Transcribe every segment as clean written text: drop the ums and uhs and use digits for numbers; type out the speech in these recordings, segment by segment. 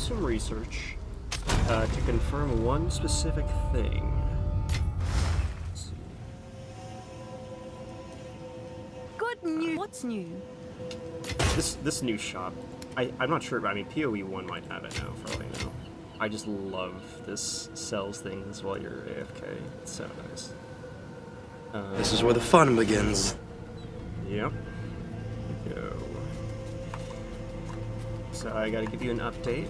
some research to confirm one specific thing. Let's see. Good news. What's new? This new shop, I'm not sure, but I mean, PoE 1 might have it now, for all I know. I just love this sells things while you're AFK. It's so nice. This is where the fun begins. Yep. Go. So I gotta give you an update.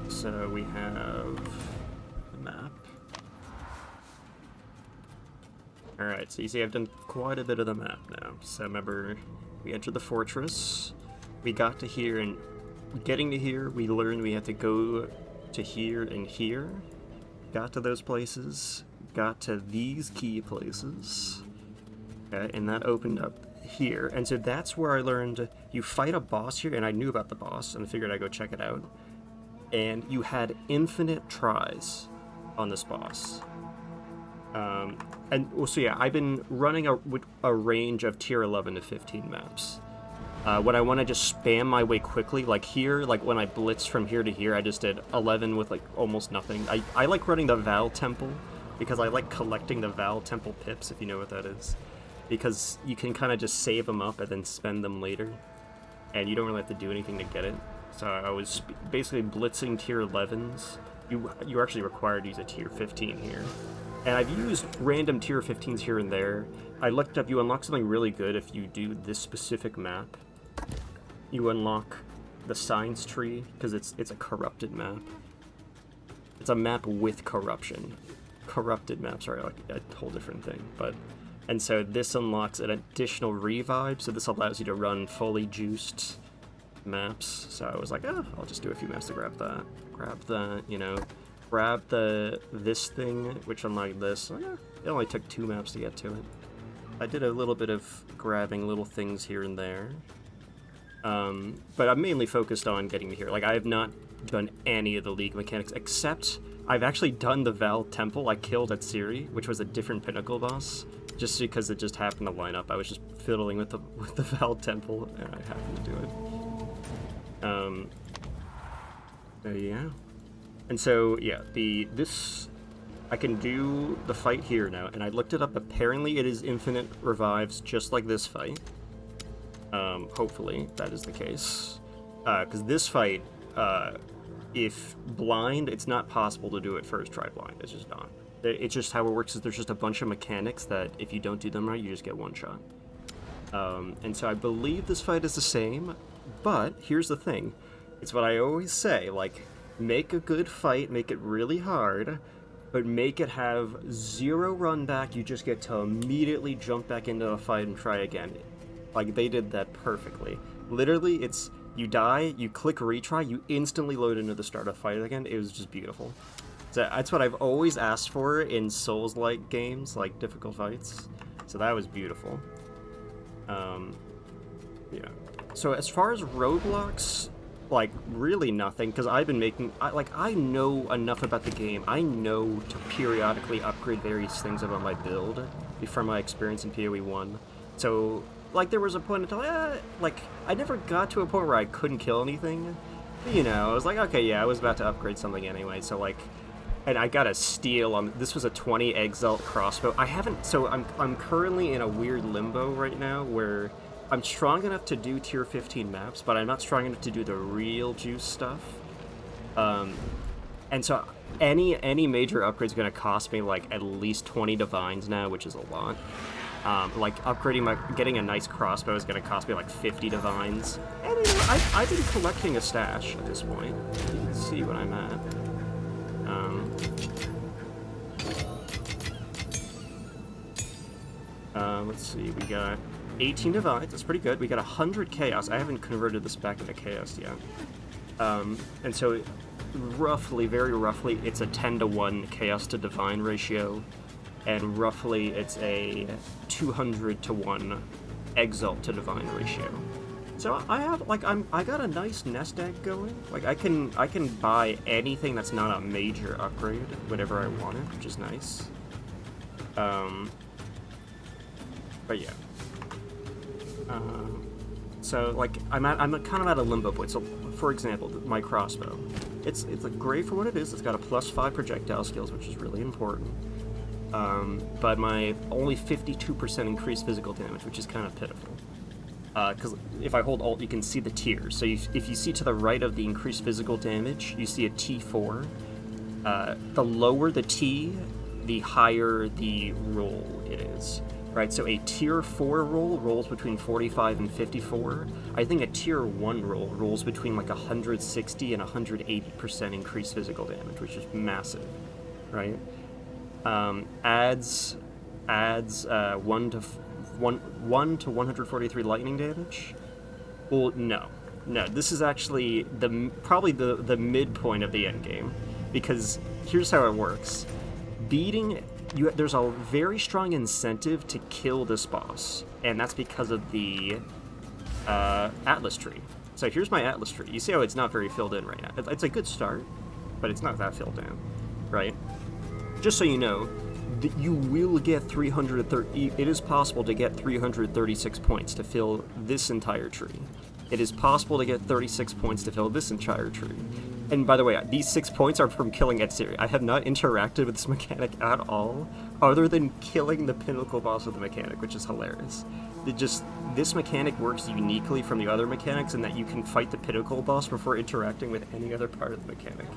So we have the map. Alright, so you see I've done quite a bit of the map now. So remember, we entered the fortress, we got to here, and getting to here, we learned we had to go to here and here. Got to those places, got to these key places, okay, and that opened up here. And so that's where I learned you fight a boss here, and I knew about the boss, and I figured I'd go check it out. And you had infinite tries on this boss. And well, so yeah, I've been running a range of tier 11 to 15 maps. When I want to just spam my way quickly, like here, like when I blitz from here to here, I just did 11 with like almost nothing. I like running the Val Temple because I like collecting the Val Temple pips, if you know what that is. Because you can kind of just save them up and then spend them later. And you don't really have to do anything to get it. So I was basically blitzing tier 11s. You're actually required to use a tier 15 here. And I've used random tier 15s here and there. I looked up, you unlock something really good if you do this specific map. You unlock the Science Tree, because it's a corrupted map. It's a map with corruption. Corrupted maps are like a whole different thing, but... And so this unlocks an additional revive, so this allows you to run fully juiced maps. So I was like, oh, I'll just do a few maps to grab that, you know. Grab this thing, which unlocked this. So yeah, it only took 2 maps to get to it. I did a little bit of grabbing little things here and there. But I'm mainly focused on getting to here. Like, I have not done any of the League mechanics, except I've actually done the Val Temple. I killed at Siri, which was a different Pinnacle boss, just because it just happened to line up. I was just fiddling with the Val Temple, and I happened to do it. Yeah. And so, yeah, I can do the fight here now, and I looked it up. Apparently it is infinite revives, just like this fight. Hopefully that is the case. Because this fight, if blind, it's not possible to do it first try blind. It's just not. It's just how it works is there's just a bunch of mechanics that if you don't do them right, you just get one shot. And so I believe this fight is the same, but here's the thing. It's what I always say, like, make a good fight, make it really hard, but make it have 0 run back. You just get to immediately jump back into a fight and try again. Like, they did that perfectly. Literally, it's, you die, you click retry, you instantly load into the start of fight again. It was just beautiful. So that's what I've always asked for in Souls-like games, like difficult fights. So that was beautiful. Yeah. So as far as roadblocks, like, really nothing, because I've been making, I know enough about the game. I know to periodically upgrade various things about my build from my experience in PoE 1. So, like, there was a point in time, like, I never got to a point where I couldn't kill anything. You know, I was like, okay, yeah, I was about to upgrade something anyway, so, like, and I got a steal. This was a 20 Exalt crossbow. I haven't, so I'm currently in a weird limbo right now where I'm strong enough to do tier 15 maps, but I'm not strong enough to do the real juice stuff. And so any major upgrade is going to cost me like at least 20 divines now, which is a lot. Like upgrading getting a nice crossbow is going to cost me like 50 divines. And you know, I've been collecting a stash at this point. You can see what I'm at. Let's see, we got 18 divines, that's pretty good. We got 100 chaos. I haven't converted this back into chaos yet. And so roughly, very roughly, it's a 10-to-1 chaos to divine ratio, and roughly it's a 200-to-1 exalt to divine ratio. So I have, like, I got a nice nest egg going. Like, I can buy anything that's not a major upgrade whenever I want it, which is nice. But yeah. So like I'm kind of at a limbo point. So for example, my crossbow, it's like great for what it is. It's got a +5 projectile skills, which is really important. But my only 52% increased physical damage, which is kind of pitiful. Because if I hold Alt, you can see the tiers. So if you see to the right of the increased physical damage, you see a T4. The lower the T, the higher the roll it is. Right, so a tier 4 roll rolls between 45 and 54. I think a tier 1 roll rolls between like 160 and 180% increased physical damage, which is massive, right? Adds 1 to 143 lightning damage. Well, no, this is actually probably the midpoint of the end game, because here's how it works: there's a very strong incentive to kill this boss, and that's because of the Atlas tree. So here's my Atlas tree. You see how it's not very filled in right now. It's a good start, but it's not that filled in, right? Just so you know, you will get 330. It is possible to get 336 points to fill this entire tree. It is possible to get 36 points to fill this entire tree. And by the way, these 6 points are from killing Etsiri. I have not interacted with this mechanic at all, other than killing the pinnacle boss with the mechanic, which is hilarious. This mechanic works uniquely from the other mechanics in that you can fight the pinnacle boss before interacting with any other part of the mechanic,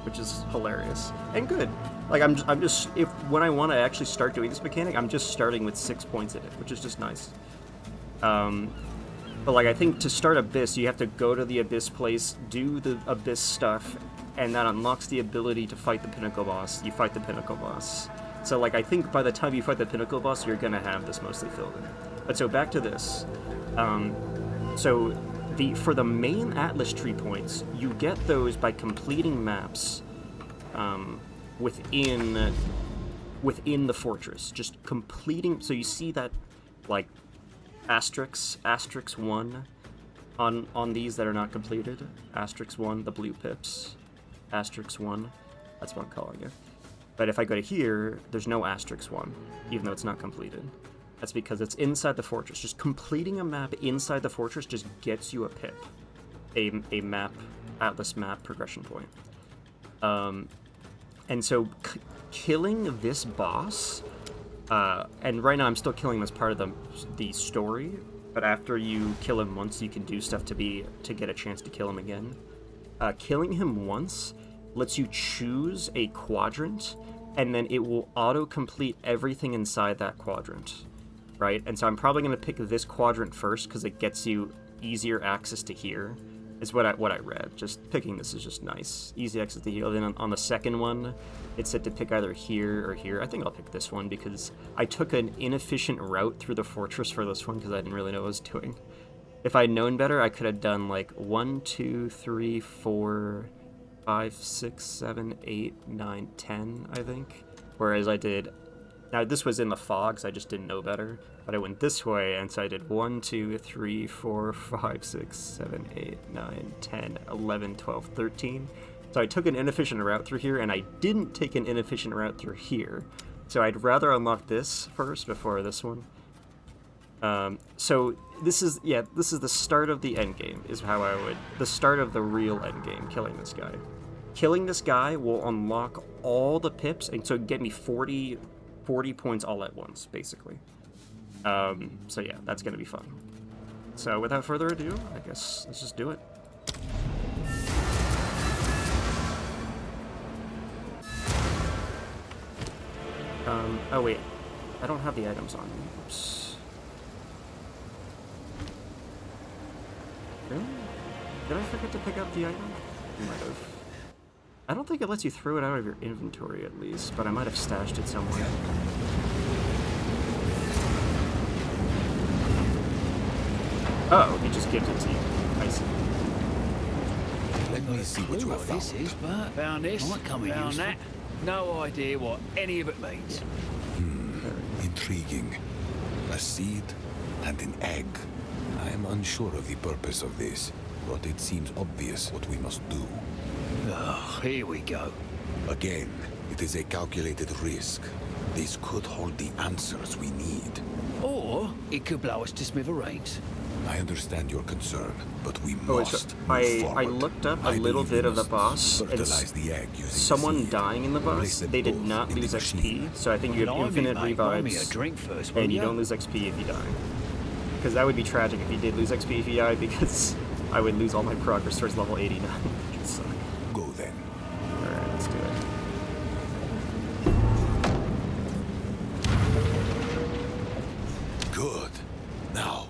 which is hilarious and good. Like when I want to actually start doing this mechanic, I'm just starting with 6 points in it, which is just nice. But like I think to start Abyss, you have to go to the Abyss place, do the Abyss stuff, and that unlocks the ability to fight the pinnacle boss. You fight the pinnacle boss. So like I think by the time you fight the pinnacle boss, you're gonna have this mostly filled in. But so back to this. For the main Atlas tree points, you get those by completing maps within the fortress. Just completing. So you see that like asterisk 1 on these that are not completed. Asterisk 1, the blue pips. Asterisk 1, that's what I'm calling it. But if I go to here, there's no asterisk 1, even though it's not completed. That's because it's inside the fortress. Just completing a map inside the fortress just gets you a pip, a map, Atlas map progression point. And so killing this boss, and right now I'm still killing him as part of the story, but after you kill him once, you can do stuff to get a chance to kill him again. Killing him once lets you choose a quadrant, and then it will auto-complete everything inside that quadrant. Right, and so I'm probably going to pick this quadrant first because it gets you easier access to here, is what I read. Just picking this is just nice. Easy access to here. Then on the second one, it's said to pick either here or here. I think I'll pick this one because I took an inefficient route through the fortress for this one because I didn't really know what I was doing. If I'd known better, I could have done like 1, 2, 3, 4, 5, 6, 7, 8, 9, 10, I think. Whereas I did... Now, this was in the fog, so I just didn't know better. But I went this way, and so I did 1, 2, 3, 4, 5, 6, 7, 8, 9, 10, 11, 12, 13. So I took an inefficient route through here, and I didn't take an inefficient route through here. So I'd rather unlock this first before this one. So this is the start of the end game, is how I would... The start of the real end game, killing this guy. Killing this guy will unlock all the pips, and so get me 40 points all at once, basically. So yeah, that's gonna be fun. So without further ado, I guess let's just do it. Oh wait, I don't have the items on me. Oops. Really? Did I forget to pick up the item? I might have. I don't think it lets you throw it out of your inventory, at least, but I might have stashed it somewhere. Oh, it just gives it to you. I see. Let me see what you have found. This is, but found this, found that. No idea what any of it means. Intriguing. A seed and an egg. I am unsure of the purpose of this, but it seems obvious what we must do. Oh, here we go. Again, it is a calculated risk. This could hold the answers we need. Or it could blow us to smithereens. I understand your concern, but we Oh, must move I forward. looked up a I little believe we bit of the must boss, and fertilize the egg using the someone seed. dying in the boss, Place them they did both not in the lose machine. XP, so I think you have Blimey, infinite mate, buy me a revives, drink first, will and you ya? don't lose XP if you die. Because that would be tragic if you did lose XP if you died, because I would lose all my progress towards level 89, which would suck. Go then. Alright, let's do it. Good. Now,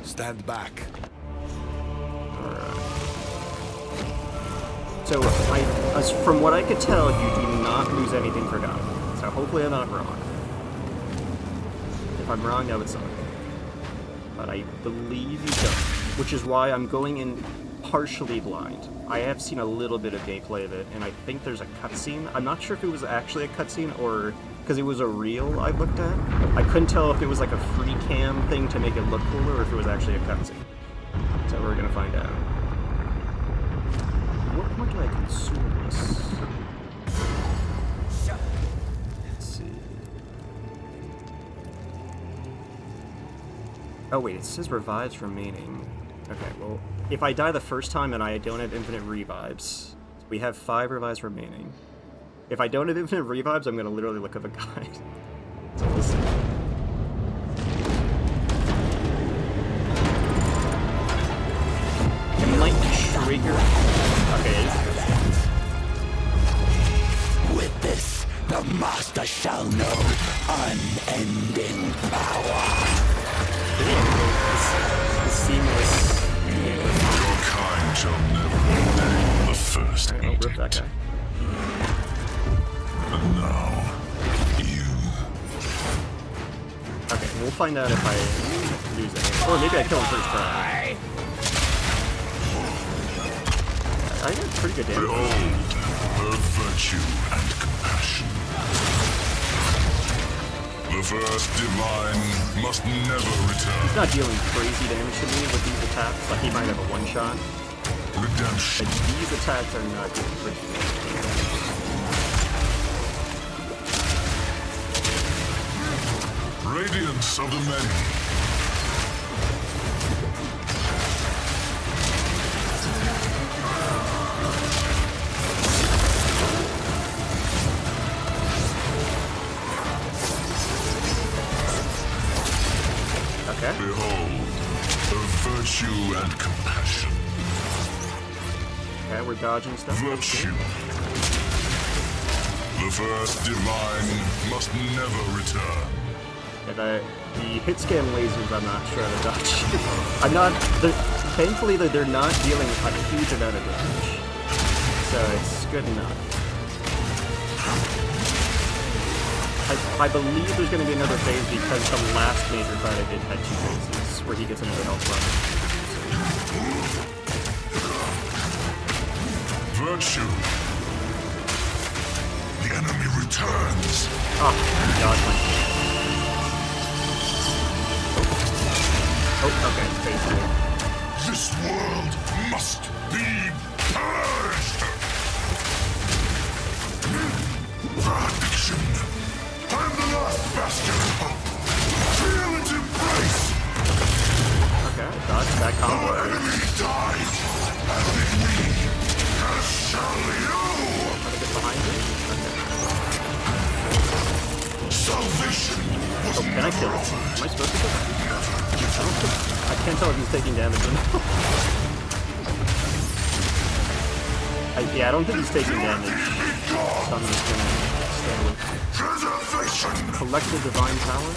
stand back. So, as from what I could tell, you do not lose anything for dying. So hopefully I'm not wrong. If I'm wrong, that would suck. But I believe you don't. Which is why I'm going in partially blind. I have seen a little bit of gameplay of it, and I think there's a cutscene. I'm not sure if it was actually a cutscene or... because it was a reel I looked at. I couldn't tell if it was like a free cam thing to make it look cooler or if it was actually a cutscene. So we're gonna find out. What point do I consume this? Let's see. Oh wait, it says revives remaining. Okay, well, if I die the first time and I don't have infinite revives, we have 5 revives remaining. If I don't have infinite revives, I'm gonna literally look up a guide. So we'll see. It might trigger. Okay. With this, the Master shall know unending power. It's seamless. Your kind shall never obey the first Alright, I'll rip that edict. guy. And now, you. Okay, we'll find out if I lose it. Or maybe I kill him first try. I got pretty good damage. Behold, her virtue and compassion. The first divine must never return. He's not dealing crazy damage to me with these attacks. Like, he might have a one-shot. Redemption. But these attacks are not doing crazy damage. Radiance of the many. Okay. Behold, her virtue and compassion. Okay, we're dodging stuff. Virtue. The first divine must never return. Yeah, the hit scan lasers, I'm not sure how to dodge. I'm not... Thankfully, they're not dealing a huge amount of damage. So it's good enough. I believe there's going to be another phase because the last major fight I did had 2 phases where he gets another health bar. Virtue. The enemy returns. Oh, God. Oh, okay, phase 2. This world must be purged. Addiction. I'm the last bastion of hope. Feel its embrace. Okay, dodge that combo. Enemy died, and in me, as shall you. Try to get behind it. Okay. Salvation was Oh, can I kill him? Am I supposed to kill him? I don't think... I can't tell if he's taking damage or not. Yeah, I don't think he's taking damage. So I'm just gonna stay away. preservation. Collected divine power.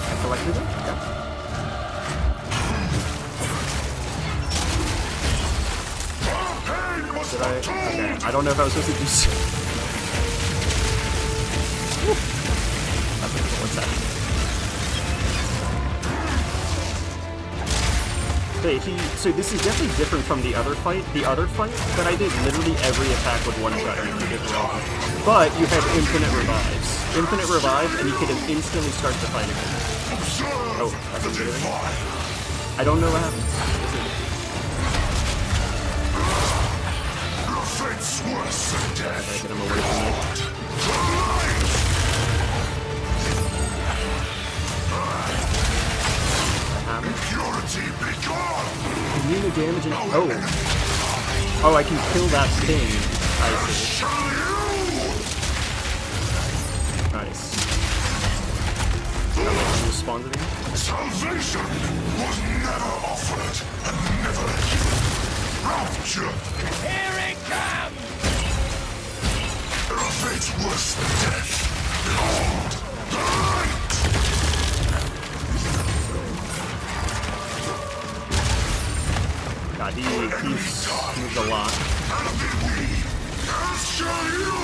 I collected it? Yeah. Did I? Okay. I don't know if I was supposed to do so. What's that? So this is definitely different from the other fight. The other fight that I did, literally every attack with one shot you did wrong. But you had infinite revives. Infinite revives, and you could instantly start the fight again. Oh, that's a good thing. I don't know what happens. Your fate's worse than Gotta death. get him away from me. Hammer. damage and oh, I can kill that thing. I see. Nice. Respawn to me. Salvation was never offered and never given. Rapture! Here it comes! There are fates worse than death. Behold, the light! God, he moves a lot. And did we? As shall you!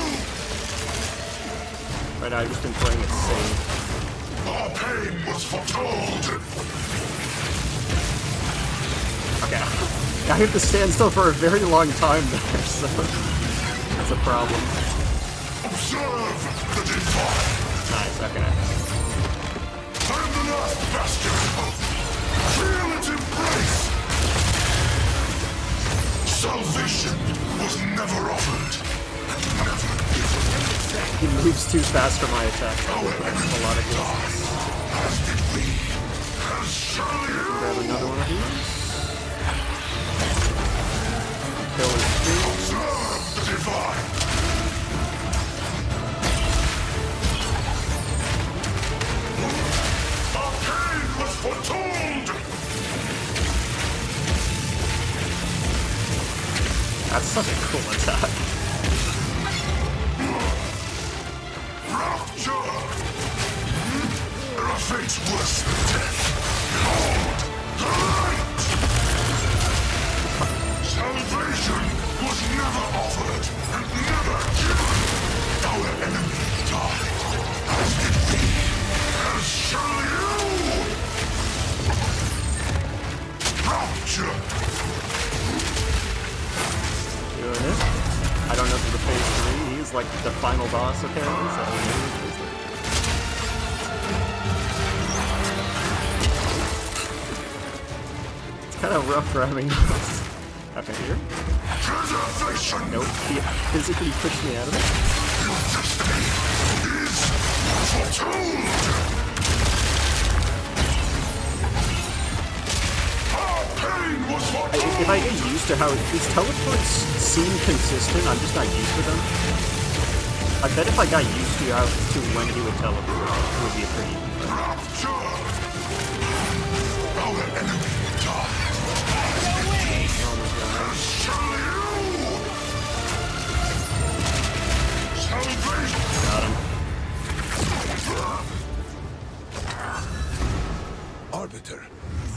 Right now, I've just been playing it safe. Our pain was foretold. Okay. I have to stand still for a very long time there, so that's a problem. Observe the divine. Nice, okay. I'm the last bastion. Feel its embrace. Salvation was never offered and never given. He moves too fast for my attack. That's a lot of distance. As did we. As shall you. Grab another one of these. Kill his thing. Observe the divine. Our pain was foretold. That's such a cool attack. Rapture! There are fates worse than death. Behold, the light! Salvation was never offered and never given. Our enemy died. As did we. As shall you! Rapture! Doing it. I don't know if it's a phase 3. He's like the final boss apparently, so it's kind of rough grabbing this. Okay, here. Preservation! Nope, he physically pushed me out of it. Your destiny is foretold! Our pain was foretold! If I get used to how these teleports seem consistent, I'm just not used to them. I bet if I got used to when he would teleport, it would be a pretty easy thing. Rapture! Our enemy died. Oh my god. Shall you? Salvation! Got him. Arbiter,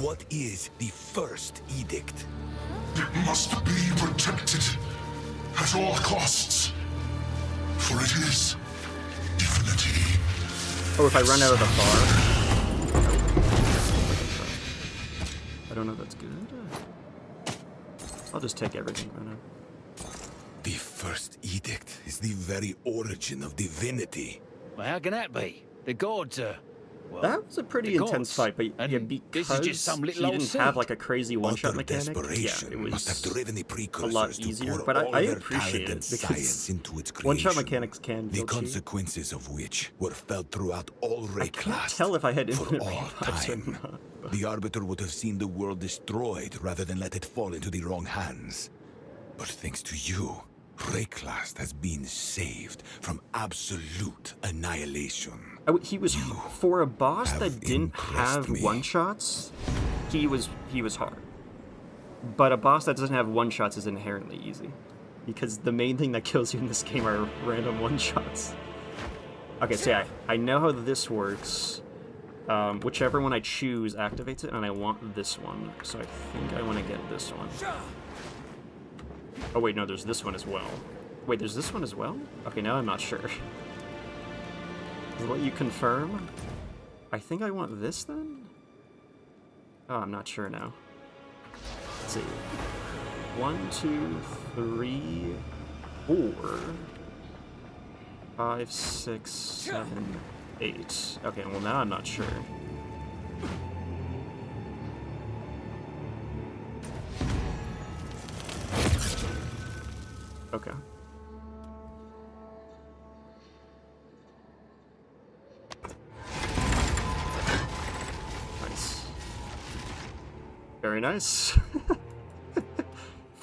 what is the first edict? It must be protected at all costs. For it is Divinity. Oh, if I run out of the bar? I don't know if that's good. I'll just take everything right now. The first edict is the very origin of divinity. Well, how can that be? The gods are... Well, That was a pretty the intense gods. fight, but And yeah, this because is just some little he old didn't have seed. like a crazy one-shot Utter mechanic, yeah, desperation it must have was driven the a precursors lot to easier. pour But all I their appreciate talent it and science because into its creation. one-shot mechanics can The feel cheap. consequences of which were felt throughout all I Ray can't class. tell if I had for infinite all revives or time. not. but- The Arbiter would have seen the world destroyed rather than let it fall into the wrong hands. But thanks to you, Rayclast has been saved from absolute annihilation. He was for a boss have that didn't impressed have me. one-shots. He was hard. But a boss that doesn't have one-shots is inherently easy, because the main thing that kills you in this game are random one-shots. Okay, so yeah, I know how this works. Whichever one I choose activates it, and I want this one. So I think I want to get this one. Oh wait, no, there's this one as well. Wait, there's this one as well? Okay, now I'm not sure. Will you confirm? I think I want this then? Oh, I'm not sure now. Let's see. 1, 2, 3, 4, 5, 6, 7, 8. Okay, well now I'm not sure. Okay. Nice. Very nice.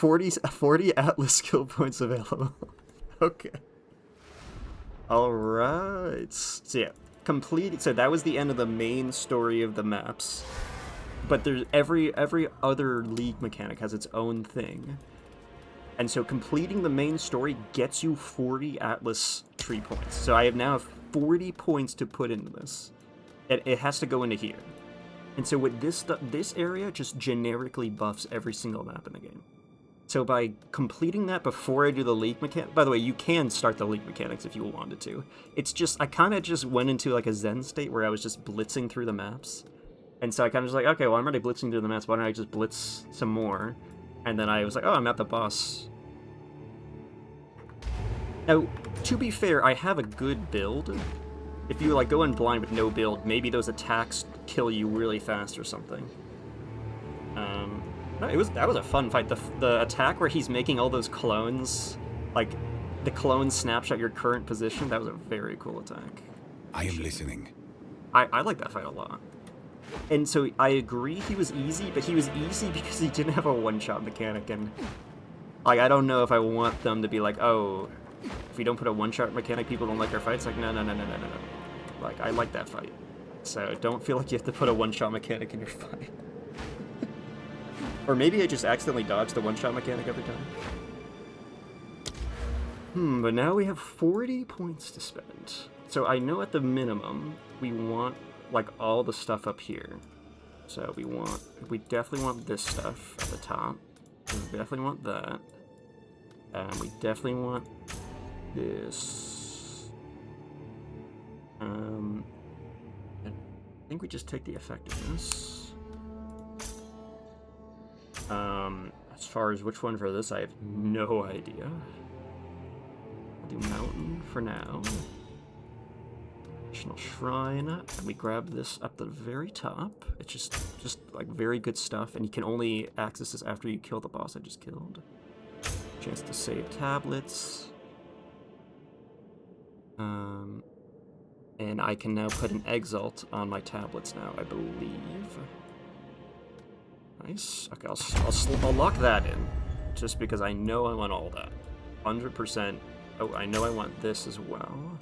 40 Atlas skill points available. Okay. Alright. So yeah, completed. So that was the end of the main story of the maps. But there's every other League mechanic has its own thing. And so completing the main story gets you 40 Atlas tree points. So I have now 40 points to put into this. It has to go into here. And so with this area just generically buffs every single map in the game. So by completing that before I do the League mechanic... By the way, you can start the League mechanics if you wanted to. It's just... I kind of just went into like a zen state where I was just blitzing through the maps. And so I kind of just like, okay, well, I'm already blitzing through the maps. Why don't I just blitz some more? And then I was like, oh, I'm at the boss. Now, to be fair, I have a good build. If you like go in blind with no build, maybe those attacks kill you really fast or something. No, that was a fun fight. The attack where he's making all those clones, like the clones snapshot your current position, that was a very cool attack. I am listening. I like that fight a lot. And so I agree he was easy, but he was easy because he didn't have a one-shot mechanic, and like I don't know if I want them to be like, oh, if we don't put a one-shot mechanic, people don't like our fights. Like, no. Like, I like that fight. So don't feel like you have to put a one-shot mechanic in your fight. Or maybe I just accidentally dodged the one-shot mechanic every time. But now we have 40 points to spend. So I know at the minimum, we want, like, all the stuff up here. So we definitely want this stuff at the top. We definitely want that. We definitely want this. I think we just take the effectiveness. As far as which one for this, I have no idea. I'll do mountain for now. Additional shrine, and we grab this up the very top. It's just like very good stuff, and you can only access this after you kill the boss I just killed. Chance to save tablets. And I can now put an exalt on my tablets now, I believe. Nice. Okay, I'll lock that in, just because I know I want all that. 100%. Oh, I know I want this as well.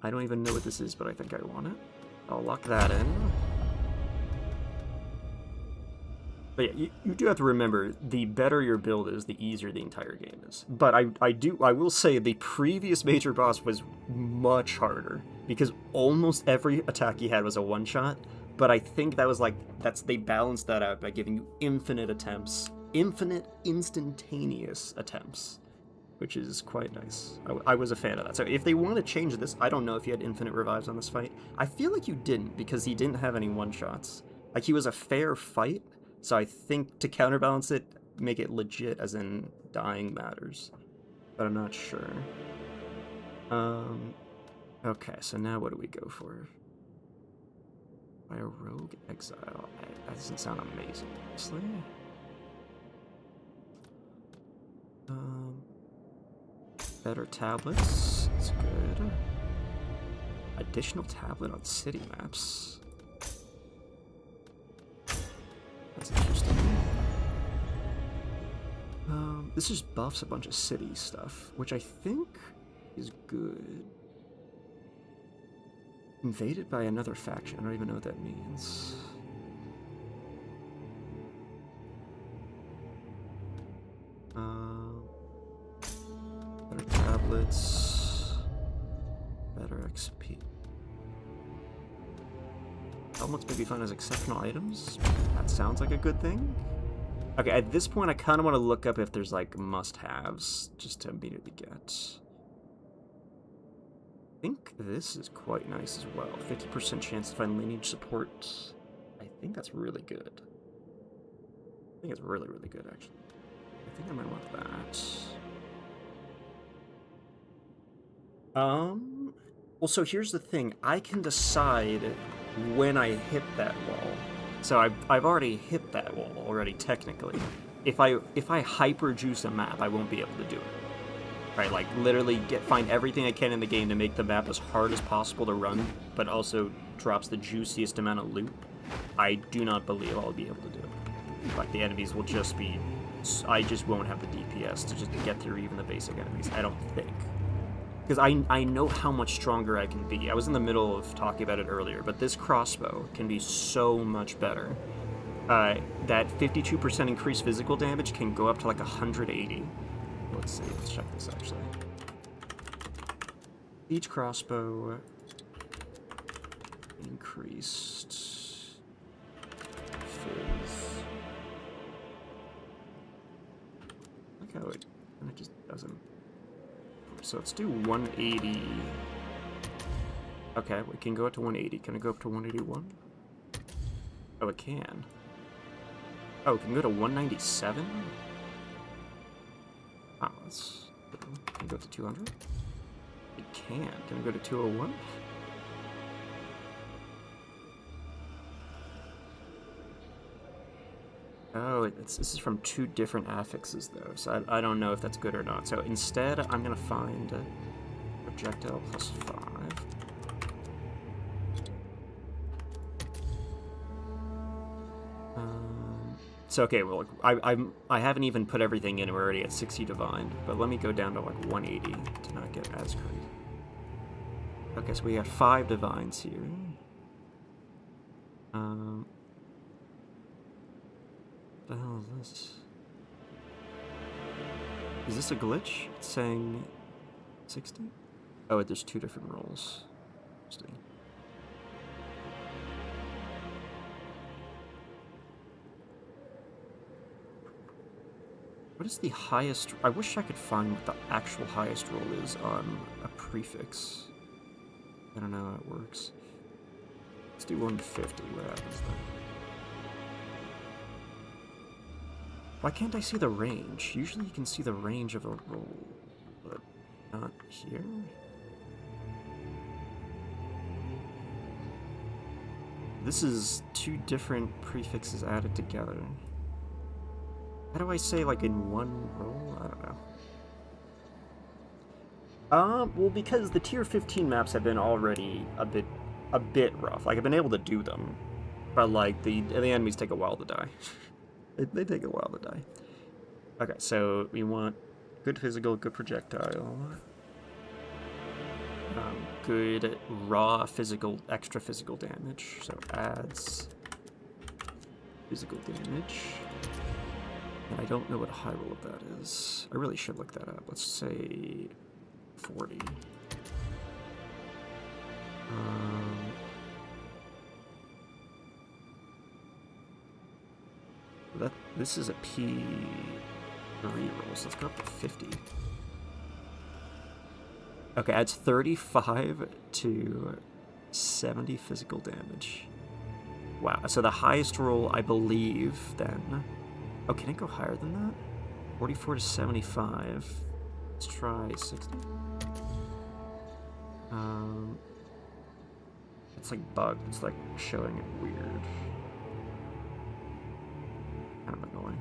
I don't even know what this is, but I think I want it. I'll lock that in. But yeah, you do have to remember, the better your build is, the easier the entire game is. But I will say the previous major boss was much harder, because almost every attack he had was a one-shot. But I think that was like, they balanced that out by giving you infinite attempts, infinite instantaneous attempts, which is quite nice. I was a fan of that. So if they want to change this, I don't know if you had infinite revives on this fight. I feel like you didn't, because he didn't have any one-shots. Like, he was a fair fight, so I think to counterbalance it, make it legit, as in dying matters. But I'm not sure. Okay, so now what do we go for? By a rogue exile. That doesn't sound amazing, honestly. Better tablets. That's good. Additional tablet on city maps. That's interesting. This just buffs a bunch of city stuff, which I think is good. Invaded by another faction. I don't even know what that means. Better tablets. Better XP. Helmets may be found as exceptional items. That sounds like a good thing. Okay, at this point, I kind of want to look up if there's, like, must-haves, just to immediately get. I think this is quite nice as well. 50% chance to find lineage support. I think that's really good. I think it's really, really good, actually. I think I might want that. Well, so here's the thing. I can decide when I hit that wall. So I've already hit that wall already, technically. If I hyper juice a map, I won't be able to do it. Right, like literally find everything I can in the game to make the map as hard as possible to run, but also drops the juiciest amount of loot. I do not believe I'll be able to do it. Like, the enemies will just be... I just won't have the DPS to just get through even the basic enemies, I don't think. Because I know how much stronger I can be. I was in the middle of talking about it earlier, but this crossbow can be so much better. That 52% increased physical damage can go up to like 180. Let's see, let's check this actually. Each crossbow increased fizz. Look how it just doesn't. So let's do 180. Okay, we can go up to 180. Can I go up to 181? Oh, it can. Oh, it can go to 197? Oh, that's... Can I go to 200? It can. Can I go to 201? Oh, this is from 2 different affixes, though, so I don't know if that's good or not. So instead, I'm going to find projectile plus 5. So, okay, well, I haven't even put everything in. We're already at 60 divine, but let me go down to, like, 180 to not get as crazy. Okay, so we got 5 divines here. What the hell is this? Is this a glitch? It's saying 60? Oh, there's 2 different rolls. Interesting. What is the highest... I wish I could find what the actual highest roll is on a prefix. I don't know how it works. Let's do 150. What happens then? Why can't I see the range? Usually you can see the range of a roll, but not here? This is 2 different prefixes added together. How do I say, like, in one roll? I don't know. Well, because the tier 15 maps have been already a bit rough. Like, I've been able to do them, but, like, the enemies take a while to die. They take a while to die. Okay, so we want good physical, good projectile. Good raw physical, extra physical damage. So adds physical damage. And I don't know what high roll of that is. I really should look that up. Let's say 40. This is a P3 roll, so let's go up to 50. Okay, adds 35 to 70 physical damage. Wow, so the highest roll, I believe, then... Oh, can it go higher than that? 44 to 75. Let's try 60. It's like bugged. It's like showing it weird. Kind of annoying.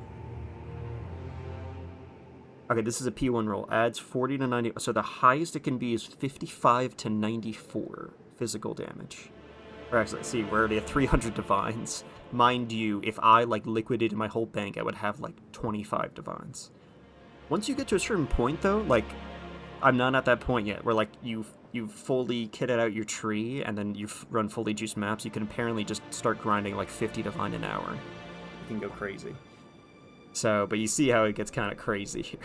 Okay, this is a P1 roll. Adds 40 to 90. So the highest it can be is 55 to 94 physical damage. Or actually, let's see, we're already at 300 divines. Mind you, if I, like, liquidated my whole bank, I would have, like, 25 divines. Once you get to a certain point, though, like, I'm not at that point yet, where, like, you've fully kitted out your tree, and then you've run fully juiced maps, you can apparently just start grinding, like, 50 divine an hour. You can go crazy. So, but you see how it gets kind of crazy here.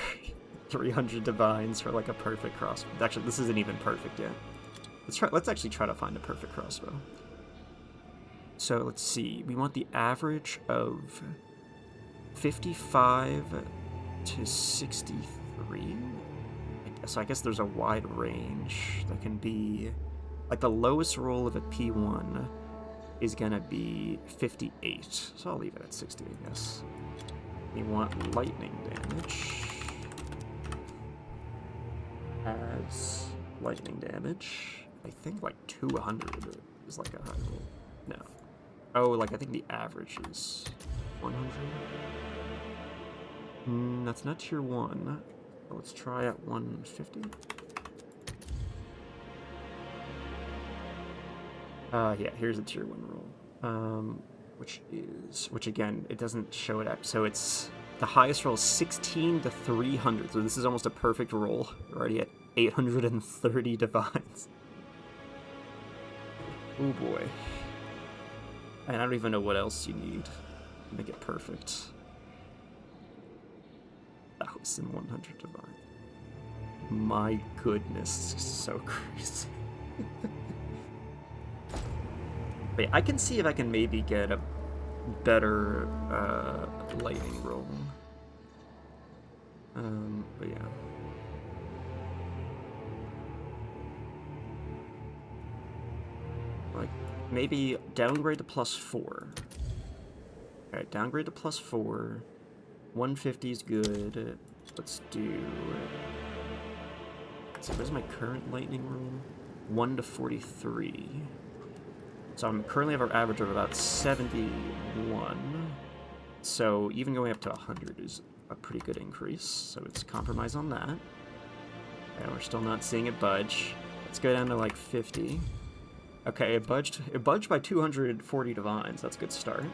300 divines for, like, a perfect crossbow. Actually, this isn't even perfect yet. Let's actually try to find a perfect crossbow. So let's see, we want the average of 55 to 63. So I guess there's a wide range that can be, like the lowest roll of a P1 is gonna be 58. So I'll leave it at 60, I guess. We want lightning damage. Adds lightning damage. I think like 200 is like a high roll. No. Oh, like I think the average is 100. That's not tier 1. Let's try at 150. Yeah, here's a tier 1 roll. which again, it doesn't show it up. So it's, the highest roll is 16 to 300. So this is almost a perfect roll. We're already at 830 divines. Oh boy. And I don't even know what else you need to make it perfect. 1,100 divine. My goodness, so crazy. Wait, I can see if I can maybe get a better lightning roll. But yeah. Like, maybe downgrade to +4. Alright, downgrade to +4. 150 is good. Let's do... So where's my current lightning room? 1 to 43. So I'm currently have an average of about 71. So even going up to 100 is a pretty good increase. So it's compromise on that. And we're still not seeing it budge. Let's go down to like 50. Okay, it budged by 240 divines. That's a good start.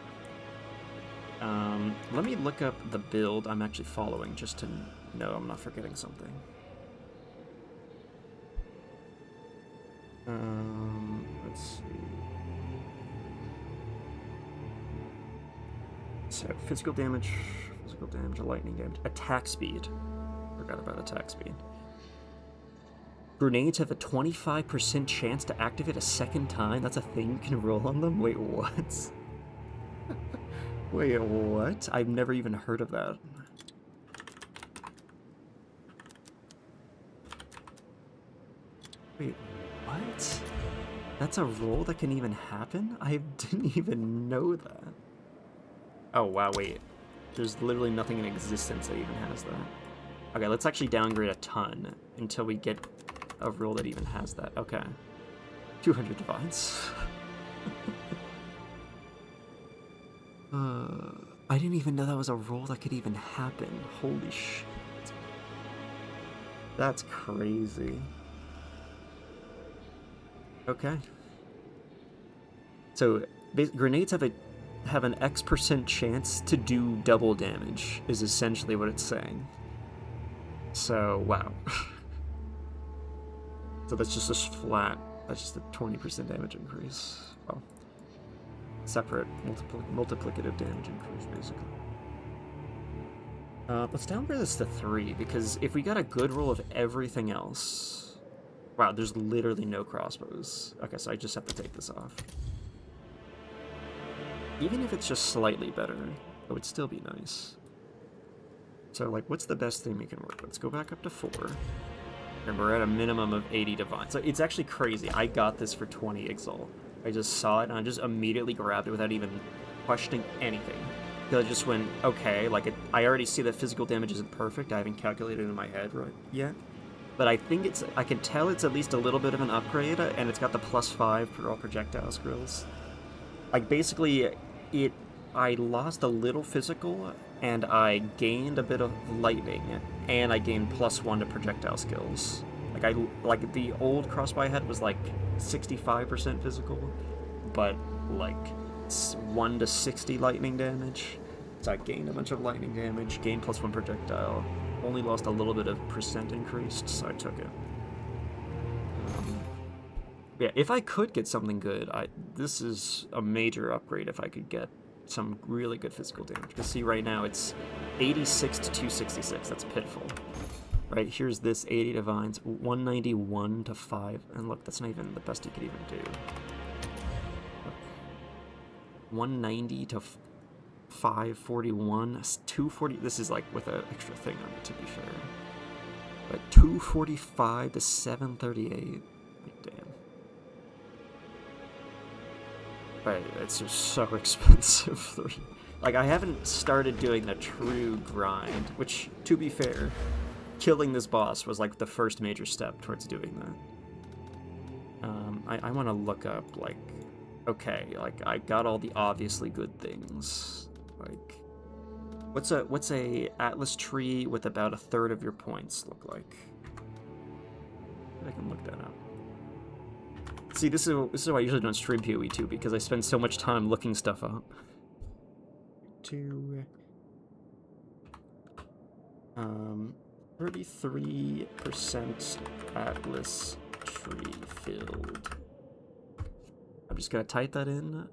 Let me look up the build I'm actually following just to know I'm not forgetting something. Let's see. So, physical damage, lightning damage, attack speed. Forgot about attack speed. Grenades have a 25% chance to activate a second time. That's a thing you can roll on them? Wait, what? Wait, what? I've never even heard of that. Wait, what? That's a roll that can even happen? I didn't even know that. Oh, wow, wait. There's literally nothing in existence that even has that. Okay, let's actually downgrade a ton until we get a roll that even has that. Okay. 200 divines. I didn't even know that was a roll that could even happen. Holy shit. That's crazy. Okay. So, grenades have an X% chance to do double damage, is essentially what it's saying. So, wow. So that's just a flat, that's just a 20% damage increase. Well, separate multiplicative damage increase, basically. Let's downgrade this to 3, because if we got a good roll of everything else... Wow, there's literally no crossbows. Okay, so I just have to take this off. Even if it's just slightly better, it would still be nice. So, like, what's the best thing we can work with? Let's go back up to 4. And we're at a minimum of 80 divine. So it's actually crazy. I got this for 20 Exalt. I just saw it and I just immediately grabbed it without even questioning anything. Because I just went, okay, like, I already see that physical damage isn't perfect. I haven't calculated it in my head right yet. But I think I can tell it's at least a little bit of an upgrade, and it's got the +5 for all projectile skills. Like, basically, I lost a little physical, and I gained a bit of lightning, and I gained +1 to projectile skills. Like the old crossbow I had was like 65% physical, but like 1 to 60 lightning damage. So I gained a bunch of lightning damage, gained +1 projectile, only lost a little bit of percent increased, so I took it. Yeah, if I could get something good, this is a major upgrade if I could get some really good physical damage. Because see, right now it's 86 to 266. That's pitiful. Right, here's this 80 divines, 191 to 5. And look, that's not even the best you could even do. 190 to 541, 240. This is like with an extra thing on it, to be fair. But 245 to 738. Like, damn. Right, it's just so expensive. Like, I haven't started doing the true grind, which, to be fair, killing this boss was like the first major step towards doing that. I want to look up, like, okay, like, I got all the obviously good things. Like, what's a Atlas tree with about 1/3 of your points look like? I can look that up. See, this is why I usually don't stream PoE 2, because I spend so much time looking stuff up. to 33% Atlas tree filled. I'm just gonna type that in.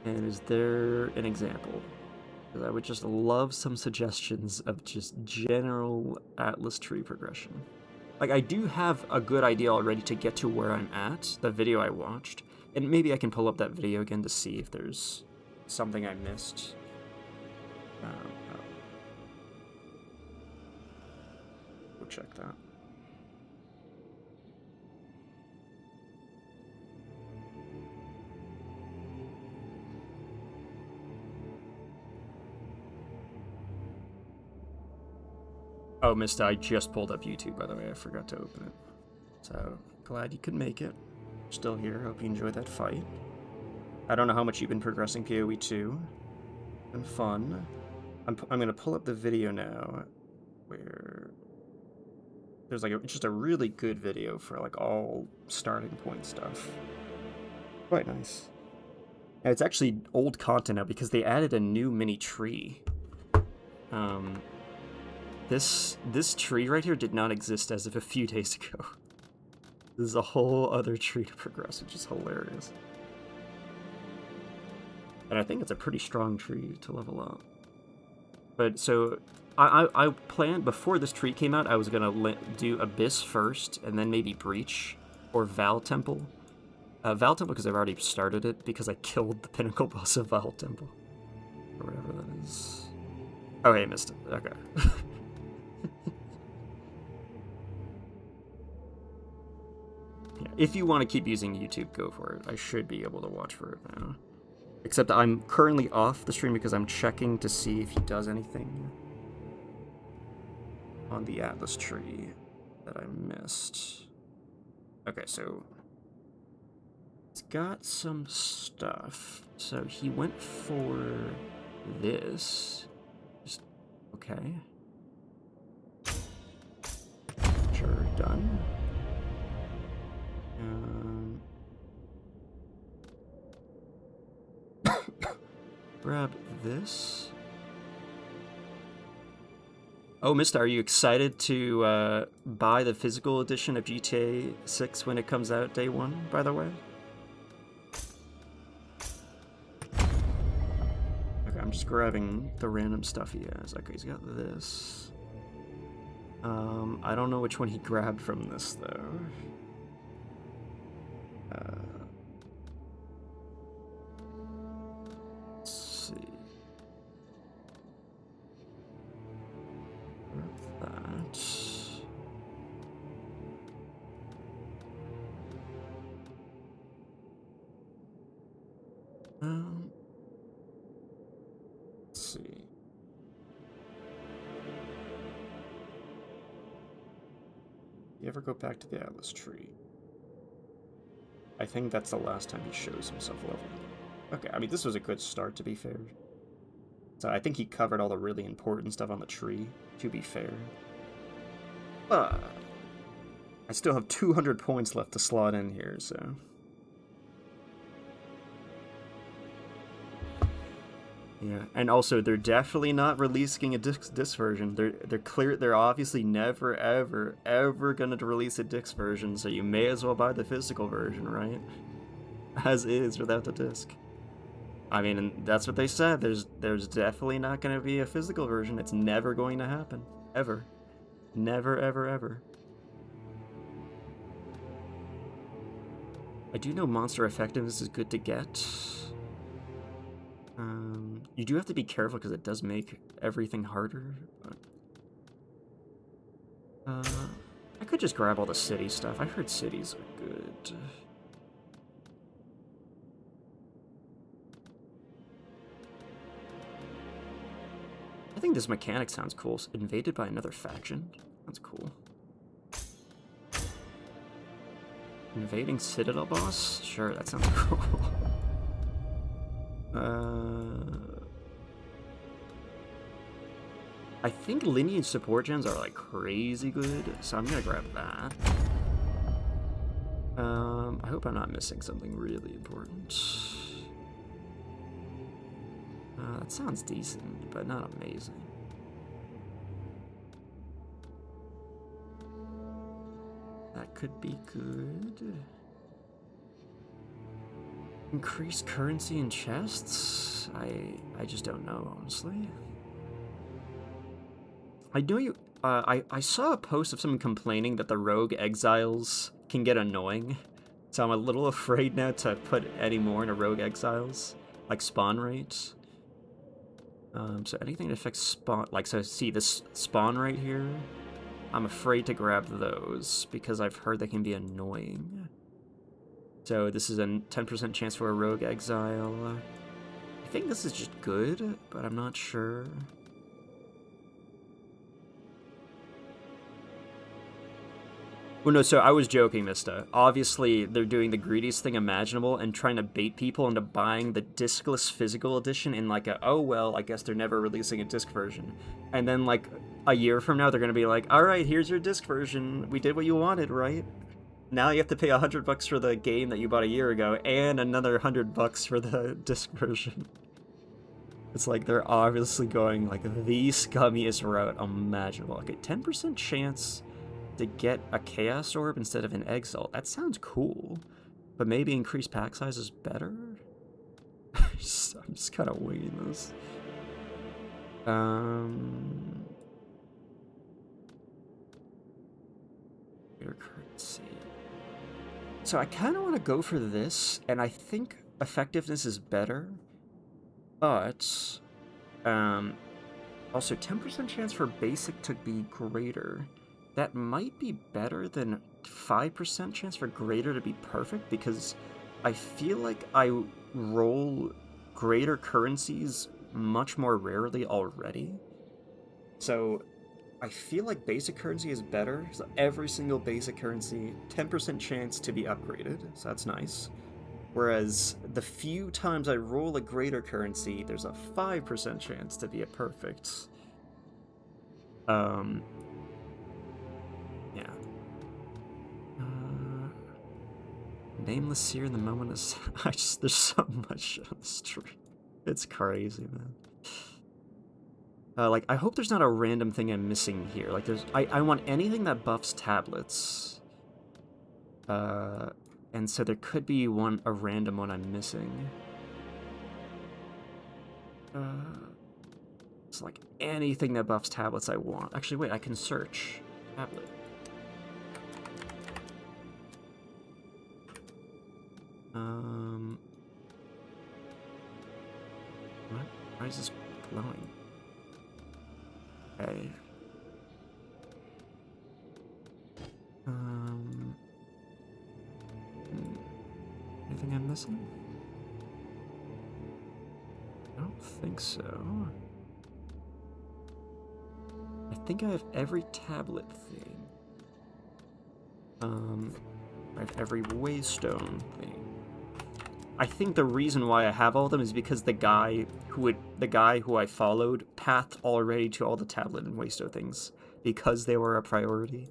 And is there an example? Because I would just love some suggestions of just general Atlas tree progression. Like, I do have a good idea already to get to where I'm at, the video I watched. And maybe I can pull up that video again to see if there's something I missed. We'll check that. Oh, Mista, I just pulled up YouTube, by the way. I forgot to open it. So, glad you could make it. Still here. Hope you enjoyed that fight. I don't know how much you've been progressing PoE 2. Been fun. I'm going to pull up the video now where there's like just a really good video for like all starting point stuff. Quite nice. And it's actually old content now because they added a new mini tree. This tree right here did not exist as of a few days ago. This is a whole other tree to progress, which is hilarious. And I think it's a pretty strong tree to level up. But so, I planned, before this tree came out, I was going to do Abyss first, and then maybe Breach, or Val Temple. Val Temple because I've already started it, because I killed the pinnacle boss of Val Temple. Or whatever that is. Oh, hey, missed it. Okay. If you want to keep using YouTube, go for it. I should be able to watch for it now. Except I'm currently off the stream because I'm checking to see if he does anything on the Atlas tree that I missed. Okay, so he's got some stuff. So he went for this. Just, okay. Sure, done. Grab this. Oh, Mista, are you excited to buy the physical edition of GTA 6 when it comes out day one, by the way? Okay, I'm just grabbing the random stuff he has. Okay, he's got this. I don't know which one he grabbed from this, though. Let's see. That. Let's see. You ever go back to the Atlas tree? I think that's the last time he shows himself leveled. Okay, I mean, this was a good start, to be fair. So I think he covered all the really important stuff on the tree, to be fair. I still have 200 points left to slot in here, so... Yeah, and also they're definitely not releasing a disc version. They're obviously never ever gonna release a disc version, so you may as well buy the physical version, right? As is without the disc. I mean, and that's what they said. There's definitely not gonna be a physical version. It's never going to happen. Ever. Never, ever, ever. I do know monster effectiveness is good to get. You do have to be careful because it does make everything harder, but... I could just grab all the city stuff. I heard cities are good. I think this mechanic sounds cool. Invaded by another faction? That's cool. Invading Citadel boss? Sure, that sounds cool. I think lineage support gens are like crazy good, so I'm gonna grab that. I hope I'm not missing something really important. That sounds decent, but not amazing. That could be good. Increased currency in chests? I just don't know, honestly. I know you... I saw a post of someone complaining that the rogue exiles can get annoying. So I'm a little afraid now to put any more into rogue exiles. Like spawn rate. So anything that affects spawn... Like, so see this spawn rate here? I'm afraid to grab those because I've heard they can be annoying. So this is a 10% chance for a rogue exile. I think this is just good, but I'm not sure. Well, no, so I was joking, Mista. Obviously, they're doing the greediest thing imaginable and trying to bait people into buying the discless physical edition in like a, oh, well, I guess they're never releasing a disc version. And then like a year from now, they're going to be like, all right, here's your disc version. We did what you wanted, right? Now you have to pay $100 for the game that you bought a year ago and another $100 for the disc version. It's like they're obviously going like the scummiest route imaginable. Okay, 10% chance to get a Chaos Orb instead of an Exalt. That sounds cool, but maybe increased pack size is better? I'm just kind of winging this. Greater currency. So I kind of want to go for this, and I think effectiveness is better, but also 10% chance for basic to be greater. That might be better than 5% chance for greater to be perfect, because I feel like I roll greater currencies much more rarely already. So I feel like basic currency is better. So every single basic currency, 10% chance to be upgraded, so that's nice. Whereas the few times I roll a greater currency, there's a 5% chance to be a perfect. Yeah. Nameless Seer in the moment is... there's so much on the stream. It's crazy, man. Like, I hope there's not a random thing I'm missing here. Like, I want anything that buffs tablets. And so there could be a random one I'm missing. It's like anything that buffs tablets I want. Actually, wait, I can search tablet. What? Why is this glowing? Okay. Anything I'm missing? I don't think so. I think I have every tablet thing. I have every waystone thing. I think the reason why I have all of them is because the guy who I followed pathed already to all the tablet and waystone things because they were a priority.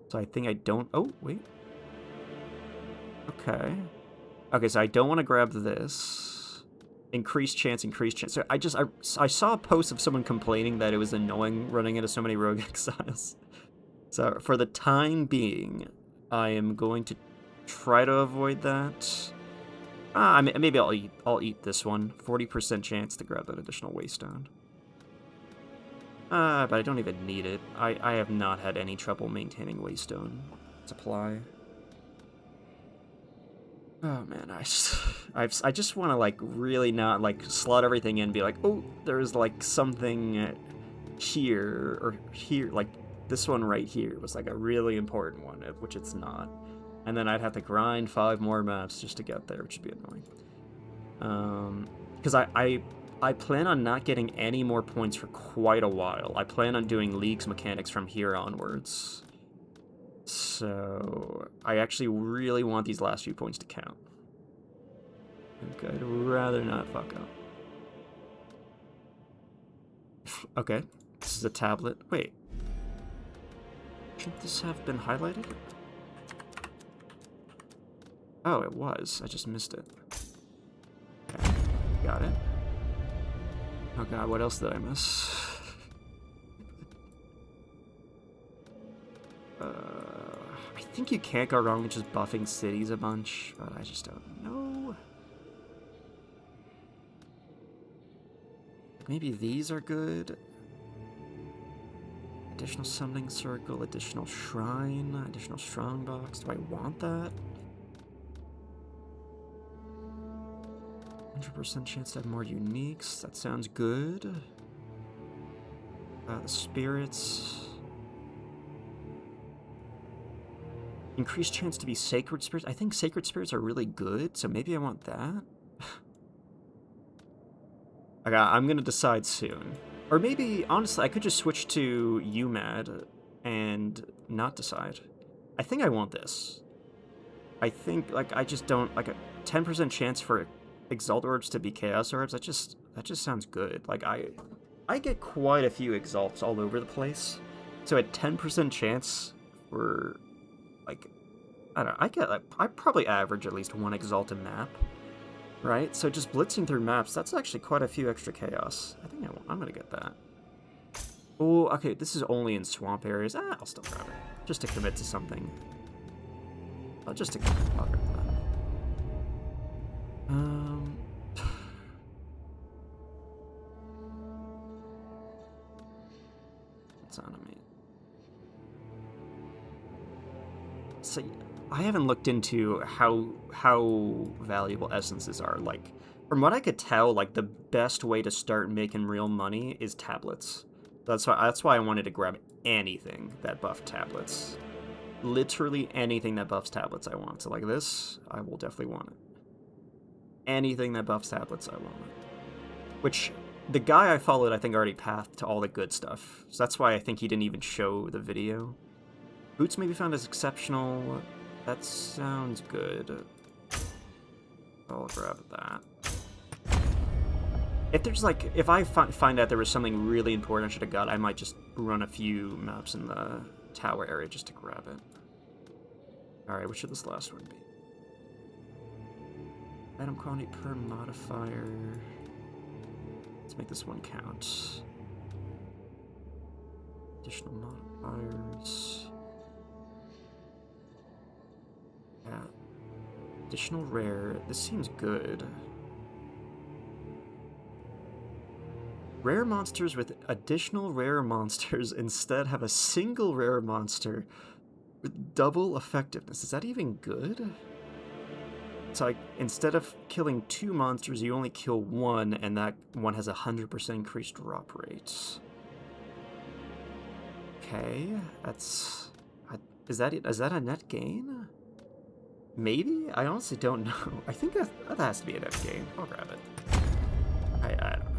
So I think I don't. Oh wait. Okay. Okay, so I don't want to grab this. Increased chance, increased chance. So I saw a post of someone complaining that it was annoying running into so many rogue exiles. So for the time being, I am going to try to avoid that. Maybe I'll eat this one. 40% chance to grab that additional waystone. But I don't even need it. I have not had any trouble maintaining waystone supply. Oh man, I just want to like really not like slot everything in and be like, oh, there's like something here or here, like this one right here was like a really important one, which it's not. And then I'd have to grind 5 more maps just to get there, which would be annoying. Because I plan on not getting any more points for quite a while. I plan on doing League's mechanics from here onwards. So I actually really want these last few points to count. Okay, I'd rather not fuck up. Okay, this is a tablet. Wait. Shouldn't this have been highlighted? Oh, it was. I just missed it. Okay, got it. Oh god, what else did I miss? I think you can't go wrong with just buffing cities a bunch, but I just don't know. Maybe these are good. Additional summoning circle, additional shrine, additional strongbox. Do I want that? 100% chance to have more uniques. That sounds good. The spirits. Increased chance to be sacred spirits. I think sacred spirits are really good, so maybe I want that. Okay, I'm gonna decide soon. Or maybe, honestly, I could just switch to UMAD and not decide. I think I want this. I think, like, I just don't, like, a 10% chance for Exalt Orbs to be Chaos Orbs, that just sounds good. Like, I get quite a few Exalts all over the place. So a 10% chance for, like, I don't know, I get, like, I probably average at least one Exalt a map. Right? So just blitzing through maps, that's actually quite a few extra chaos. I think I'm gonna get that. Oh, okay, this is only in swamp areas. I'll still grab it. Just to commit to something. I'll grab that. Let's animate. So, I haven't looked into how valuable essences are. Like, from what I could tell, like, the best way to start making real money is tablets. That's why I wanted to grab anything that buffed tablets. Literally anything that buffs tablets I want. So like this, I will definitely want it. Anything that buffs tablets, I want it. Which, the guy I followed, I think, already pathed to all the good stuff. So that's why I think he didn't even show the video. Boots may be found as exceptional. That sounds good. I'll grab that. If there's like, if I find out there was something really important I should have got, I might just run a few maps in the tower area just to grab it. Alright, what should this last one be? Item quantity per modifier. Let's make this one count. Additional modifiers. Yeah. Additional rare. This seems good. Rare monsters with additional rare monsters instead have a single rare monster with double effectiveness. Is that even good? It's like, instead of killing 2 monsters, you only kill 1, and that one has 100% increased drop rates. Okay, that's... Is that a net gain? Maybe? I honestly don't know. I think that has to be a net gain. I'll grab it. I don't know.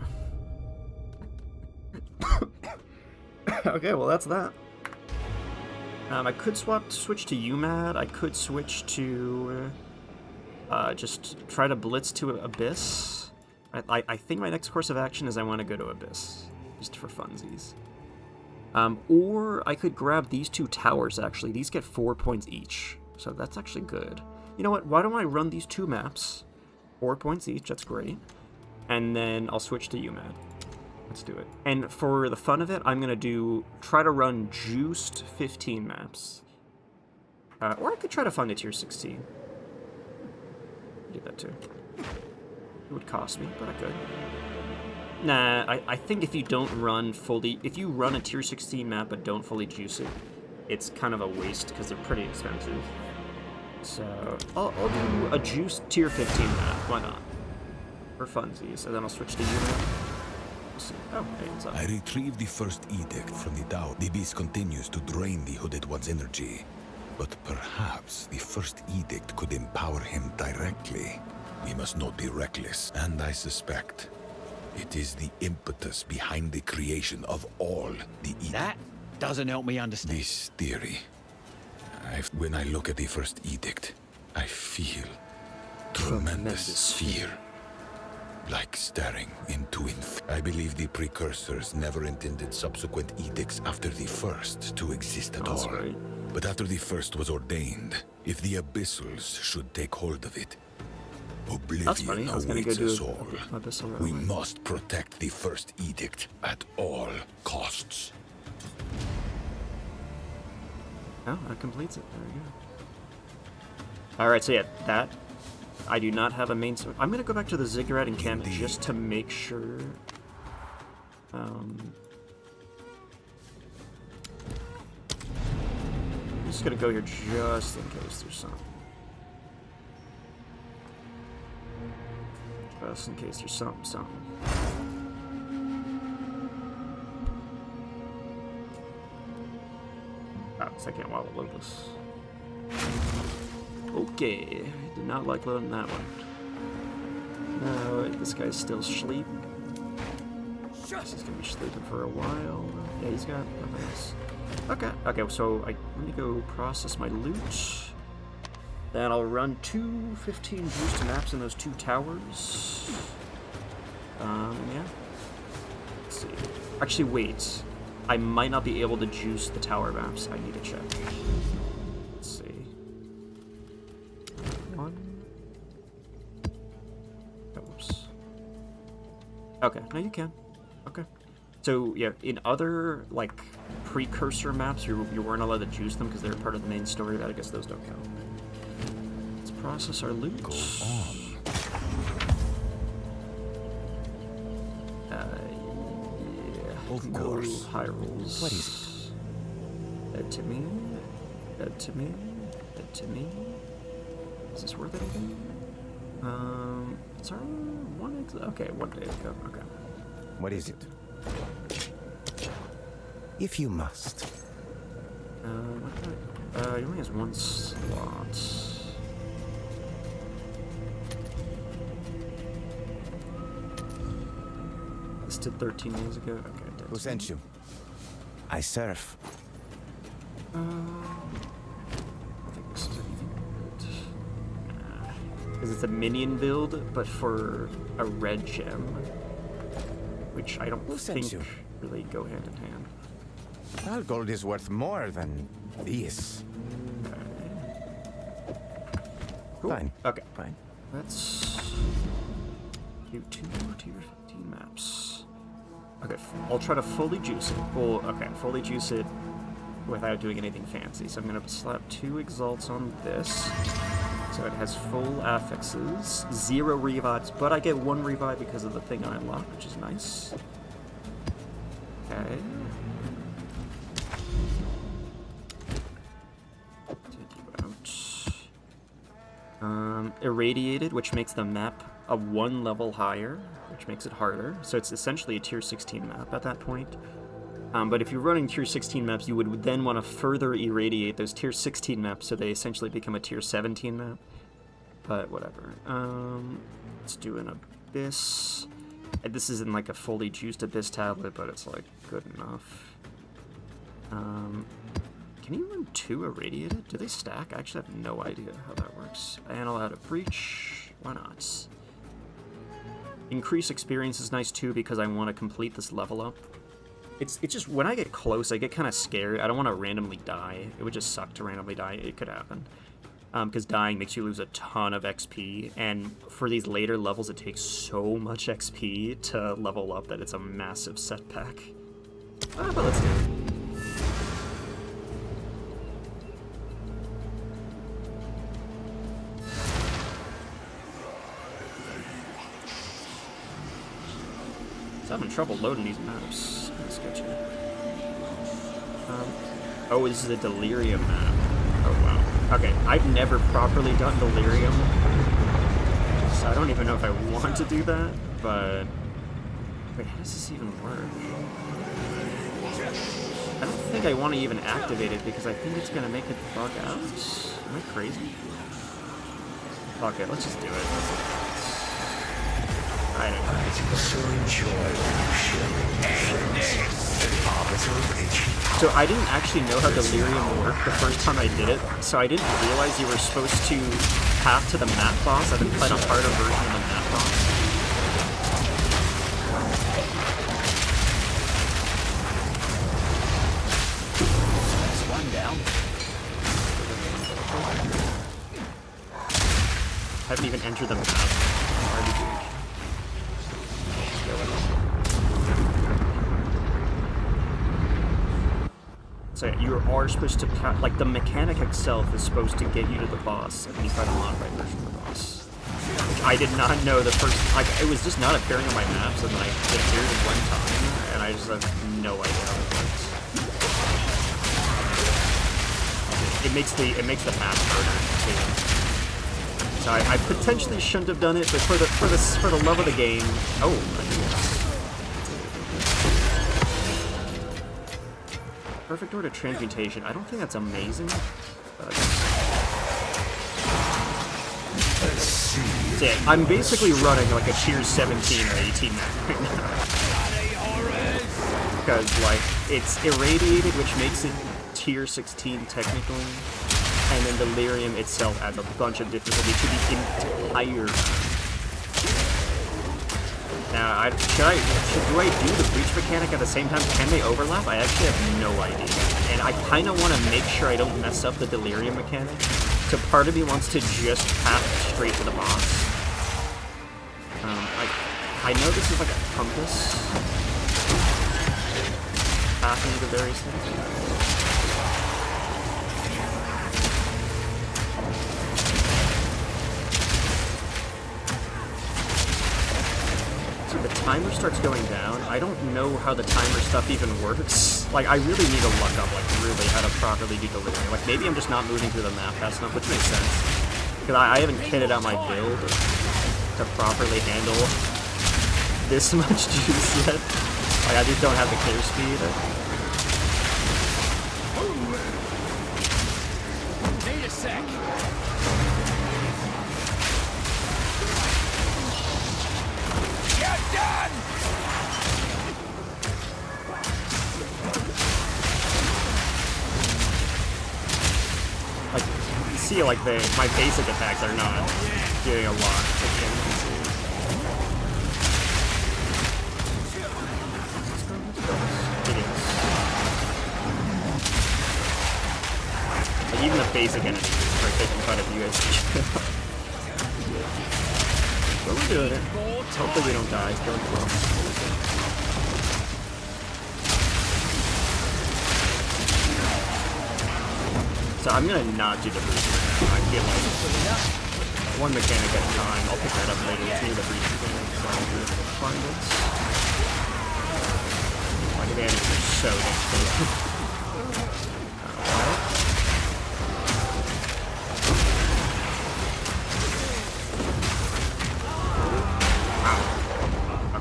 Okay, well that's that. I could switch to UMAD. I could switch to just try to blitz to Abyss. I think my next course of action is I want to go to Abyss, just for funsies. Or I could grab these 2 towers, actually. These get 4 points each. So that's actually good. You know what? Why don't I run these 2 maps? 4 points each. That's great. And then I'll switch to UMAD. Let's do it. And for the fun of it, I'm going to try to run juiced 15 maps. Or I could try to find a tier 16. Do that too. It would cost me, but I could. Nah, I think if you don't run fully... If you run a tier 16 map but don't fully juice it, it's kind of a waste because they're pretty expensive. So, I'll do a juiced tier 15 map. Why not? For funsies. And then I'll switch to UMAD. Oh, hey, what's up? I retrieved the first edict from the Tao. The beast continues to drain the Hooded One's energy. But perhaps the first edict could empower him directly. We must not be reckless, and I suspect it is the impetus behind the creation of all the edicts. That doesn't help me understand. This theory. When I look at the first edict, I feel tremendous fear. Like staring into I believe the precursors never intended subsequent edicts after the first to exist at all. Right. But after the first was ordained, if the Abyssals should take hold of it, That's funny. Oblivion I was gonna go awaits do us all. Abyssal We Railway. must protect the First Edict at all costs. Oh, that completes it. There we go. Alright, so yeah, that... I do not have a main... I'm gonna go back to the Ziggurat encampment Indeed. just to make sure... I'm just gonna go here just in case there's something. Just in case there's something. Oh, so I can't while load this. Okay, I did not like loading that one. No, this guy's still asleep. This is gonna be sleeping for a while. Yeah, he's got nothing else. Okay, so let me go process my loot. Then I'll run 2 15 boost maps in those 2 towers. Yeah. Let's see. Actually, wait. I might not be able to juice the tower maps. I need to check. Let's see. 1. Oh, whoops. Okay, no, you can. Okay. So, yeah, in other, like, precursor maps, you weren't allowed to juice them because they're part of the main story, but I guess those don't count. Let's process our loot. Go on. Yeah. Of No course. high rolls. What is it? Dead to me. Dead to me. Dead to me. Is this worth anything? Sorry, okay, 1 day ago. Okay. What is it? If you must. He only has 1 slot. This did 13 days ago. Okay, dead Who to sent me. you? I serve. I don't think this is anything good. Because it's a minion build, but for a red gem, which I don't Who sent think you? really go hand in hand. All gold is worth more than this. Cool. Fine. Okay. Fine. Let's do 2 tier 15 maps. Okay, I'll try to fully juice it. Well, okay, fully juice it without doing anything fancy. So I'm gonna slap 2 exalts on this. So it has full affixes, 0 revives, but I get 1 revive because of the thing I unlocked, which is nice. Okay. Take you out. Irradiated, which makes the map a 1 level higher, which makes it harder. So it's essentially a tier 16 map at that point. But if you're running tier 16 maps, you would then want to further irradiate those tier 16 maps so they essentially become a tier 17 map. But whatever. Let's do an Abyss. This isn't like a fully juiced Abyss tablet, but it's like good enough. Can you run 2 irradiated? Do they stack? I actually have no idea how that works. And I'll add a breach. Why not? Increase experience is nice too because I want to complete this level up. It's just when I get close, I get kind of scared. I don't want to randomly die. It would just suck to randomly die. It could happen. Because dying makes you lose a ton of XP, and for these later levels, it takes so much XP to level up that it's a massive setback. But let's do it. I'm having trouble loading these maps. That's sketchy. Oh, this is a Delirium map. Oh, wow. Okay, I've never properly done Delirium, so I don't even know if I want to do that, but... Wait, how does this even work? I don't think I want to even activate it because I think it's going to make it bug out. Am I crazy? Okay, let's just do it. I don't know. So enjoy So I didn't actually know how Delirium worked the first time I did it, so I didn't realize you were supposed to path to the map boss. I've been playing a harder version of the map boss. That's 1 down. haven't even entered the map. RBG. So you are supposed to like the mechanic itself is supposed to get you to the boss, at least by the modified version of the boss. Which I did not know the first, like it was just not appearing on my maps, and then it appeared in one time, and I just have no idea how it works. It makes the map harder too. So I potentially shouldn't have done it, but for the love of the game, oh my goodness. Perfect order transmutation. I don't think that's amazing. But... So yeah, I'm basically running like a tier 17 or 18 map right now. Because like it's irradiated, which makes it tier 16 technically, and then Delirium itself adds a bunch of difficulty to the entire. Now, do I do the breach mechanic at the same time? Can they overlap? I actually have no idea. And I kind of want to make sure I don't mess up the Delirium mechanic. So part of me wants to just path straight to the boss. I know this is like a compass. Pathing to various things. The timer starts going down. I don't know how the timer stuff even works. Like, I really need to look up, like, really how to properly do Delirium. Like, maybe I'm just not moving through the map fast enough, which makes sense. Because I haven't kitted out my build to properly handle this much juice yet. Like, I just don't have the clear speed. Need a sec. Like, you see, like, my basic attacks are not doing a lot. Like, even the basic enemies are taking fun of you guys. But we're doing it. Hopefully we don't die. Killing the boss. So I'm gonna not do the breach right now. I feel like one mechanic at a time. I'll pick that up later. It's near the breach mechanic, so I'll do it. Find it. My advantage is so difficult.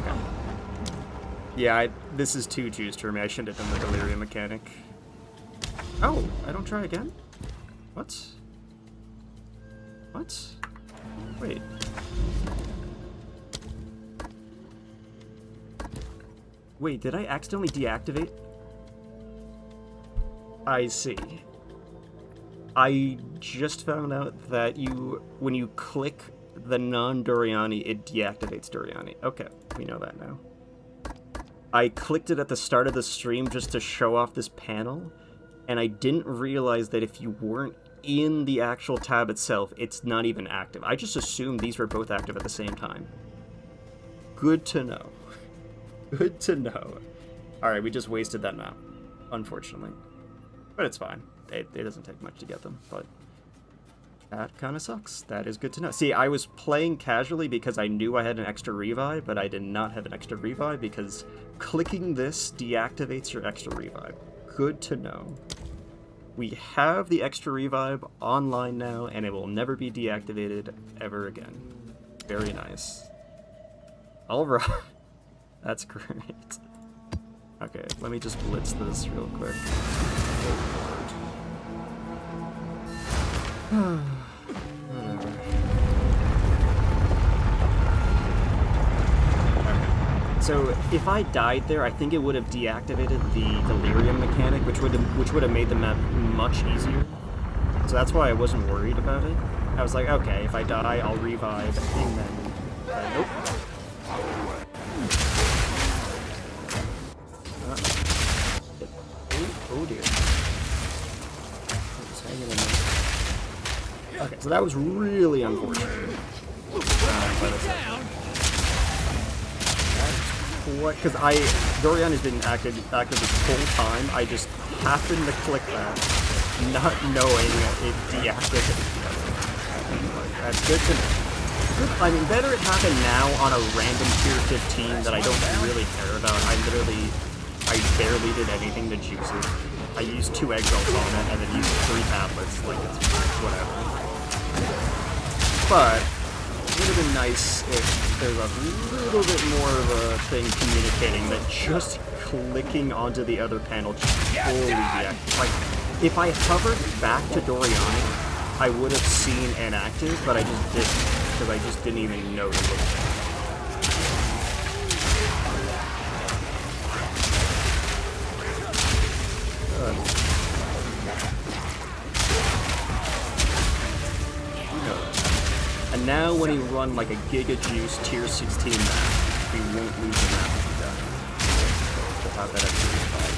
Okay. Yeah, this is too juiced for me. I shouldn't have done the Delirium mechanic. Oh, I don't try again? What? What? Wait. Wait, did I accidentally deactivate? I see. I just found out that when you click the non-Doriani, it deactivates Doriani. Okay, we know that now. I clicked it at the start of the stream just to show off this panel, and I didn't realize that if you weren't in the actual tab itself, it's not even active. I just assumed these were both active at the same time. Good to know. Good to know. Alright, we just wasted that map, unfortunately. But it's fine. It doesn't take much to get them, but that kind of sucks. That is good to know. See, I was playing casually because I knew I had an extra revive, but I did not have an extra revive because clicking this deactivates your extra revive. Good to know. We have the extra revive online now, and it will never be deactivated ever again. Very nice. Alright. That's great. Okay, let me just blitz this real quick. Whatever. So if I died there, I think it would have deactivated the Delirium mechanic, which would have made the map much easier. So that's why I wasn't worried about it. I was like, okay, if I die, I'll revive, and then nope. Oh dear. Just hanging in there. Okay, so that was really unfortunate. Because Dorian has been active this whole time. I just happened to click that, not knowing it deactivated. That's good to know. I mean, better it happen now on a random tier 15 that I don't really care about. I barely did anything to juice it. I used 2 egg rolls on it and then used 3 tablets. Like, it's whatever. But it would have been nice if there's a little bit more of a thing communicating that just clicking onto the other panel just fully deactivates. Like, if I hovered back to Doriani, I would have seen inactive, but I just didn't, because I just didn't even know to look at it. And now when he run like a Giga Juice tier 16 map, we won't lose the map if he does. We'll have that at 35.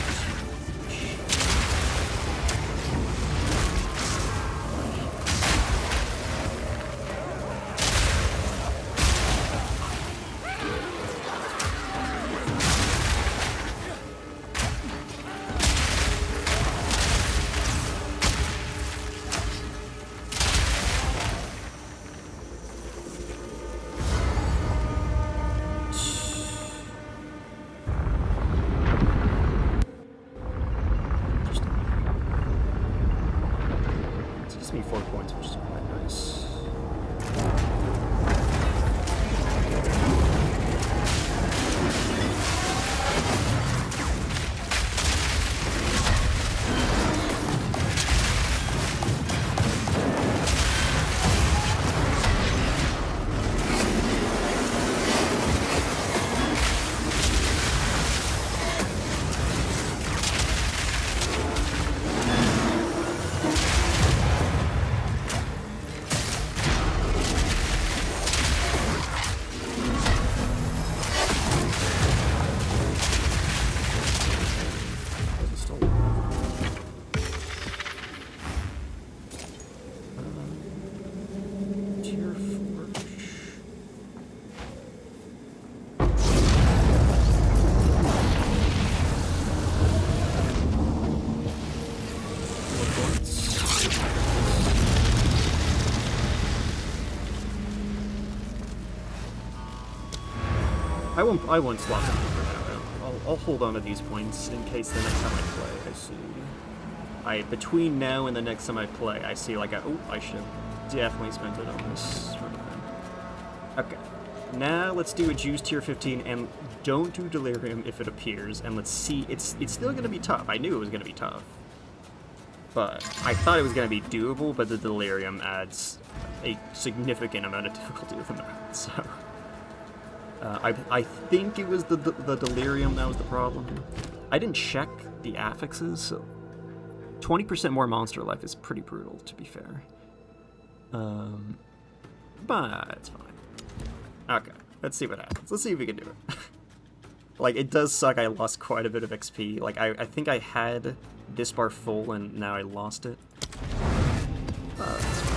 Me 4 points, which is quite nice. I won't swap them for now. I'll hold on to these points in case the next time I play, I see. Between now and the next time I play, I see like I should definitely spend it on this sort of thing. Okay. Now let's do a Juice tier 15 and don't do Delirium if it appears, and let's see. It's still gonna be tough. I knew it was gonna be tough. But I thought it was gonna be doable, but the Delirium adds a significant amount of difficulty with the map, so. I think it was the Delirium that was the problem. I didn't check the affixes, so 20% more monster life is pretty brutal, to be fair. But it's fine. Okay, let's see what happens. Let's see if we can do it. Like, it does suck I lost quite a bit of XP. Like, I think I had this bar full and now I lost it. That's fine.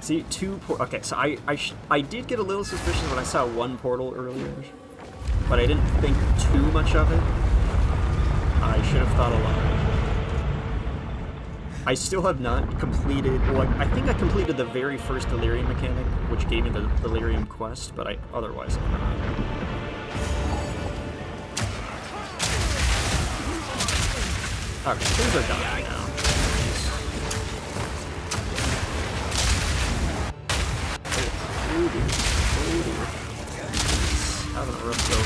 See, okay, so I did get a little suspicious when I saw 1 portal earlier, but I didn't think too much of it. I should have thought a lot. I still have not completed, well, I think I completed the very first Delirium mechanic, which gave me the Delirium quest, but otherwise I'm not. Okay, things are done now. Oh dear. Having a rough go.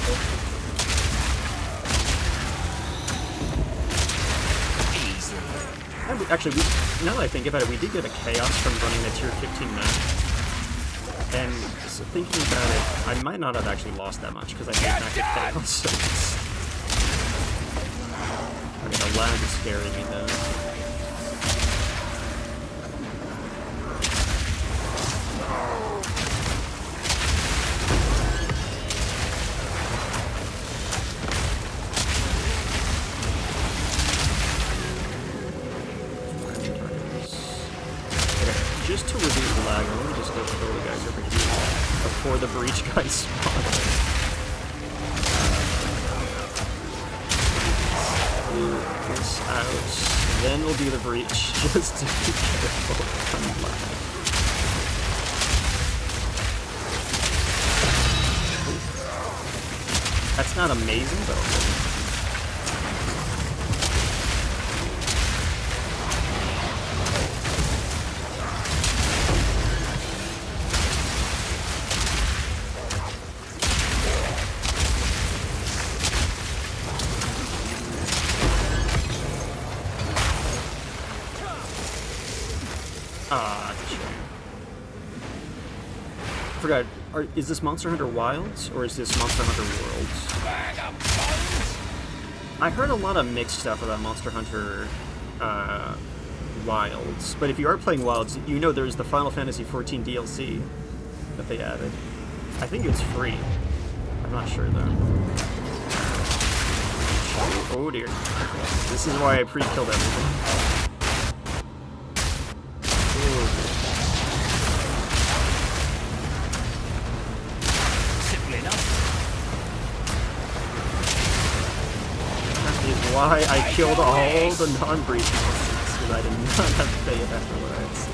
Actually, now that I think about it, we did get a chaos from running the tier 15 map. And so thinking about it, I might not have actually lost that much because I made back a chaos. So okay, the lag is scaring me though. just to reduce the lag, let me just go kill the guys over here before the breach guys spawn. This out. Then we'll do the breach, just to be careful on lag. That's not amazing, but okay. I forgot, is this Monster Hunter Wilds, or is this Monster Hunter Worlds? I heard a lot of mixed stuff about Monster Hunter Wilds, but if you are playing Wilds, you know there's the Final Fantasy XIV DLC that they added. I think it's free. I'm not sure though. Oh dear. This is why I pre-killed everything. Why I killed all the non-breach monsters, because I did not have to pay it afterwards.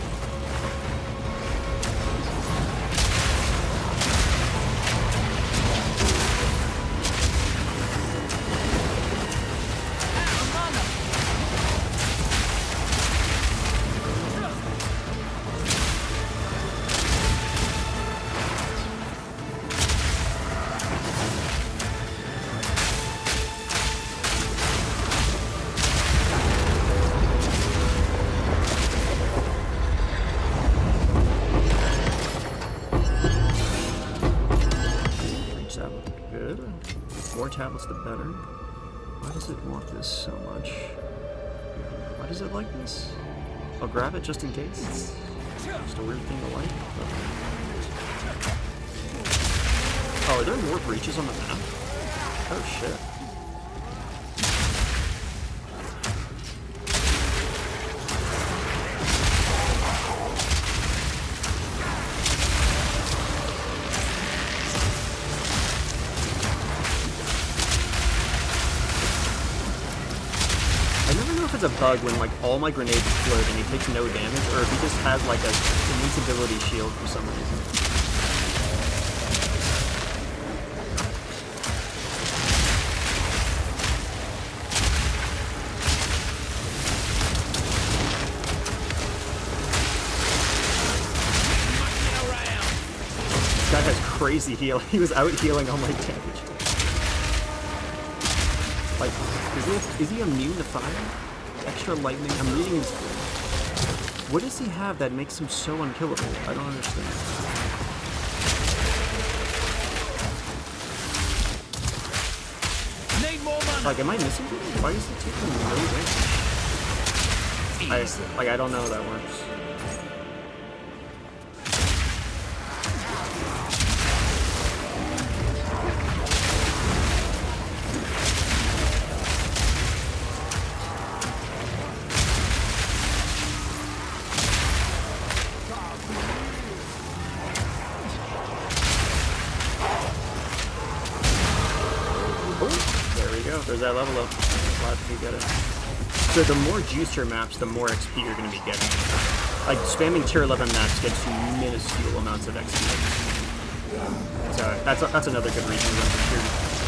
Tablets the better. Why does it want this so much? Why does it like this? I'll grab it just in case. It's just a weird thing to like. Oh, are there more breaches on the map? Oh shit. A bug when like all my grenades explode and he takes no damage, or if he just has like a invincibility shield for some reason. This guy has crazy heal. He was out healing all my damage. Like, is he immune to fire? Extra lightning. I'm reading his. What does he have that makes him so unkillable? I don't understand. Need more money. Like, am I missing something? Why is he taking no damage? I don't know how that works. There's that level up. Glad you get it. So the more juicer maps, the more XP you're going to be getting. Like, spamming tier 11 maps gets you minuscule amounts of XP. So that's another good reason to run for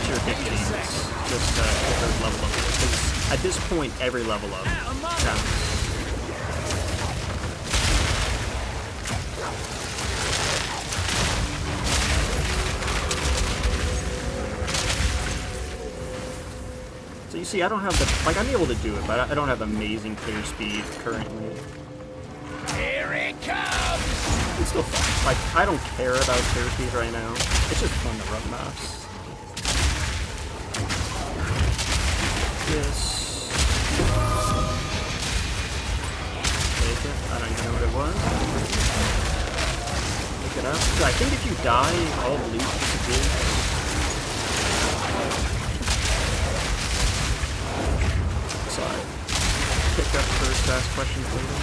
tier 15. Just to get those level up. Because at this point, every level up counts. So you see, I don't have the, like, I'm able to do it, but I don't have amazing clear speed currently. Here it comes! It's still fun. Like, I don't care about clear speed right now. It's just fun to run maps. Yes. Take it. I don't even know what it was. Pick it up. So I think if you die, all the loot disappears. Sorry. Pick up first, ask questions later.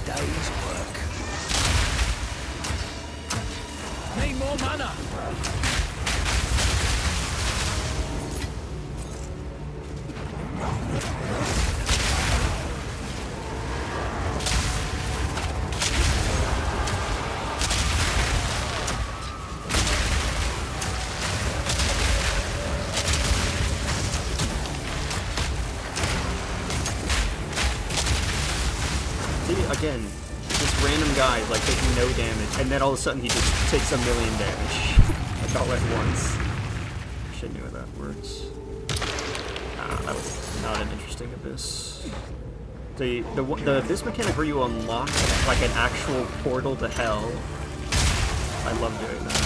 day's work. Need more mana. Again, this random guy is like taking no damage, and then all of a sudden he just takes 1,000,000 damage. Like all at once. I should know how that works. That was not an interesting abyss. The abyss mechanic where you unlock like an actual portal to hell. I love doing that.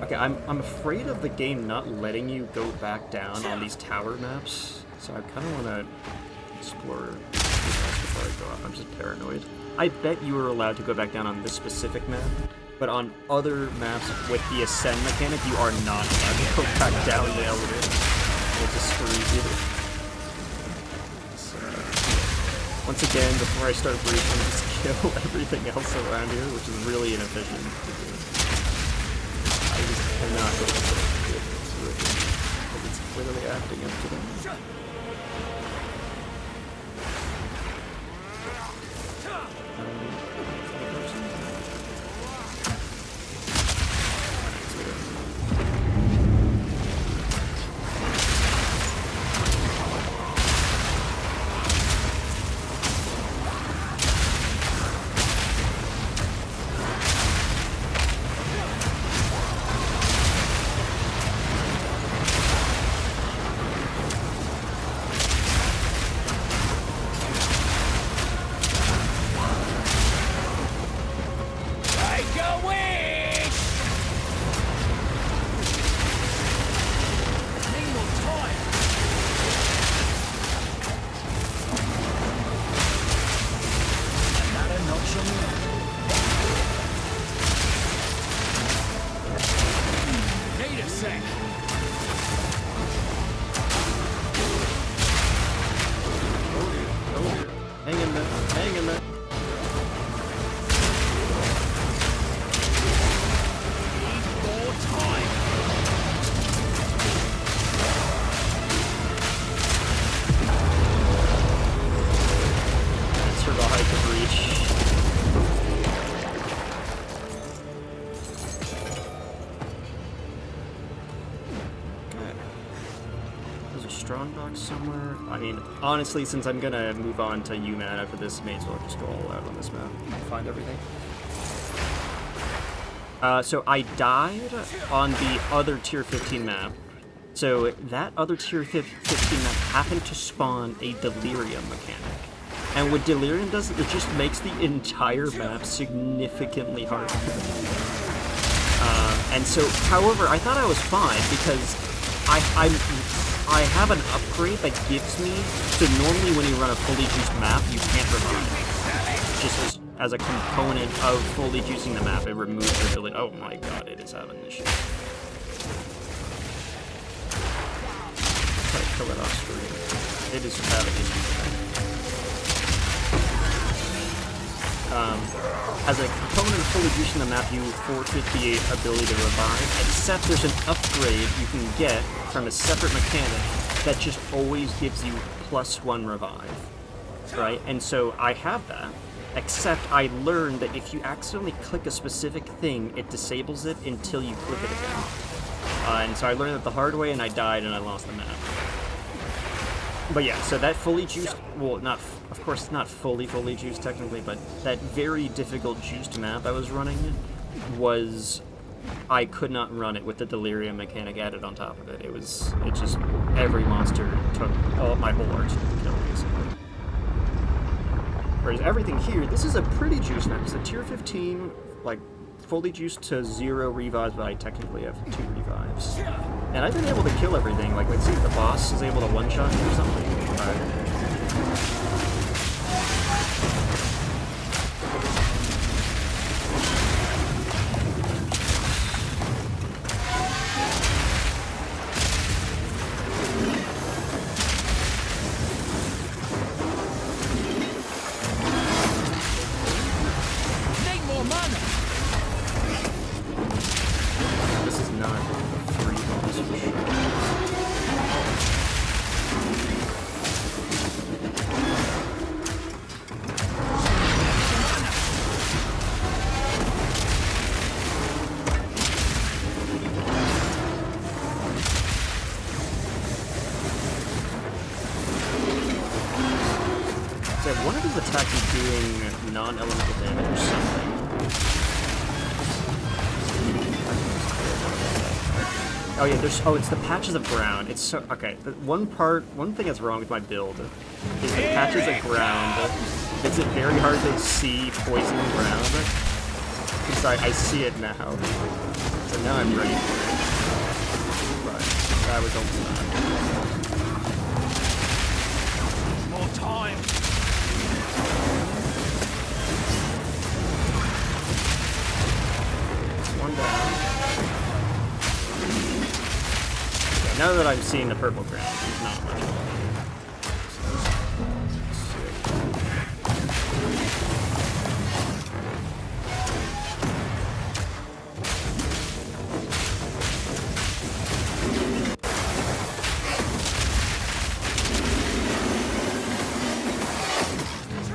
Okay, I'm afraid of the game not letting you go back down on these tower maps, so I kind of want to explore before I go up. I'm just paranoid. I bet you were allowed to go back down on this specific map, but on other maps with the ascend mechanic, you are not allowed to go back down the elevator. It just screws you. So, once again, before I start breaching, just kill everything else around here, which is really inefficient to do. I just cannot go with it. It's clearly acting up to them. Somewhere. I mean, honestly, since I'm gonna move on to UMAT after this, may as well just go all out on this map and find everything. So I died on the other tier 15 map. So that other tier 15 map happened to spawn a delirium mechanic. And what delirium does, it just makes the entire map significantly harder. And so, however, I thought I was fine because I have an upgrade that gives me, so normally when you run a fully juiced map, you can't revive. Just as a component of fully juicing the map, it removes your ability. Oh my god, it is having issues. Try to kill it off screen. It is having issues. As a component of fully juicing the map, you forfeit the ability to revive, except there's an upgrade you can get from a separate mechanic that just always gives you +1 revive, right? And so I have that, except I learned that if you accidentally click a specific thing, it disables it until you click it again. And so I learned that the hard way, and I died, and I lost the map. But yeah, so that fully juiced, well, not, of course, not fully juiced technically, but that very difficult juiced map I was running was, I could not run it with the delirium mechanic added on top of it. It just, every monster took my whole arch to kill, basically. Whereas everything here, this is a pretty juiced map. It's a tier 15, like, fully juiced to 0 revives, but I technically have 2 revives. And I've been able to kill everything. Like, let's see if the boss is able to one-shot me or something. one of his attacks is doing non-elemental damage or something. Oh yeah, it's the patches of ground. It's so okay. One thing that's wrong with my build is the patches of ground makes it very hard to see poison ground. Because I see it now, so now I'm ready for it. But that was almost not. More time. One down. Now that I'm seeing the purple ground, there's not much.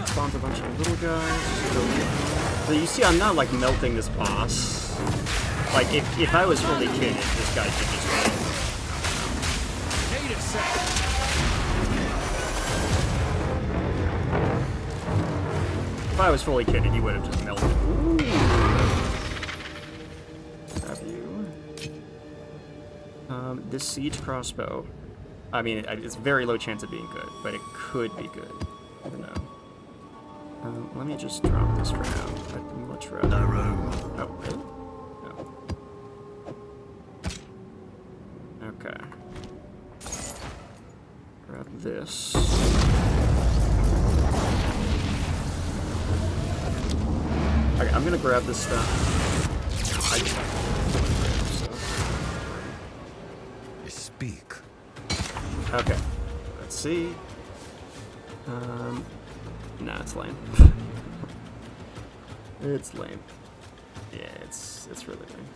Spawns a bunch of little guys. So you see, I'm not like melting this boss. Like if I was fully kitted, this guy should just win. If I was fully kitted, he would have just melted. Ooh. Grab you. This siege crossbow. I mean, it's very low chance of being good, but it could be good. I don't know. Let me just drop this for now. I'd much rather. No room. Oh, really? No. Okay. Grab this. Okay, I'm gonna grab this stuff. I just have to Speak. Okay. Let's see. Nah, it's lame. It's lame. Yeah, it's really lame.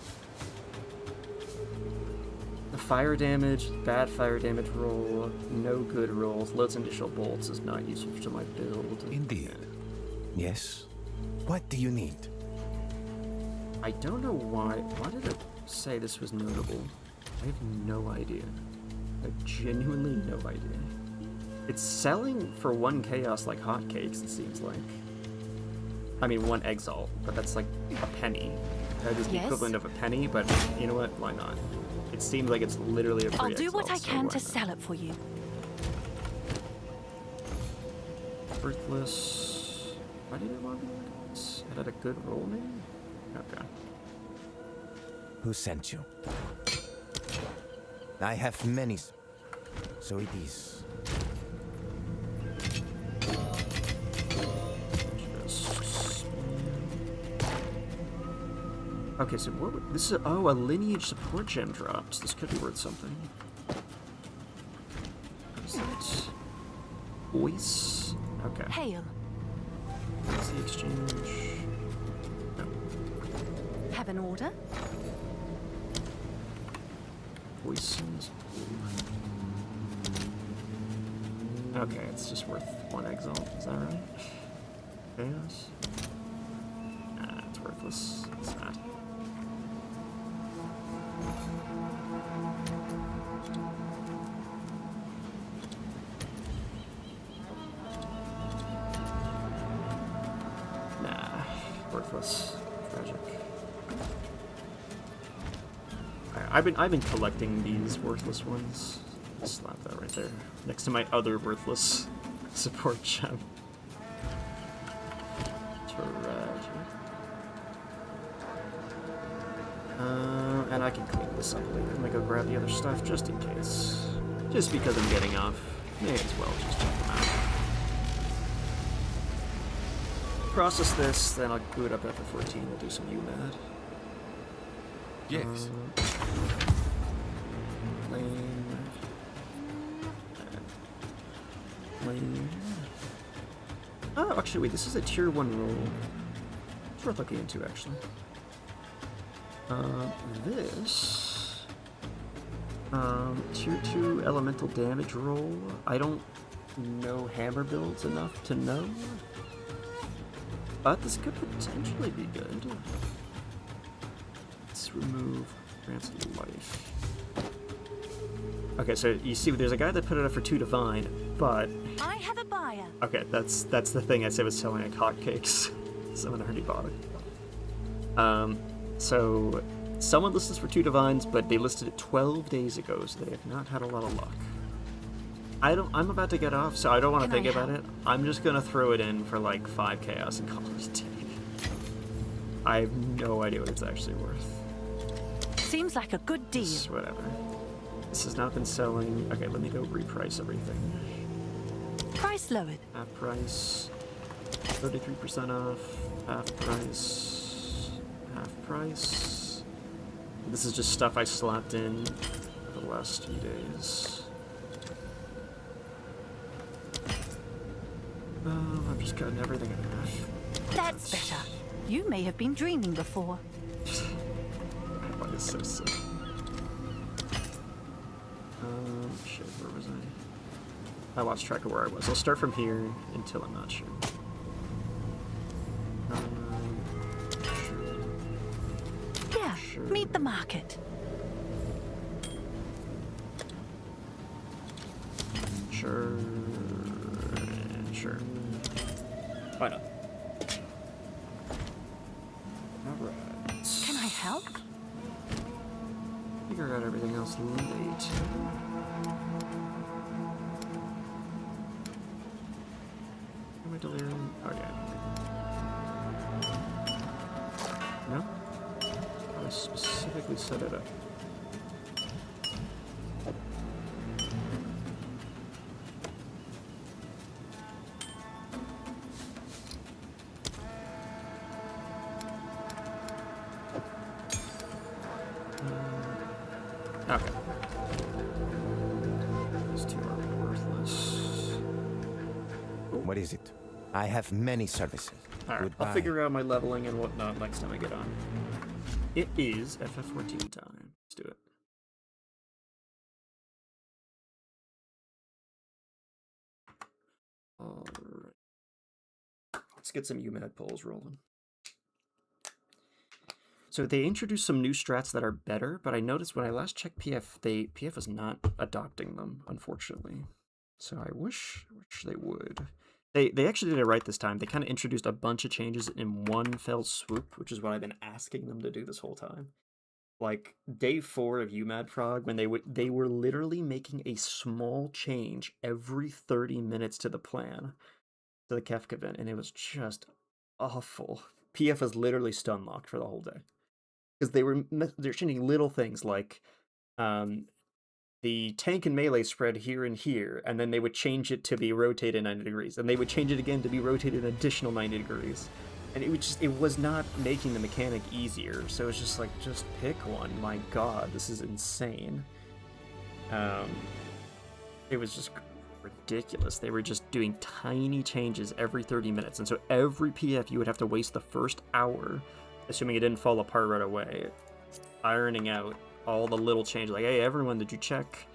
The fire damage, bad fire damage roll, no good rolls, loads initial bolts is not useful to my build. Indeed. Yes? What do you need? I don't know why. Why did it say this was notable? I have no idea. I have genuinely no idea. It's selling for 1 chaos like hotcakes, it seems like. I mean, 1 exalt, but that's like a penny. That is the equivalent of a penny, but you know what? Why not? It seems like it's literally a free I'll do what exalt, I can so to sell it for you. Worthless. Why did I want to do this? It had a good roll, maybe? Okay. Who sent you? I have many. So it is. Okay, so what? This is a lineage support gem dropped. This could be worth something. What is that? Voice. Okay. Hail. What's the exchange? No. Have an order? Voices. Okay, it's just worth 1 exalt. Is that right? Chaos. Nah, it's worthless. It's not. Worthless. Tragic. I've been collecting these worthless ones. Slap that right there next to my other worthless support gem. Tragic. And I can clean this up later. I'm gonna go grab the other stuff just in case. Just because I'm getting off. May as well just check them out. Process this, then I'll boot up after 14. We'll do some UMAD. Yes. Lane. Lane. Oh, actually, wait, this is a tier 1 roll. It's worth looking into, actually. This. Tier 2 elemental damage roll. I don't know hammer builds enough to know. But this could potentially be good. Let's remove Rancid Life. Okay, so you see, there's a guy that put it up for 2 divine, but I have a buy. higher. Okay, that's the thing I said was selling like hotcakes. Someone already bought it. So someone listed this for 2 divines, but they listed it 12 days ago, so they have not had a lot of luck. I'm about to get off, so I don't want to think about it. I'm just gonna throw it in for like 5 chaos and call it a day. I have no idea what it's actually worth. Seems like a good deal. Whatever. This has not been selling. Okay, let me go reprice everything. Price lowered. Half price. 33% off. Half price. Half price. This is just stuff I slapped in for the last few days. I'm just cutting everything in half. That's better. You may have been dreaming before. That is so sick. Shit, where was I? I lost track of where I was. I'll start from here until I'm not sure. Yeah, meet the market. Sure. Why not? Alright. Can I help? Figure out everything else late. Am I delirium? Oh yeah. No? I specifically set it up. Okay. These 2 are worthless. What is it? I have many services. Alright, Goodbye. I'll figure out my leveling and whatnot next time I get on. It is FF14 time. Let's do it. Alright. Let's get some UMAD polls rolling. So they introduced some new strats that are better, but I noticed when I last checked PF, PF is not adopting them, unfortunately. So I wish they would. They actually did it right this time. They kind of introduced a bunch of changes in one fell swoop, which is what I've been asking them to do this whole time. Like day 4 of UMAD Frog, when they were literally making a small change every 30 minutes to the plan, to the Kefka event, and it was just awful. PF was literally stun locked for the whole day. Because they're changing little things like the tank and melee spread here and here, and then they would change it to be rotated 90 degrees, and they would change it again to be rotated an additional 90 degrees. And it was not making the mechanic easier, so it's just like, just pick one. My god, this is insane. It was just ridiculous. They were just doing tiny changes every 30 minutes, and so every PF you would have to waste the first hour, assuming it didn't fall apart right away, ironing out all the little changes. Like, hey, everyone, did you check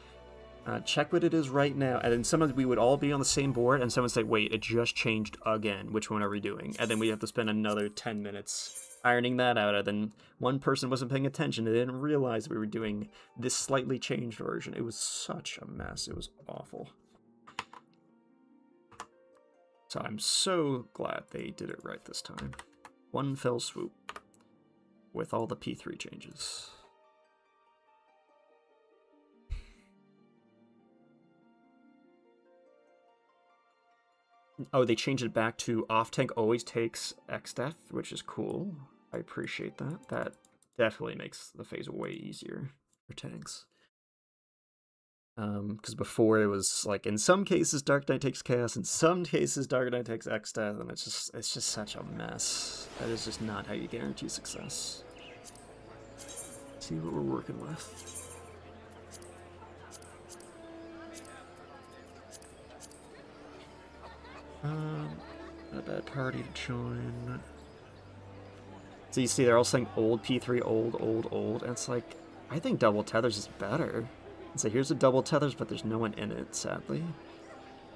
what it is right now? And then we would all be on the same board, and someone would say, wait, it just changed again. Which one are we doing? And then we'd have to spend another 10 minutes ironing that out. And then one person wasn't paying attention. They didn't realize we were doing this slightly changed version. It was such a mess. It was awful. So I'm so glad they did it right this time. One fell swoop with all the P3 changes. Oh, they changed it back to off-tank always takes X-Death, which is cool. I appreciate that. That definitely makes the phase way easier for tanks. Because before it was like, in some cases Dark Knight takes Chaos, in some cases Dark Knight takes X-Death, and it's just such a mess. That is just not how you guarantee success. Let's see what we're working with. Not a bad party to join. So you see, they're all saying old P3, old, and it's like, I think double tethers is better. And so here's a double tethers, but there's no one in it, sadly.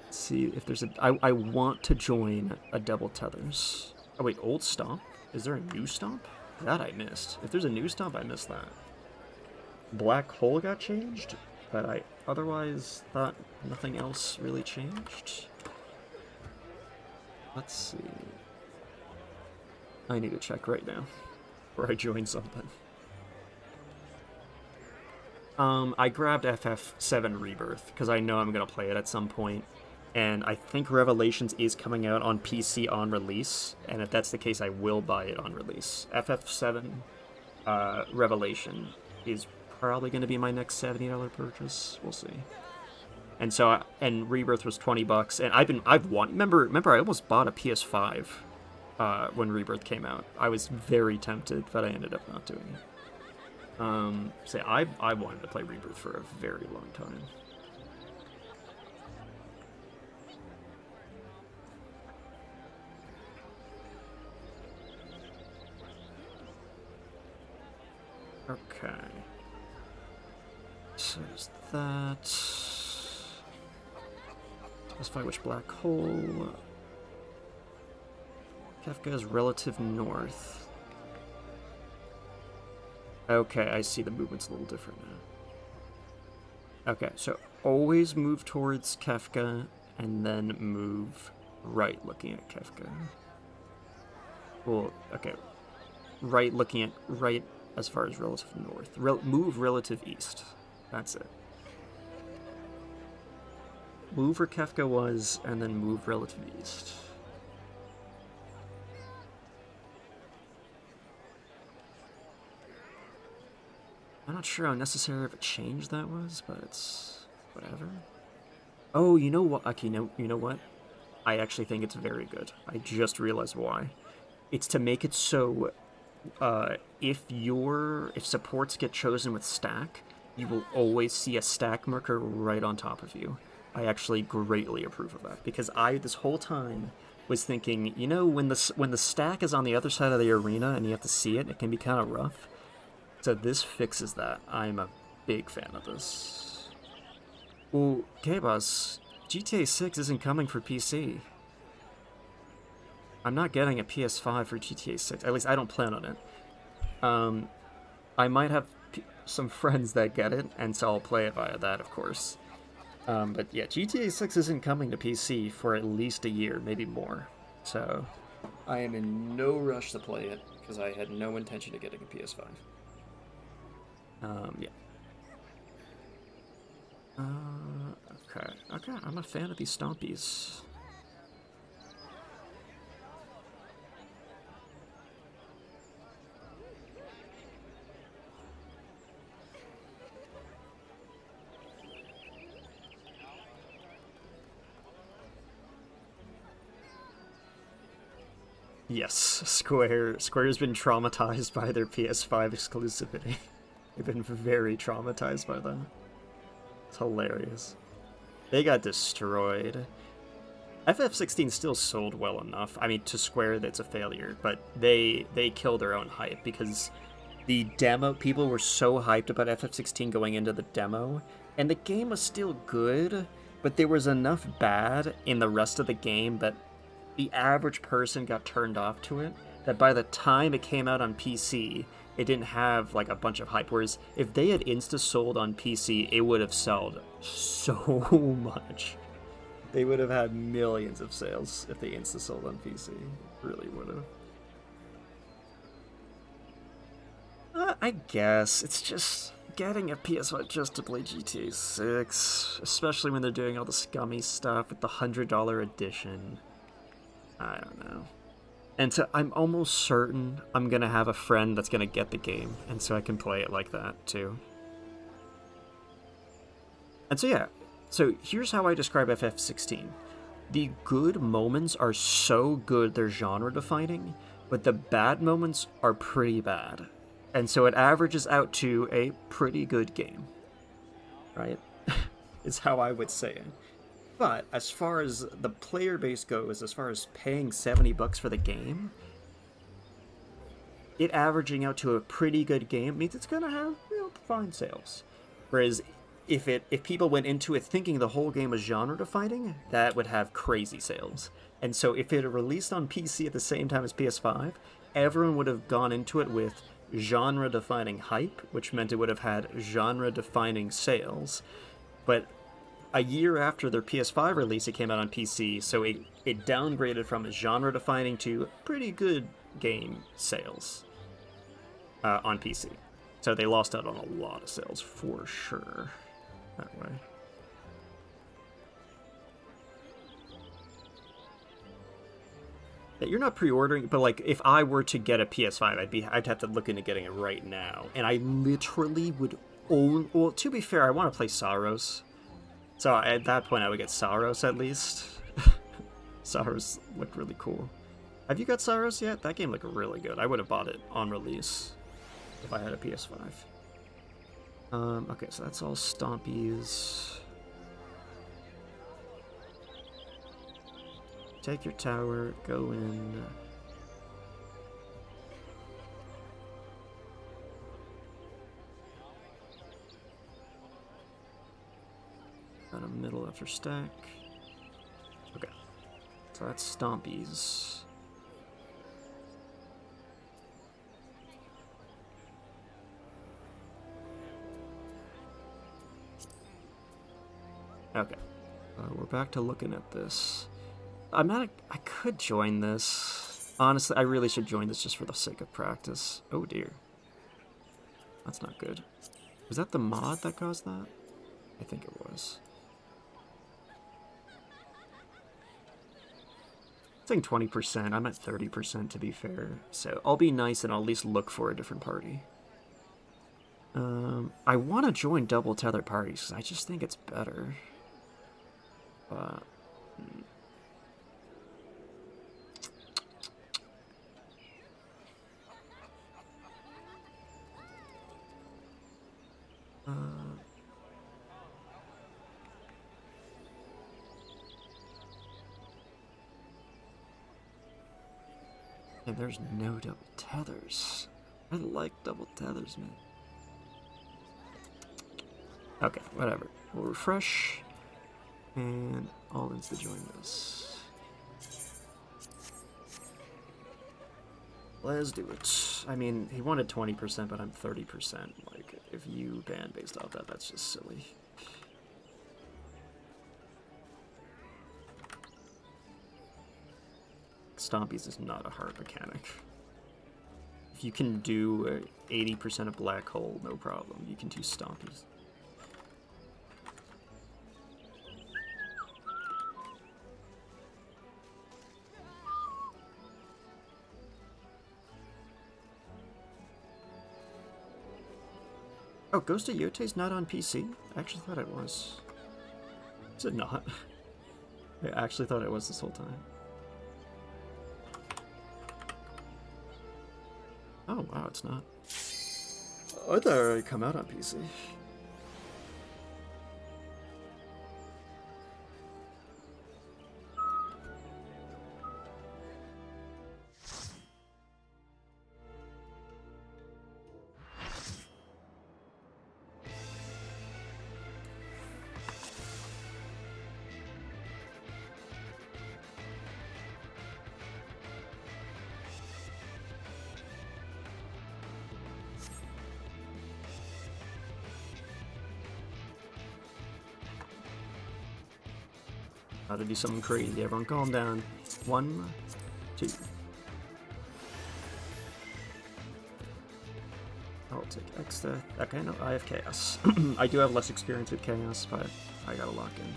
Let's see if there's a... I want to join a double tethers. Oh wait, old stomp? Is there a new stomp? That I missed. If there's a new stomp, I missed that. Black hole got changed, but I otherwise thought nothing else really changed. Let's see. I need to check right now before I join something. I grabbed FF7 Rebirth because I know I'm going to play it at some point. And I think Revelations is coming out on PC on release. And if that's the case, I will buy it on release. FF7 Revelation is probably going to be my next $70 purchase. We'll see. And so, and Rebirth was $20, and remember I almost bought a PS5 when Rebirth came out. I was very tempted, but I ended up not doing it. So I wanted to play Rebirth for a very long time. Okay. So there's that. Specify which black hole. Kefka's relative north. Okay, I see the movement's a little different now. Okay, so always move towards Kefka and then move right looking at Kefka. Well, okay. Right looking at right as far as relative north. Move relative east. That's it. Move where Kefka was, and then move relative east. I'm not sure how necessary of a change that was, but it's whatever. Oh, you know what? Okay, you know what? I actually think it's very good. I just realized why. It's to make it so if supports get chosen with stack, you will always see a stack marker right on top of you. I actually greatly approve of that, because I this whole time was thinking, you know, when the stack is on the other side of the arena and you have to see it, it can be kind of rough. So this fixes that. I'm a big fan of this. Well, K-Boss, GTA 6 isn't coming for PC. I'm not getting a PS5 for GTA 6. At least I don't plan on it. I might have some friends that get it, and so I'll play it via that, of course. But yeah, GTA 6 isn't coming to PC for at least a year, maybe more. So I am in no rush to play it, because I had no intention of getting a PS5. Yeah. Okay, I'm a fan of these stompies. Yes, Square's been traumatized by their PS5 exclusivity. They've been very traumatized by that. It's hilarious. They got destroyed. FF16 still sold well enough. I mean, to Square, that's a failure, but they killed their own hype, because the demo, people were so hyped about FF16 going into the demo, and the game was still good, but there was enough bad in the rest of the game that the average person got turned off to it, that by the time it came out on PC, it didn't have like a bunch of hype. Whereas if they had insta-sold on PC, it would have sold so much. They would have had millions of sales if they insta-sold on PC. Really would have. I guess it's just getting a PS5 just to play GTA 6, especially when they're doing all the scummy stuff with the $100 edition. I don't know. And so I'm almost certain I'm going to have a friend that's going to get the game, and so I can play it like that, too. And so yeah, so here's how I describe FF16. The good moments are so good they're genre-defining, but the bad moments are pretty bad. And so it averages out to a pretty good game. Right? Is how I would say it. But as far as the player base goes, as far as paying $70 for the game, it averaging out to a pretty good game means it's gonna have, you know, fine sales. Whereas if people went into it thinking the whole game was genre defining, that would have crazy sales. And so if it had released on PC at the same time as PS5, everyone would have gone into it with genre defining hype, which meant it would have had genre defining sales. But a year after their PS5 release, it came out on PC, so it downgraded from a genre-defining to pretty good game sales on PC. So they lost out on a lot of sales for sure that way. You're not pre-ordering, but like if I were to get a PS5, I'd have to look into getting it right now, and I literally would own. Well, to be fair, I want to play Saros, so at that point I would get Saros at least. Saros looked really cool. Have you got Saros yet? That game looked really good. I would have bought it on release if I had a PS5. Okay, so that's all Stompies. Take your tower, go in. Got a middle after stack. Okay, so that's Stompies. Okay, we're back to looking at this. I could join this. Honestly, I really should join this just for the sake of practice. Oh dear. That's not good. Was that the mod that caused that? I think it was. I'm saying 20%. I'm at 30% to be fair. So I'll be nice and I'll at least look for a different party. I want to join double tether parties because I just think it's better. But... and there's no double tethers. I like double tethers, man. Okay, whatever. We'll refresh. And all ins to join this. Let's do it. I mean, he wanted 20%, but I'm 30%. Like, if you ban based off that, that's just silly. Stompies is not a hard mechanic. If you can do 80% of Black Hole, no problem. You can do Stompies. Oh, Ghost of Yote's not on PC? I actually thought it was. Is it not? I actually thought it was this whole time. Oh, wow, it's not. I thought it already come out on PC. How to do something crazy. Everyone calm down. 1, 2. I'll take X there. Okay, no, I have Chaos. I do have less experience with Chaos, but I gotta lock in.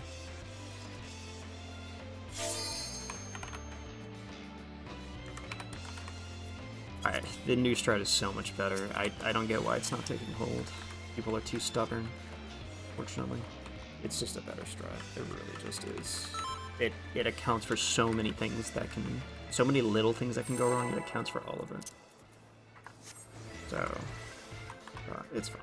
Alright, the new strat is so much better. I don't get why it's not taking hold. People are too stubborn, fortunately. It's just a better strat. It really just is. It accounts for so many things that can... So many little things that can go wrong, it accounts for all of it. So... it's fine.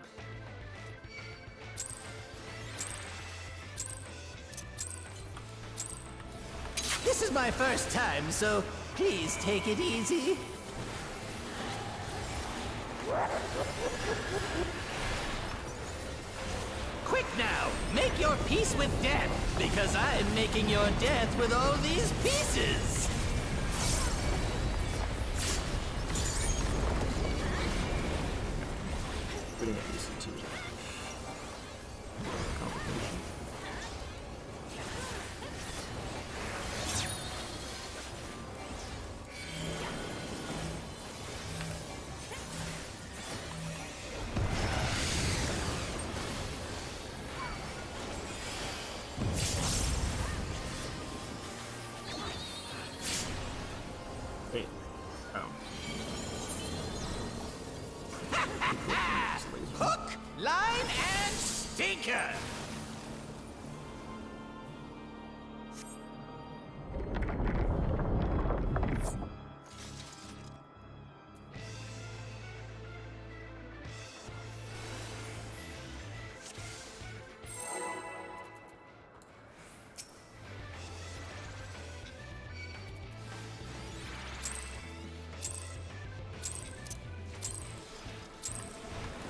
This is my first time, so please take it easy. Quick now, make your peace with death, because I'm making your death with all these pieces. Stinker!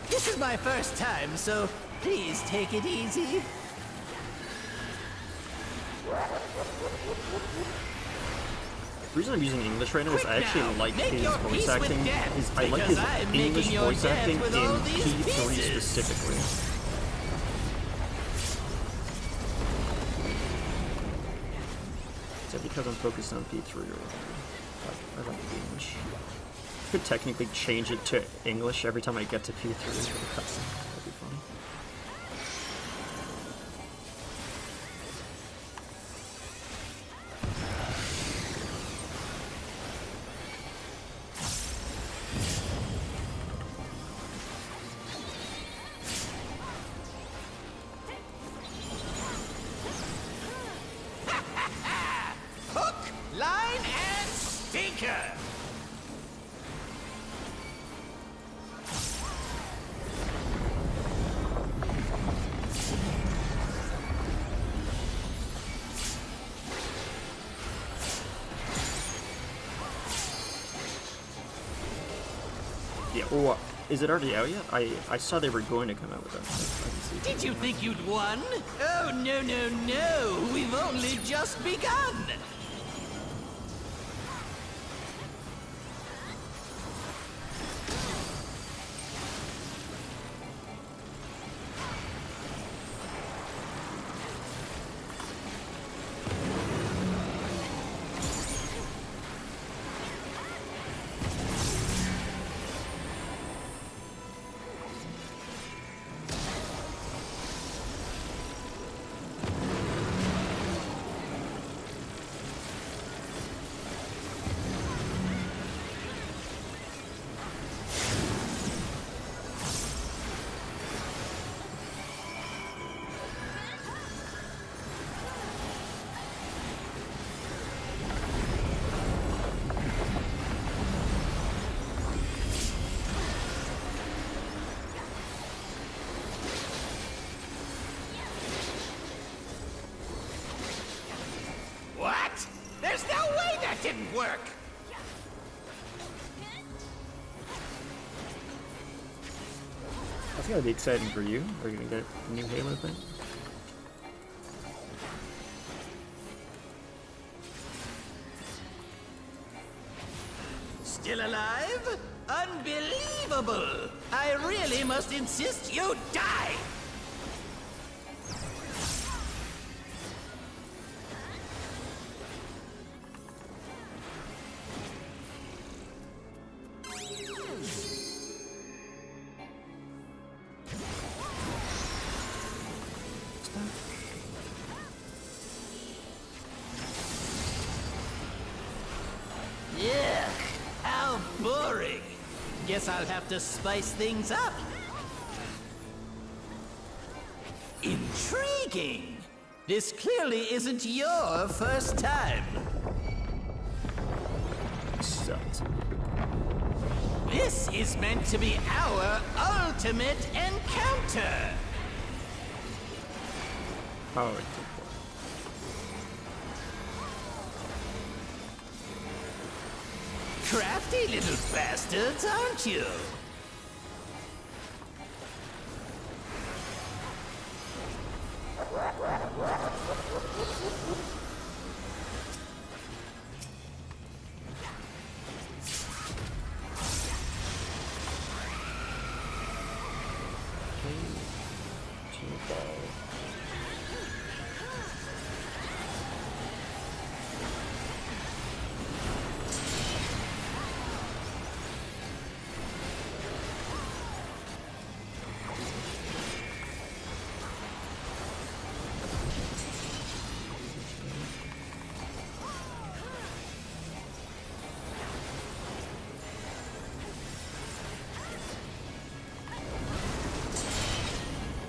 This is my first time, so please take it easy. The reason I'm using English right now is I actually now, like make his your voice peace with acting. death, I like because his I'm English making your voice death acting in with all these P3 pieces. specifically. Is that because I'm focused on P3 or I like the English? I could technically change it to English every time I get to P3 for the cutscene. That'd be funny. Hook, line, and stinker! Yeah, or is it already out yet? I saw they were going to come out with that. I can see. Did you think you'd won? Oh, no, no, no! We've only just begun! What? There's no way that didn't work! That's gotta be exciting for you. Are you gonna get a new Halo thing? Still alive? Unbelievable! I really must insist you die! Yeah, how boring. Guess I'll have to spice things up. Intriguing. This clearly isn't your first time. Sucks. This is meant to be our ultimate encounter. Oh, it's important. Crafty little bastards, aren't you?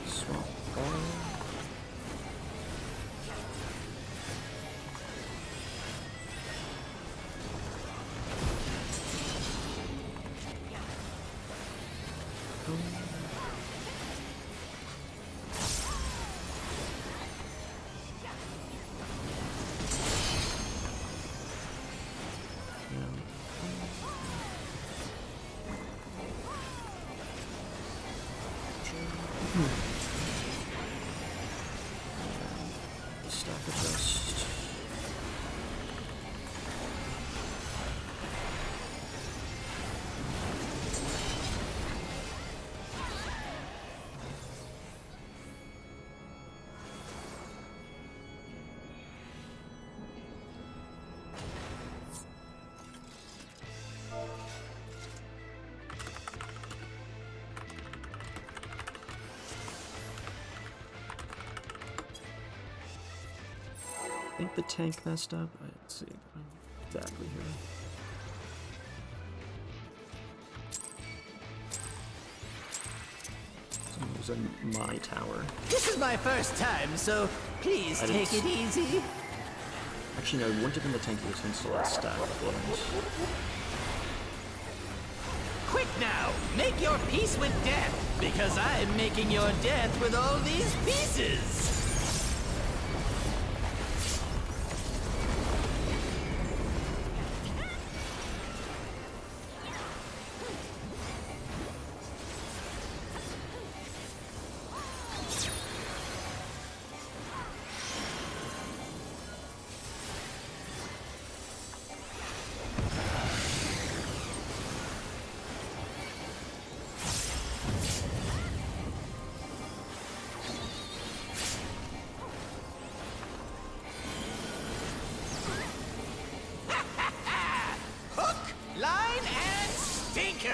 Swap ball. Stack adjust. I think the tank messed up. Let's see exactly here. So it was in my tower. This is my first time, so please I take didn't it easy. Actually, no, it wouldn't have been the tank. It was install that stack of blows. Quick now, make your peace with death, because I'm making your death with all these pieces. Line and stinker!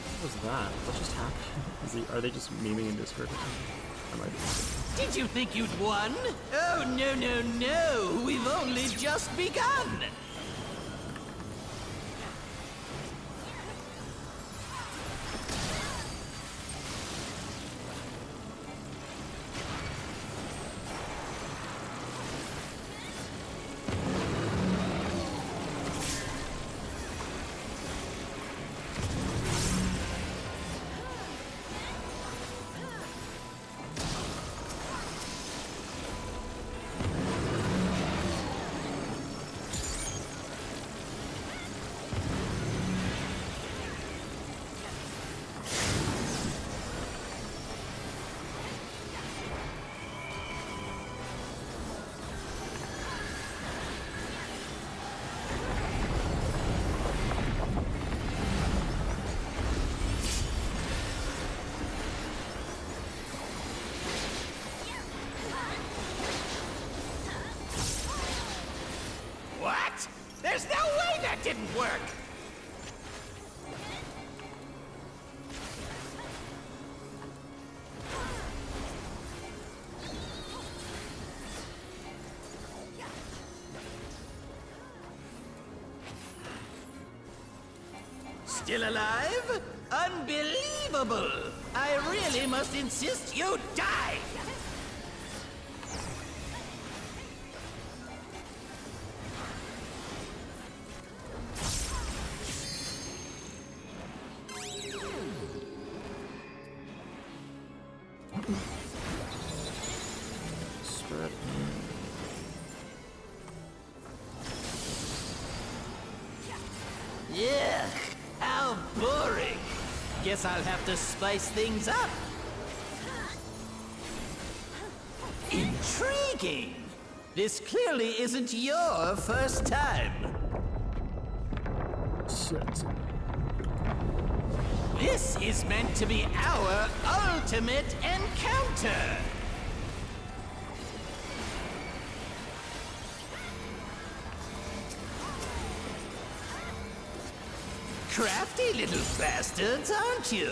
What was that? What just happened? Are they just memeing in Discord or something? I might be. Did you think you'd won? Oh, no, no, no! We've only just begun! What? There's no way that didn't work! Still alive? Unbelievable! I really must insist you die! Spread. Yuck! How boring! Guess I'll have to spice things up. Intriguing! This clearly isn't your first time. Shit. This is meant to be our ultimate encounter! Crafty little bastards, aren't you?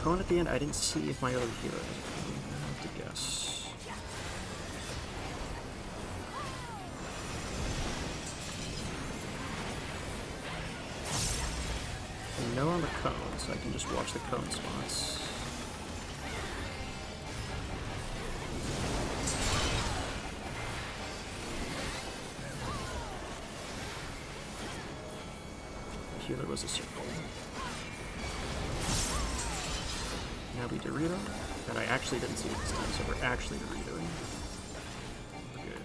cone at the end? I didn't see if my other hero has a cone. I have to guess. No on the cone, so I can just watch the cone spots. Here there was a circle. Now we Dorito, and I actually didn't see it this time, so we're actually Doritoing. Okay.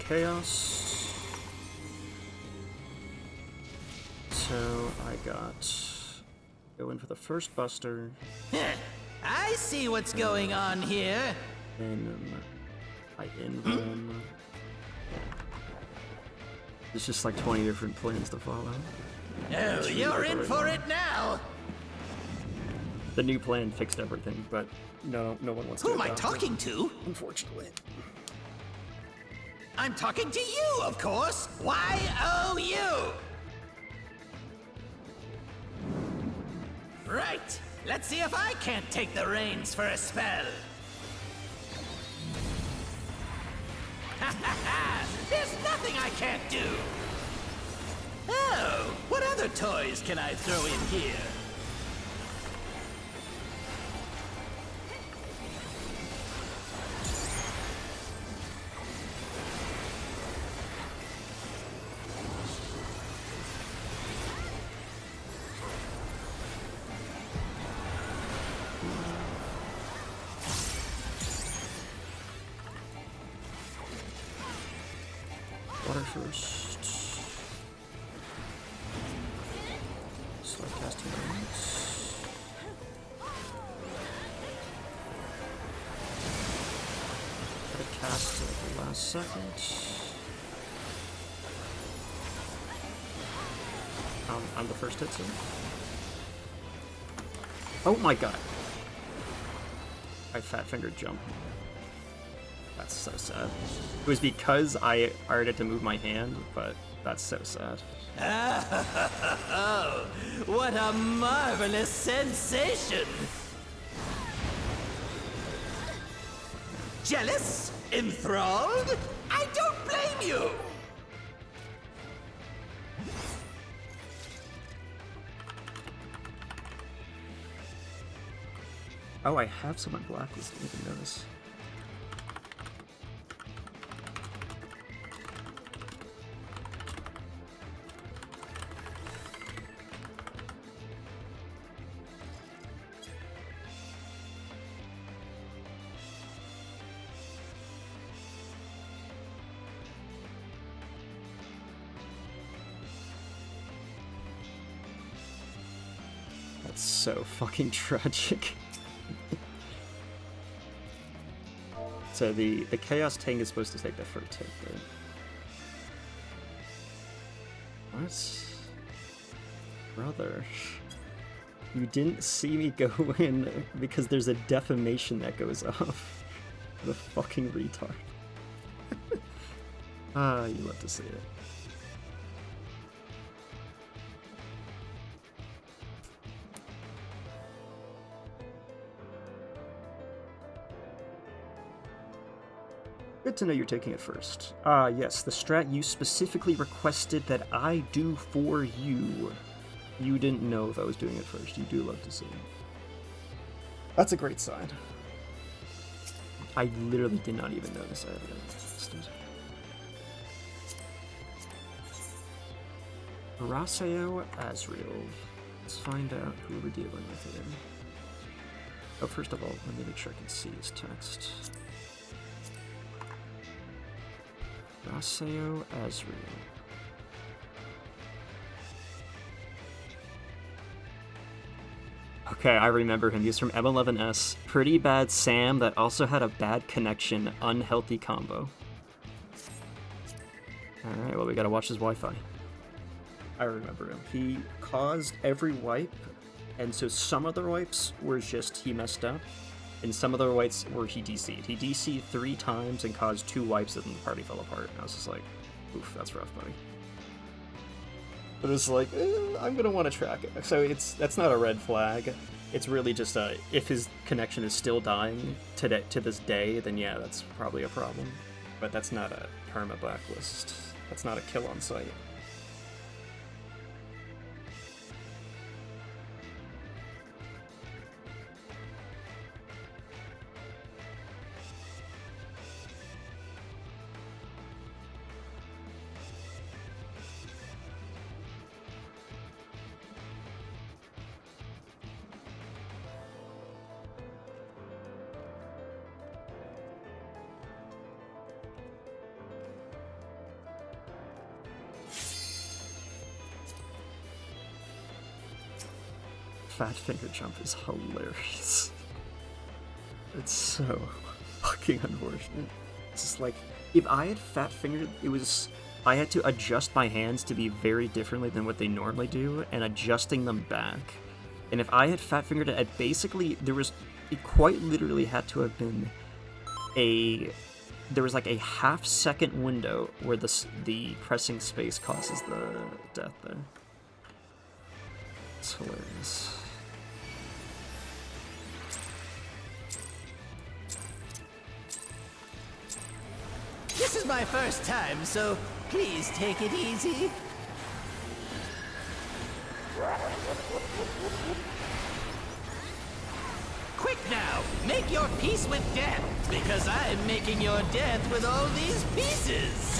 Chaos. So I got go in for the first buster, I see what's going on here. and I invuln. There's just like 20 different plans to follow. Oh, you're in for it now. The new plan fixed everything, but no one wants to. Who am I adopt it, talking to? unfortunately. I'm talking to you, of course. Y-O-U. Right. Let's see if I can't take the reins for a spell. Ha ha ha! There's nothing I can't do. Oh, what other toys can I throw in here? Water first. Start casting rings. Gotta cast it at the last second. I'm the first hit, so. Oh my god. I fat fingered jump. That's so sad. It was because I already had to move my hand, but that's so sad. Oh, what a marvelous sensation! Jealous? Enthralled? I don't blame you! Oh, I have someone blacklisted. I didn't even notice. That's so fucking tragic. So the Chaos Tank is supposed to take the first hit, but... What? Brother. You didn't see me go in because there's a defamation that goes off. The fucking retard. Ah, you love to see it. Good to know you're taking it first. Ah, yes, the strat you specifically requested that I do for you. You didn't know if I was doing it first. You do love to see it. That's a great sign. I literally did not even notice I had it. Raseo Azriel. Let's find out who we're dealing with here. Oh, first of all, let me make sure I can see his text. Raseo Azriel. Okay, I remember him. He's from M11S. Pretty bad Sam that also had a bad connection, unhealthy combo. Alright, well, we gotta watch his Wi-Fi. I remember him. He caused every wipe, and so some of the wipes were just he messed up, and some of the wipes were he DC'd. He DC'd 3 times and caused 2 wipes, and the party fell apart. And I was just like, oof, that's rough, buddy. But it's like, I'm gonna want to track it. So that's not a red flag. It's really just if his connection is still dying to this day, then yeah, that's probably a problem. But that's not a perma blacklist. That's not a kill on site. Fat finger jump is hilarious. It's so fucking unfortunate. It's just like, if I had fat fingered, I had to adjust my hands to be very differently than what they normally do, and adjusting them back. And if I had fat fingered it, it quite literally had to have been there was like a half-second window where the pressing space causes the death there. It's hilarious. This is my first time, so please take it easy. Quick now, make your peace with death, because I am making your death with all these pieces.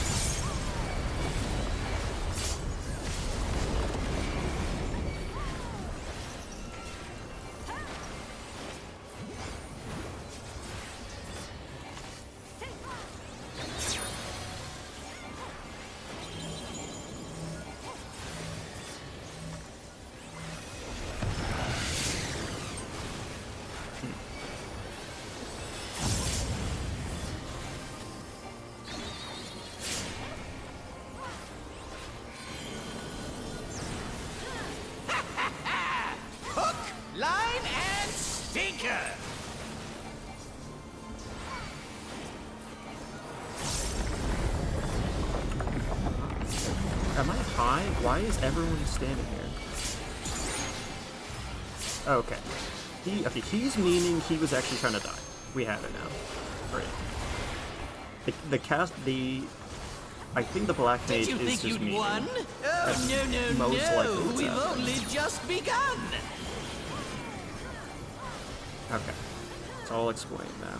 Line and stinker! Am I high? Why is everyone standing here? Okay. He's meaning he was actually trying to die. We have it now. Great. I think the Black Mage Did you is think just you'd meaning. won? Oh, no, most likely what's we've happening. only just begun! Okay. It's all explained now.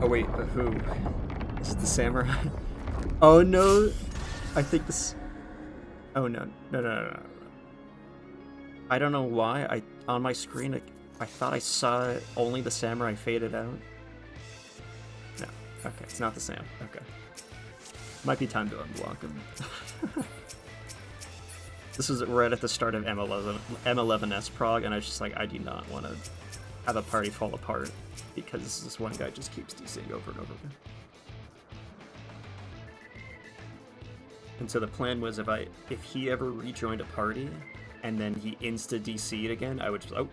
Oh wait, who? Is it the samurai? Oh no! I think this... Oh no. No. I don't know why, on my screen, I thought I saw only the samurai faded out. No. Okay, it's not the Sam. Okay. Might be time to unblock him. This was right at the start of M11S prog, and I was just like, I do not want to have a party fall apart because this one guy just keeps DCing over and over again. And so the plan was if he ever rejoined a party, and then he insta DC'd again, I would just, oh,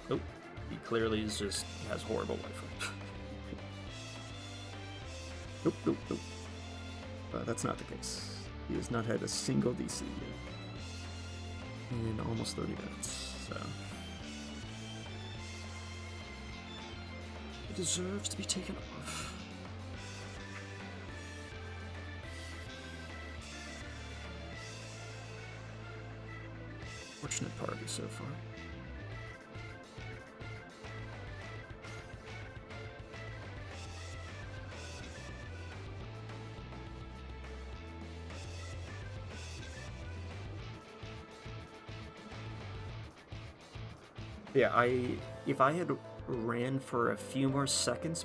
he clearly has horrible life. Nope. That's not the case. He has not had a single DC in almost 30 minutes, so. He deserves to be taken off. Fortunate party so far. Yeah, if I had ran for a few more seconds,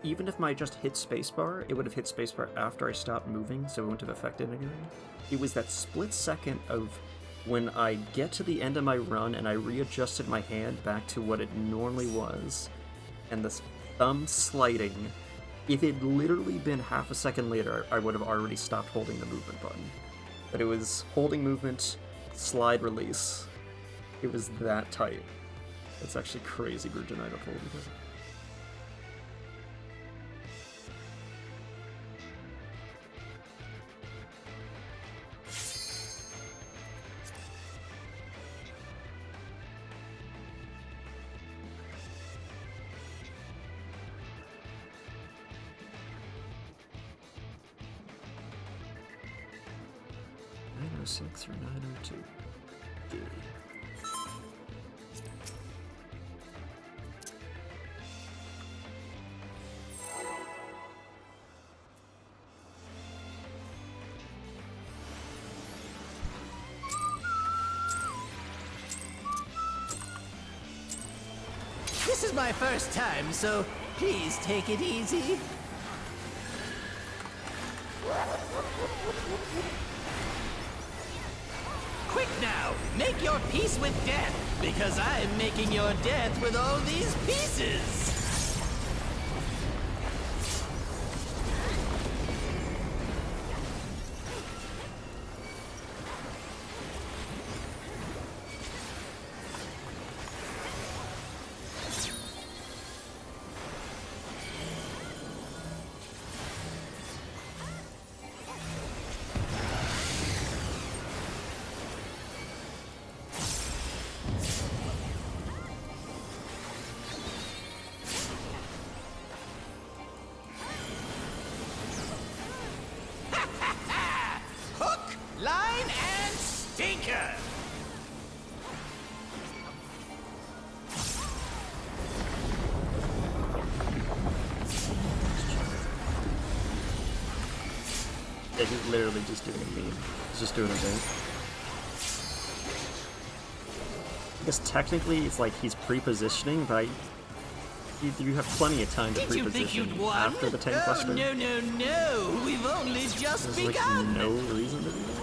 even if my adjust hit spacebar, it would have hit spacebar after I stopped moving, so it wouldn't have affected anything. It was that split second of when I get to the end of my run and I readjusted my hand back to what it normally was, and the thumb sliding, if it had literally been half a second later, I would have already stopped holding the movement button. But it was holding movement, slide, release. It was that tight. It's actually crazy Virginited pull because of it. Through 902. Okay. This is my first time, so please take it easy. Quick now, make your peace with death, because I'm making your death with all these pieces. Line and stinker! Yeah, he's literally just doing a meme. He's just doing a bit. I guess technically it's like he's pre-positioning, but you have plenty of time to Did you think pre-position you'd won? after the tank buster. No. We've only just There's begun. like no reason to do that.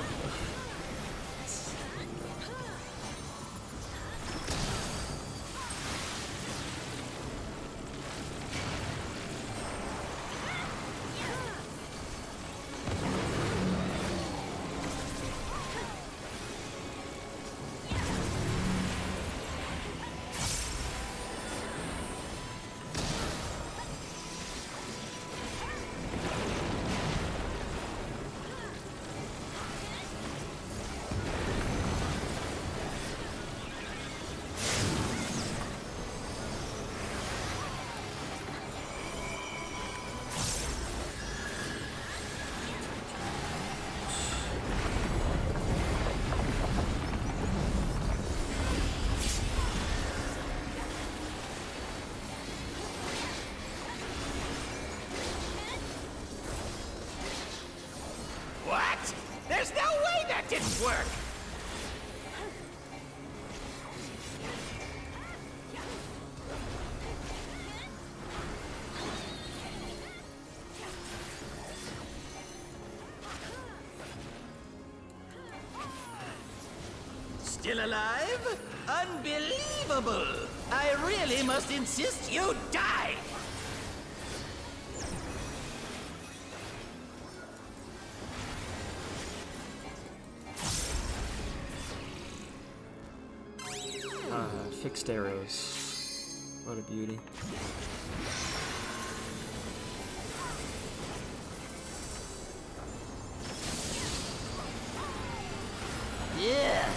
What? There's no way that didn't work! Still alive? Unbelievable! I really must insist you die! fixed arrows. What a beauty. Yeah,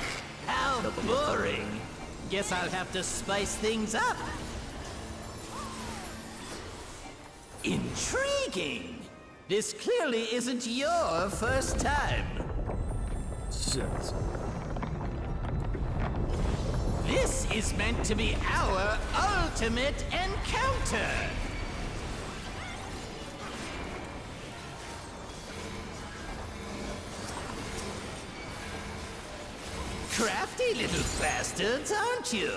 how boring. Guess I'll have to spice things up. Intriguing. This clearly isn't your first time. Shit. This is meant to be our ultimate encounter. Crafty little bastards, aren't you?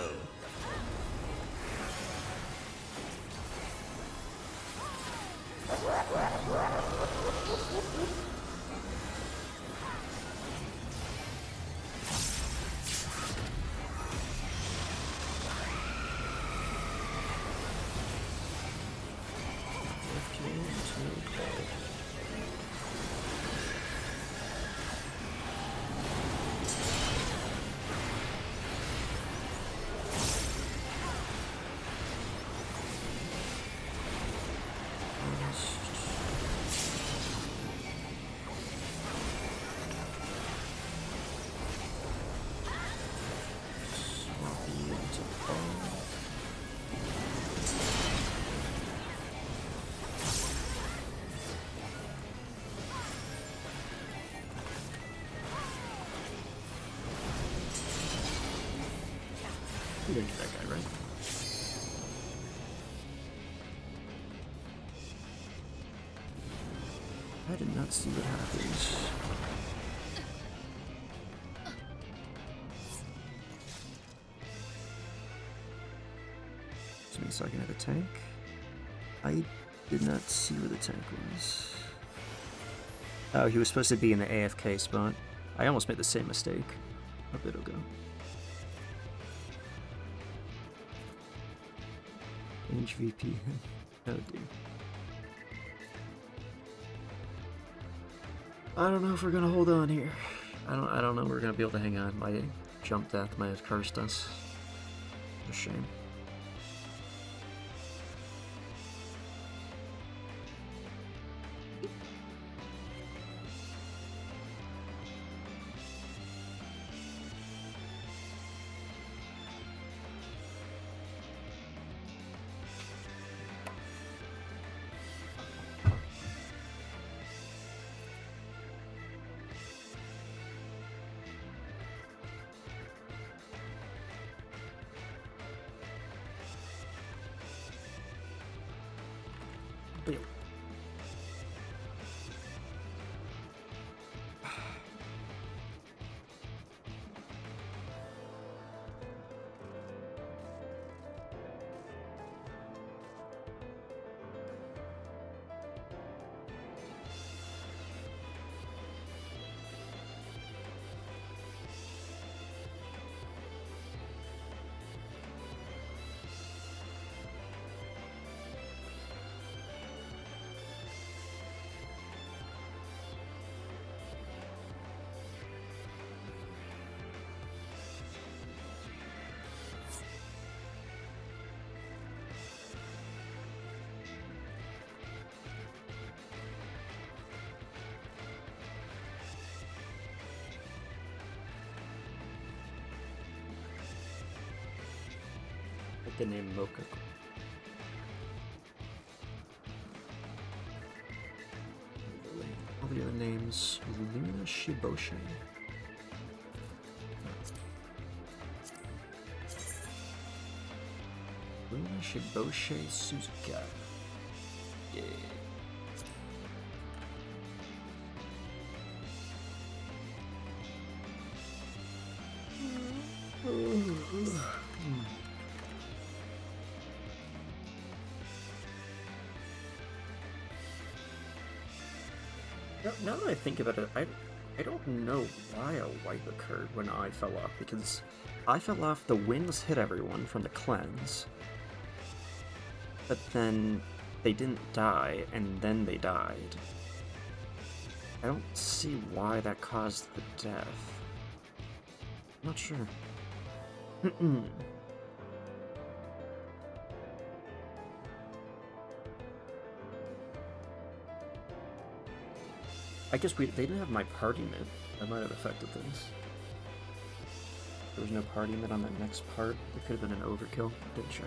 You didn't get that guy, right? I did not see what happens. So I can have a tank. I did not see where the tank was. Oh, he was supposed to be in the AFK spot. I almost made the same mistake a bit ago. Range VP. Oh dear. I don't know if we're gonna hold on here. I don't know if we're gonna be able to hang on. My jump death might have cursed us. What a shame. Like the name Mocha. All the other names, Luna Shiboshe. Luna Shiboshe Suzuka. Yeah. Now that I think about it, I don't know why a wipe occurred when I fell off, because I fell off, the winds hit everyone from the cleanse, but then they didn't die, and then they died. I don't see why that caused the death. Not sure. I guess they didn't have my party mid. That might have affected things. There was no party mid on that next part. There could have been an overkill. Didn't check.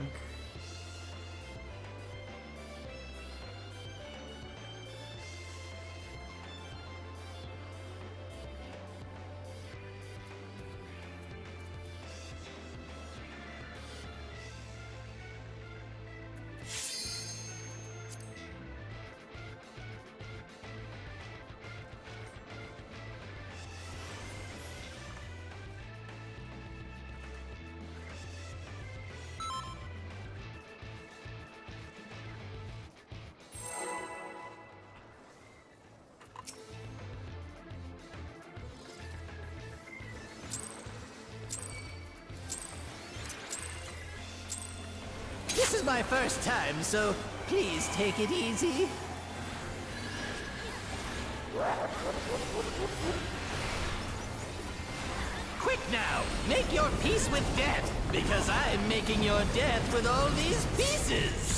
This is my first time, so please take it easy. Quick now! Make your peace with death, because I'm making your death with all these pieces!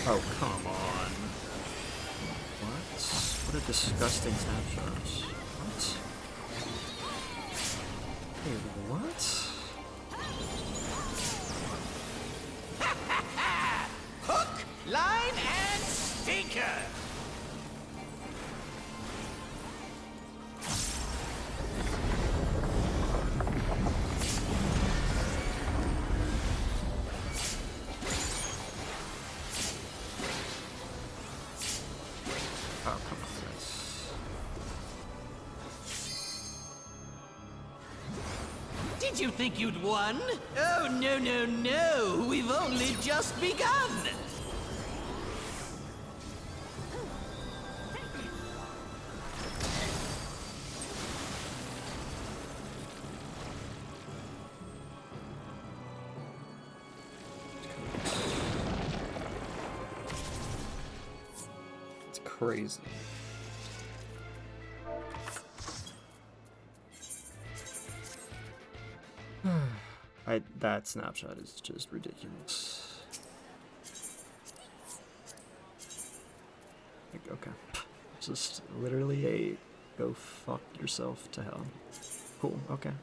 Oh, come on. What? What a disgusting snapshot. What? Hey, what? Hook, line, and stinker! Oh, come on, guys. Did you think you'd won? Oh, no, no, no! We've only just begun! It's crazy. That snapshot is just ridiculous. Like, okay. Just literally a go fuck yourself to hell. Cool, okay.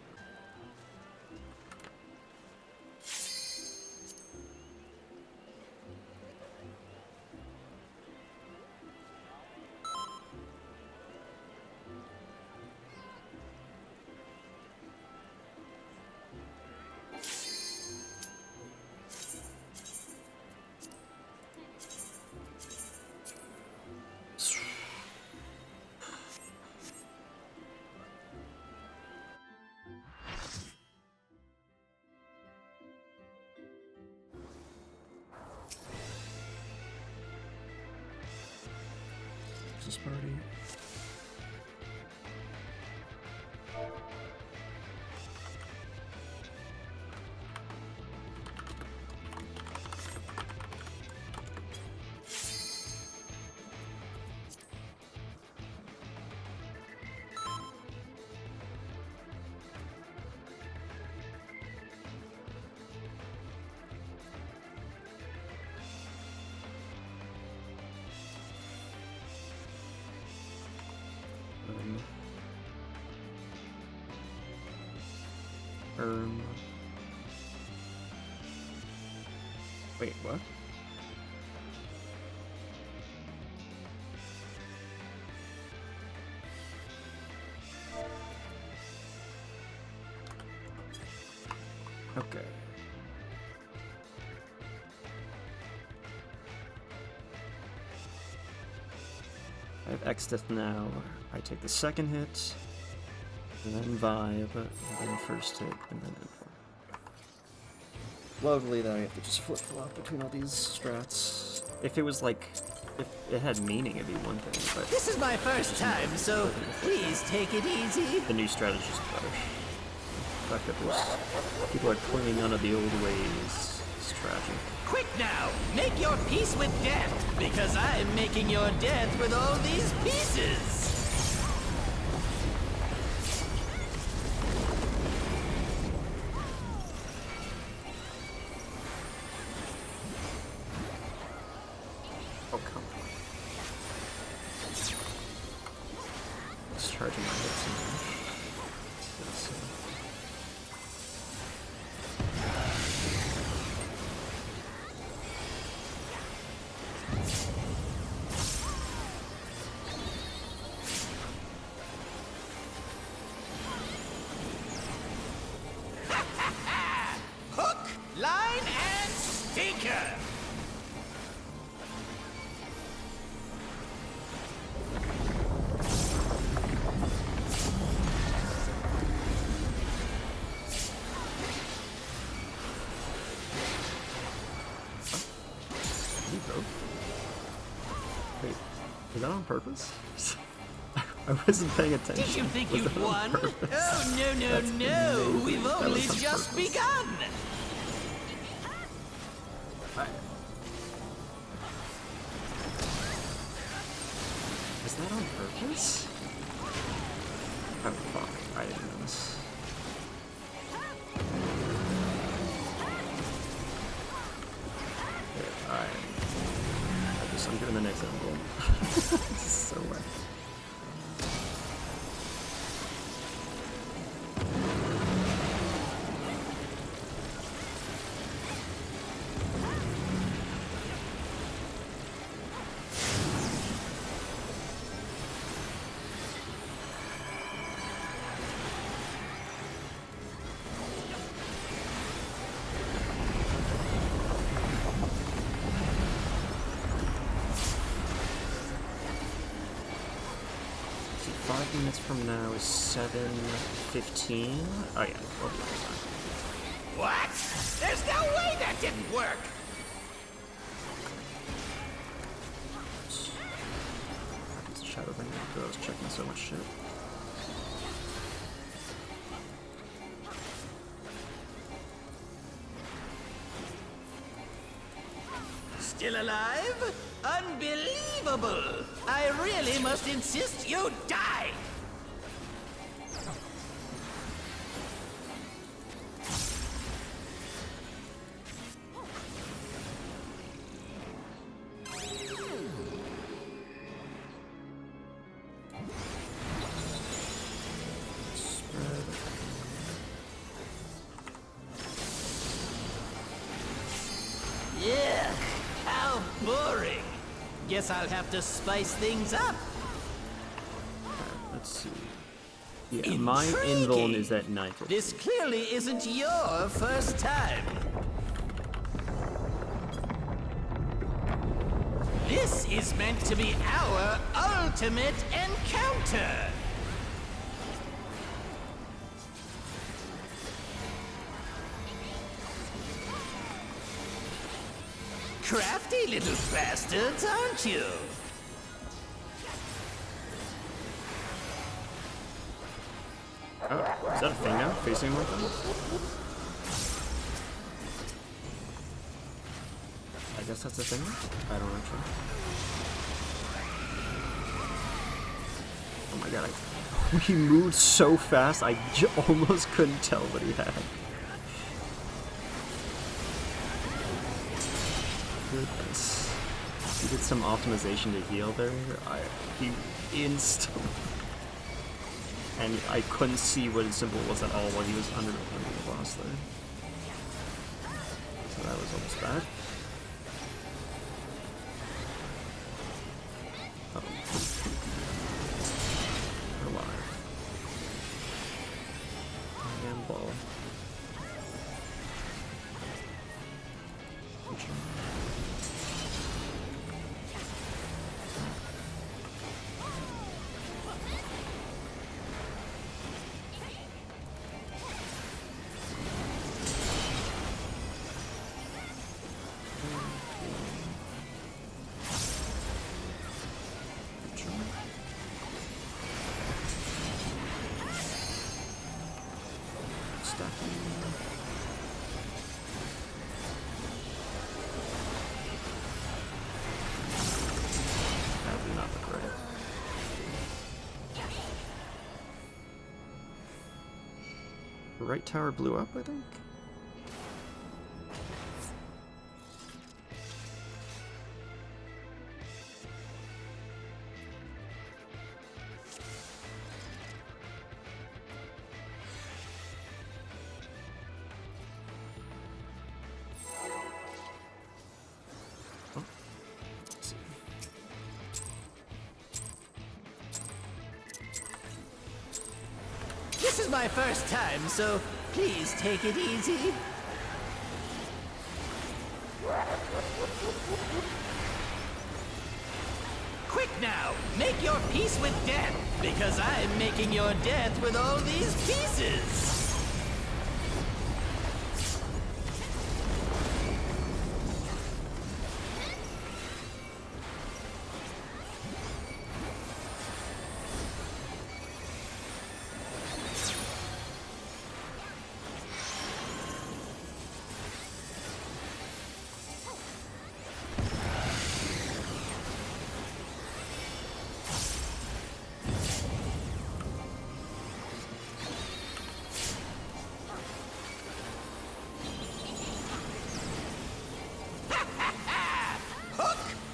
This party. Wait, what? Okay. I have X-Death now. I take the second hit, and then Vibe, and then first hit, and then Endform. Lovely that I have to just flip-flop between all these strats. If it was like, if it had meaning, it'd be one thing, but... This is my first time, so please take it easy. The new strategy is better. The fact that there's people are clinging onto the old ways, It's tragic. Quick now, make your peace with death, because I'm making your death with all these pieces. Oh, come on. It's charging my hit so much. That's, Hook, line, and stinker. you go. Wait, is that on purpose? I wasn't paying attention. Did you think Was you'd that on won? purpose? Oh, no, no, That's no. amazing. We've That only was on just purpose. begun. Is that on purpose? Oh fuck, I didn't know this. Okay, I'm doing the next emblem. This is so wet. So 5 minutes from now is 7:15. Oh yeah, we'll be on time. What? There's no way that didn't work. It's a shadow thing. I was checking so much shit. Still alive? Unbelievable! I really must insist you die! Spread. Yeah, how boring. Guess I'll have to spice things up. Let's see. Yeah, my invuln is at 9:15. This clearly isn't your first time. This is meant to be our ultimate encounter. Crafty little bastards, aren't you? Oh, is that a thing now? Facing him like that? I guess that's a thing. I don't actually. Oh my god, he moved so fast, I almost couldn't tell what he had. Goodness. He did some optimization to heal there. He instantly. And I couldn't see what his symbol was at all while he was under the boss there. So that was almost bad. Oh. We're alive. And ball. right tower blew up, I think? Oh, let's see. This is my first time, so please take it easy. Quick now, make your peace with death, because I'm making your death with all these pieces.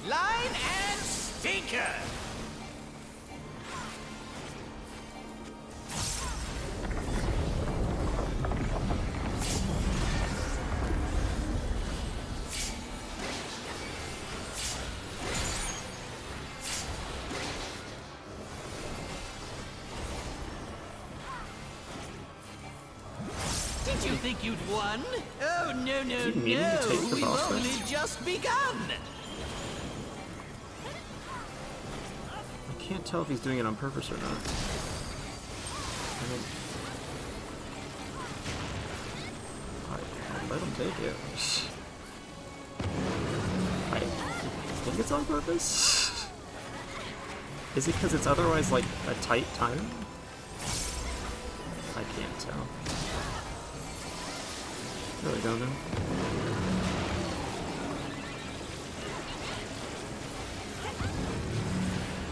Line and stinker! Did you think you'd won? Oh, no, no, Is he meaning to take no! the We've boss only fight? just begun! I can't tell if he's doing it on purpose or not. I'll let him take it. I think it's on purpose. Is it because it's otherwise like a tight time? I can't tell. Really don't know.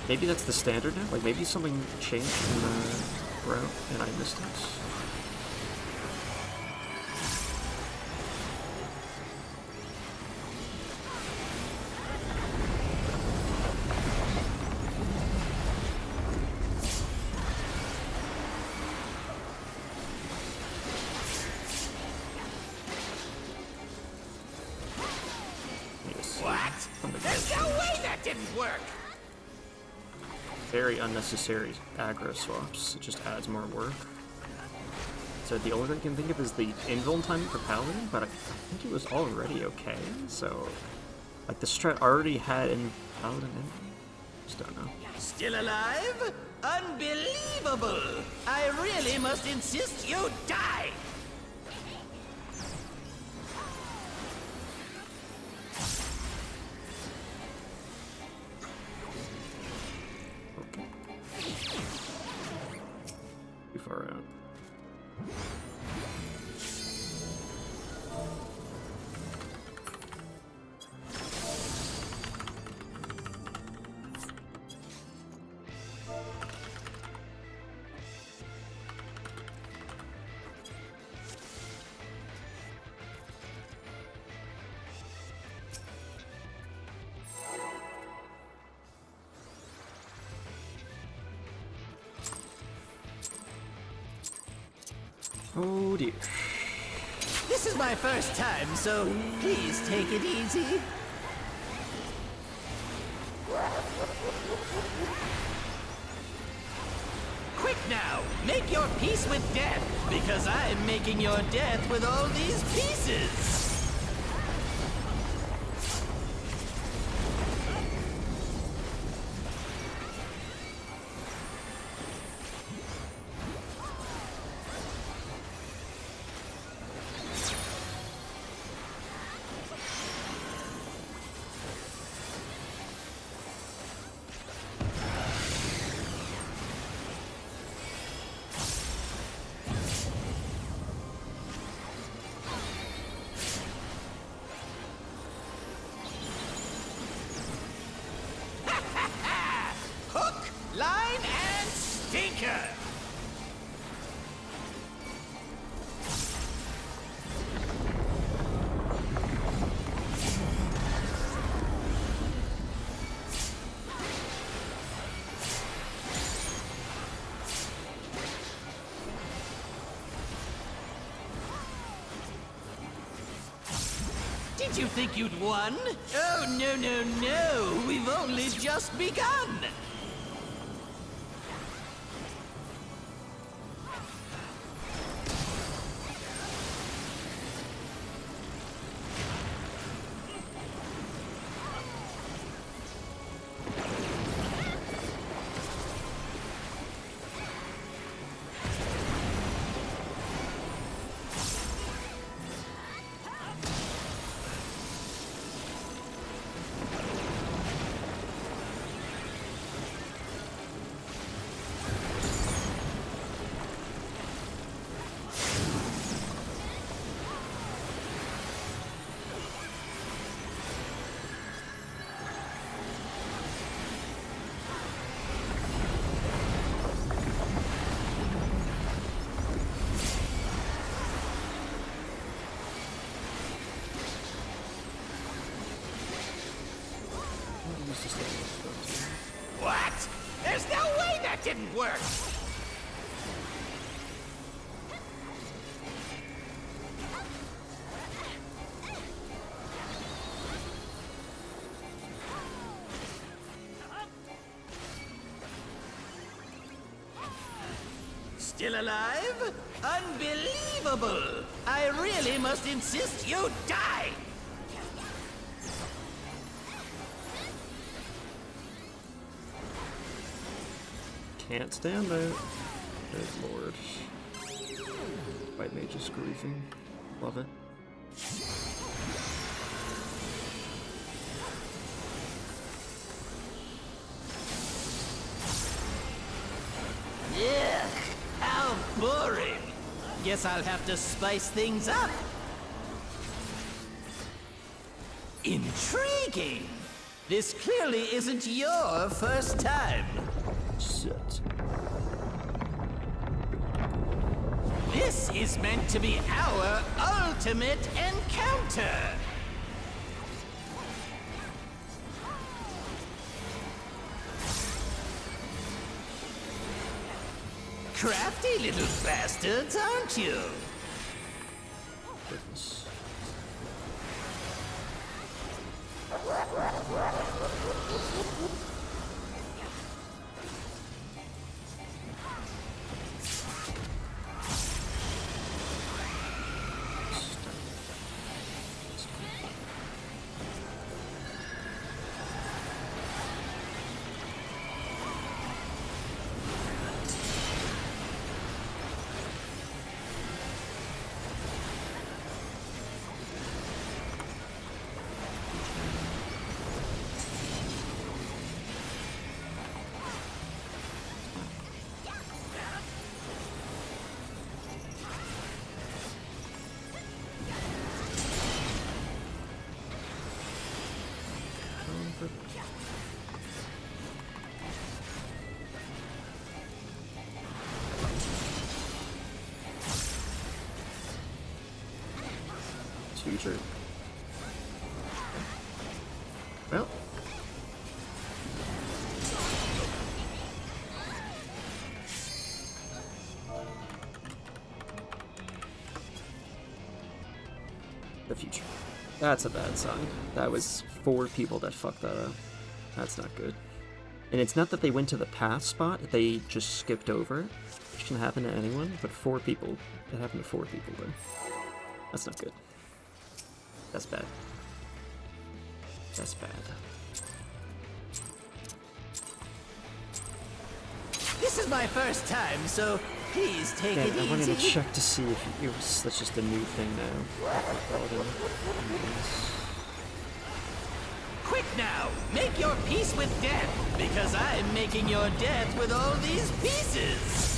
Maybe that's the standard now? Like maybe something changed in the route and I missed it? Yes. What? There's no way that didn't work! Very unnecessary aggro swaps. It just adds more work. So the only thing I can think of is the invuln timing for Paladin, but I think it was already okay. So, like the strat already had in Paladin in. Just don't know. Still alive? Unbelievable! I really must insist you die! Okay. Too far out. Oh dear. This is my first time, so please take it easy. Quick now, make your peace with death, because I'm making your death with all these pieces. Did you think you'd won? Oh, no, no, no. We've only just begun. What? There's no way that didn't work! Still alive? Unbelievable! I really must insist you die! Can't stand it. Good lord. White mage is griefing. Love it. Ugh, how boring! Guess I'll have to spice things up. Intriguing! This clearly isn't your first time. Shit. This is meant to be our ultimate encounter! Crafty little bastards, aren't you? Goodness. Future. Well. The future. That's a bad sign. That was 4 people that fucked that up. That's not good. And it's not that they went to the path spot, they just skipped over it, which can happen to anyone, but 4 people. That happened to 4 people then. That's not good. That's bad. That's bad. This is my first time, so please take it I wanted to easy. check to see if it was, that's just a new thing now. Quick now, make your peace with death, because I'm making your death with all these pieces.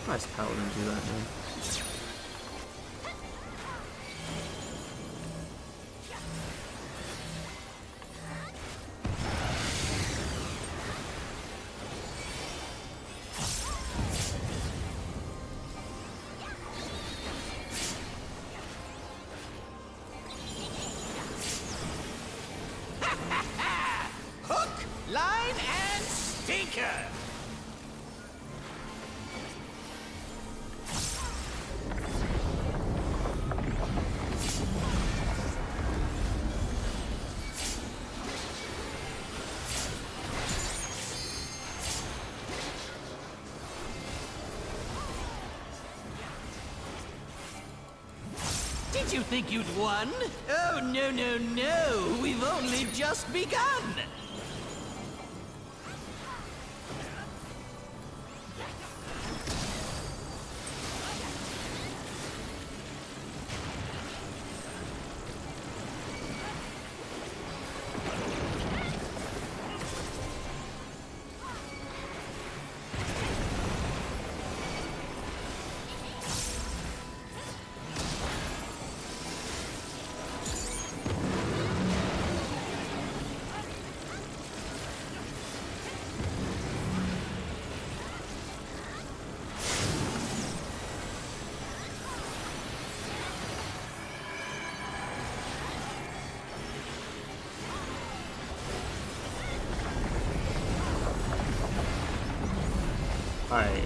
Why does Paladin do that now? Hook, line and stinker! Did you think you'd won? Oh, no, no, no! We've only just begun!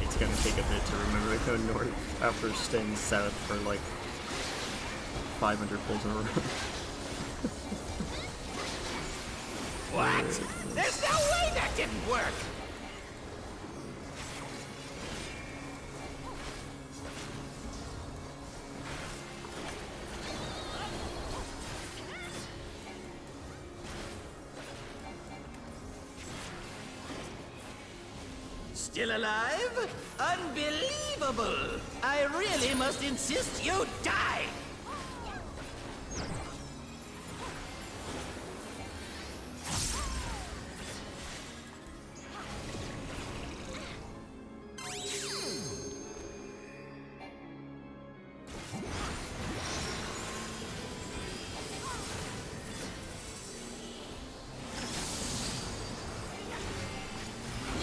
It's gonna take a bit to remember to go north after staying south for like 500 pulls in a row. What? There's no way that didn't work! Still alive? Unbelievable! I really must insist you die!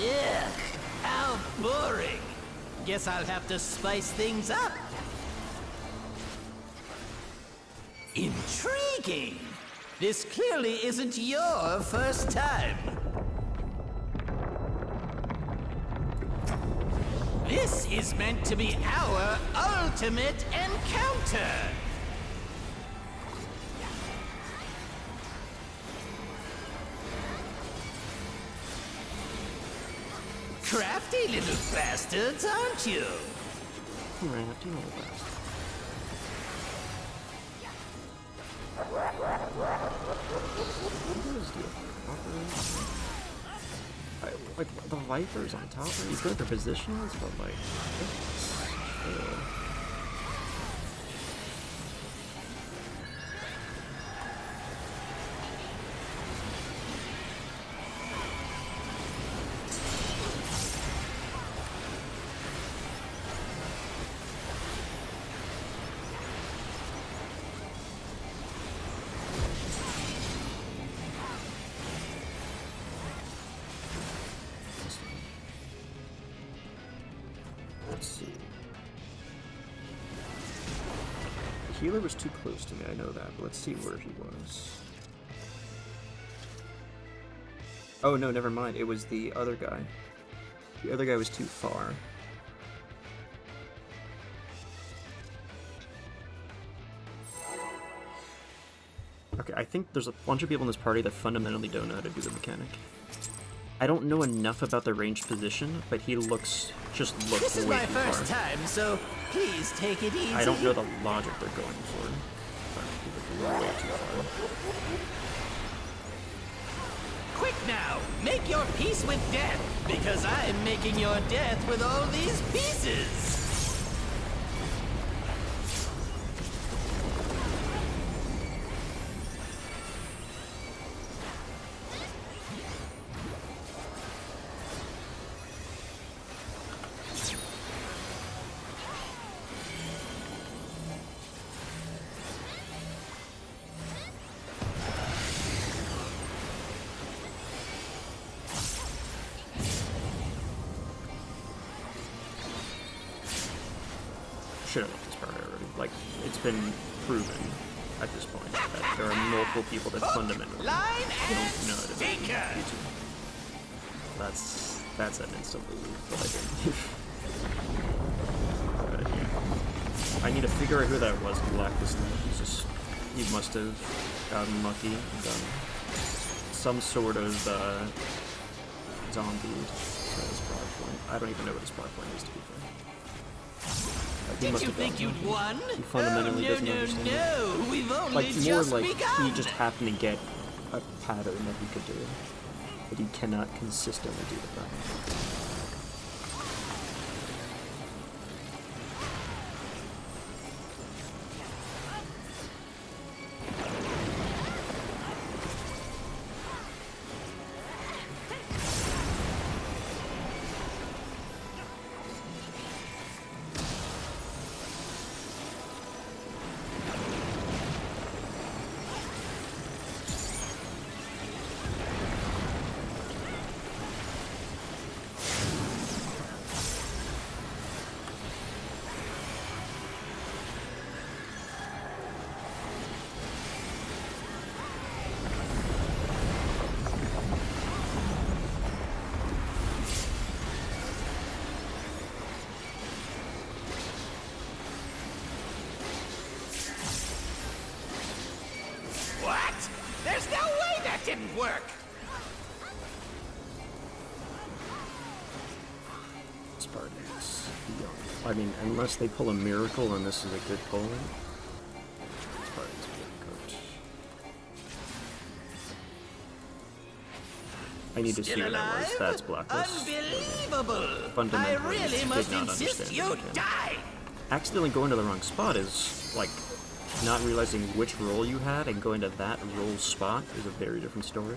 Yeah, how boring! Guess I'll have to spice things up. Intriguing! This clearly isn't your first time. This is meant to be our ultimate encounter! Crafty little bastards, aren't you? Crafty little bastard. What is the like the Viper's on top? He's good for positionals, but like. Let's see. The healer was too close to me, I know that, but let's see where he was. Oh no, never mind, it was the other guy. The other guy was too far. Okay, I think there's a bunch of people in this party that fundamentally don't know how to do the mechanic. I don't know enough about the ranged position, but he looks This is way my too first far. time, so please take it easy. I don't know the logic they're going for. He looked way too far. Quick now, make your peace with death, because I'm making your death with all these pieces. Should have left this part already. Like, it's been proven at this point that there are multiple people that fundamentally Line don't and know how to do stinker! YouTube. That's an instant move, but I didn't. I need to figure out who that was. Galactus. He must have gotten lucky and done some sort of zombie at his bar point. I don't even know what his bar point is, to be fair. Did you think you'd won? He fundamentally doesn't understand it. No, we've only Like, more just like begun. he just happened to get a pattern that he could do, but he cannot consistently do the pattern. What? There's no way that didn't work! Spartans. I mean, unless they pull a miracle and this is a good pull. Spartans coach. I need to see Still what that was. alive? That's Blacklist. Unbelievable! I Fundamentally, really did must not insist understand you the mechanic. die! Accidentally going to the wrong spot is, like, not realizing which roll you had and going to that roll spot is a very different story.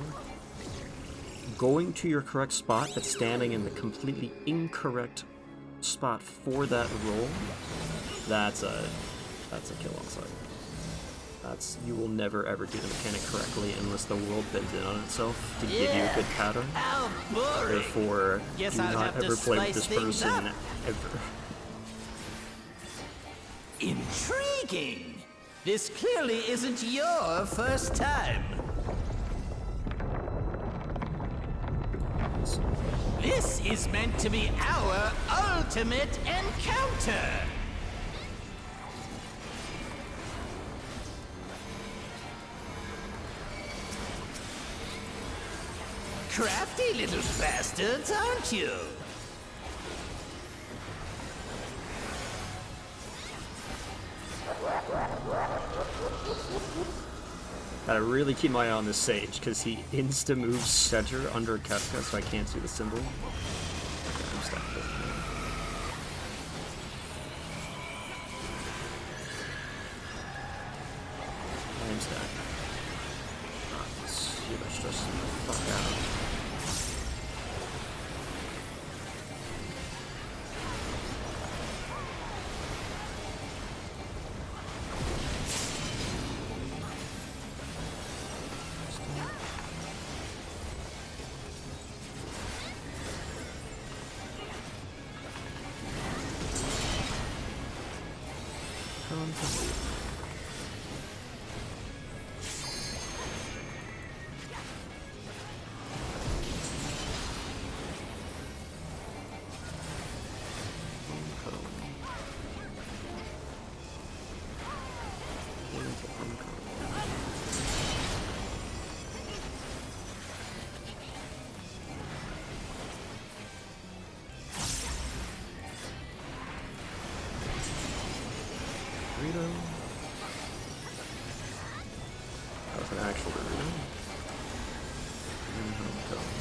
Going to your correct spot but standing in the completely incorrect spot for that roll, that's a kill on sight. You will never ever do the mechanic correctly unless the world bends in on itself to give you a good pattern. How boring! Therefore, Guess do I'll not have to ever play with spice this things person up. ever. Intriguing! This clearly isn't your first time. This is meant to be our ultimate encounter! Crafty little bastards, aren't you? Gotta really keep my eye on this Sage, because he insta-moves center under Kefka, so I can't see the symbol. Okay, I'm stuck with it. I'm stuck. You better stress the fuck out. That was an actual burrito. And homecoming.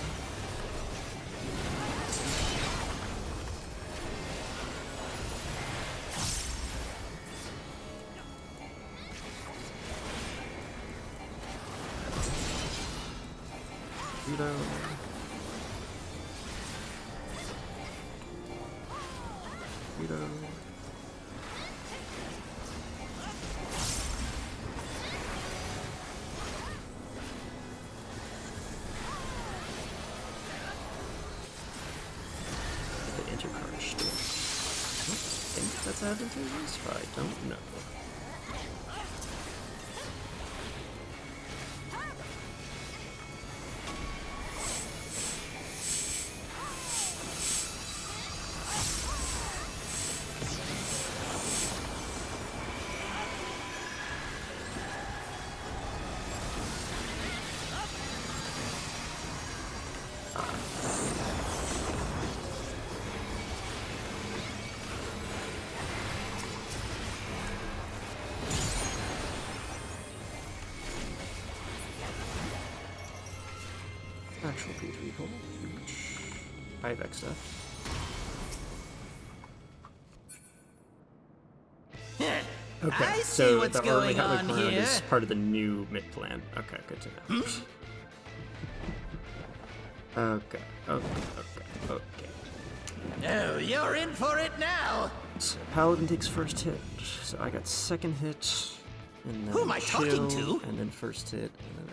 Burrito. Burrito. That's advantageous? I don't know. Actual P3 hole. Huge. I have XF. Okay, I see so what's the early going highway on plan here. is part of the new mid plan. Okay, good to know. Okay, okay. Oh, you're in for it now. So Paladin takes first hit, so I got second hit, and then Who am I talking chill, to? and then first hit, and then...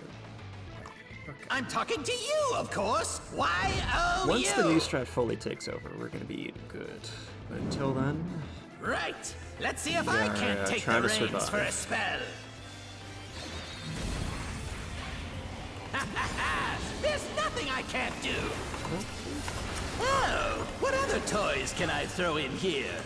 Okay. I'm talking to you, of course. Why, oh, Once you? the new strat fully takes over, we're gonna be eating good. But until then... Right. Let's see if I are, can't take the trying to reins survive. for a spell. There's nothing I can't do. Oh, what other toys can I throw in here?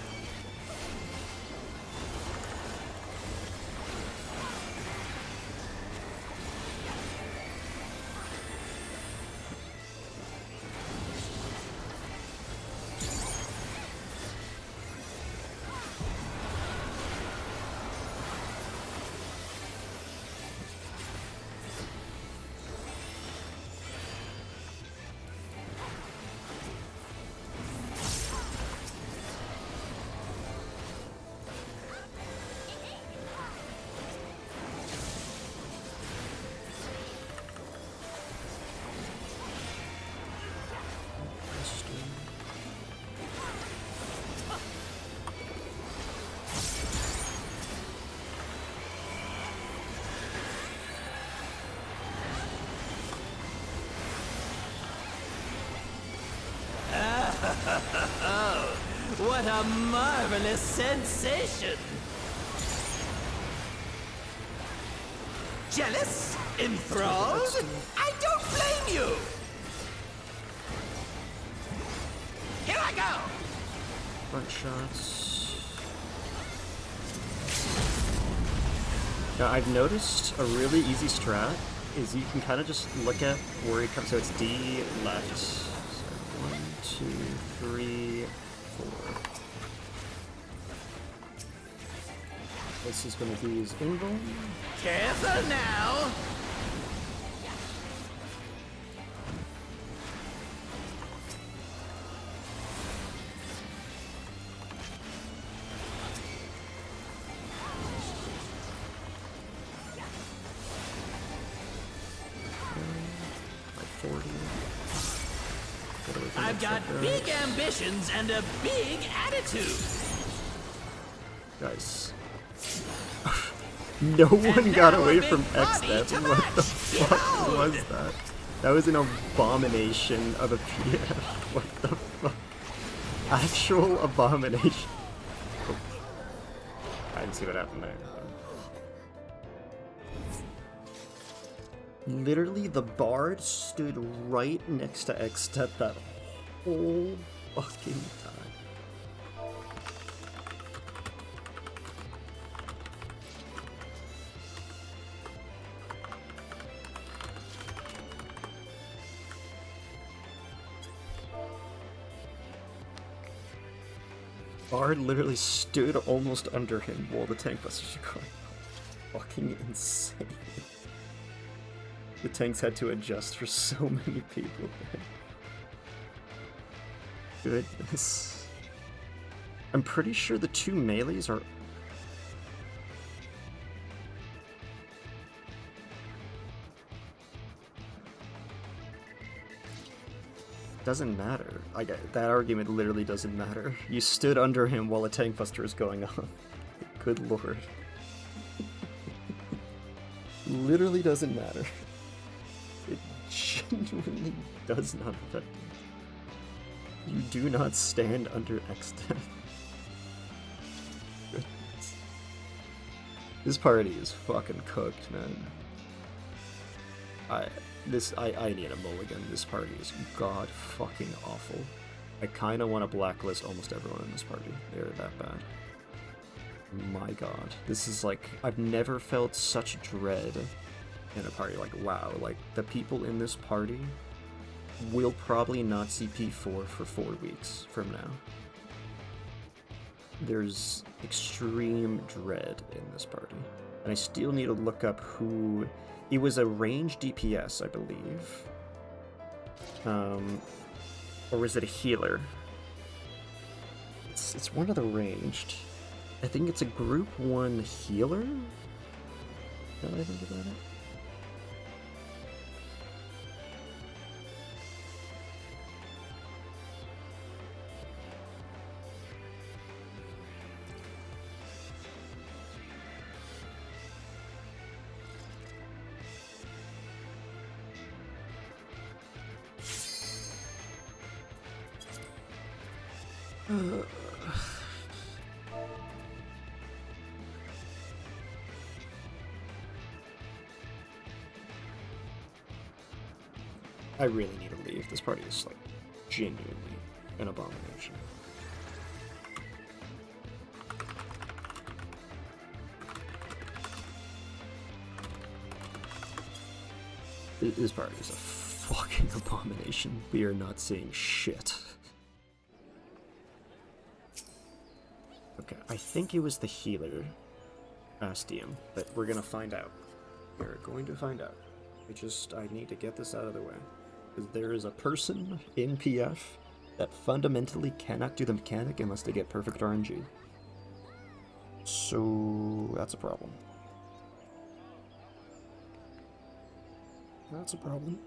What a marvelous sensation! Jealous? Enthralled? I don't blame you! Here I go! Front shots. Now, I've noticed a really easy strat is you can kind of just look at where he comes. So it's D left. So 1, 2, 3, 4. This is going to be his invuln. Careful now! Like 40. I've got big ambitions and a big attitude. Guys. No one got now away a big from body X-Step. to What the match. fuck Behold. was that? That was an abomination of a PF. What the fuck? Actual abomination. Oh. I didn't see what happened there. Literally, the bard stood right next to X-Step that whole fucking time. Bard literally stood almost under him while the tank busters were going. Fucking insane. The tanks had to adjust for so many people. Goodness. I'm pretty sure the two melees are... Doesn't matter. That argument literally doesn't matter. You stood under him while a tank buster was going on. Good lord. Literally doesn't matter. It genuinely does not affect you. You do not stand under X-Step. This party is fucking cooked, man. I need a mulligan. This party is god fucking awful. I kind of want to blacklist almost everyone in this party. They're that bad. My god. This is like, I've never felt such dread in a party. Like, wow, like, the people in this party will probably not see P4 for 4 weeks from now. There's extreme dread in this party. And I still need to look up who... It was a range DPS, I believe. Or was it a healer? It's one of the ranged. I think it's a group 1 healer? Now that I think about it. I really need to leave. This party is, like, genuinely an abomination. This party is a fucking abomination. We are not seeing shit. Okay, I think it was the healer, Astium, but we're gonna find out. We're going to find out. I need to get this out of the way. Because there is a person in PF that fundamentally cannot do the mechanic unless they get perfect RNG. So that's a problem. That's a problem.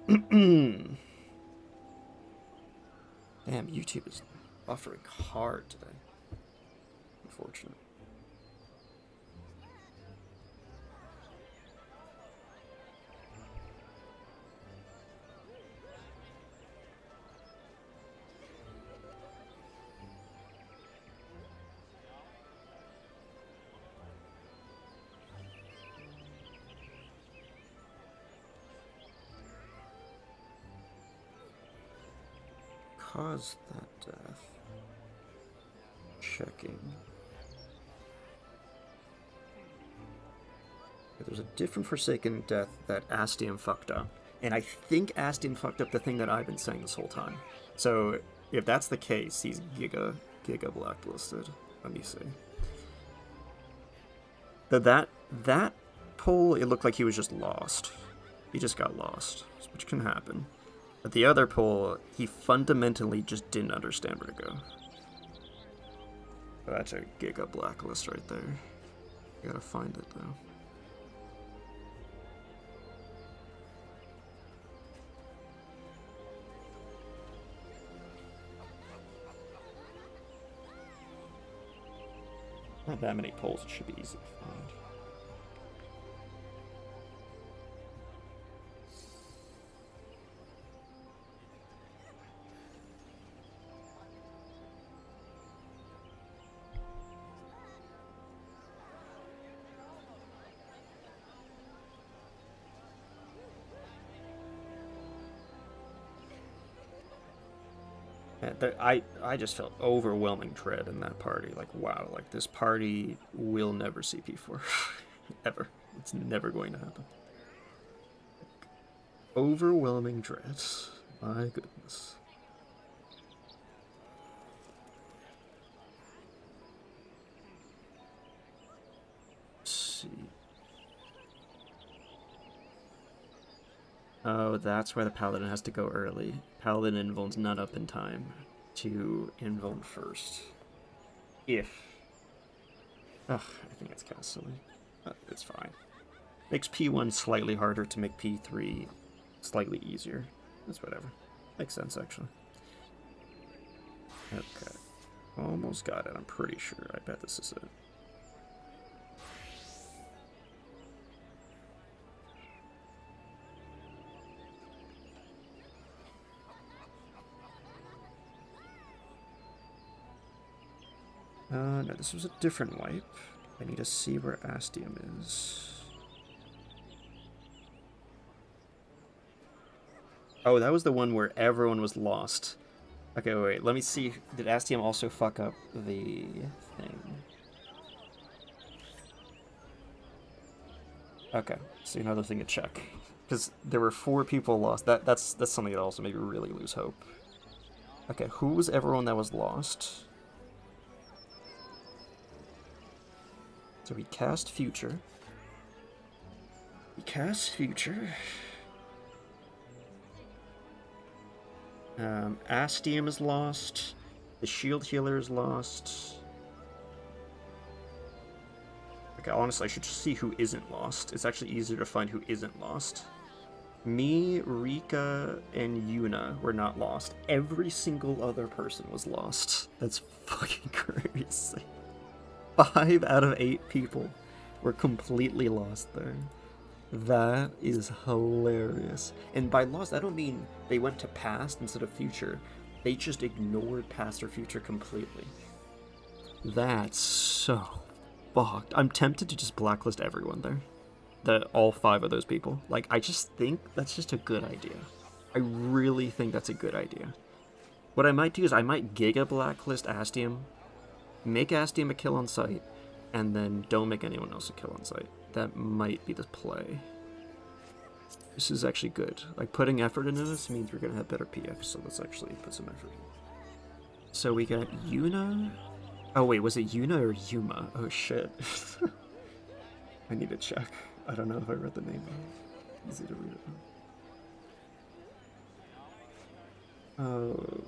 Damn, YouTube is buffering hard today. Unfortunate. Caused that death. Checking. There's a different Forsaken death that Astium fucked up. And I think Astium fucked up the thing that I've been saying this whole time. So if that's the case, he's giga blacklisted. Let me see. That pull, it looked like he was just lost. He just got lost, which can happen. But the other pull, he fundamentally just didn't understand where to go. That's a giga blacklist right there. You gotta find it though. Not that many pulls, it should be easy to find. I just felt overwhelming dread in that party. Like, wow, like this party will never see P4. Ever. It's never going to happen. Overwhelming dread. My goodness. Let's see. Oh, that's why the Paladin has to go early. Paladin invuln's not up in time to invuln first. If. Ugh, I think it's kind of silly. But it's fine. Makes P1 slightly harder to make P3 slightly easier. That's whatever. Makes sense, actually. Okay. Almost got it, I'm pretty sure. I bet this is it. No, this was a different wipe. I need to see where Astium is. Oh, that was the one where everyone was lost. Okay, wait, let me see. Did Astium also fuck up the thing? Okay, so another thing to check. Because there were 4 people lost. That's something that also made me really lose hope. Okay, who was everyone that was lost? So we cast Future. Astium is lost. The Shield Healer is lost. Okay, honestly, I should just see who isn't lost. It's actually easier to find who isn't lost. Me, Rika, and Yuna were not lost. Every single other person was lost. That's fucking crazy. 5 out of 8 people were completely lost there. That is hilarious. And by lost, I don't mean they went to past instead of future. They just ignored past or future completely. That's so fucked. I'm tempted to just blacklist everyone there. All 5 of those people. Like, I just think that's just a good idea. I really think that's a good idea. What I might do is I might Giga blacklist Astium, make Astium a kill on sight, and then don't make anyone else a kill on sight. That might be the play. This is actually good. Like, putting effort into this means we're gonna have better PF, so let's actually put some effort in. So we got Yuna. Oh wait, was it Yuna or Yuma? Oh shit. I need to check. I don't know if I read the name wrong. Easy to read it. Oh.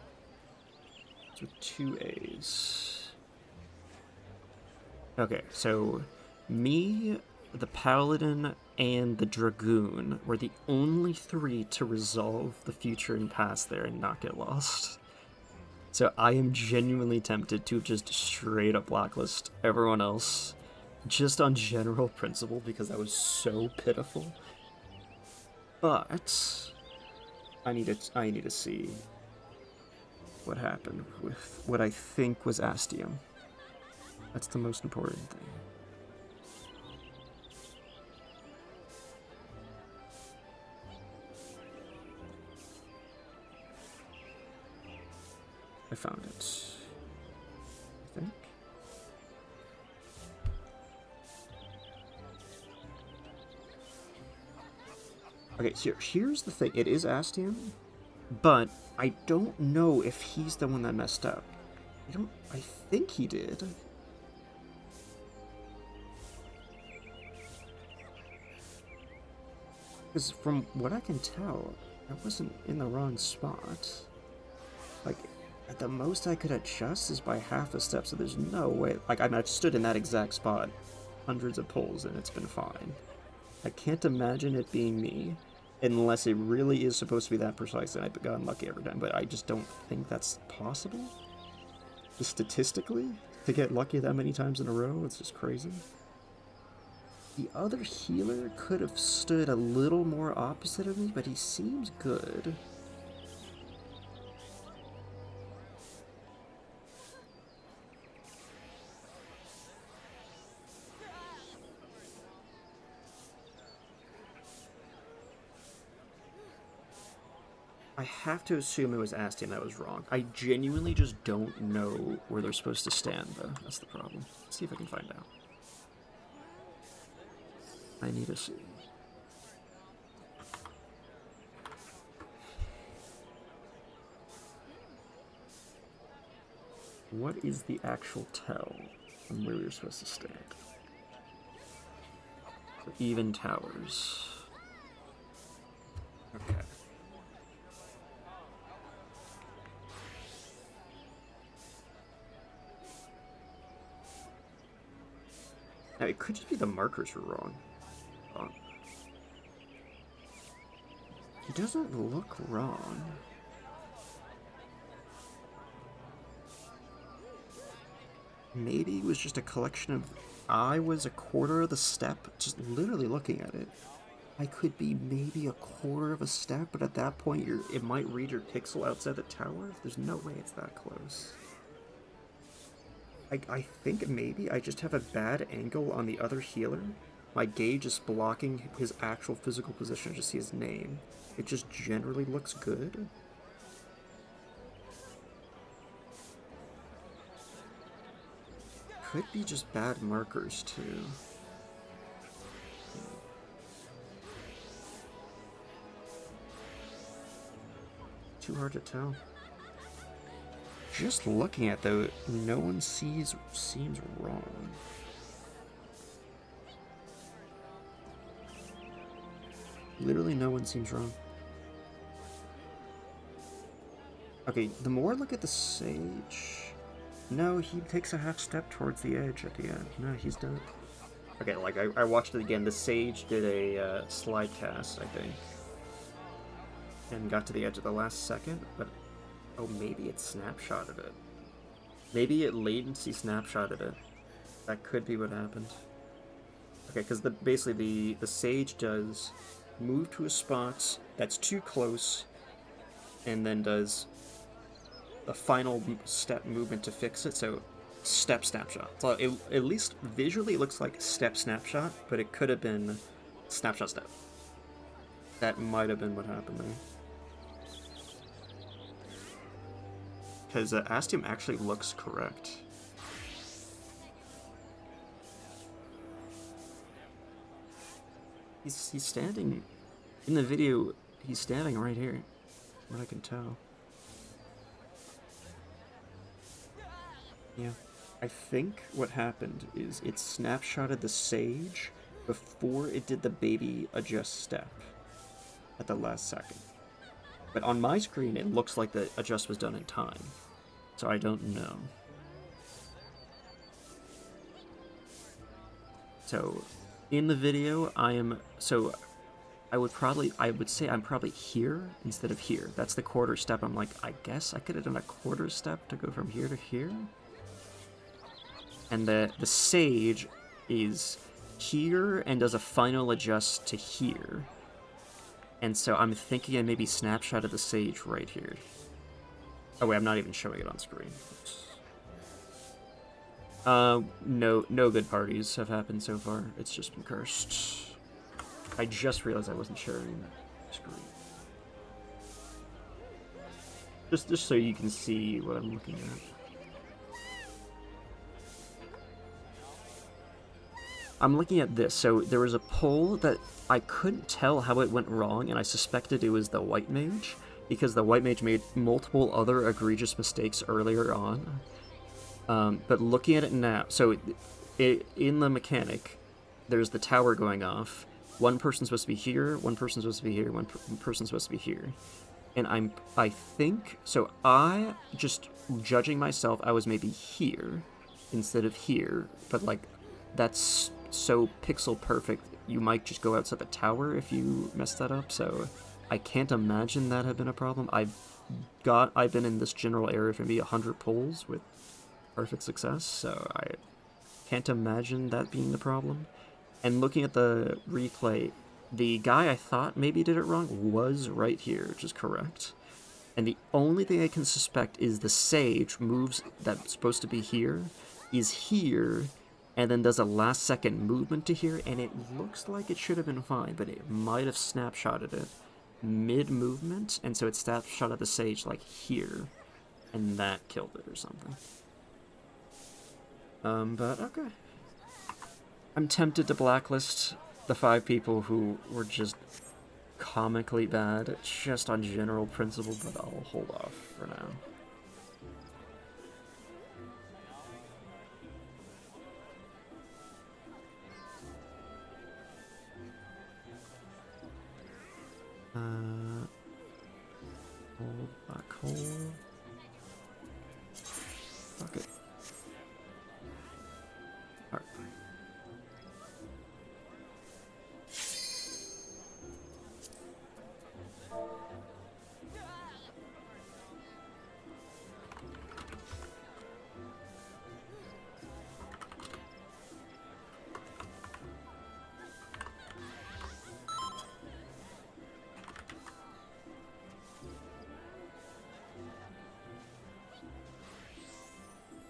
So 2 A's. Okay, so me, the Paladin, and the Dragoon were the only 3 to resolve the future and past there and not get lost. So I am genuinely tempted to just straight up blacklist everyone else, just on general principle, because that was so pitiful. But I need to see what happened with what I think was Astium. That's the most important thing. I found it, I think. Okay, so here's the thing. It is Astium, but I don't know if he's the one that messed up. I think he did. Because from what I can tell, I wasn't in the wrong spot. Like, at the most I could adjust is by half a step, so there's no way. Like, I mean, I've stood in that exact spot hundreds of pulls and it's been fine. I can't imagine it being me, unless it really is supposed to be that precise and I've gotten lucky every time, but I just don't think that's possible. Just statistically, to get lucky that many times in a row, it's just crazy. The other healer could have stood a little more opposite of me, but he seems good. I have to assume it was Astian that was wrong. I genuinely just don't know where they're supposed to stand, though. That's the problem. Let's see if I can find out. I need to see. What is the actual tell on where we're supposed to stand? So even towers. Okay. Now, it could just be the markers were wrong. He doesn't look wrong. Maybe it was just a collection of... I was a quarter of the step, just literally looking at it. I could be maybe a quarter of a step, but at that point, it might read your pixel outside the tower. There's no way it's that close. I think maybe I just have a bad angle on the other healer. My gauge is blocking his actual physical position to see his name. It just generally looks good. Could be just bad markers, too. too hard to tell. Just looking at though, no one seems wrong. Literally no one seems wrong. Okay, the more I look at the sage... No, he takes a half step towards the edge at the end. No, he's done it. Okay, like, I watched it again. The sage did a slide cast, I think. And got to the edge at the last second, but... Oh, maybe it snapshotted it. Maybe it latency snapshotted it. That could be what happened. Okay, because basically the sage does move to a spot that's too close, and then does a final step movement to fix it, so step snapshot. So at least visually it looks like step snapshot, but it could have been snapshot step. That might have been what happened there. Because Astium actually looks correct. He's standing... In the video, he's standing right here. From what I can tell. Yeah. I think what happened is it snapshotted the sage before it did the baby adjust step at the last second. But on my screen, it looks like the adjust was done in time. So I don't know. So, in the video, I would say I'm probably here instead of here. That's the quarter step. I'm like, I guess I could have done a quarter step to go from here to here. And the sage is here and does a final adjust to here. And so I'm thinking I maybe snapshotted the sage right here. Oh wait, I'm not even showing it on screen. No good parties have happened so far. It's just been cursed. I just realized I wasn't sharing screen. Just so you can see what I'm looking at. I'm looking at this. So there was a poll that I couldn't tell how it went wrong, and I suspected it was the white mage, because the white mage made multiple other egregious mistakes earlier on. But looking at it now, so in the mechanic, there's the tower going off. One person's supposed to be here, one person's supposed to be here, one person's supposed to be here. And I think, so I, just judging myself, I was maybe here instead of here, but like, that's so pixel perfect, you might just go outside the tower if you mess that up, so I can't imagine that had been a problem. I've been in this general area for maybe 100 pulls with perfect success, so I can't imagine that being the problem. And looking at the replay, the guy I thought maybe did it wrong was right here, which is correct. And the only thing I can suspect is the sage moves that's supposed to be here, is here, and then does a last second movement to here, and it looks like it should have been fine, but it might have snapshotted it mid-movement, and so it snapshotted the sage like here, and that killed it or something. But okay. I'm tempted to blacklist the 5 people who were just comically bad, just on general principle, but I'll hold off for now. Hold back hole. Fuck it. Alright.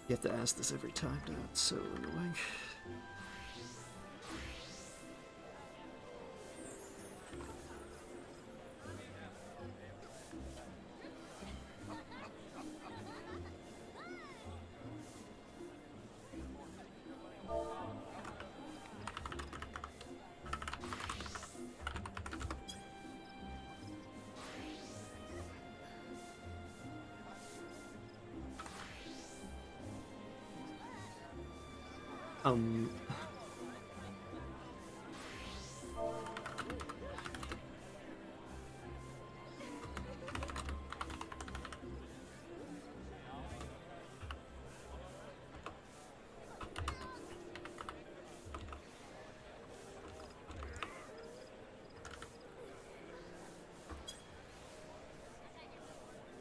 You have to ask this every time now, it's so annoying. Um...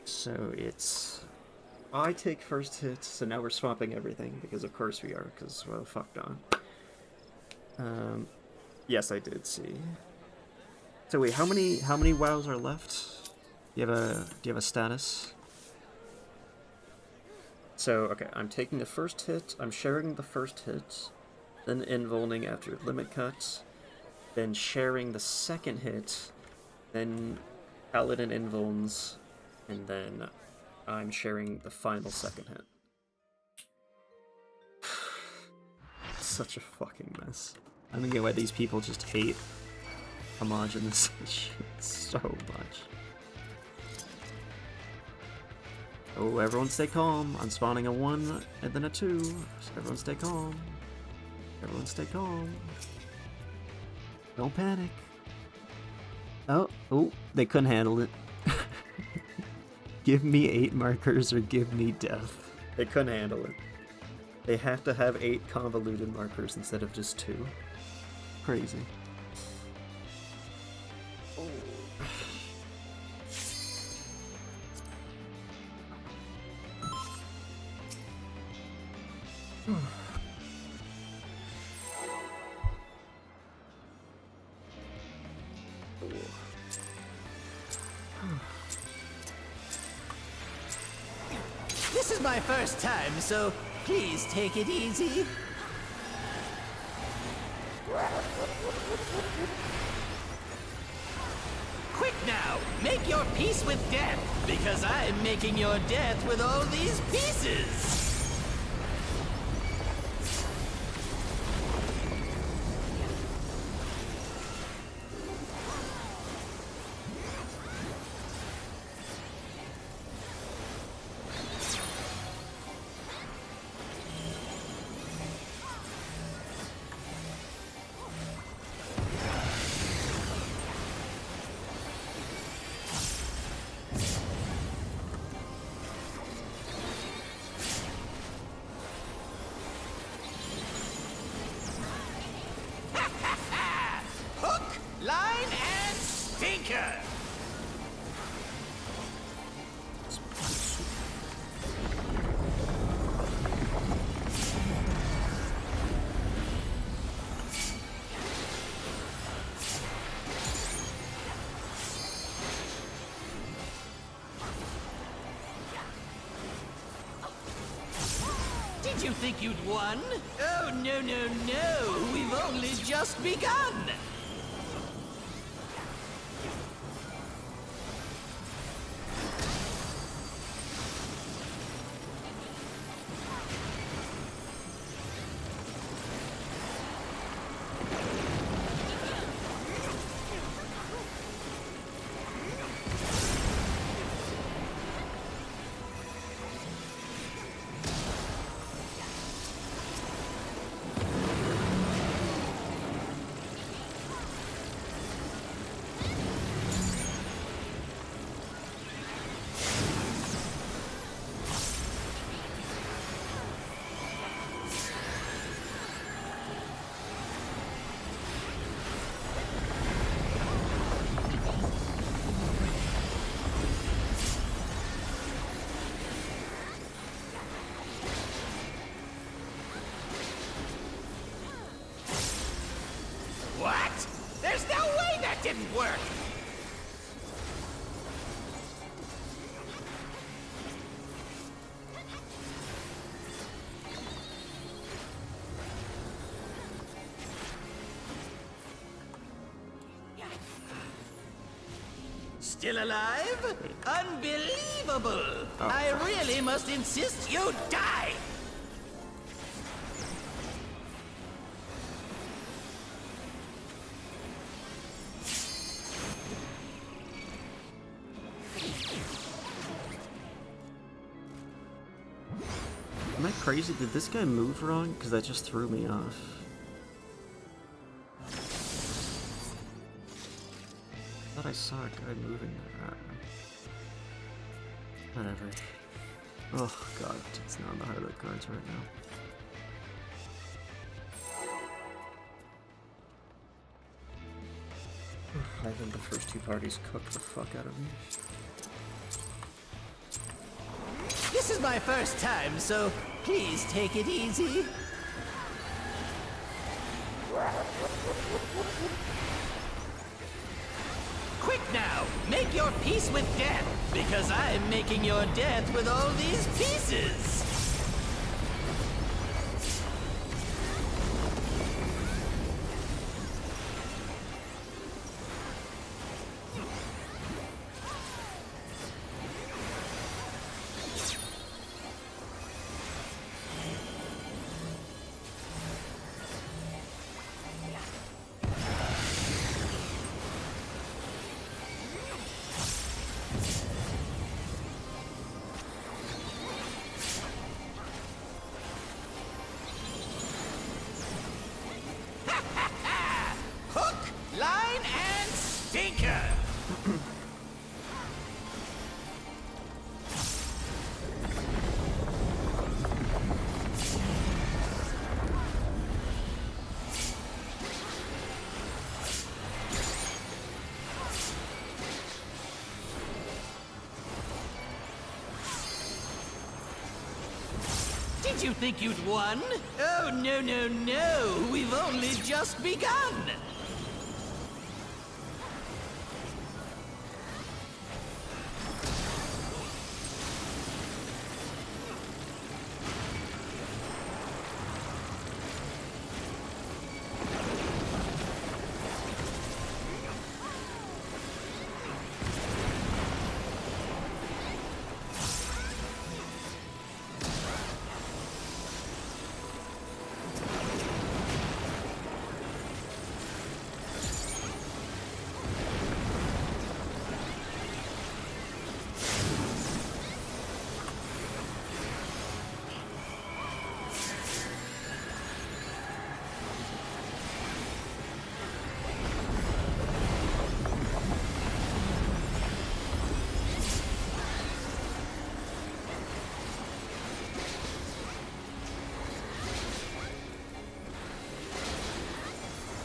So it's... I take first hit, so now we're swapping everything, because of course we are, because, well, fuck on. Yes, I did see. So wait, how many wows are left? Do you have a status? So, okay, I'm taking the first hit, I'm sharing the first hit, then invulning after limit cut, then sharing the second hit, then paladin invulns, and then I'm sharing the final second hit. Such a fucking mess. I don't get why these people just hate homogenous shit so much. Oh, everyone stay calm. I'm spawning a 1 and then a 2. So everyone stay calm. Everyone stay calm. Don't panic. Oh, they couldn't handle it. Give me 8 markers or give me death. They couldn't handle it. They have to have 8 convoluted markers instead of just 2. Crazy. Oh. This is my first time, so please take it easy. Quick now, make your peace with death, because I'm making your death with all these pieces. Line and stinker! Did you think you'd won? Oh, no, no, no! We've only just begun! What? There's no way that didn't work! Still alive? Unbelievable! I really must insist you die! Am I crazy? Did this guy move wrong? Because that just threw me off. I thought I saw a guy moving there. Whatever. Oh god, it's not on the highlight cards right now. I think the first two parties cooked the fuck out of me. This is my first time, so please take it easy. Quick now, make your peace with death, because I'm making your death with all these pieces. Line and stinker! Did you think you'd won? Oh, no, no, no! We've only just begun!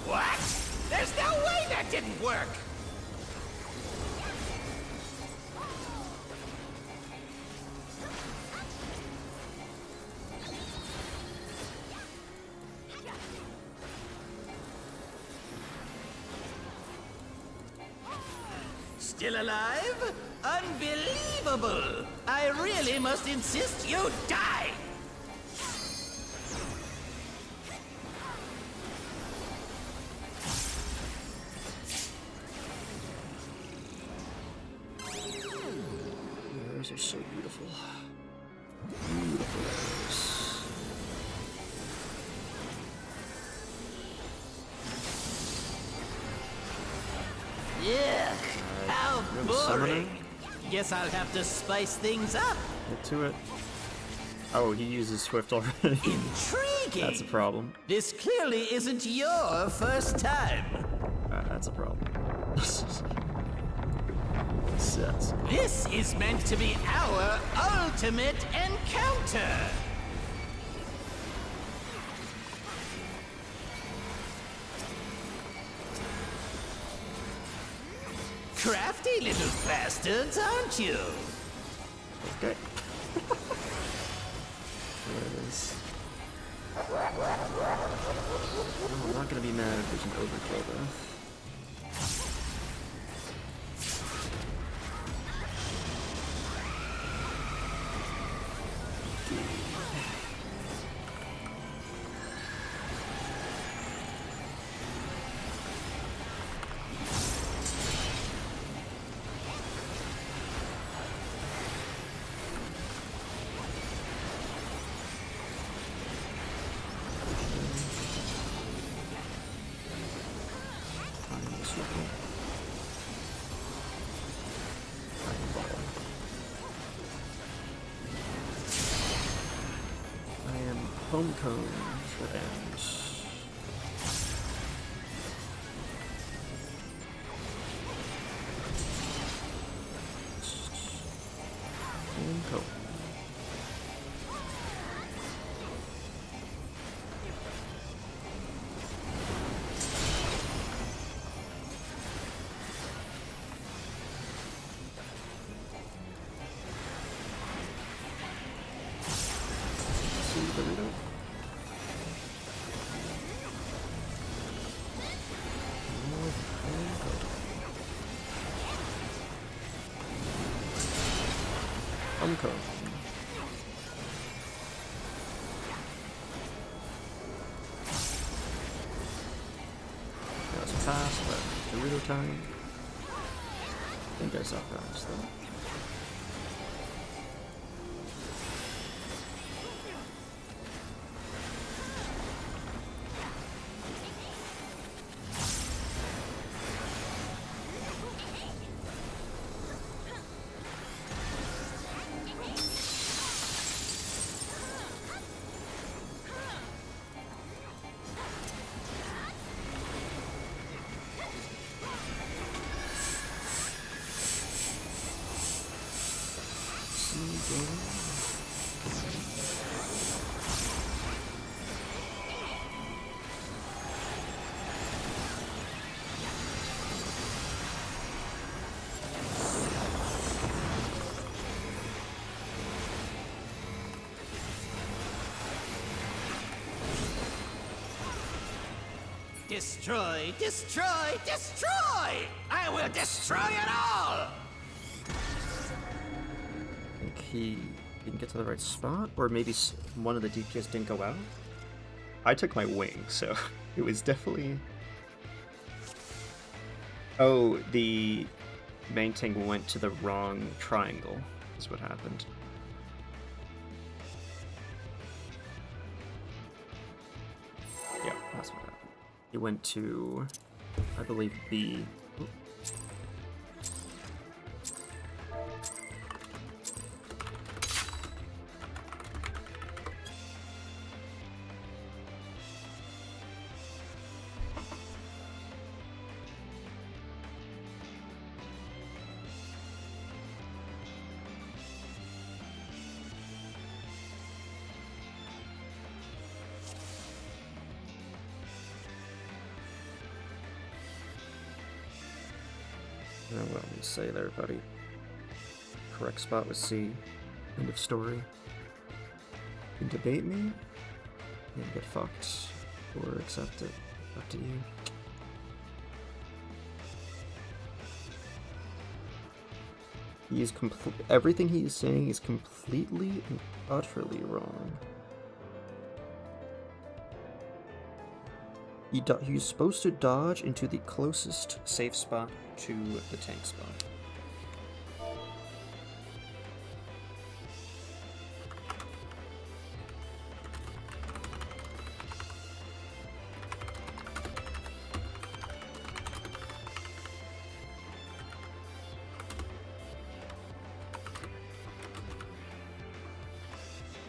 What? There's no way that didn't work! Still alive? Unbelievable! I really must insist you die! Arrows are so beautiful. Beautiful arrows. Yeah, how Good summoner. boring! Guess I'll have to spice things up. Get to it. Oh, he uses Swift already. Intriguing! That's a problem. This clearly isn't your first time. That's a problem. Sets. This is meant to be our ultimate encounter! Crafty little bastards, aren't you? Okay. There it is. I'm not gonna be mad if there's an overkill though. Foam cone for ends. Foam cone. Burrito. Uncle. That was a pass, but Dorito time. I think I saw pass though. Destroy, destroy, destroy! I will destroy it all! I think he didn't get to the right spot, or maybe one of the DPS didn't go out. I took my wing, so it was definitely... Oh, the main tank went to the wrong triangle, is what happened. Yeah, that's what happened. He went to, I believe, B. Ooh. What do you say there, buddy? Correct spot was C. End of story. You can debate me, you can get fucked, or accept it. Up to you. He is everything he is saying is completely and utterly wrong. He's supposed to dodge into the closest safe spot to the tank spot.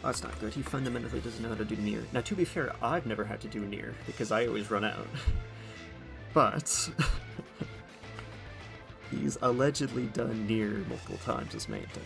Oh, that's not good. He fundamentally doesn't know how to do near. Now, to be fair, I've never had to do near, because I always run out. But... he's allegedly done near multiple times as main tank.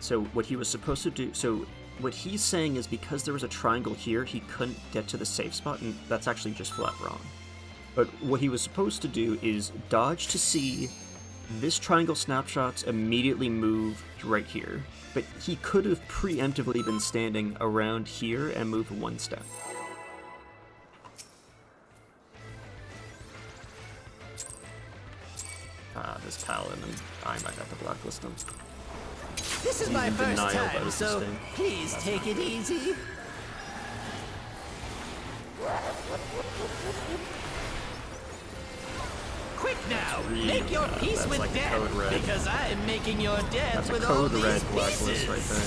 So what he was supposed to do, so what he's saying is because there was a triangle here, he couldn't get to the safe spot, and that's actually just flat wrong. But what he was supposed to do is dodge to C, this triangle snapshots immediately move right here. But he could have preemptively been standing around here and moved one step. This paladin, I might have to blacklist him. This is my first time, so please take it easy. now, Read, make your peace that's with like a death, code red. because I'm making your death That's a with all code these red pieces. blacklist right there.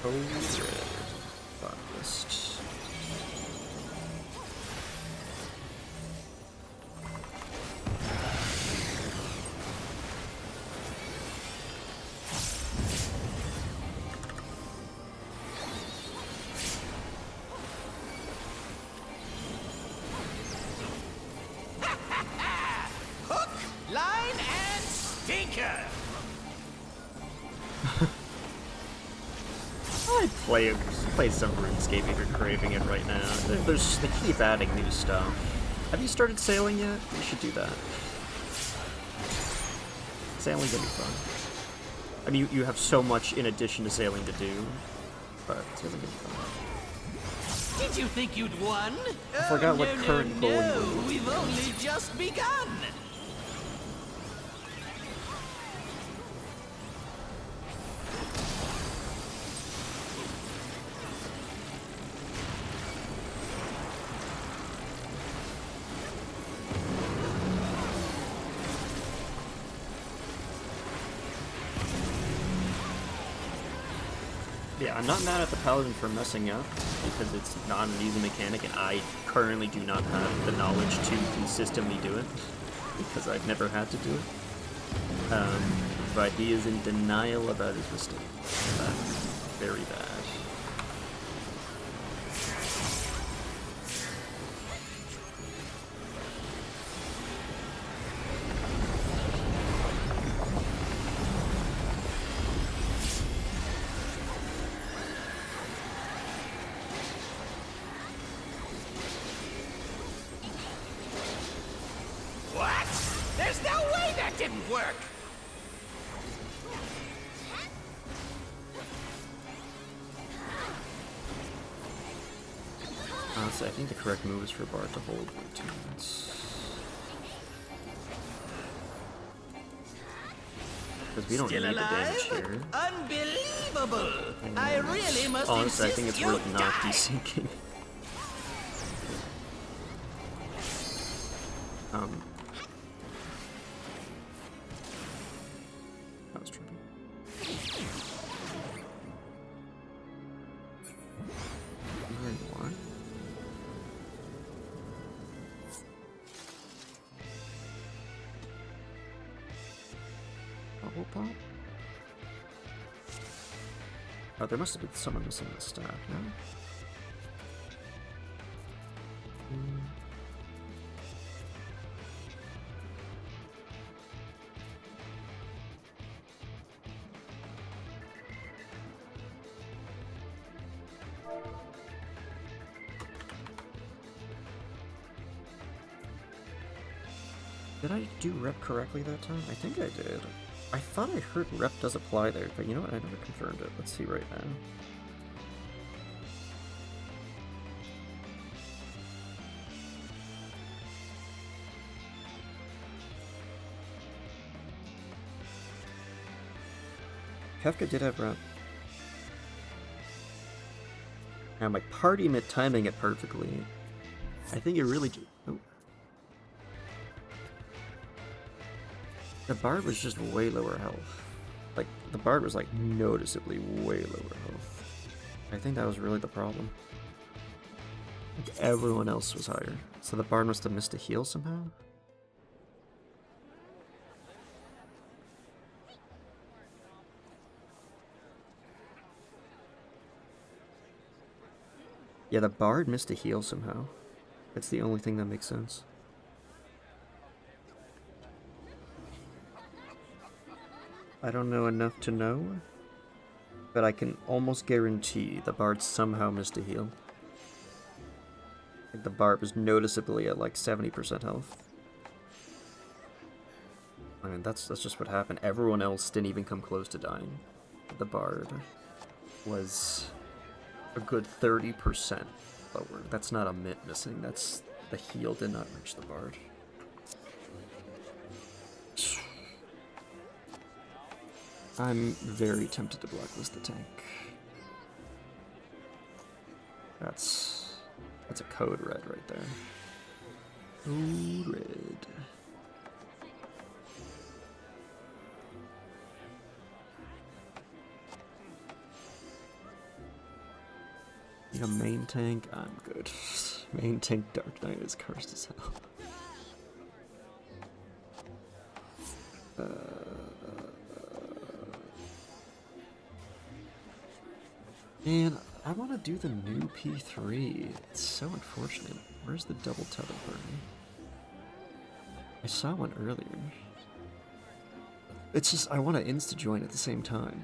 Code red blacklist. Hook, line, and stinker. I'd play some RuneScape if you're craving it right now. They keep adding new stuff. Have you started sailing yet? You should do that. Sailing's gonna be fun. I mean, you have so much in addition to sailing to do, but sailing's gonna be fun. Did you think you'd won? I forgot what current goal you were No, we've only just begun. Yeah, I'm not mad at the Paladin for messing up, because it's not an easy mechanic, and I currently do not have the knowledge to consistently do it, because I've never had to do it. But he is in denial about his mistake. That's very bad. What? There's no way that didn't work! Honestly, I think the correct move is for Bard to hold for 2 minutes. Because we don't Still need the damage alive? here. Unbelievable! I really must Honestly, I insist think it's you worth not die. desyncing. That was trippy. Where you are? Bubble pop? Oh, there must have been someone missing the staff, no? Did I do rep correctly that time? I think I did. I thought I heard rep does apply there, but you know what? I never confirmed it. Let's see right now. Kefka did have rep. Now my party mid timing it perfectly. I think it really. Oh. The Bard was just way lower health. Like, the Bard was like noticeably way lower health. I think that was really the problem. Like, everyone else was higher. So the Bard must have missed a heal somehow? Yeah, the Bard missed a heal somehow. That's the only thing that makes sense. I don't know enough to know, but I can almost guarantee the Bard somehow missed a heal. Like the Bard was noticeably at like 70% health. I mean, that's just what happened. Everyone else didn't even come close to dying. The Bard was a good 30% lower. That's not a mitt missing. That's the heal did not reach the Bard. I'm very tempted to blacklist the tank. That's a code red right there. Code red. Need a main tank? I'm good. Main tank Dark Knight is cursed as hell. Man, I want to do the new P3. It's so unfortunate. Where's the double tether party? I saw one earlier. It's just, I want to insta-join at the same time.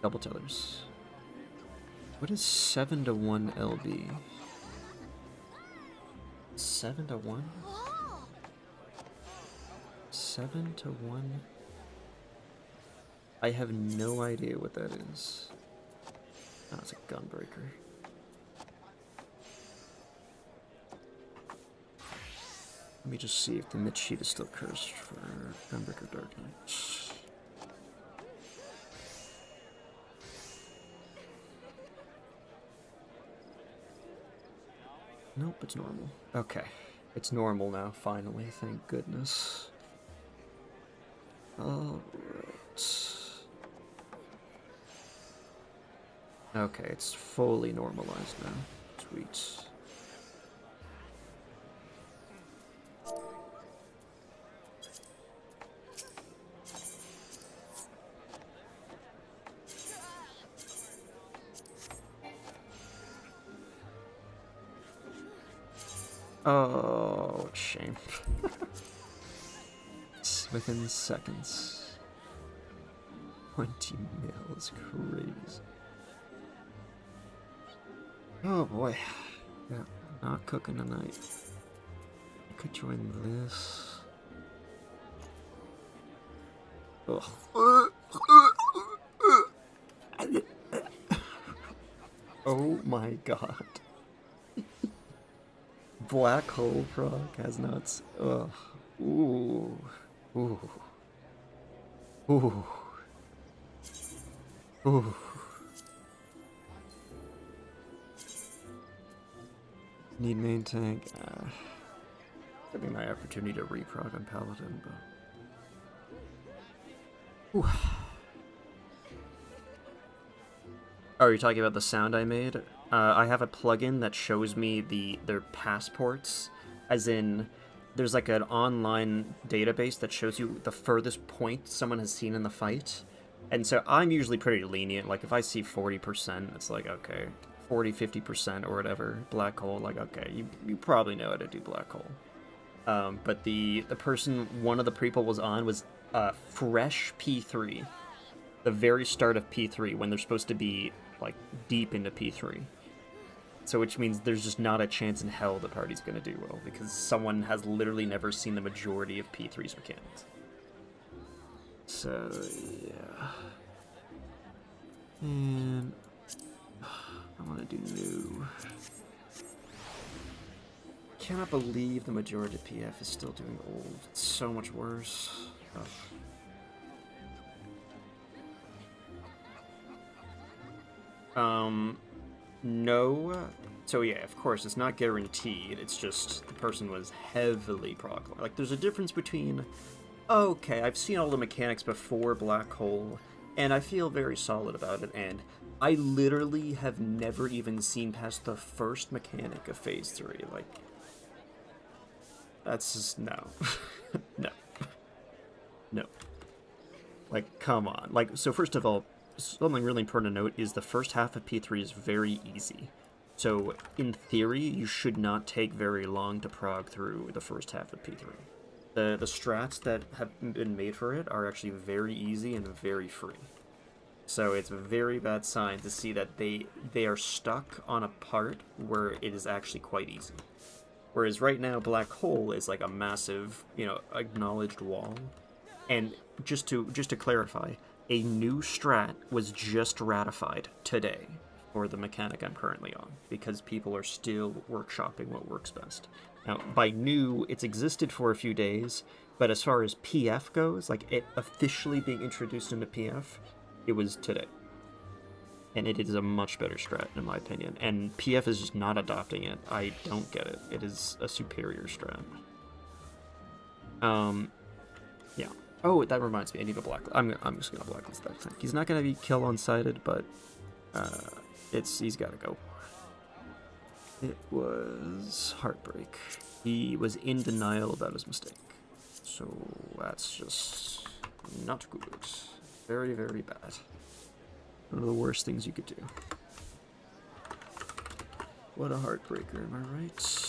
Double tethers. What is 7 to 1 LB? 7 to 1? 7 to 1? I have no idea what that is. Oh, it's a gunbreaker. Let me just see if the mid sheet is still cursed for Gunbreaker Dark Knight. Nope, it's normal. Okay. It's normal now, finally, thank goodness. Alright. Okay, it's fully normalized now. Sweet. Oh, shame. It's within seconds. 20 mil is crazy. Oh boy. Yeah, not cooking tonight. I could join this. Ugh. Oh my god. Black hole frog has nuts. Ugh. Ooh. Ooh. Ooh. Ooh. Need main tank. That'd be my opportunity to reprog on Paladin, but. Ooh. Oh, you're talking about the sound I made? I have a plugin that shows me their passports, as in, there's like an online database that shows you the furthest point someone has seen in the fight. And so I'm usually pretty lenient, like if I see 40%, it's like, okay, 40, 50% or whatever, black hole, like, okay, you probably know how to do black hole. But the person one of the people was on was fresh P3, the very start of P3, when they're supposed to be, like, deep into P3. So which means there's just not a chance in hell the party's gonna do well, because someone has literally never seen the majority of P3's mechanics. So, yeah. And I want to do new. Cannot believe the majority of PF is still doing old. It's so much worse. Ugh. No. So yeah, of course, it's not guaranteed. It's just the person was heavily prog. Like, there's a difference between, okay, I've seen all the mechanics before Black Hole, and I feel very solid about it, and I literally have never even seen past the first mechanic of Phase 3. Like, that's just, no. No. No. Like, come on. Like, so first of all, something really important to note is the first half of P3 is very easy. So, in theory, you should not take very long to prog through the first half of P3. The strats that have been made for it are actually very easy and very free. So it's a very bad sign to see that they are stuck on a part where it is actually quite easy. Whereas right now, Black Hole is like a massive, acknowledged wall. And just to clarify, a new strat was just ratified today. or the mechanic I'm currently on, because people are still workshopping what works best. Now, by new, it's existed for a few days, but as far as PF goes, like it officially being introduced into PF, it was today. And it is a much better strat, in my opinion. And PF is just not adopting it. I don't get it. It is a superior strat. Yeah. Oh, that reminds me. I need a blacklist. I'm just gonna blacklist that thing. He's not gonna be kill unsighted, but he's gotta go. It was Heartbreak. He was in denial about his mistake. So that's just not good. Very, very bad. One of the worst things you could do. What a heartbreaker, am I right?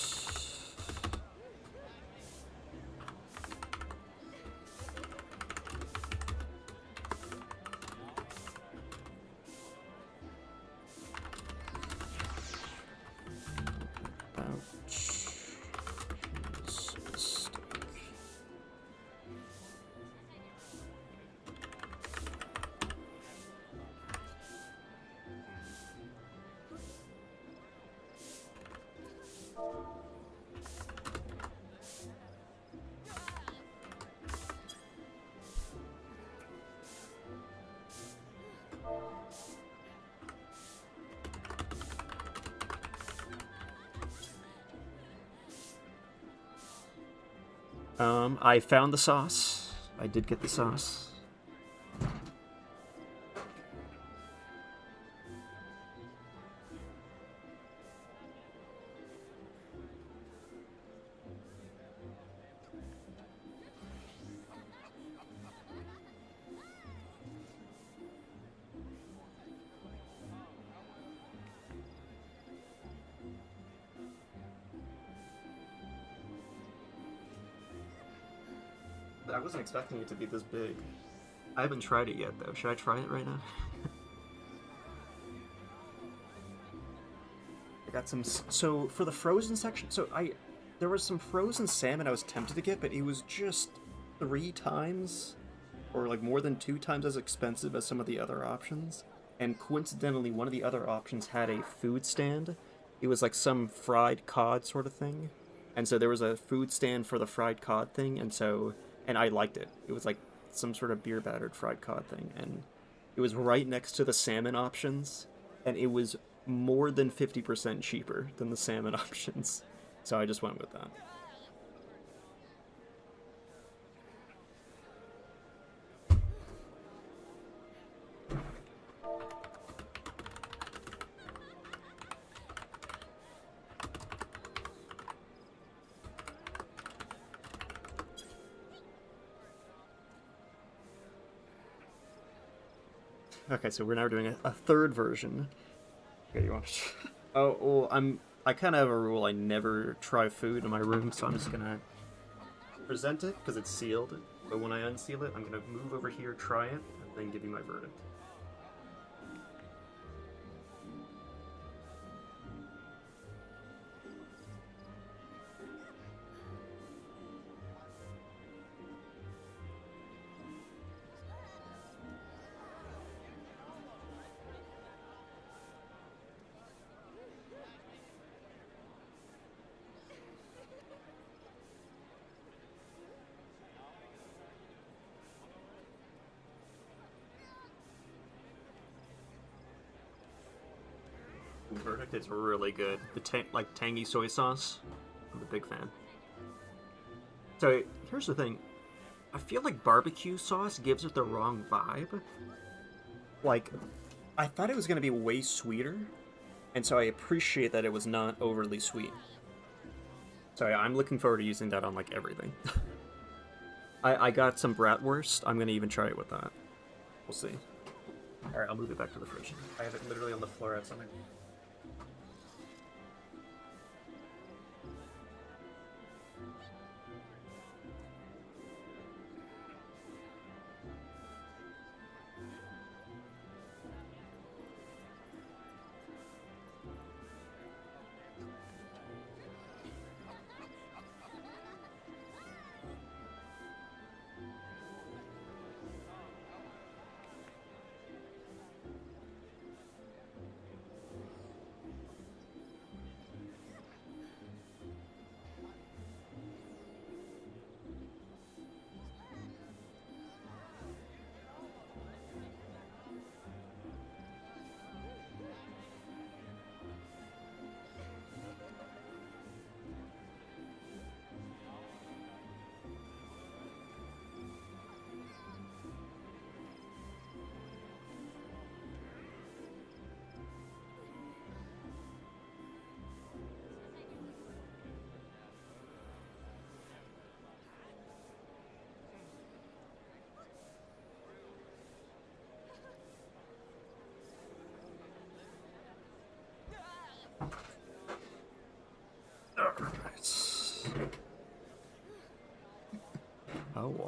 I found the sauce. I did get the sauce. I wasn't expecting it to be this big. I haven't tried it yet, though. Should I try it right now? I got some... So, for the frozen section... There was some frozen salmon I was tempted to get, but it was just 3 times, or like more than 2 times as expensive as some of the other options. And coincidentally, one of the other options had a food stand. It was like some fried cod sort of thing. And so there was a food stand for the fried cod thing, and I liked it. It was like some sort of beer-battered fried cod thing, and it was right next to the salmon options, and it was more than 50% cheaper than the salmon options. So I just went with that. Okay, so we're now doing a third version. Okay, you want to... Oh, well, I kind of have a rule. I never try food in my room, so I'm just gonna present it because it's sealed. But when I unseal it, I'm gonna move over here, try it, and then give you my verdict. Verdict is really good. The tangy soy sauce. I'm a big fan. So here's the thing. I feel like barbecue sauce gives it the wrong vibe. Like, I thought it was gonna be way sweeter, and so I appreciate that it was not overly sweet. So yeah, I'm looking forward to using that on like everything. I got some bratwurst. I'm gonna even try it with that. We'll see. Alright, I'll move it back to the fridge. I have it literally on the floor outside.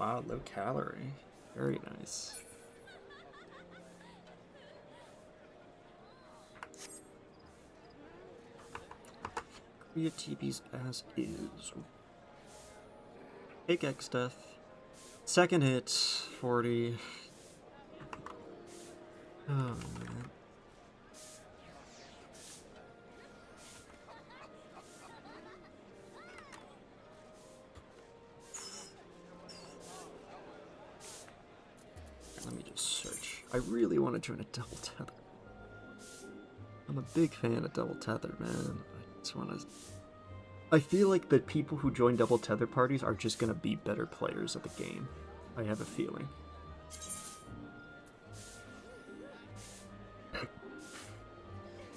wow, low calorie. Very nice. Korea TP's as is. Take X death. Second hit, 40. Oh, man. Let me just search. I really want to join a double tether. I'm a big fan of double tether, man. I just want to... I feel like the people who join double tether parties are just going to be better players of the game. I have a feeling.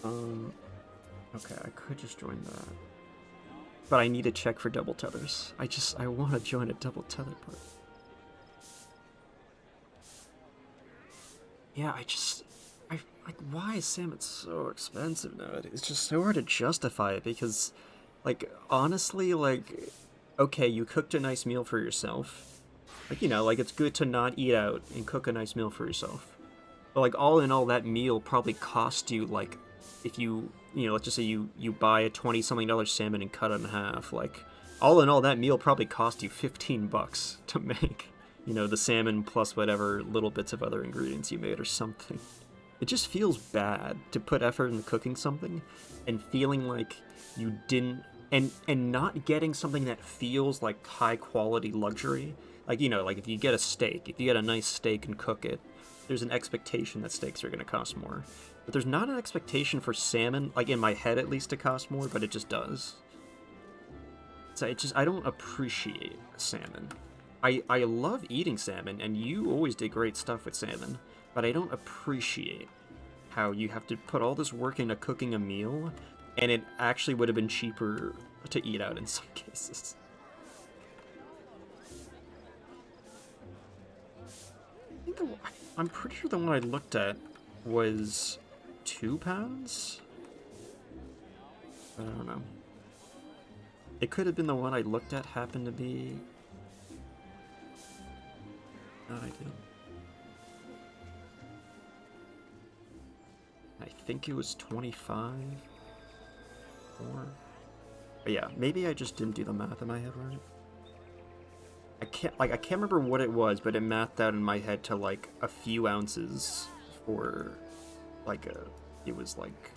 Okay, I could just join that. But I need to check for double tethers. I want to join a double tether party. Yeah, like, why is salmon so expensive nowadays? It's just so hard to justify it because, like, honestly, like, okay, you cooked a nice meal for yourself. Like, you know, like, it's good to not eat out and cook a nice meal for yourself. But, like, all in all, that meal probably cost you, like, if you know, let's just say you buy a $20-something salmon and cut it in half, like, all in all, that meal probably cost you $15 to make. You know, the salmon plus whatever little bits of other ingredients you made or something. It just feels bad to put effort into cooking something and feeling like you didn't... And not getting something that feels like high-quality luxury. Like, you know, like if you get a steak, if you get a nice steak and cook it, there's an expectation that steaks are going to cost more. But there's not an expectation for salmon, like in my head at least, to cost more, but it just does. So I don't appreciate salmon. I love eating salmon, and you always did great stuff with salmon, but I don't appreciate how you have to put all this work into cooking a meal, and it actually would have been cheaper to eat out in some cases. I'm pretty sure the one I looked at was £2? I don't know. It could have been the one I looked at happened to be... Not ideal. I think it was 25 or... But yeah, maybe I just didn't do the math in my head right. I can't remember what it was, but it mathed out in my head to like a few ounces for like it was like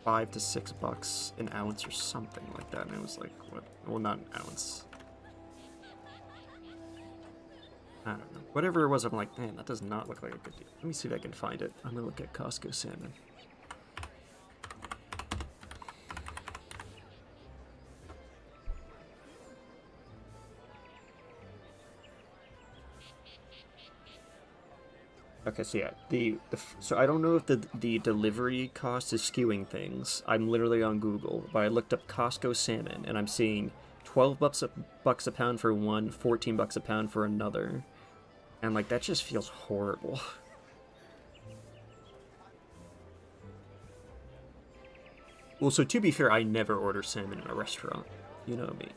$5 to $6 an ounce or something like that, and it was like, what? Well, not an ounce. I don't know. Whatever it was, I'm like, man, that does not look like a good deal. Let me see if I can find it. I'm gonna look at Costco salmon. Okay, so yeah, so I don't know if the delivery cost is skewing things. I'm literally on Google, but I looked up Costco salmon, and I'm seeing $12 a pound for one, $14 a pound for another. And, like, that just feels horrible. Well, so to be fair, I never order salmon in a restaurant. You know me.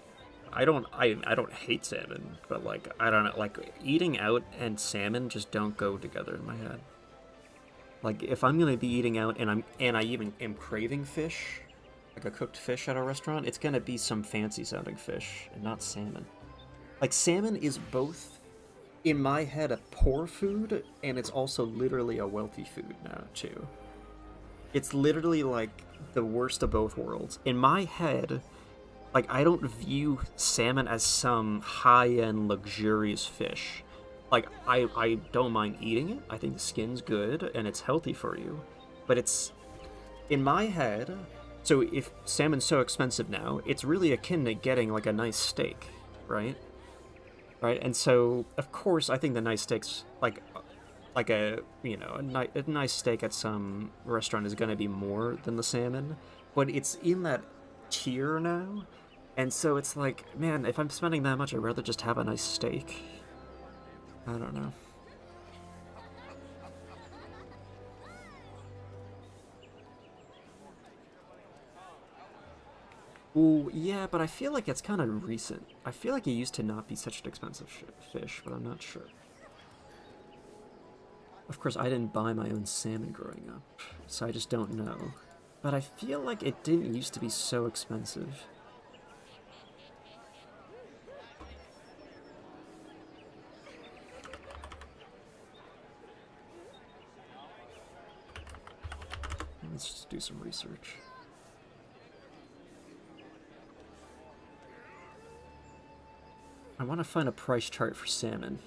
I don't hate salmon, but, like, I don't know. Like, eating out and salmon just don't go together in my head. Like, if I'm gonna be eating out and I even am craving fish, like a cooked fish at a restaurant, it's gonna be some fancy-sounding fish and not salmon. Like, salmon is both... in my head, a poor food, and it's also literally a wealthy food now, too. It's literally, like, the worst of both worlds. In my head, like, I don't view salmon as some high-end, luxurious fish. Like, I don't mind eating it. I think the skin's good, and it's healthy for you. But it's... in my head... So, if salmon's so expensive now, it's really akin to getting, like, a nice steak, right? Right, and so of course I think the nice steaks, like a you know a nice steak at some restaurant is going to be more than the salmon, but it's in that tier now, and so it's like, man, if I'm spending that much, I'd rather just have a nice steak. I don't know. Ooh, yeah, but I feel like it's kind of recent. I feel like it used to not be such an expensive fish, but I'm not sure. Of course, I didn't buy my own salmon growing up, so I just don't know. But I feel like it didn't used to be so expensive. Let's just do some research. I want to find a price chart for salmon.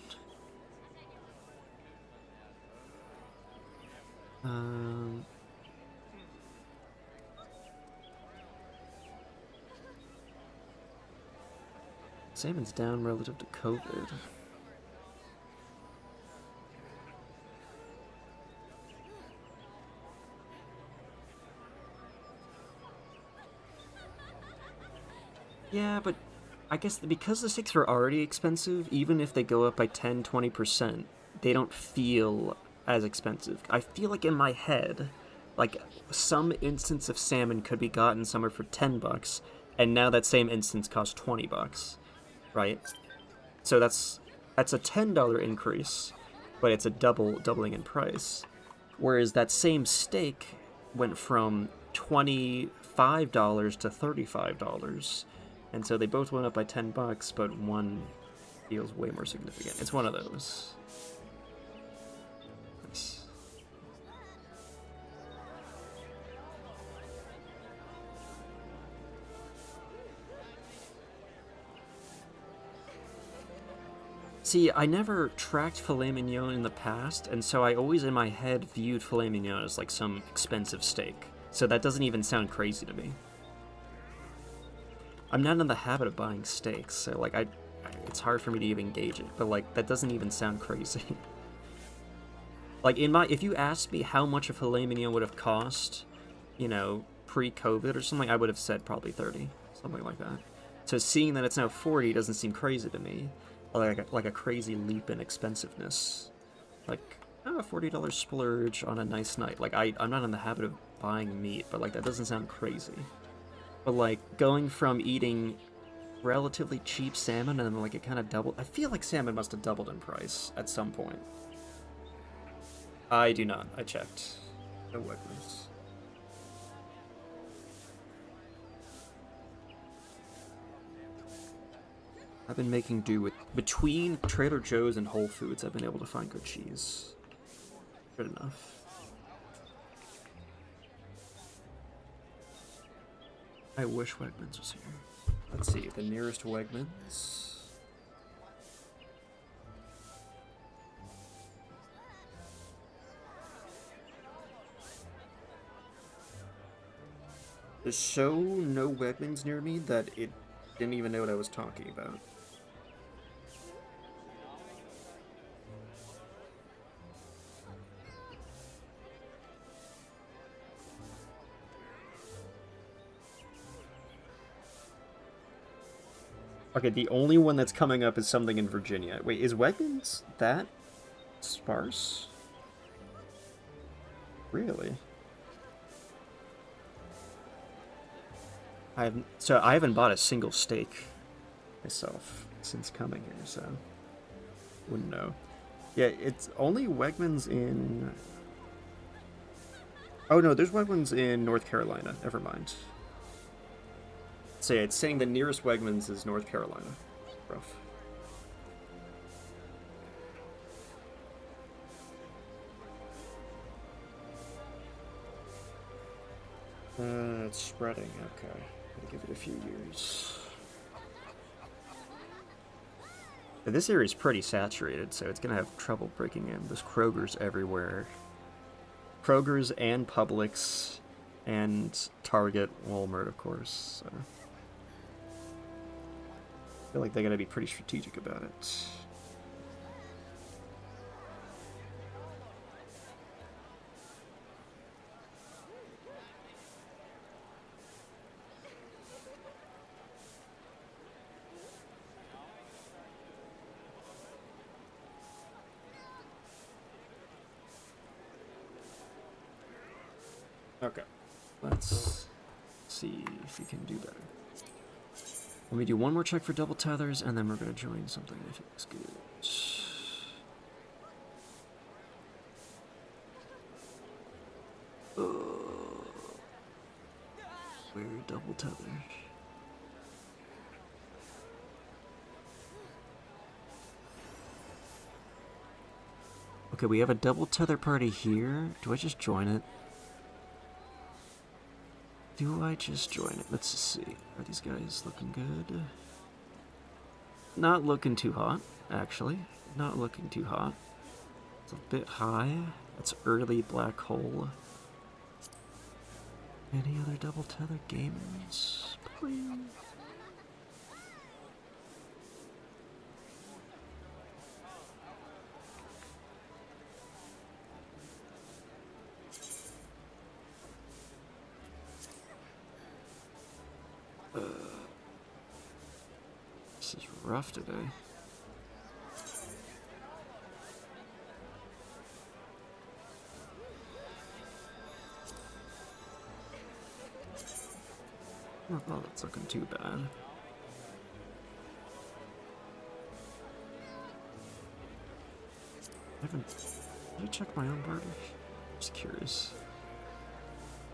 Salmon's down relative to COVID. Yeah, but I guess because the steaks are already expensive, even if they go up by 10-20%, they don't feel as expensive. I feel like in my head, like some instance of salmon could be gotten somewhere for $10, and now that same instance costs $20, right? So that's a $10 increase, but it's a doubling in price. Whereas that same steak went from $25 to $35. And so they both went up by $10, but one feels way more significant. It's one of those. Nice. See, I never tracked filet mignon in the past, and so I always in my head viewed filet mignon as like some expensive steak. So that doesn't even sound crazy to me. I'm not in the habit of buying steaks, so like it's hard for me to even gauge it, but like that doesn't even sound crazy. Like if you asked me how much a filet mignon would have cost, you know, pre-COVID or something, I would have said probably 30, something like that. So seeing that it's now 40 doesn't seem crazy to me, like a crazy leap in expensiveness. Like, oh, $40 splurge on a nice night. Like I'm not in the habit of buying meat, but like that doesn't sound crazy. But like going from eating relatively cheap salmon and then like it kind of doubled. I feel like salmon must have doubled in price at some point. I do not. I checked. No Wegmans. I've been making do with between Trader Joe's and Whole Foods. I've been able to find good cheese. Good enough. I wish Wegmans was here. Let's see, the nearest Wegmans. There's so no Wegmans near me that it didn't even know what I was talking about. Okay, the only one that's coming up is something in Virginia. Wait, is Wegmans that sparse? Really? I haven't bought a single steak myself since coming here, so wouldn't know. Yeah, it's only Wegmans in... Oh no, there's Wegmans in North Carolina. Never mind. So yeah, it's saying the nearest Wegmans is North Carolina. Rough. It's spreading, okay. Gotta give it a few years. But this area is pretty saturated, so it's gonna have trouble breaking in. There's Kroger's everywhere. Kroger's and Publix and Target, Walmart, of course. So. I feel like they gotta be pretty strategic about it. Okay, let's see if we can do better. Let me do one more check for double tethers, and then we're gonna join something if it looks good. Where double tether? Okay, we have a double tether party here. Do I just join it? Do I just join it? Let's just see. Are these guys looking good? Not looking too hot, actually. Not looking too hot. It's a bit high. That's early black hole. Any other double tether gamers? Please. This is rough today. Oh, well, that's looking too bad. Did I check my own party? Just curious.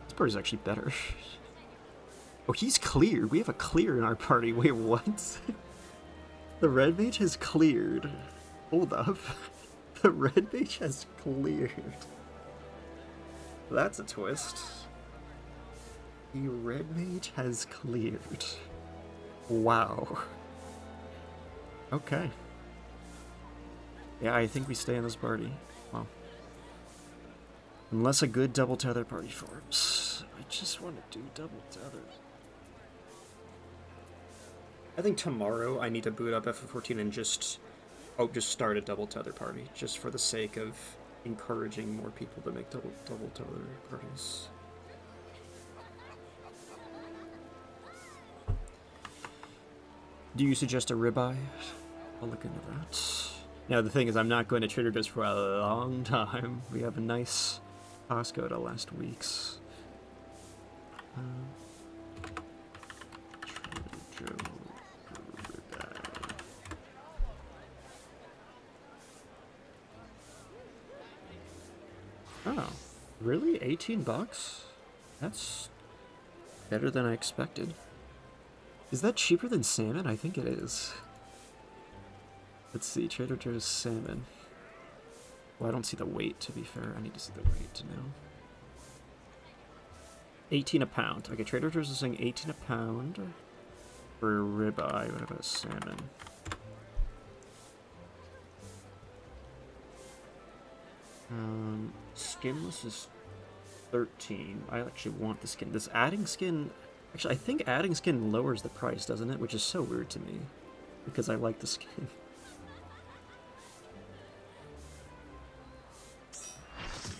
This party's actually better. Oh, he's cleared. We have a clear in our party. Wait, what? The red mage has cleared. Hold up. The red mage has cleared. That's a twist. The red mage has cleared. Wow. Okay. Yeah, I think we stay in this party. Well, unless a good double tether party forms. I just want to do double tether. I think tomorrow I need to boot up FF14 and just start a double tether party, just for the sake of encouraging more people to make double tether parties. Do you suggest a ribeye? I'll look into that. Now the thing is, I'm not going to Trader Joe's for a long time. We have a nice Costco to last week's. Trader Joe. Oh, really? 18 bucks? That's better than I expected. Is that cheaper than salmon? I think it is. Let's see, Trader Joe's salmon. Well, I don't see the weight, to be fair. I need to see the weight to know. 18 a pound. Okay, Trader Joe's is saying 18 a pound for ribeye. What about salmon? Skinless is 13. I actually want the skin. This adding skin... Actually, I think adding skin lowers the price, doesn't it? Which is so weird to me. Because I like the skin.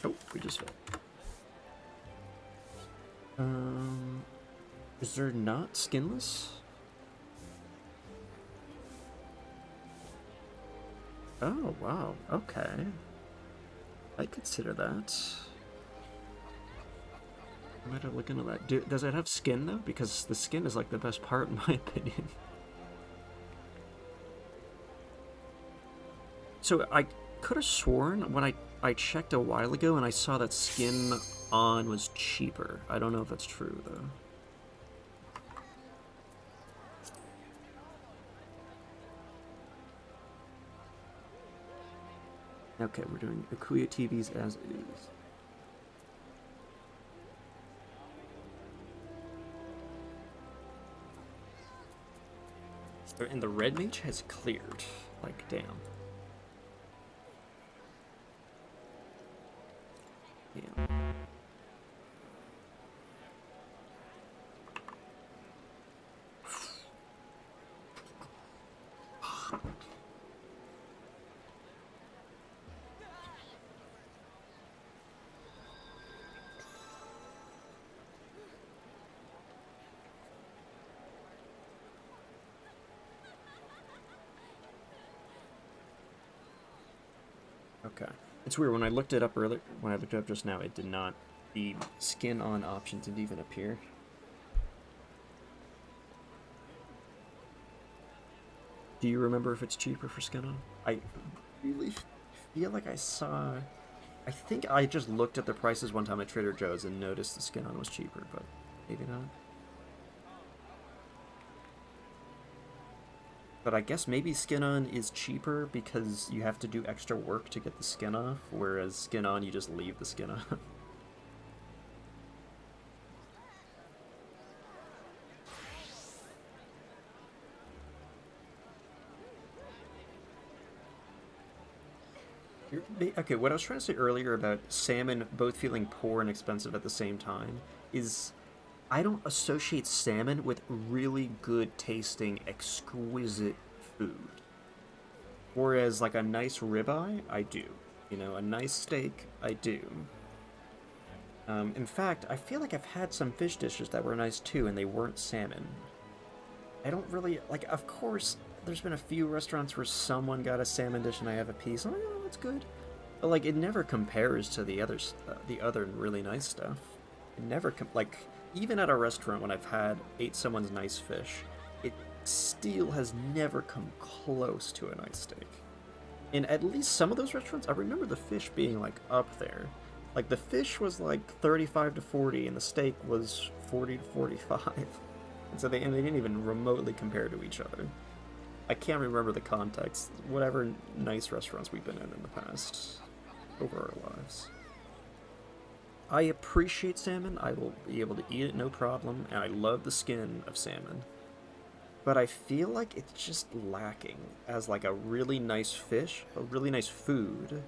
Oh, we just fell. Is there not skinless? Oh, wow. Okay. I'd consider that. I might have looked into that. Does it have skin, though? Because the skin is, like, the best part, in my opinion. So, I could have sworn when I checked a while ago and I saw that skin on was cheaper. I don't know if that's true, though. Okay, we're doing Akuya TVs as is. And the red mage has cleared. Like, damn. Yeah. Okay. It's weird, when I looked it up earlier, when I looked it up just now, it did not, the skin on option didn't even appear. Do you remember if it's cheaper for skin on? I really feel like I saw... I think I just looked at the prices one time at Trader Joe's and noticed the skin on was cheaper, but maybe not. But I guess maybe skin on is cheaper because you have to do extra work to get the skin off, whereas skin on you just leave the skin on. Okay, what I was trying to say earlier about salmon both feeling poor and expensive at the same time is I don't associate salmon with really good tasting, exquisite food. Whereas like a nice ribeye, I do. You know, a nice steak, I do. In fact, I feel like I've had some fish dishes that were nice too, and they weren't salmon. I don't really, like, of course, there's been a few restaurants where someone got a salmon dish and I have a piece. Oh, yeah, that's good. But, like, it never compares to the other really nice stuff. It never, like, even at a restaurant when I've ate someone's nice fish, it still has never come close to a nice steak. In at least some of those restaurants, I remember the fish being, like, up there. Like, the fish was, like, 35 to 40, and the steak was 40 to 45. And so they didn't even remotely compare to each other. I can't remember the context. Whatever nice restaurants we've been in the past over our lives. I appreciate salmon. I will be able to eat it no problem, and I love the skin of salmon. But I feel like it's just lacking as like a really nice fish, a really nice food,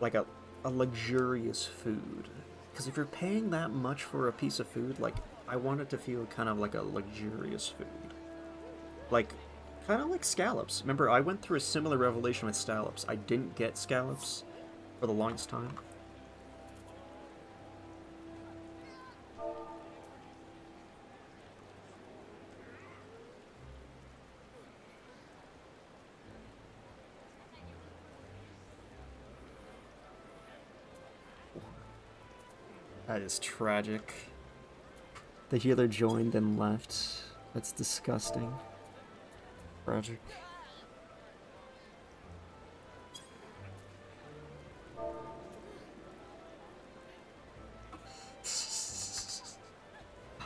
like a luxurious food. Because if you're paying that much for a piece of food, like, I want it to feel kind of like a luxurious food. Like, kind of like scallops. Remember, I went through a similar revelation with scallops. I didn't get scallops for the longest time. That is tragic. The healer joined and left. That's disgusting. Tragic.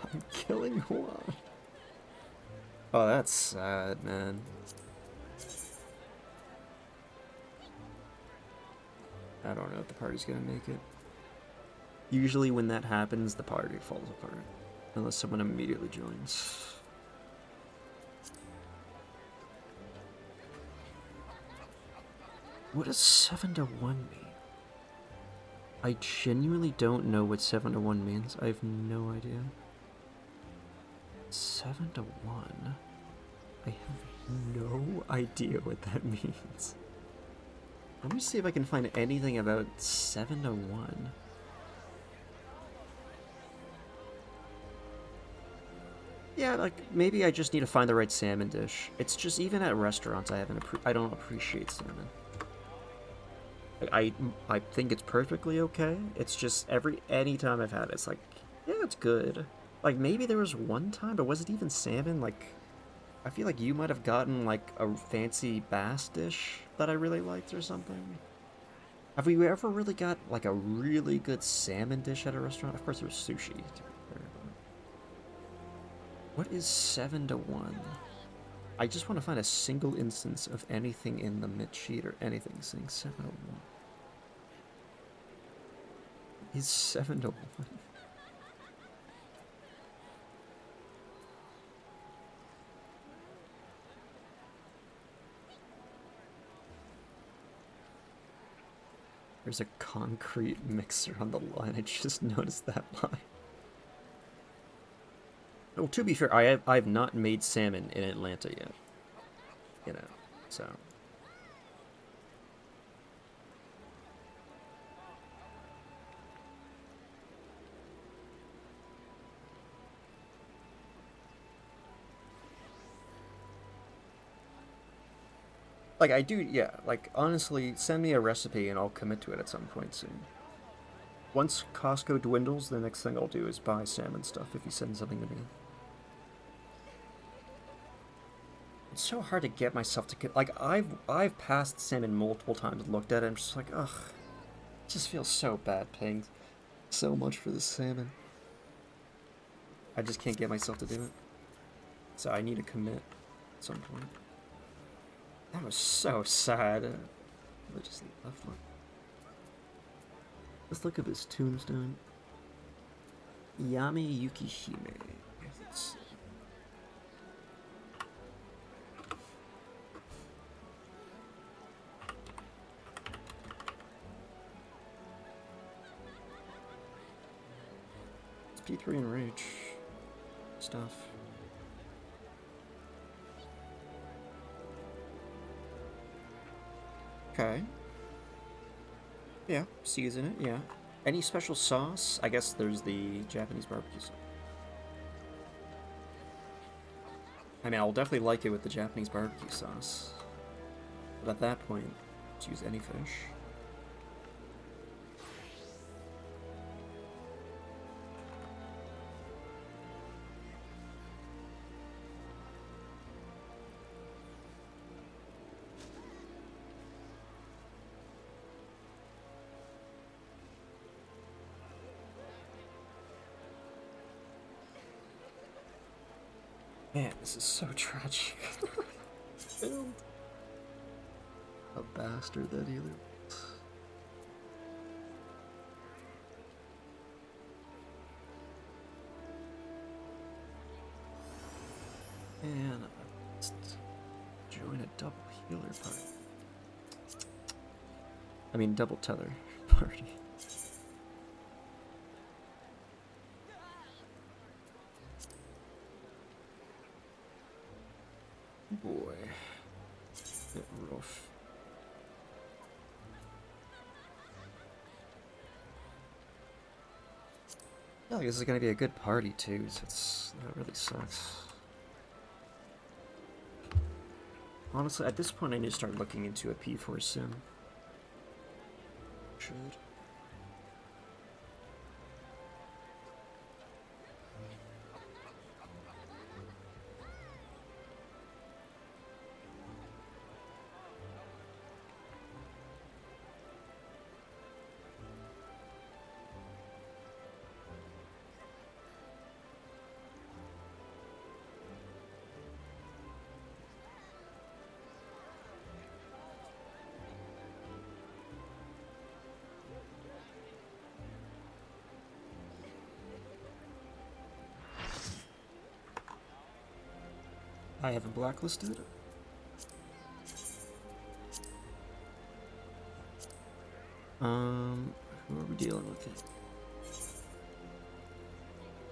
I'm killing Juan. Oh, that's sad, man. I don't know if the party's gonna make it. Usually when that happens, the party falls apart. Unless someone immediately joins. What does 7 to 1 mean? I genuinely don't know what 7 to 1 means. I have no idea. 7 to 1? I have no idea what that means. Let me see if I can find anything about 7 to 1. Yeah, like, maybe I just need to find the right salmon dish. It's just, even at restaurants, I don't appreciate salmon. I think it's perfectly okay. It's just any time I've had it, it's like, yeah, it's good. Like, maybe there was one time, but was it even salmon? Like, I feel like you might have gotten, like, a fancy bass dish that I really liked or something. Have we ever really got, like, a really good salmon dish at a restaurant? Of course, there was sushi, to be fair. What is 7 to 1? I just want to find a single instance of anything in the mid sheet or anything saying 7 to 1. Is 7 to 1? There's a concrete mixer on the line. I just noticed that line. Well, to be fair, I've not made salmon in Atlanta yet. You know, so. Like, I do, yeah, like, honestly, send me a recipe and I'll commit to it at some point soon. Once Costco dwindles, the next thing I'll do is buy salmon stuff if you send something to me. It's so hard to get myself to get, like, I've passed salmon multiple times, looked at it, I'm just like, ugh. It just feels so bad paying so much for this salmon. I just can't get myself to do it. So I need to commit at some point. That was so sad. I just left one. Let's look at this tombstone. Yami Yukihime. Let's see. It's P3 and Rage stuff. Okay. Yeah, season it, yeah. Any special sauce? I guess there's the Japanese barbecue sauce. I mean, I'll definitely like it with the Japanese barbecue sauce. But at that point, let's use any fish. Man, this is so tragic. Failed. A bastard that either. And let's join a double healer party. I mean, double tether party. Boy, bit rough. I feel like this is gonna be a good party too, so that really sucks. Honestly, at this point I need to start looking into a P4 sim. Should. I haven't blacklisted. Who are we dealing with it?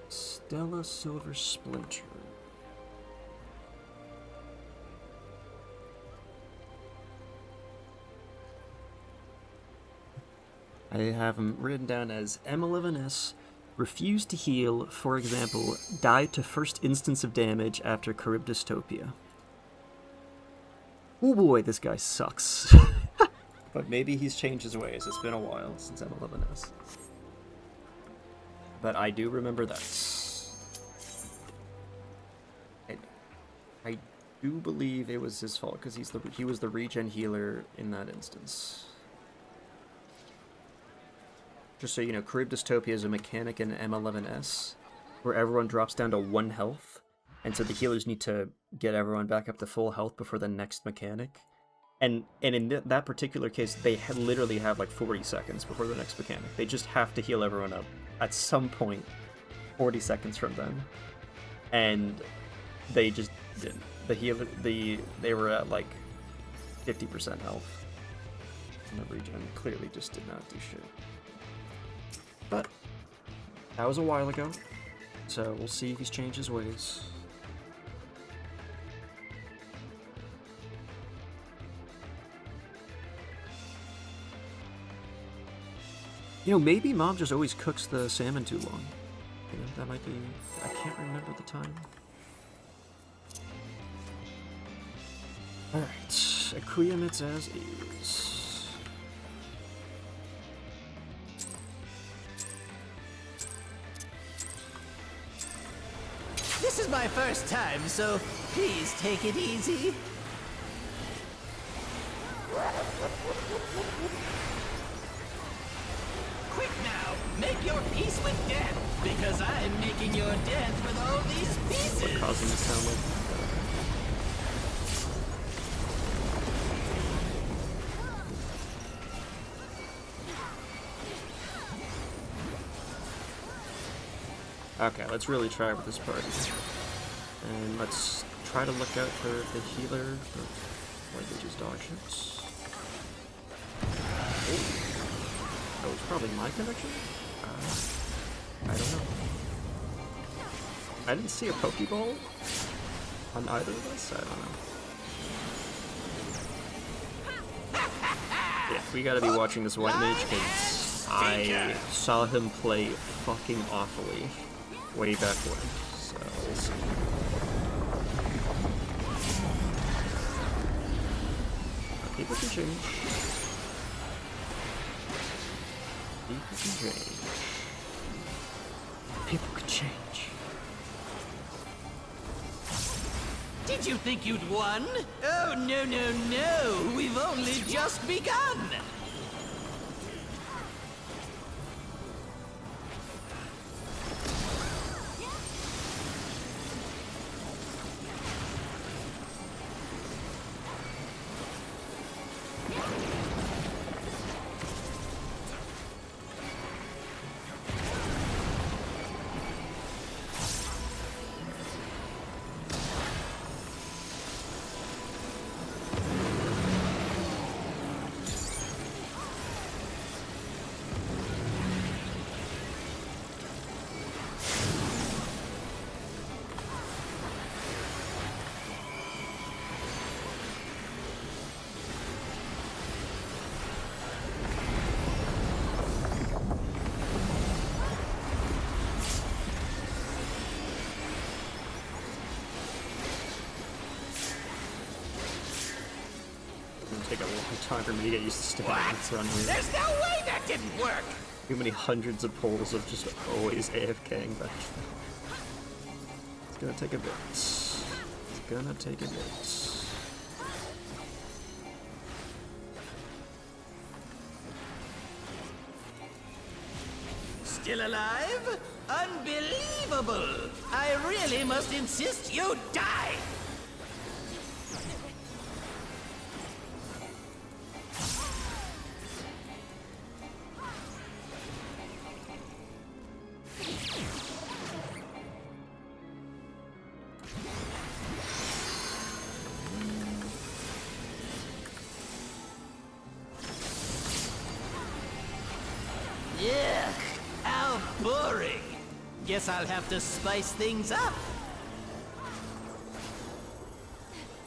Stella Silver Splinter. I have him written down as M11S. Refused to heal, for example, died to first instance of damage after Carib Dystopia. Oh boy, this guy sucks. But maybe he's changed his ways. It's been a while since M11S. But I do remember that. I do believe it was his fault, because he was the regen healer in that instance. Just so you know, Carib Dystopia is a mechanic in M11S where everyone drops down to 1 health, and so the healers need to get everyone back up to full health before the next mechanic. And in that particular case, they literally have like 40 seconds before the next mechanic. They just have to heal everyone up at some point, 40 seconds from then. And they just didn't. They were at like 50% health. And the regen clearly just did not do shit. But that was a while ago, so we'll see if he's changed his ways. You know, maybe Mom just always cooks the salmon too long. You know, that might be... I can't remember the time. Alright, Akuyamits as is. This is my first time, so please take it easy. Quick now, make your peace with death, because I'm making your death with all these pieces. Causing the sound like. Okay, let's really try with this party. And let's try to look out for the healer, or like we just dog ships. Oh, it's probably my connection? I don't know. I didn't see a Pokeball on either of us? I don't know. Yeah, we gotta be watching this white mage because I saw him play fucking awfully way back when. So we'll see. People can change. People can change. People can change. Did you think you'd won? Oh, no, no, no. We've only just begun. Take a long time for me to get used to staying on this run here. There's no way that didn't work! Too many hundreds of pulls of just always AFKing back. It's gonna take a bit. It's gonna take a bit. Still alive? Unbelievable! I really must insist you die! Yuck, how boring. Guess I'll have to spice things up.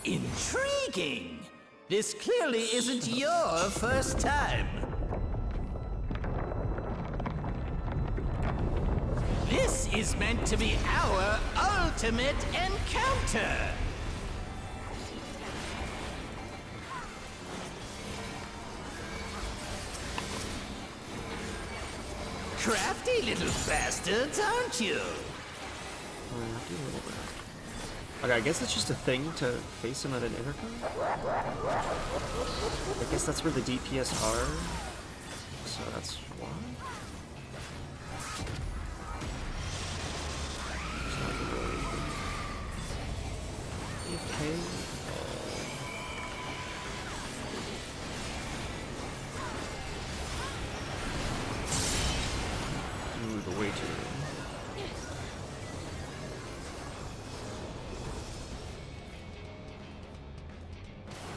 Intriguing. This clearly isn't your first time. This is meant to be our ultimate encounter. Crafty little bastards, aren't you? Okay, I guess it's just a thing to face him at an intercom? I guess that's where the DPS are. So that's why? It's not really... AFK? Ooh, the waiter.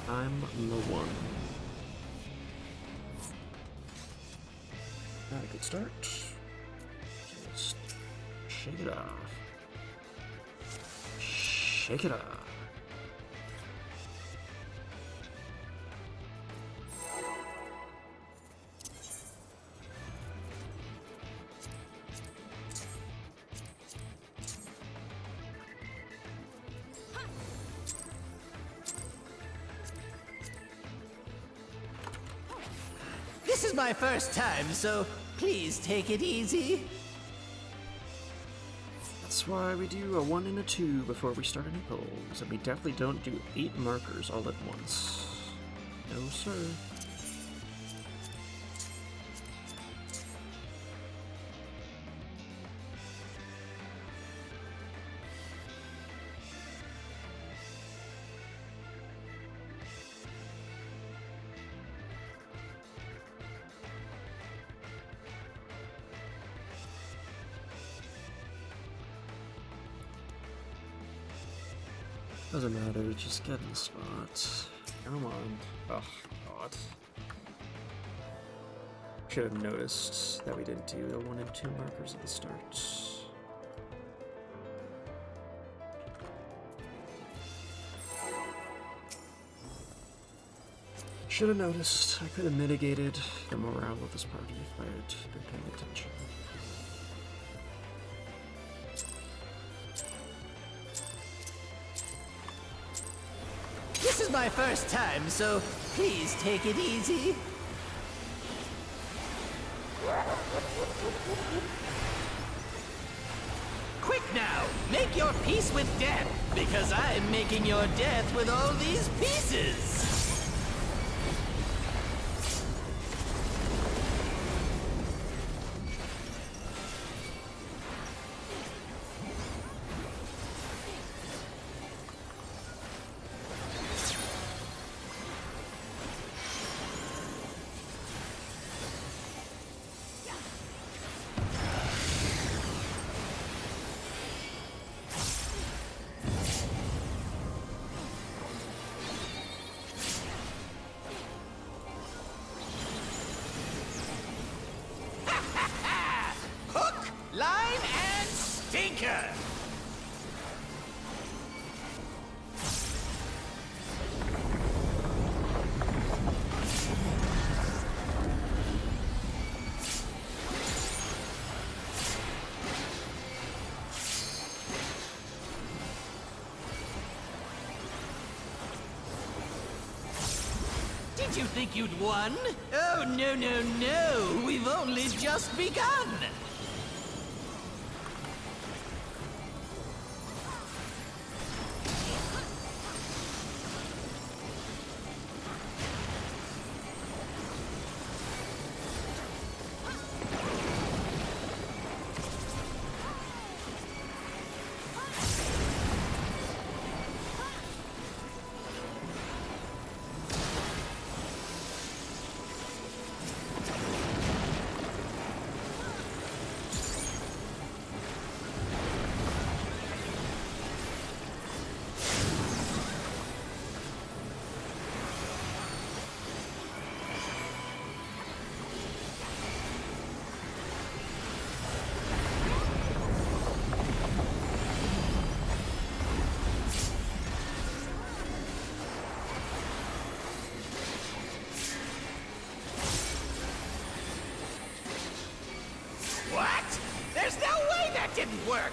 I'm the one. Not a good start. Just shake it off. Shake it off. This is my first time, so please take it easy. That's why we do a 1 and a 2 before we start any polls, and we definitely don't do 8 markers all at once. No, sir. Doesn't matter, just get in the spot. Come on. Oh, God. Should have noticed that we didn't do the 1 and 2 markers at the start. Should have noticed. I could have mitigated the morale of this party if I had been paying attention. This is my first time, so please take it easy. Quick now! Make your peace with death, because I'm making your death with all these pieces! Line and stinker! Did you think you'd won? Oh, no, no, no! We've only just begun! What? There's no way that didn't work!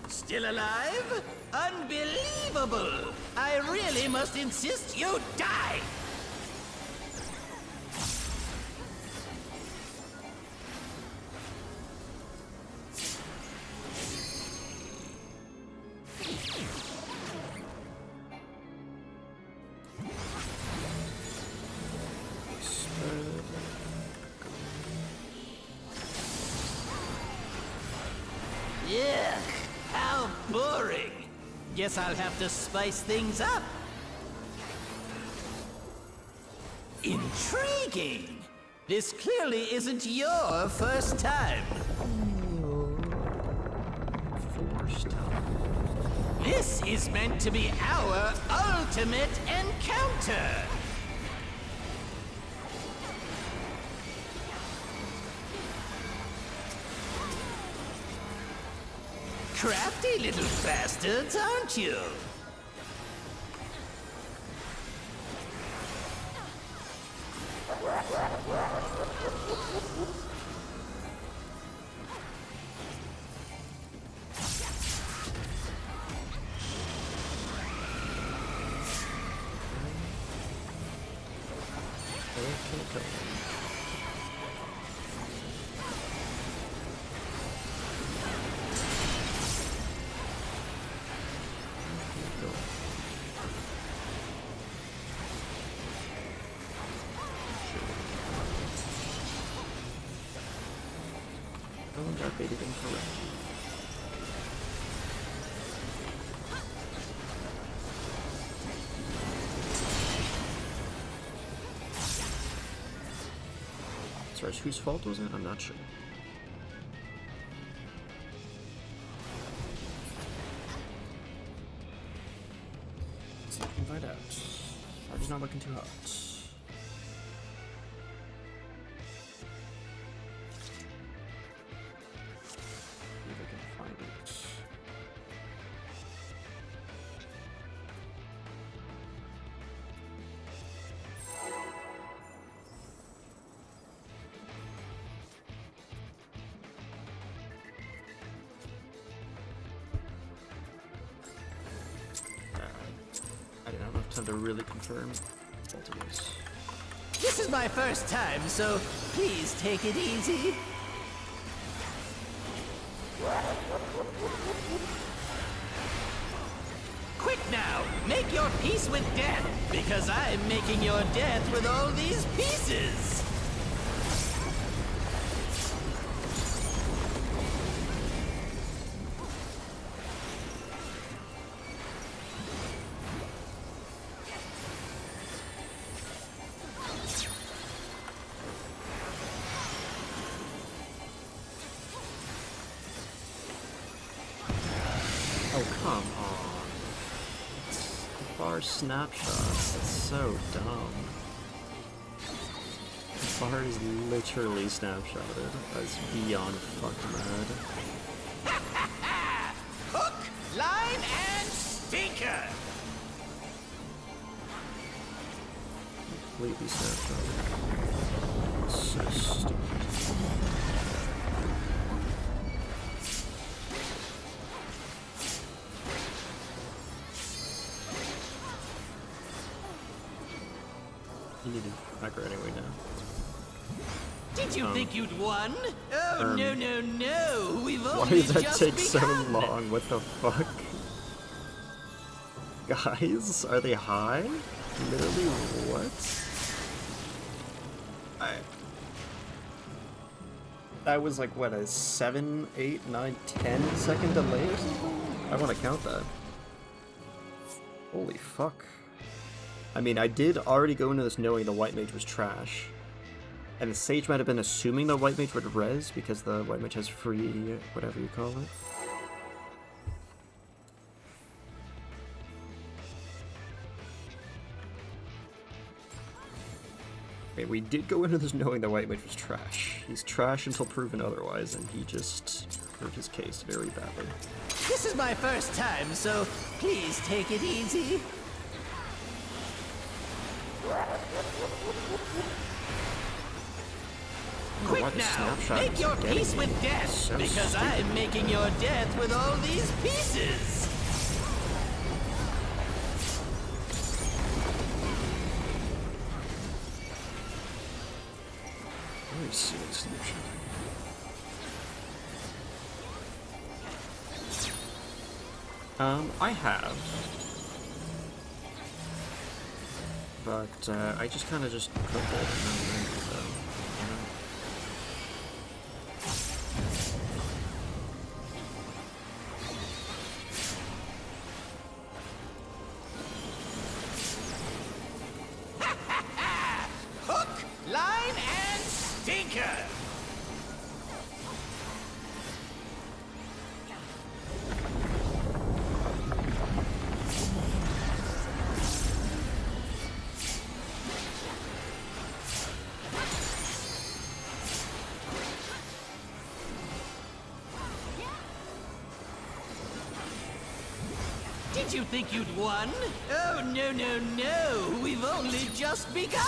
Still alive? Unbelievable! I really must insist you die! Yuck, how boring. Guess I'll have to spice things up. Intriguing. This clearly isn't your first time. This is meant to be our ultimate encounter. Crafty little bastards, aren't you? Sorry, whose fault was it? I'm not sure. Let's see if we can find out. Party's not looking too hot. See if I can find it. I didn't have enough time to really confirm both of these. This is my first time, so please take it easy. Quick now, make your peace with death, because I'm making your death with all these pieces. Oh, come on. Bar snapshots. That's so dumb. The bar is literally snapshotted. That's beyond fucking mad. Hook, line, and stinker. Completely snapshotted. So stupid. You need to aggro anyway now. Did you think you'd won? Oh, no, no, no. We've Why only does that just take so begun. long? What the fuck? Guys, are they high? Literally, what? That was like, what, a 7, 8, 9, 10 second delay or something? I want to count that. Holy fuck. I mean, I did already go into this knowing the white mage was trash. And the sage might have been assuming the white mage would res because the white mage has free, whatever you call it. Okay, we did go into this knowing the white mage was trash. He's trash until proven otherwise, and he just hurt his case very badly. This is my first time, so please take it easy. Quick now, make your peace with death, so because stupid. I'm making your death with all these pieces. Very silly snapshot. I have. But, I just kind of just put that in, so, Hook, line, and stinker. Did you think you'd won? Oh, no, no, no. We've only just begun.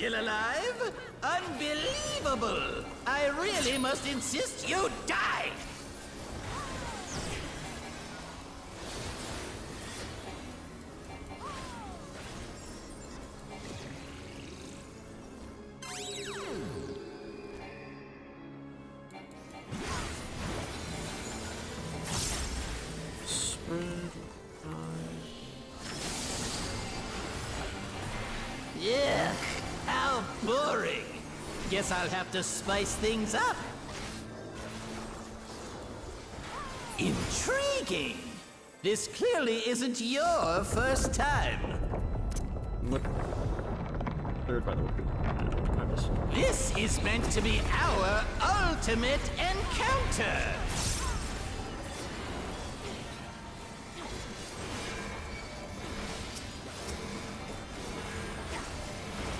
still alive? Unbelievable! I really must insist you die! Yuck, how boring. Guess I'll have to spice things up. Intriguing. This clearly isn't your first time. Look. Third, by the way. This is meant to be our ultimate encounter.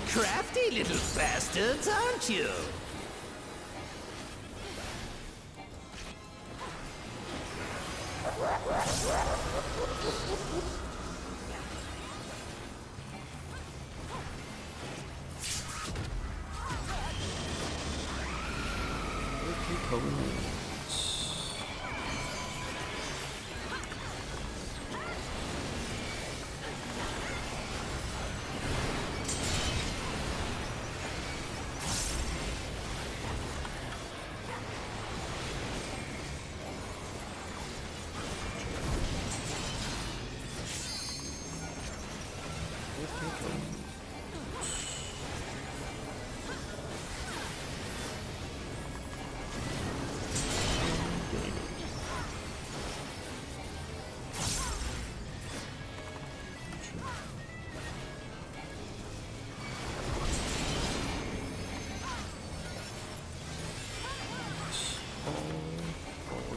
Crafty little bastards, aren't you?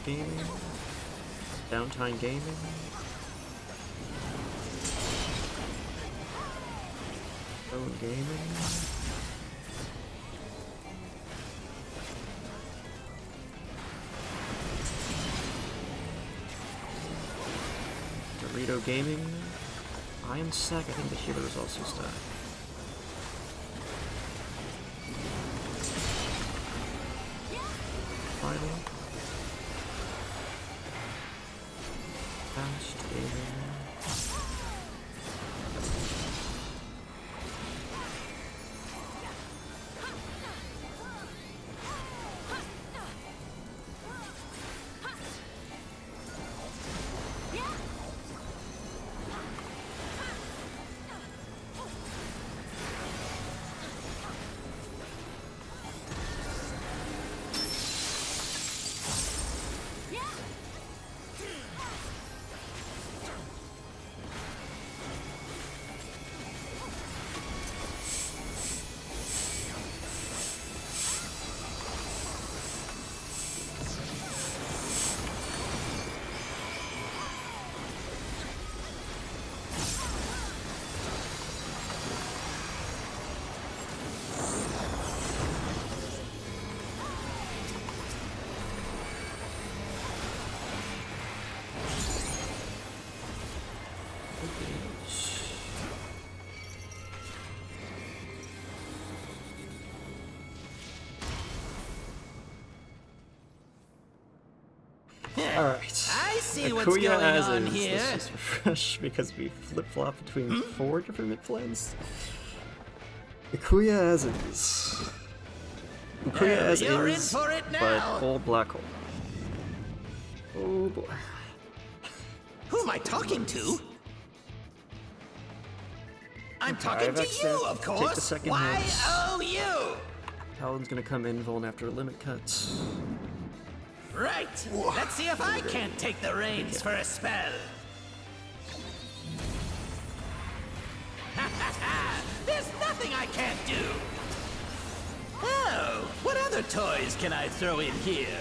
Gaming, Downtime Gaming. Phone Gaming. Dorito Gaming. I am Sec. I think the healer is also stacked. Final. Fast Gaming. Alright. I see what's going on here. Let's just refresh because we flip-flop between 4 different mid plans. Ikuya as is. Ikuya as You're is, in for it now. but old black hole. Oh boy. Who am I talking to? I'm talking to you, of Take the course. second Why, hit. oh, you! Paladin's gonna come in vuln after limit cuts. Right. Let's see if I can't take the reins for a spell. There's nothing I can't do. Oh, what other toys can I throw in here?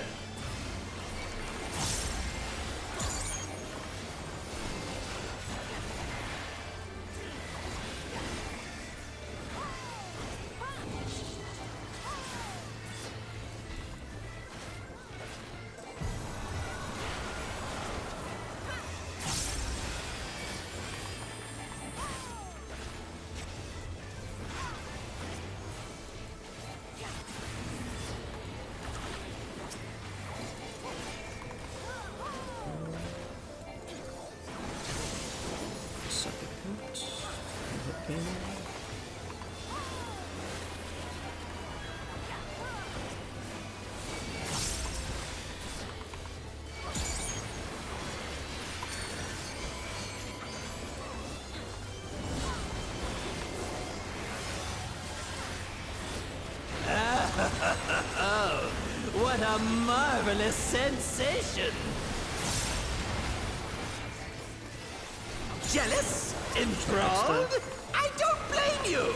a marvelous sensation. Jealous? Enthralled? I don't blame you!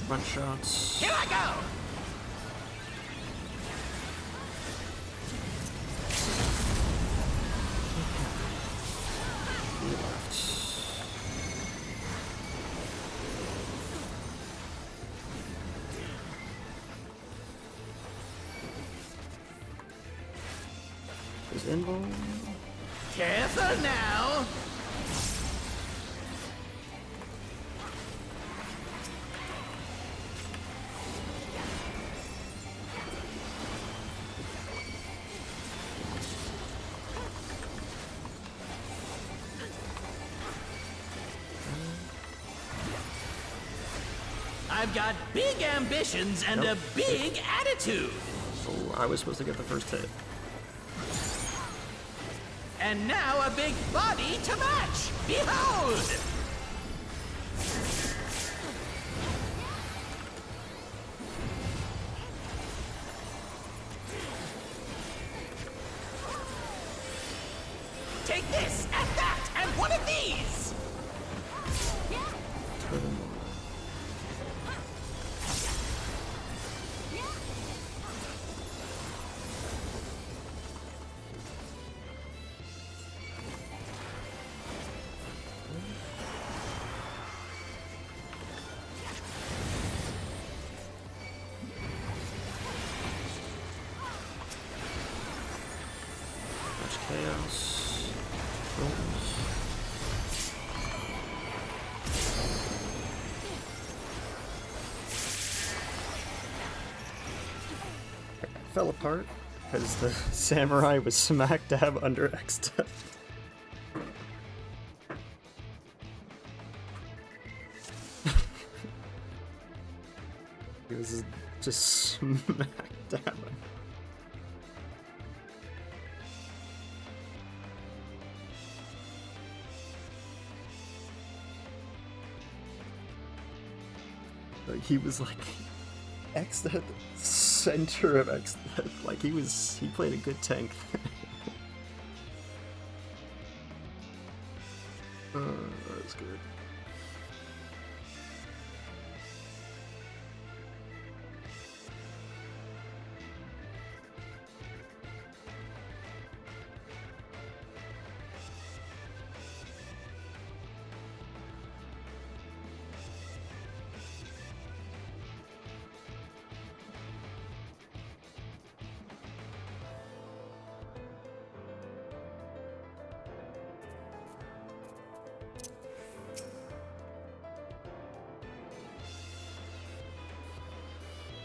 One shots. Here I go! Is involved. Careful now! I've got big ambitions and a big attitude. Oh, I was supposed to get the first hit. And now a big body to match. Behold! Take this and that and one of these. Chaos. Fell apart because the samurai was smack dab under X depth. He was just smack dab. Like, he was like X at the center of X. Like he played a good tank. That was good.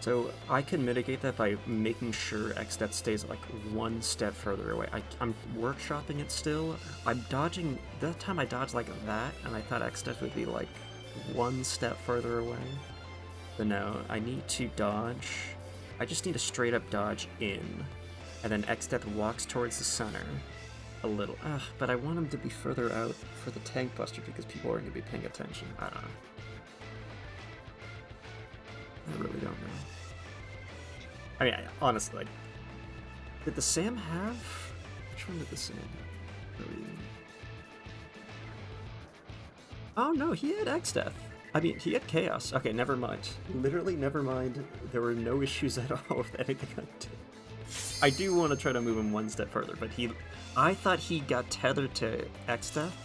So I can mitigate that by making sure X-Death stays like one step further away. I'm workshopping it still. I'm dodging, that time I dodged like that, and I thought X-Death would be like one step further away. But no, I need to dodge. I just need to straight up dodge in, and then X-Death walks towards the center a little. But I want him to be further out for the tank buster because people aren't going to be paying attention. I don't know. I really don't know. I mean, honestly, like, did the Sam have? Which one did the Sam have? Oh no, he had X-Death. I mean, he had Chaos. Okay, never mind. Literally, never mind. There were no issues at all with anything I did. I do want to try to move him one step further, but I thought he got tethered to X-Death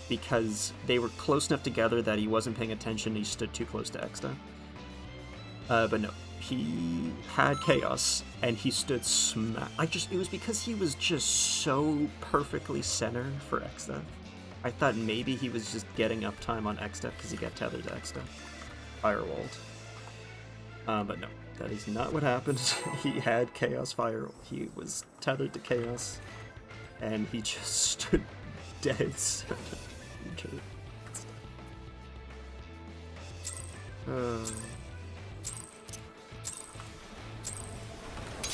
because they were close enough together that he wasn't paying attention. He stood too close to X-Death. But no, he had Chaos, and he stood smack. It was because he was just so perfectly centered for X-Death. I thought maybe he was just getting uptime on X-Death because he got tethered to X-Death. Firewalled. But no, that is not what happened. He had Chaos Fire. He was tethered to Chaos, and he just stood dead center.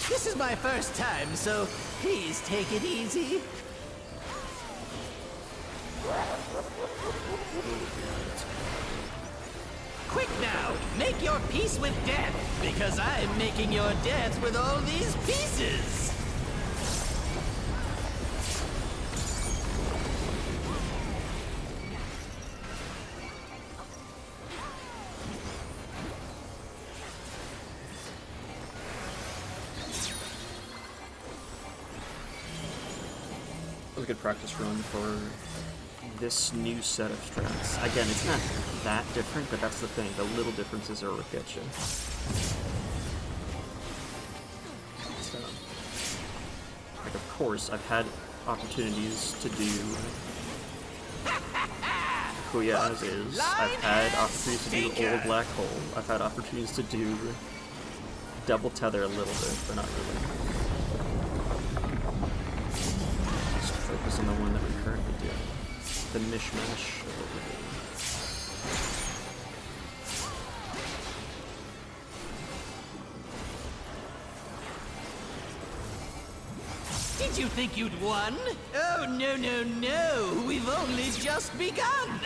This is my first time, so please take it easy. Quick now! Make your peace with death! Because I'm making your death with all these pieces! That was a good practice run for this new set of strats. Again, it's not that different, but that's the thing. The little differences are what get you. So, like, of course, I've had opportunities to do Kuya as is. I've had opportunities to do Old Black Hole. I've had opportunities to do Double Tether a little bit, but not really. Just focus on the one that we currently do. The mishmash of what we're doing. Did you think you'd won? Oh, no, no, no! We've only just begun!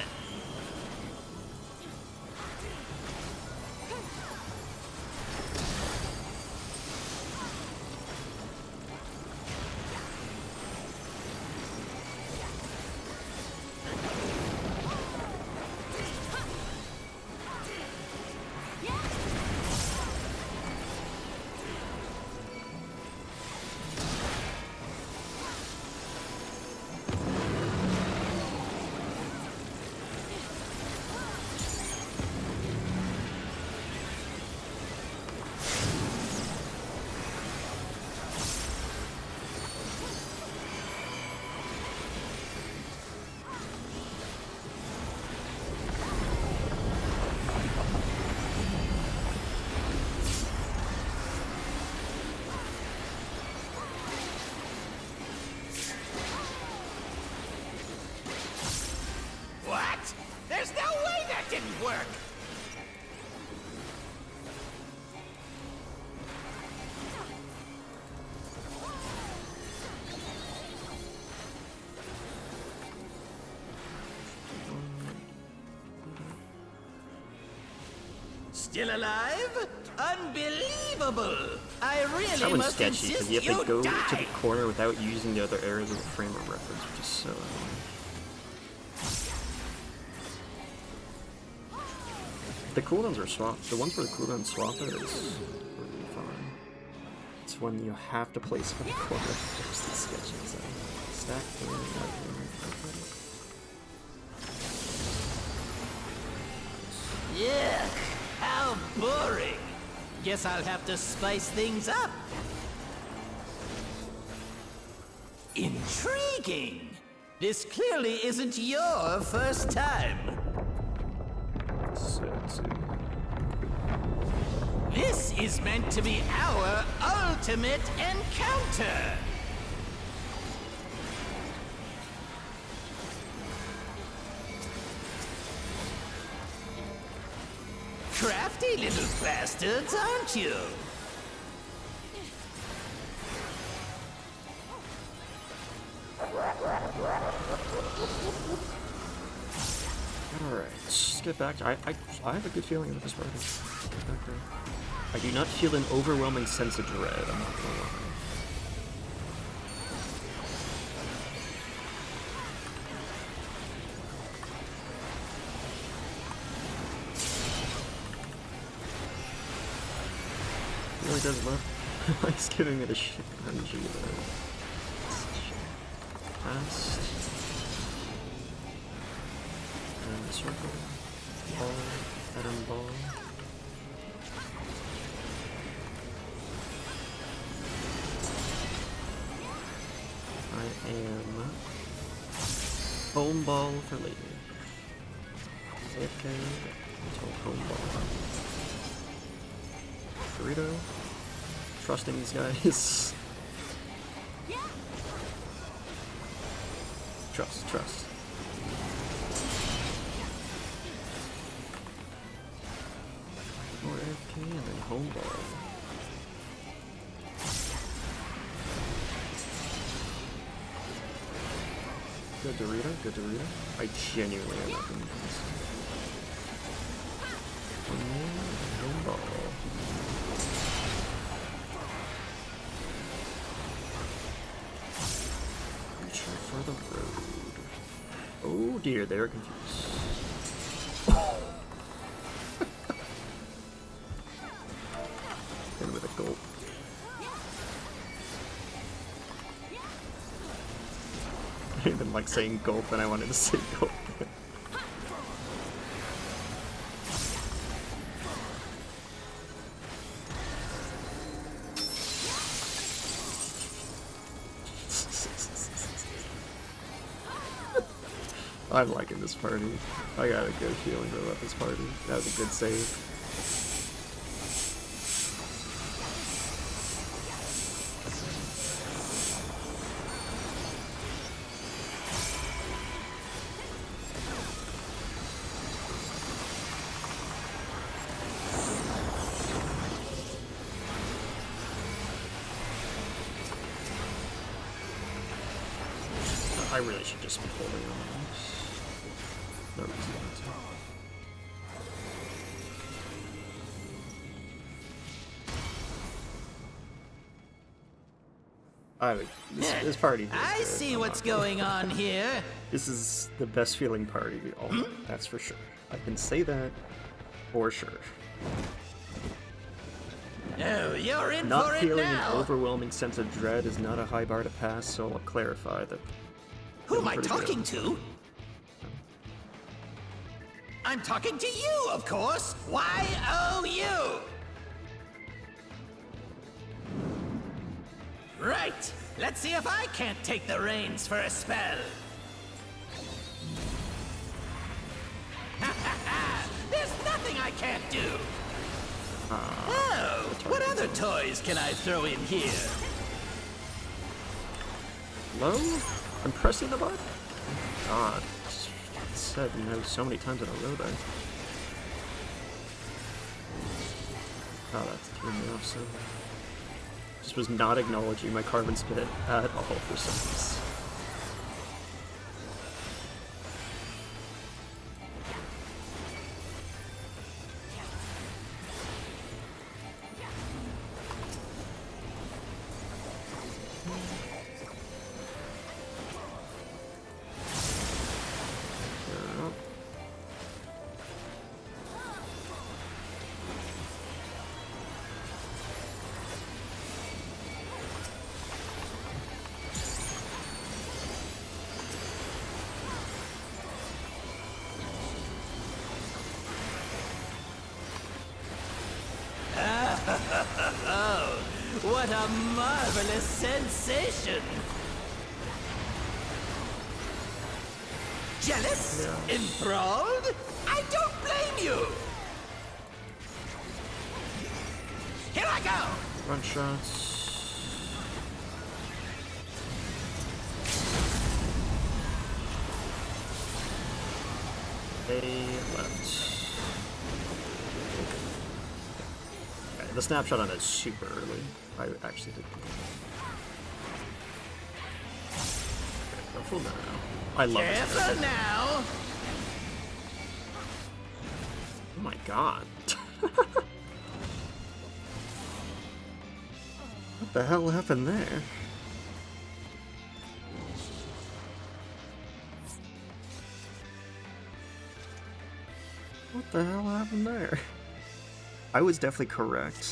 What? There's no way that didn't work! Still alive? Unbelievable! I really That one's must sketchy, because insist you have to go die. to the corner without using the other areas of the frame of reference, which is so annoying. The cooldowns are swapped. The ones where the cooldowns swap it is really fine. It's when you have to place it in the corner. There's the sketchy. So stack in, out in, Yuck! How boring! Guess I'll have to spice things up. Intriguing! This clearly isn't your first time. This is meant to be our ultimate encounter! Crafty little bastards, aren't you? Alright, let's get back to... I have a good feeling about this party. Get back there. I do not feel an overwhelming sense of dread, I'm not gonna lie. He really does love... He's giving me the shit energy though. Fast. And circle. Ball. Pattern ball. I am home ball for later. AFK until home ball. Burrito. Trusting these guys. Trust. More AFK and then home ball. Good Dorito. I genuinely am not doing this. Pinball. Reaching for the road. Oh dear, they're confused. And with a gulp. I didn't even like saying gulp, and I wanted to say gulp. I'm liking this party. I got a good feeling about this party. That was a good save. I really should just be holding on. No reason not to. This party. I see what's going on here. This is the best feeling party. Oh, that's for sure. I can say that for sure. Oh, you're in Not for it feeling now. an overwhelming sense of dread is not a high bar to pass, so I'll clarify that. Who am I pretty talking good. to? I'm talking to you, of course. Y-O-U. Right. Let's see if I can't take the reins for a spell. There's nothing I can't do. Oh, what other toys can I throw in here? Hello? I'm pressing the button? God. It said no so many times in a row there. Oh, that threw me off so. Just was not acknowledging my carbon spit at all for some reason. Oh, what a marvelous sensation! Jealous? Yeah. Enthralled? I don't blame you! Here I go! Run shots. They left. Okay, the snapshot on it is super early. I actually did. Okay, careful now. I love it. Careful now! Oh my god. What the hell happened there? What the hell happened there? I was definitely correct.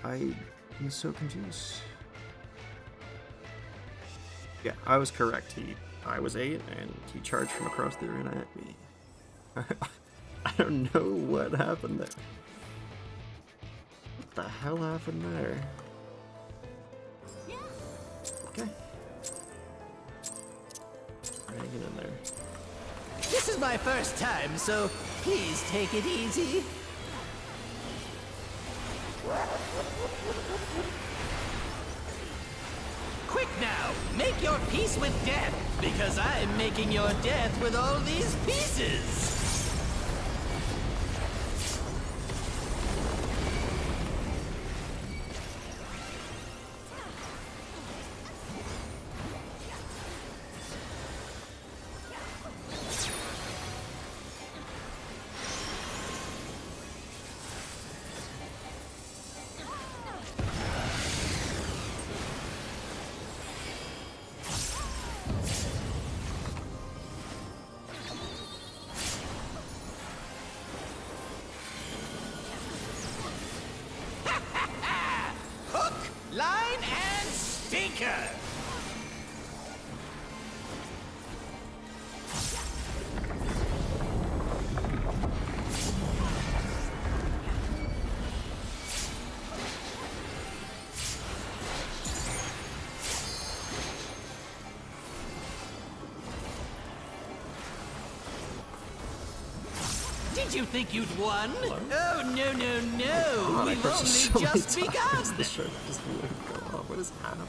I am so confused. Yeah, I was correct. I was 8, and he charged from across the arena at me. I don't know what happened there. What the hell happened there? Okay. Hanging in there. This is my first time, so please take it easy. Quick now, make your peace with death, because I'm making your death with all these pieces. line and stinker! Did you think you'd won? Oh, no, no, no! We've only just begun! The shirt just wouldn't go off. What is happening?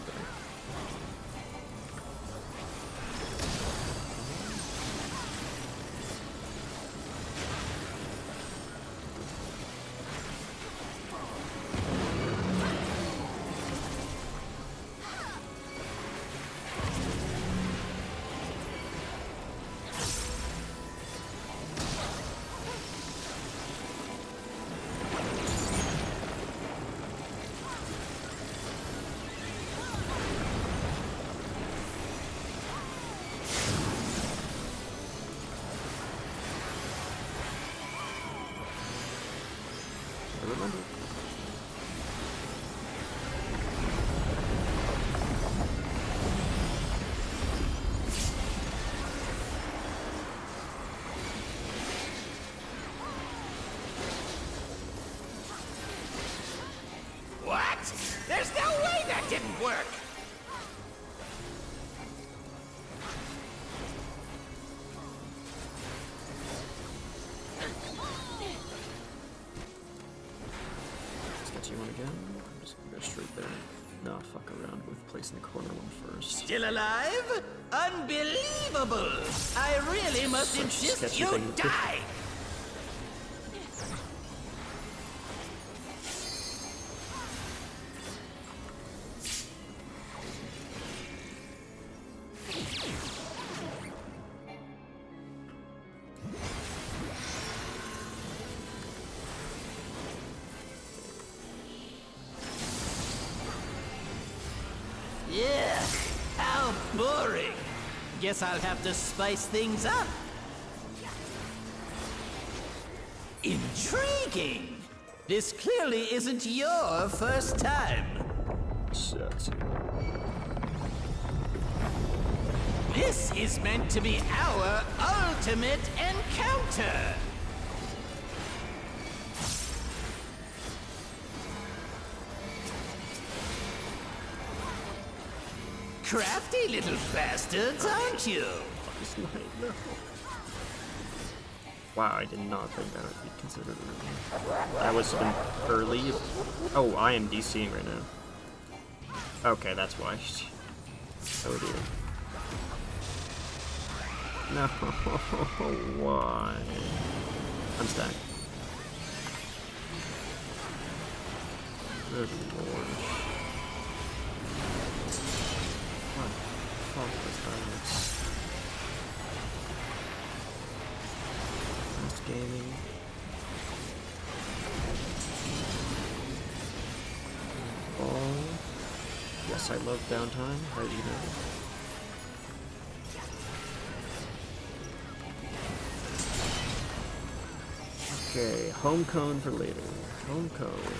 I remember. What? There's no way that didn't work! Sketchy one again. I'm just gonna go straight there. No, fuck around with placing the corner one first. Still alive? Unbelievable! I really must Such a insist sketchy you thing to do. die! Yeah, how boring. Guess I'll have to spice things up. Intriguing. This clearly isn't your first time. Shit. This is meant to be our ultimate encounter. Crafty little bastards, aren't you? No. Wow, I did not think that would be considered early. That was an early. Oh, I am DCing right now. Okay, that's why. Oh dear. No, why? I'm stacked. Good lord. What the fuck was that? Fast gaming. Ball. Yes, I love downtime. How do you know? Okay, home cone for later. Home cone.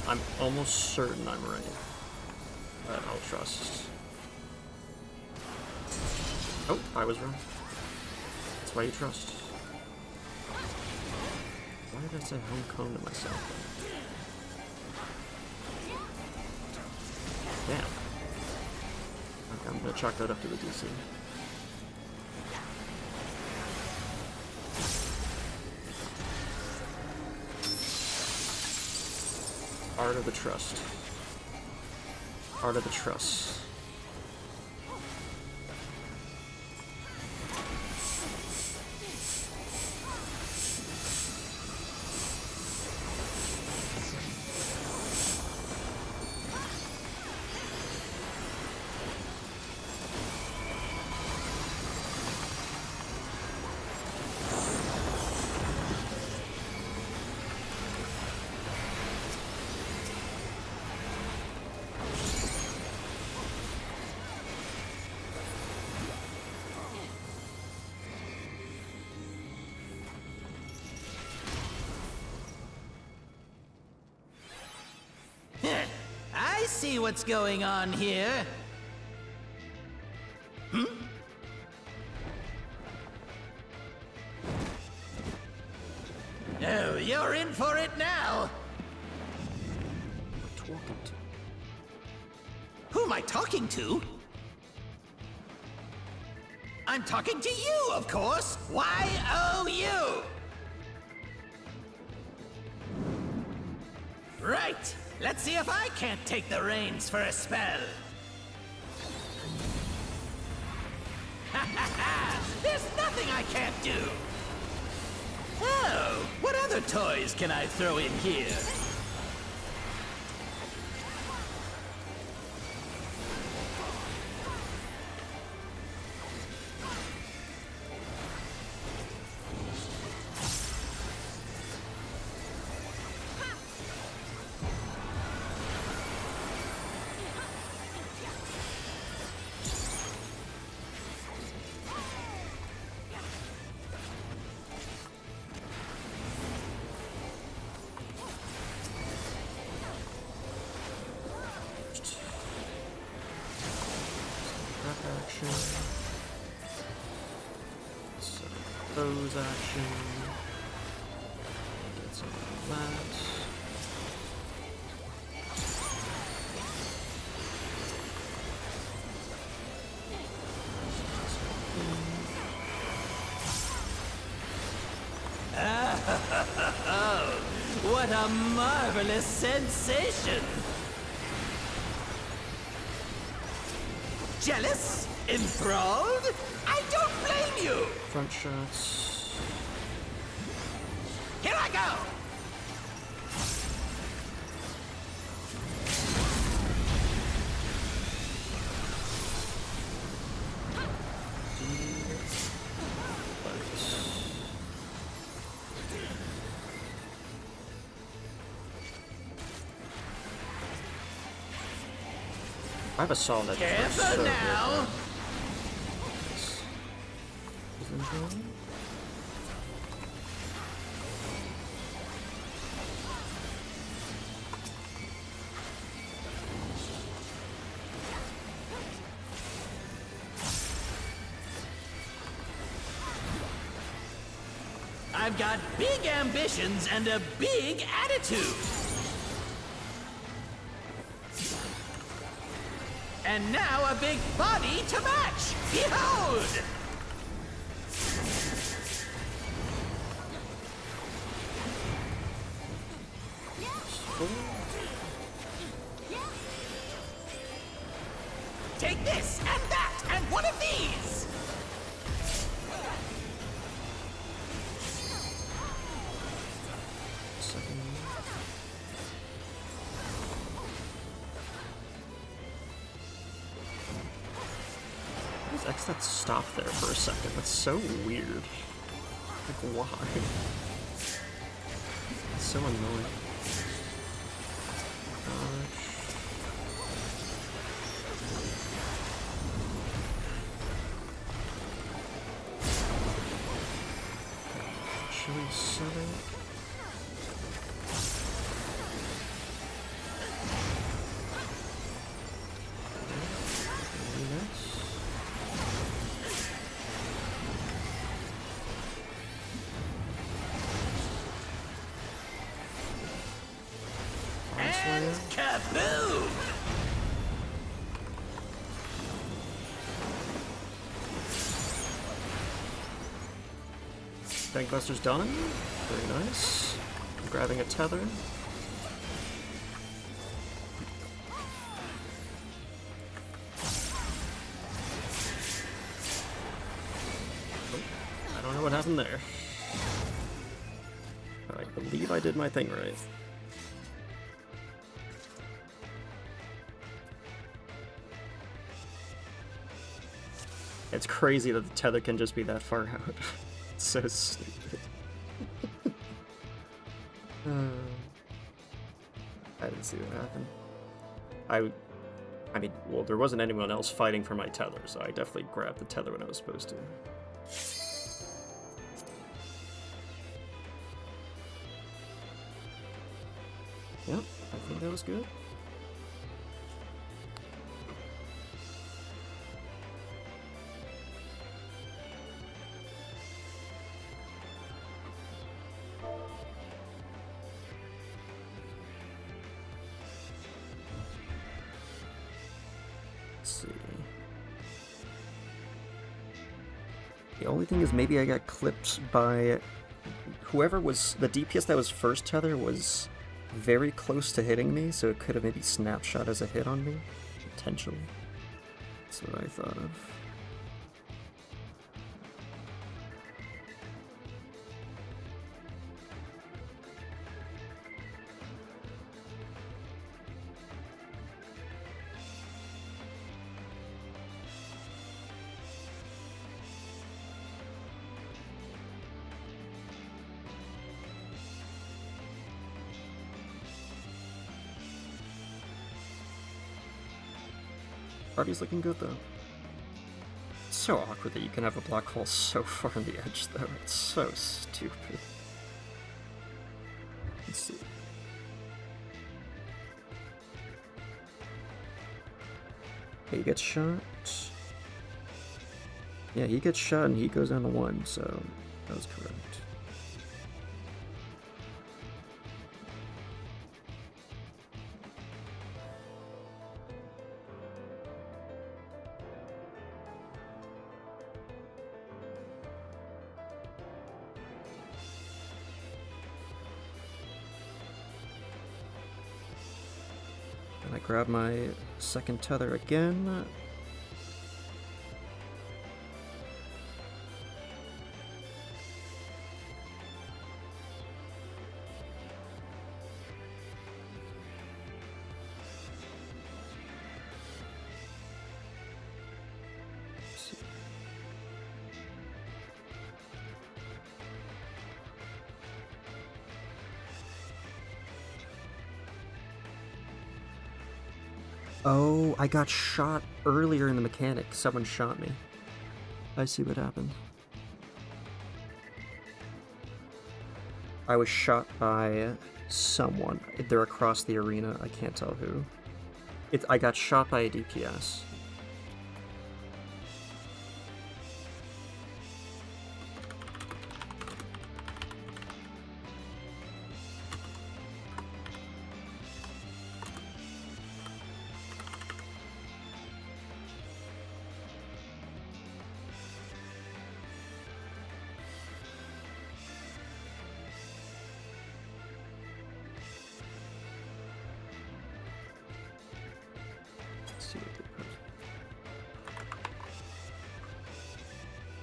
I'm almost certain I'm right, but I'll trust. Oh, I was wrong. That's why you trust. Why did I say home cone to myself? Damn. Okay, I'm gonna chalk that up to the DC. Art of the Trust. Art of the Trust. see what's going on here. Oh, you're in for it now. Talking to. Who am I talking to? I'm talking to you, of course. Y-O-U. Right. Let's see if I can't take the reins for a spell. Ha ha ha! There's nothing I can't do. Oh, what other toys can I throw in here? Action. So those action. Get some of that. Oh, what a marvelous sensation! Jealous? Enthralled? I don't blame you! Front shots. Here I go! I have a saw that Careful so now! I've got big ambitions and a big attitude. And now a big body to match! Behold! Take this, and that, and one of these! X that stopped there for a second. That's so weird. Like, why? It's so annoying. Chili 7. And kaboom! Bankbuster's done. Very nice. I'm grabbing a tether. Oh, I don't know what happened there. I believe I did my thing right. It's crazy that the tether can just be that far out. It's so stupid. I didn't see what happened. I mean, well, there wasn't anyone else fighting for my tether, so I definitely grabbed the tether when I was supposed to. Yep, I think that was good. Let's see. The only thing is maybe I got clipped by whoever was the DPS that was first tether was very close to hitting me, so it could have maybe snapshot as a hit on me, potentially. That's what I thought of. Party's looking good though. It's so awkward that you can have a black hole so far on the edge though. It's so stupid. Let's see. Okay, he gets shot. Yeah, he gets shot and he goes down to 1, so that was correct. And I grab my second tether again. Oh, I got shot earlier in the mechanic. Someone shot me. I see what happened. I was shot by someone. They're across the arena. I can't tell who. I got shot by a DPS.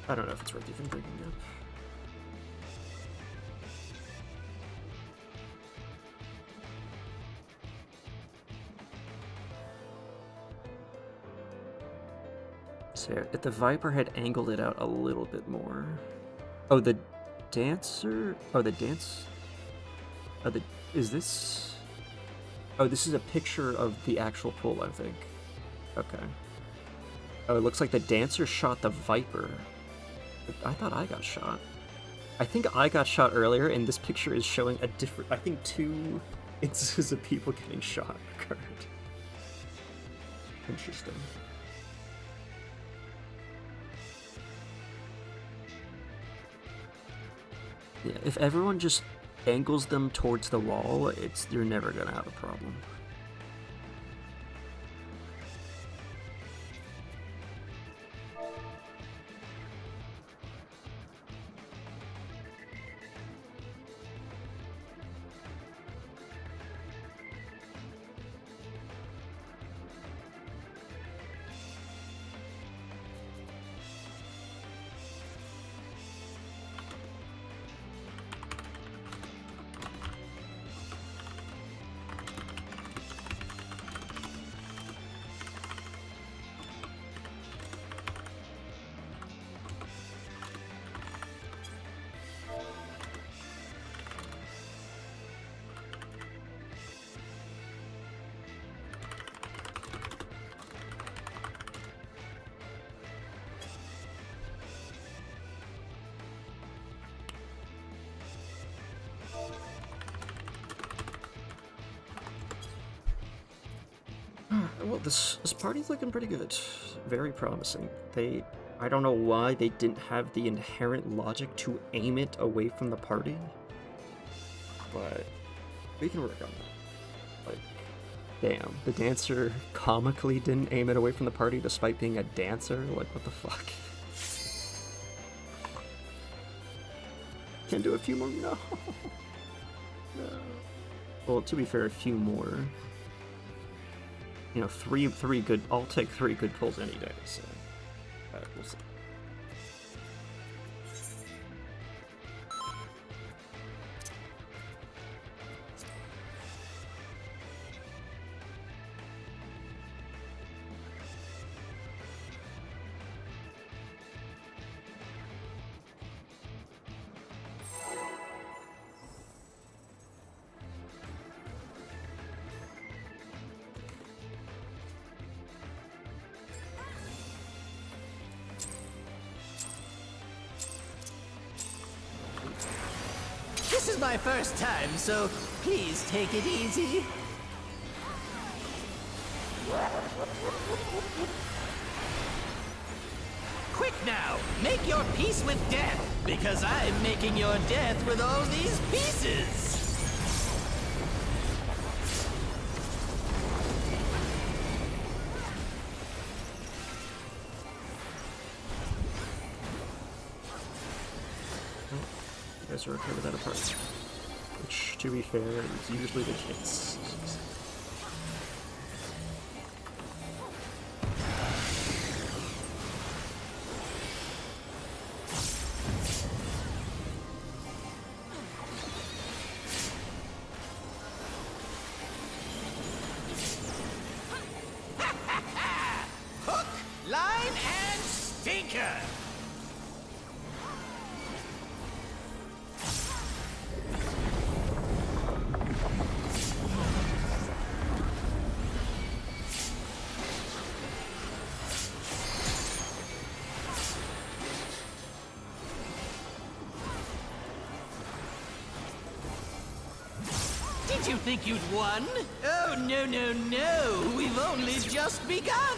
I don't know if it's worth even bringing up. So if the Viper had angled it out a little bit more. Oh, the dancer? Oh, the dance? Oh, is this? Oh, this is a picture of the actual pool, I think. Okay. Oh, it looks like the dancer shot the Viper. I thought I got shot. I think I got shot earlier, and this picture is showing a different... I think 2 instances of people getting shot occurred. Interesting. Yeah, if everyone just angles them towards the wall, you're never gonna have a problem. Well, this party's looking pretty good. Very promising. I don't know why they didn't have the inherent logic to aim it away from the party, but we can work on that. Like, Damn, the dancer comically didn't aim it away from the party despite being a dancer? Like, what the fuck? Can do a few more? No. No. Well, to be fair, a few more. You know, three good. I'll take 3 good pulls any day. So, we'll see. This is my first time, so please take it easy. Quick now, make your peace with death, because I'm making your death with all these pieces. You guys are okay with that apart. Which, to be fair, is usually the case. Hook, line, and stinker. Did you think you'd won? Oh, no, no, no. We've only just begun.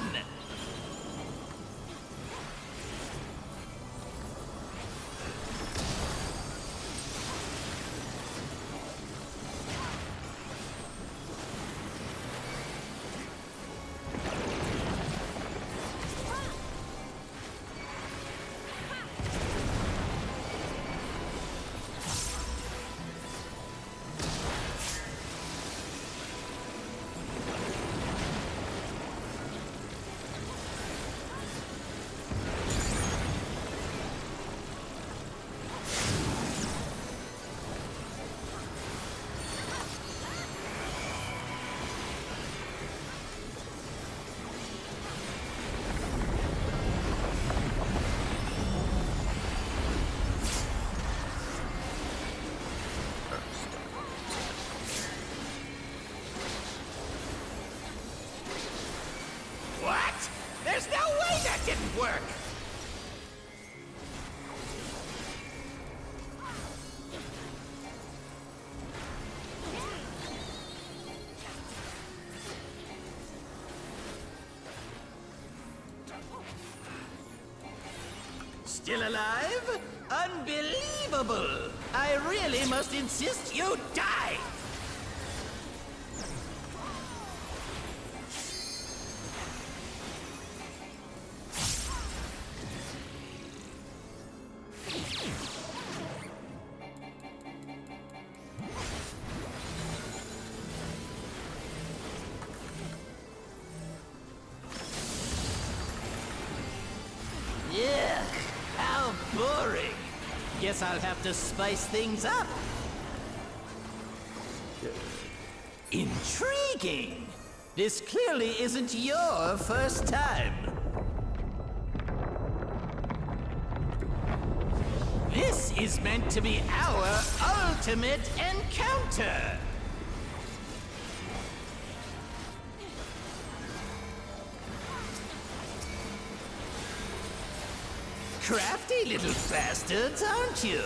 What? There's no way that didn't work! Still alive? Unbelievable! I really must insist you die! Yeah, how boring. Guess I'll have to spice things up. Intriguing. This clearly isn't your first time. This is meant to be our ultimate encounter. Crafty little bastards, aren't you?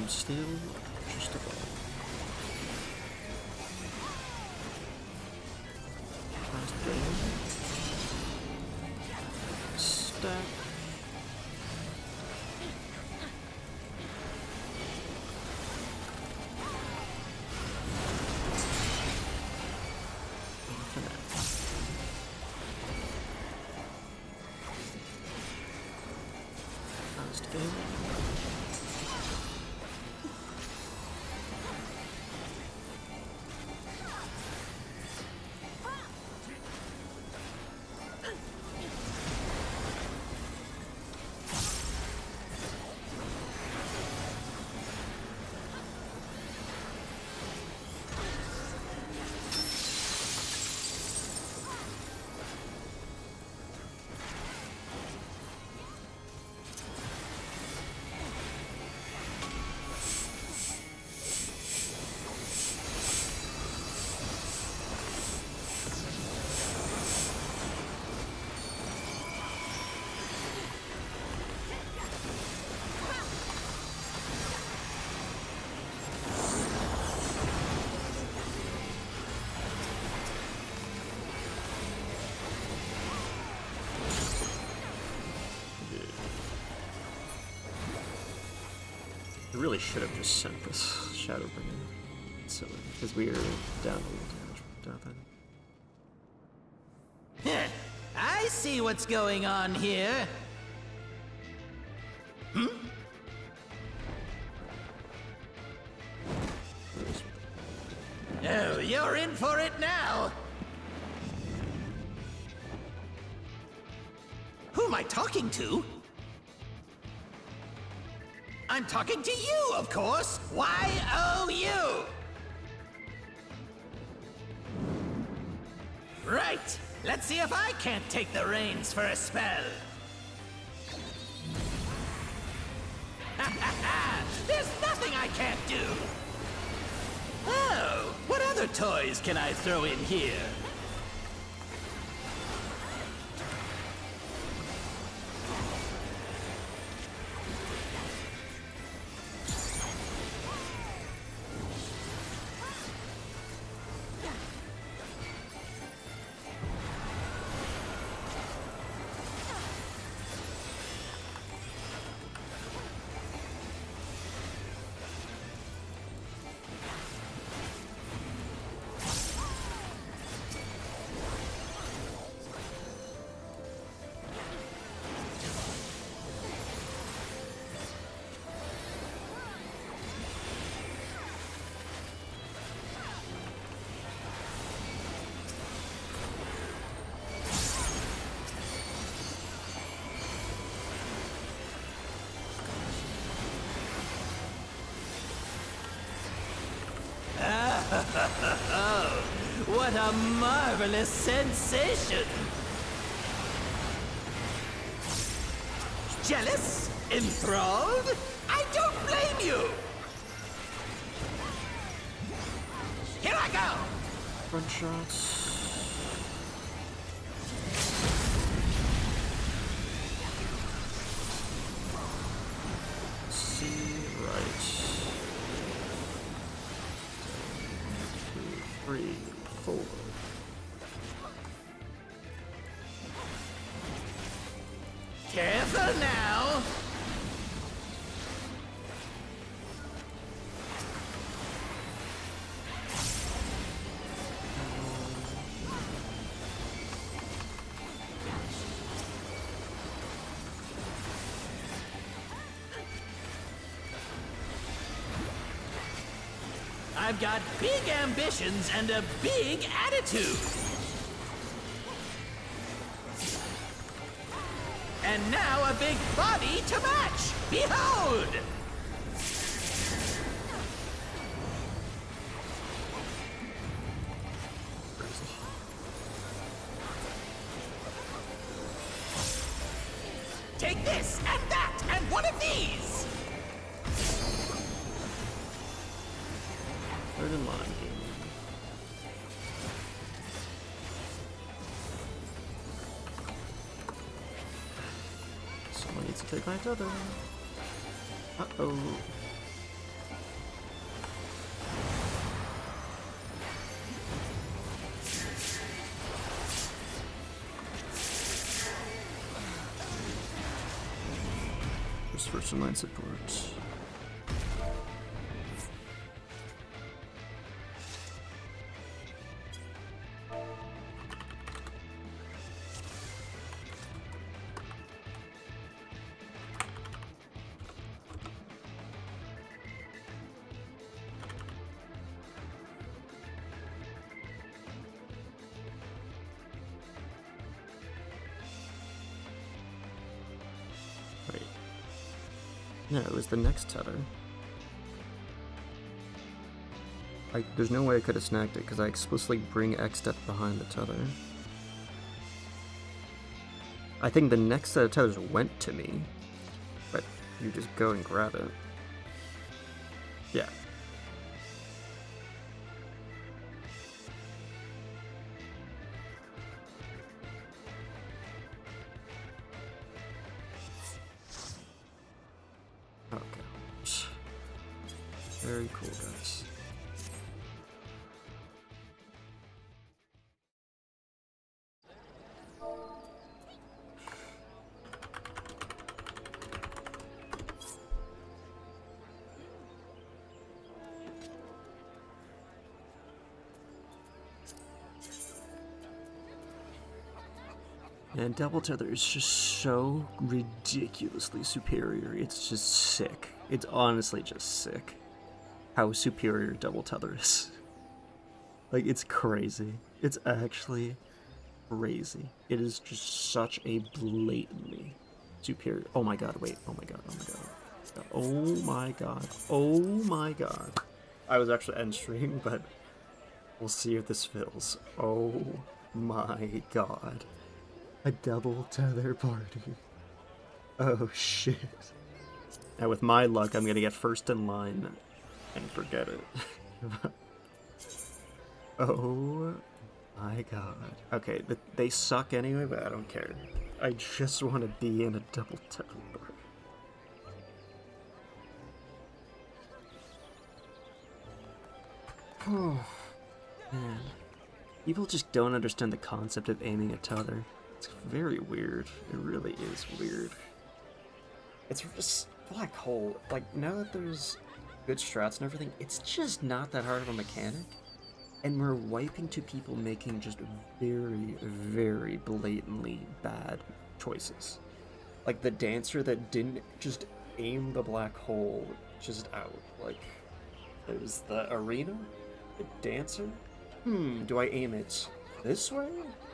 I'm still just above. Last game. Stack. Last game. I really should have just sent this Shadowbringer. It's silly, because we are down a little damage without that. I see what's going on here. Oh, you're in for it now. Who am I talking to? I'm talking to you, of course. Y-O-U. Right. Let's see if I can't take the reins for a spell. There's nothing I can't do. Oh, what other toys can I throw in here? What a marvelous sensation! Jealous? Enthralled? I don't blame you! Here I go! Front shots. See, right. 2, 3, 4. Careful now! I've got big ambitions and a big attitude. And now a big body to match. Behold! Take this and that and one of these. Third in line game. Someone needs to take my tether. Uh-oh. items for some line support. Wait. No, it was the next tether. There's no way I could have snagged it because I explicitly bring X step behind the tether. I think the next set of tethers went to me, but you just go and grab it. Yeah. Okay. Very cool, guys. And Double Tether is just so ridiculously superior. It's just sick. It's honestly just sick how superior Double Tether is. Like, it's crazy. It's actually crazy. It is just such a blatantly superior. Oh my god, wait. Oh my god, oh my god. Oh my god. Oh my god. I was actually end stream, but we'll see if this fills. Oh my god. A Double Tether party. Oh shit. Now with my luck, I'm gonna get first in line and forget it. Oh my god. Okay, they suck anyway, but I don't care. I just want to be in a Double Tether party. Oh, man. People just don't understand the concept of aiming a tether. It's very weird. It really is weird. It's just Black Hole. Like, now that there's good strats and everything, it's just not that hard of a mechanic. And we're wiping to people making just very, very blatantly bad choices. Like the dancer that didn't just aim the black hole just out. Like, there's the arena, the dancer. Do I aim it this way?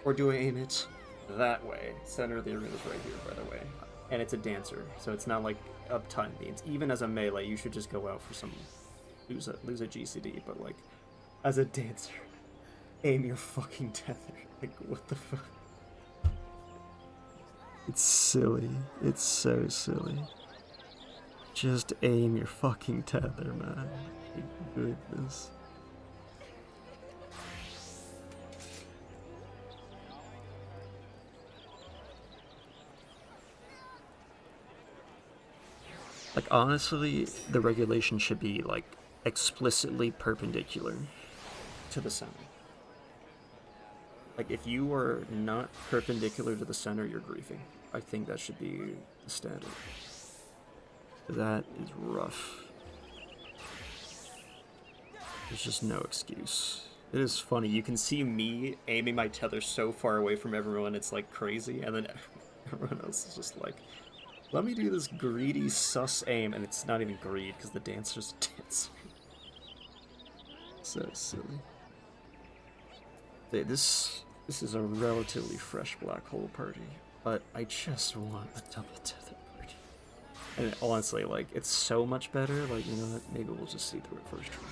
Or do I aim it that way? Center of the arena is right here, by the way. And it's a dancer, so it's not like uptime means. Even as a melee, you should just go out for some lose a GCD, but like as a dancer, aim your fucking tether. Like, what the fuck? It's silly. It's so silly. Just aim your fucking tether, man. My goodness. Like, honestly, the regulation should be, like, explicitly perpendicular to the center. Like, if you are not perpendicular to the center, you're griefing. I think that should be the standard. That is rough. There's just no excuse. It is funny, you can see me aiming my tether so far away from everyone, it's like crazy, and then everyone else is just like, let me do this greedy sus aim, and it's not even greed, because the dancer's dancer. So silly. This is a relatively fresh black hole party, but I just want a double tether party. And honestly, like, it's so much better, like, you know what, maybe we'll just see through it first try.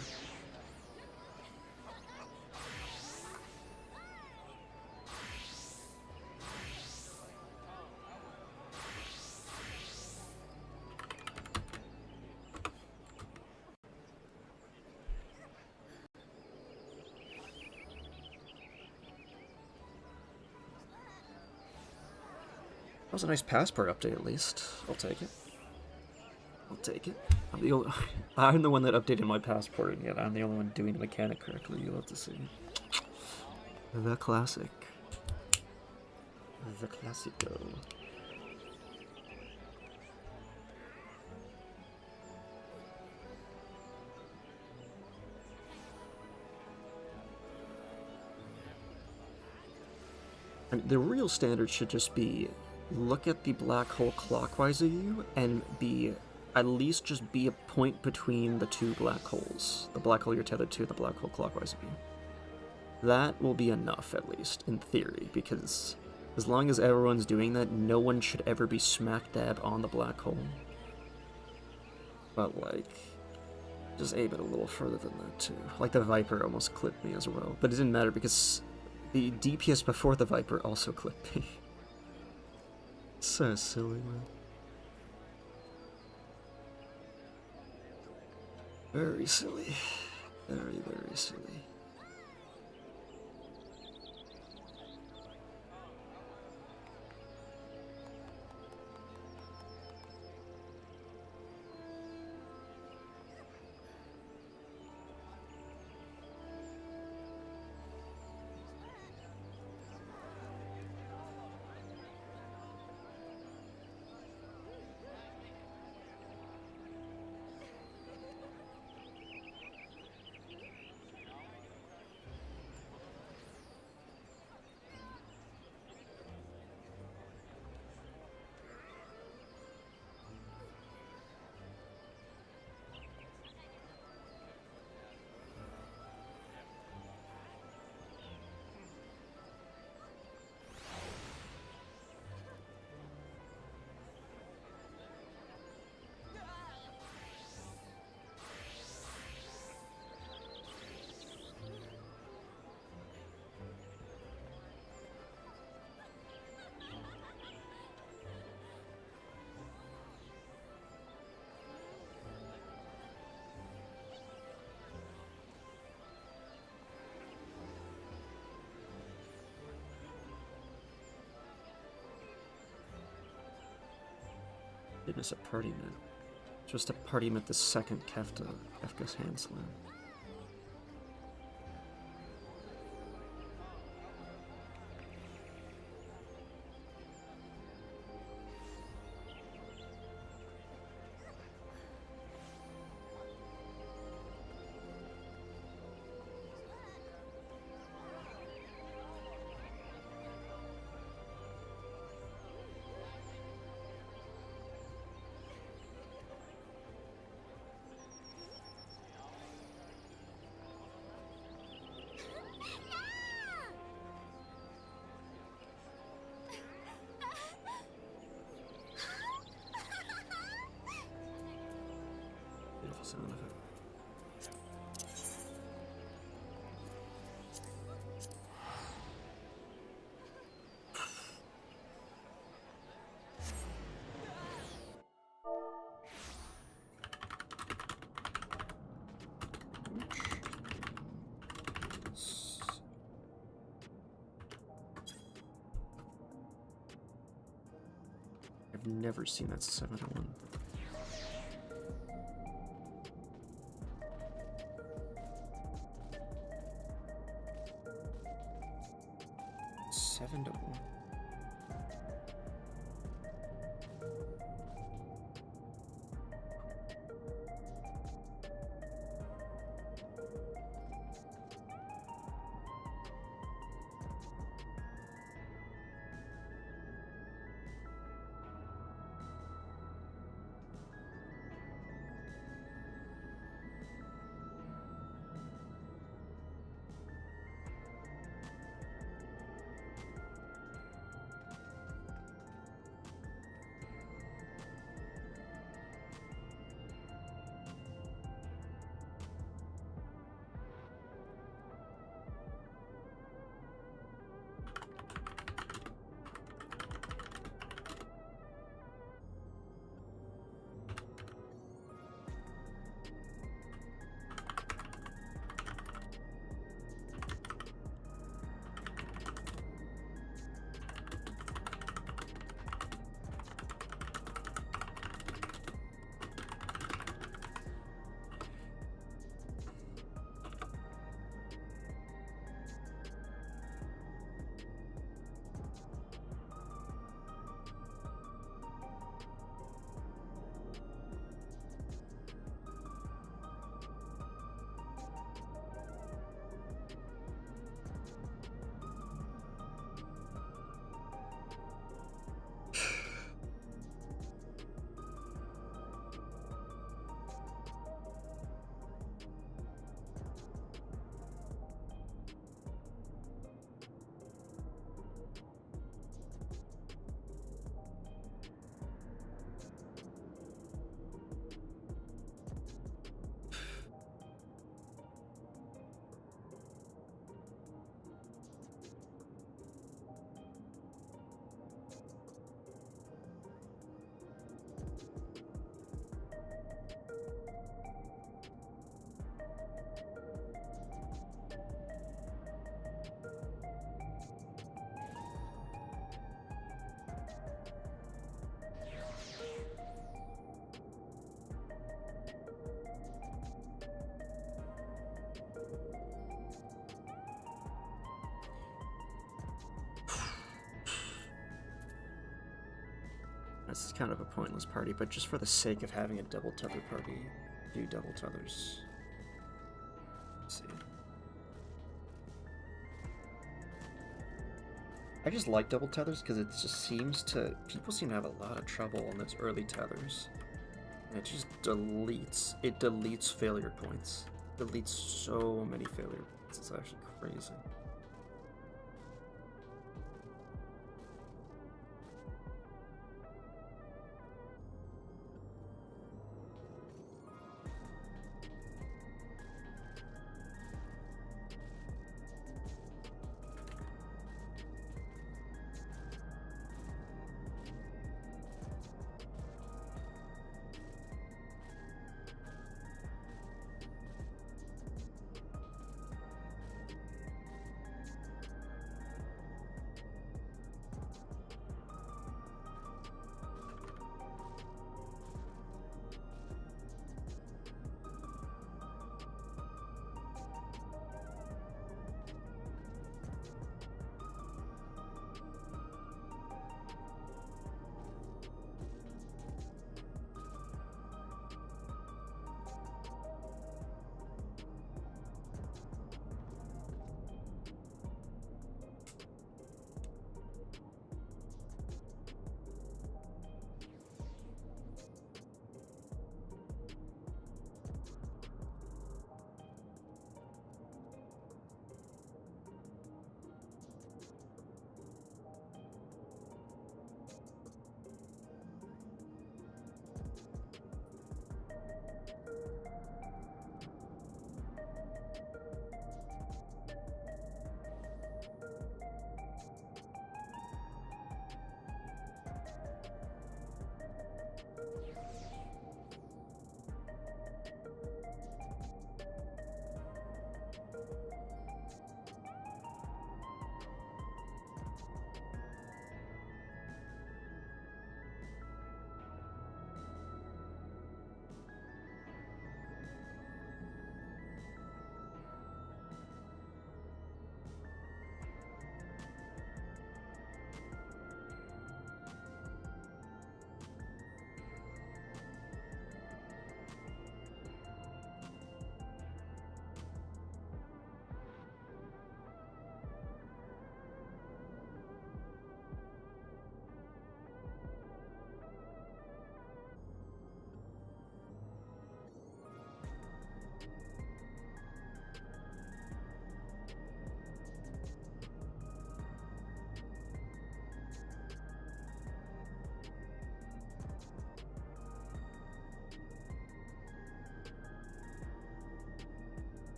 That was a nice passport update, at least. I'll take it. I'll take it. I'm the one that updated my passport, and yet I'm the only one doing the mechanic correctly. You'll have to see. The classic. The classico. I mean, the real standard should just be look at the black hole clockwise of you and be at least just be a point between the two black holes. The black hole you're tethered to, the black hole clockwise of you. That will be enough, at least, in theory, because as long as everyone's doing that, no one should ever be smack dab on the black hole. But, like, just aim it a little further than that, too. Like, the Viper almost clipped me as well, but it didn't matter because the DPS before the Viper also clipped me. So silly, man. Very silly. Very, very silly. Didn't miss a party man. Just a party met the second Kefka's hand slam. Beautiful sound of it. I've never seen that 701. Seven to one. this is kind of a pointless party, but just for the sake of having a double tether party, do double tethers. Let's see. I just like double tethers because it just seems to... People seem to have a lot of trouble on those early tethers. And it just deletes... It deletes failure points. Deletes so many failure points. It's actually crazy.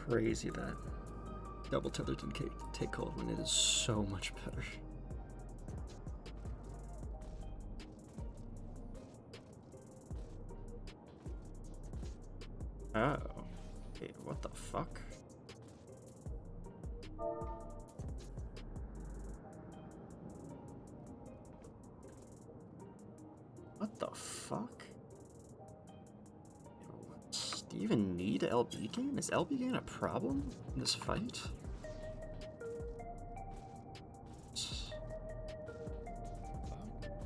Crazy that double tether can take hold when it is so much better. Oh. Wait, what the fuck? What the fuck? Do you even need LB gain? Is LB gain a problem in this fight?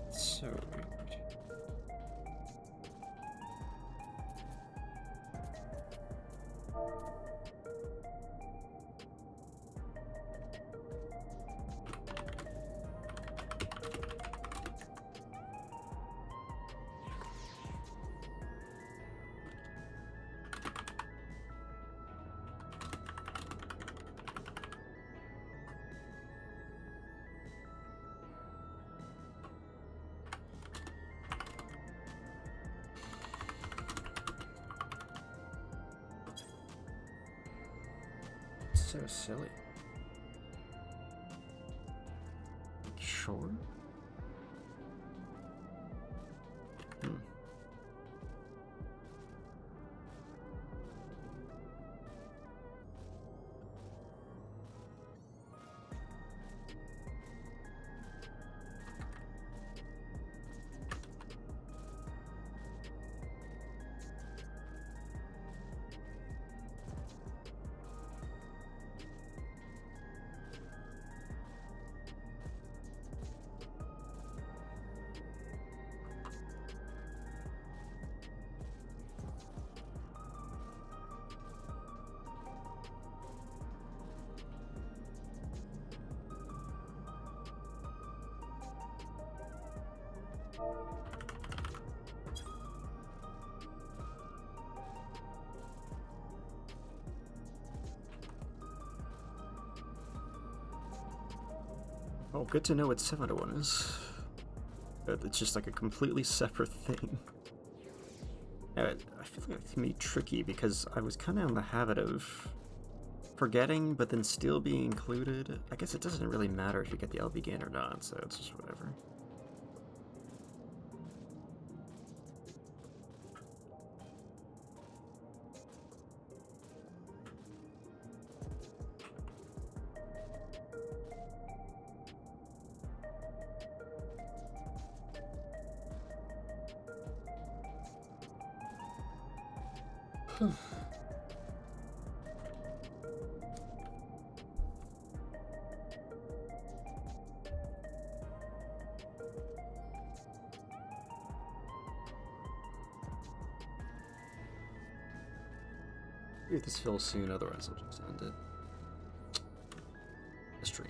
So weird. So silly. Sure. Oh, good to know what 7 to 1 is. It's just like a completely separate thing. I feel like it can be tricky because I was kind of in the habit of forgetting, but then still being included. I guess it doesn't really matter if you get the LB gain or not, so it's just whatever. If this fills soon, otherwise I'll just end it. The stream.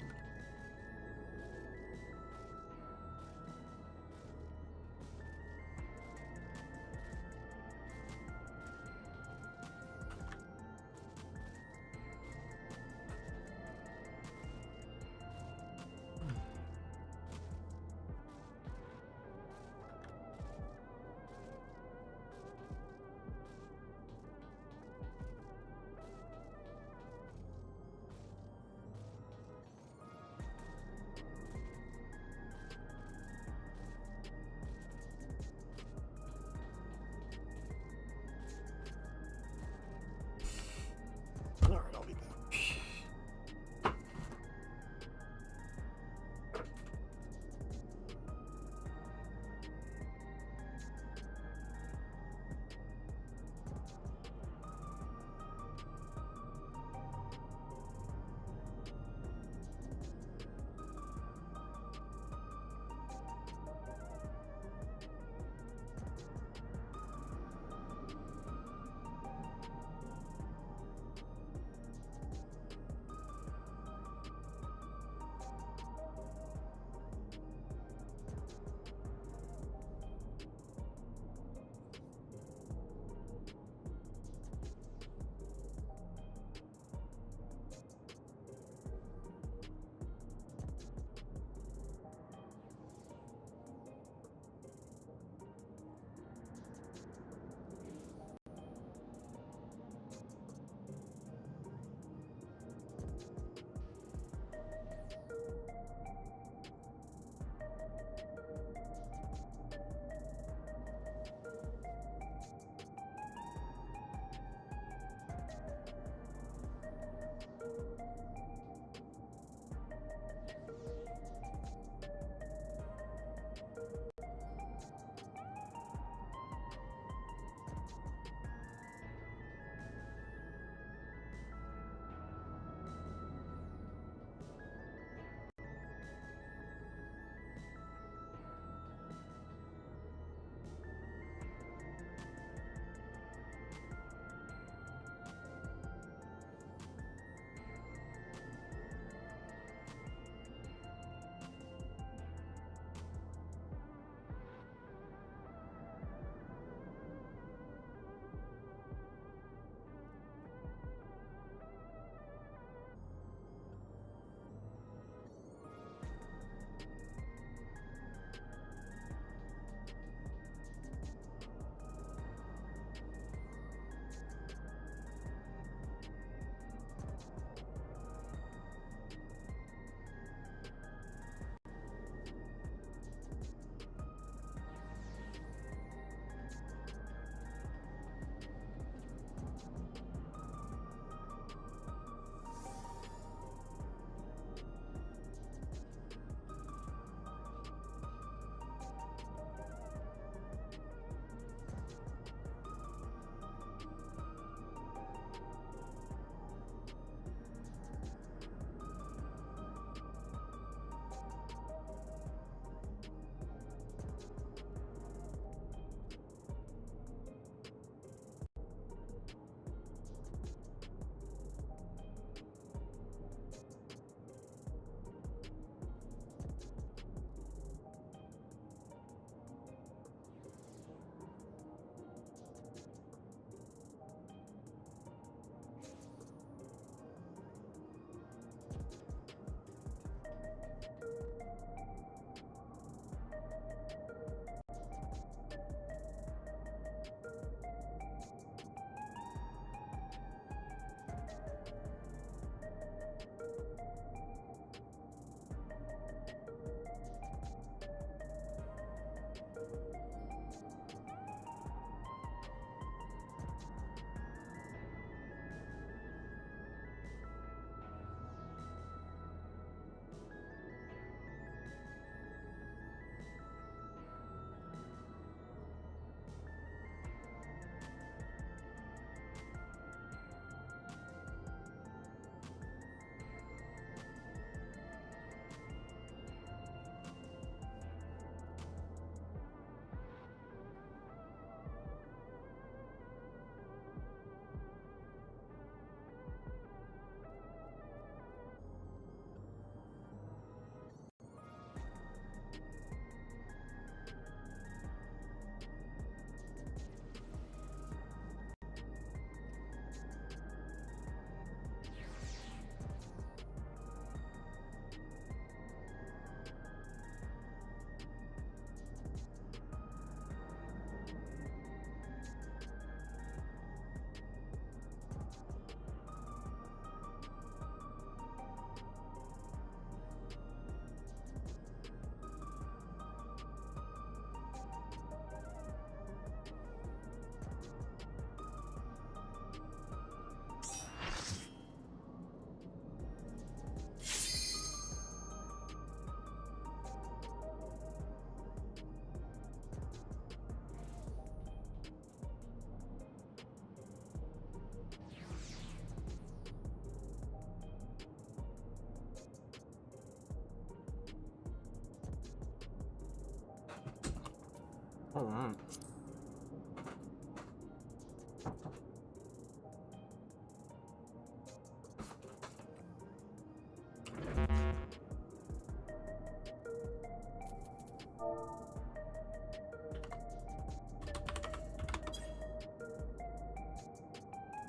Alright.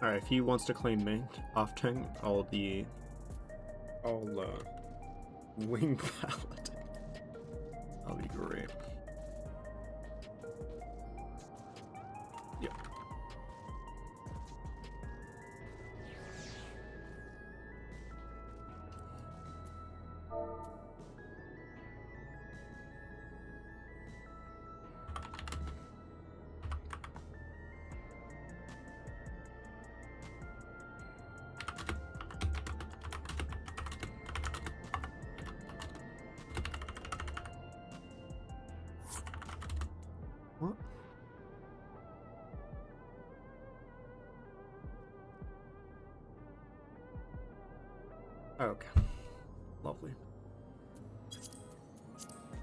Alright, if he wants to claim me off tank, I'll wing paladin. That'll be great. Yep. What? Okay. Lovely.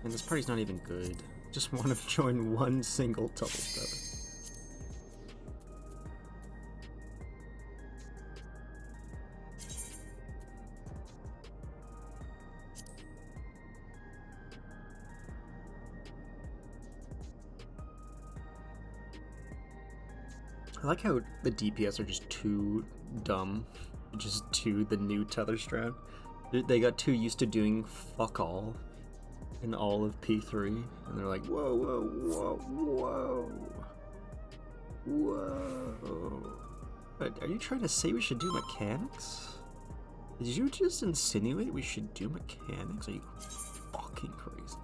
And this party's not even good. Just want to join one single double tether. I like how the DPS are just too dumb, just to the new tether strat. They got too used to doing fuck all in all of P3, and they're like, whoa, whoa, whoa, whoa, whoa. But are you trying to say we should do mechanics? Did you just insinuate we should do mechanics? Are you fucking crazy?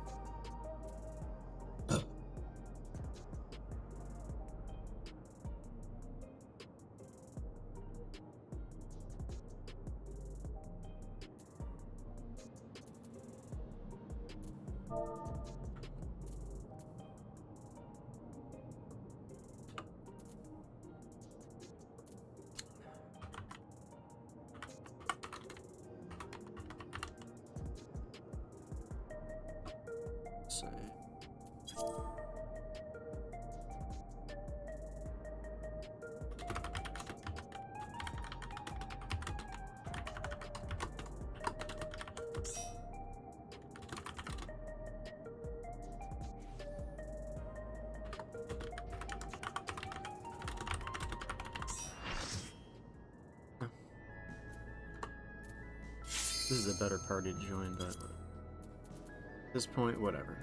This is a better party to join, but at this point, whatever.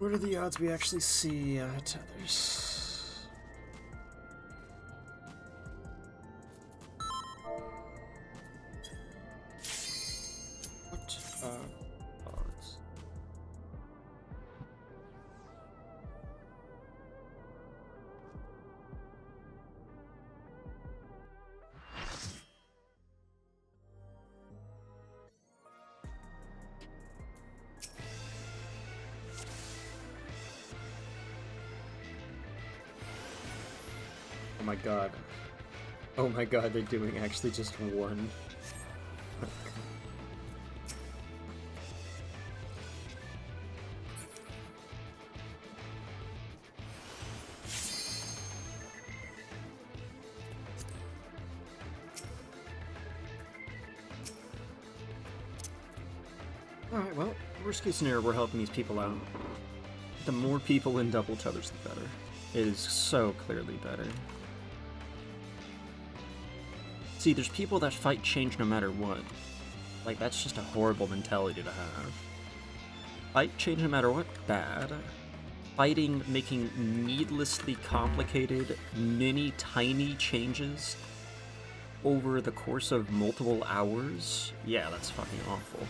What are the odds we actually see tethers? What odds? Oh my god. Oh my god, they're doing actually just one. Alright, well, worst case scenario, we're helping these people out. The more people in double tethers, the better. It is so clearly better. See, there's people that fight change no matter what. Like, that's just a horrible mentality to have. Fight change no matter what? Bad. Fighting, making needlessly complicated, mini, tiny changes over the course of multiple hours? Yeah, that's fucking awful.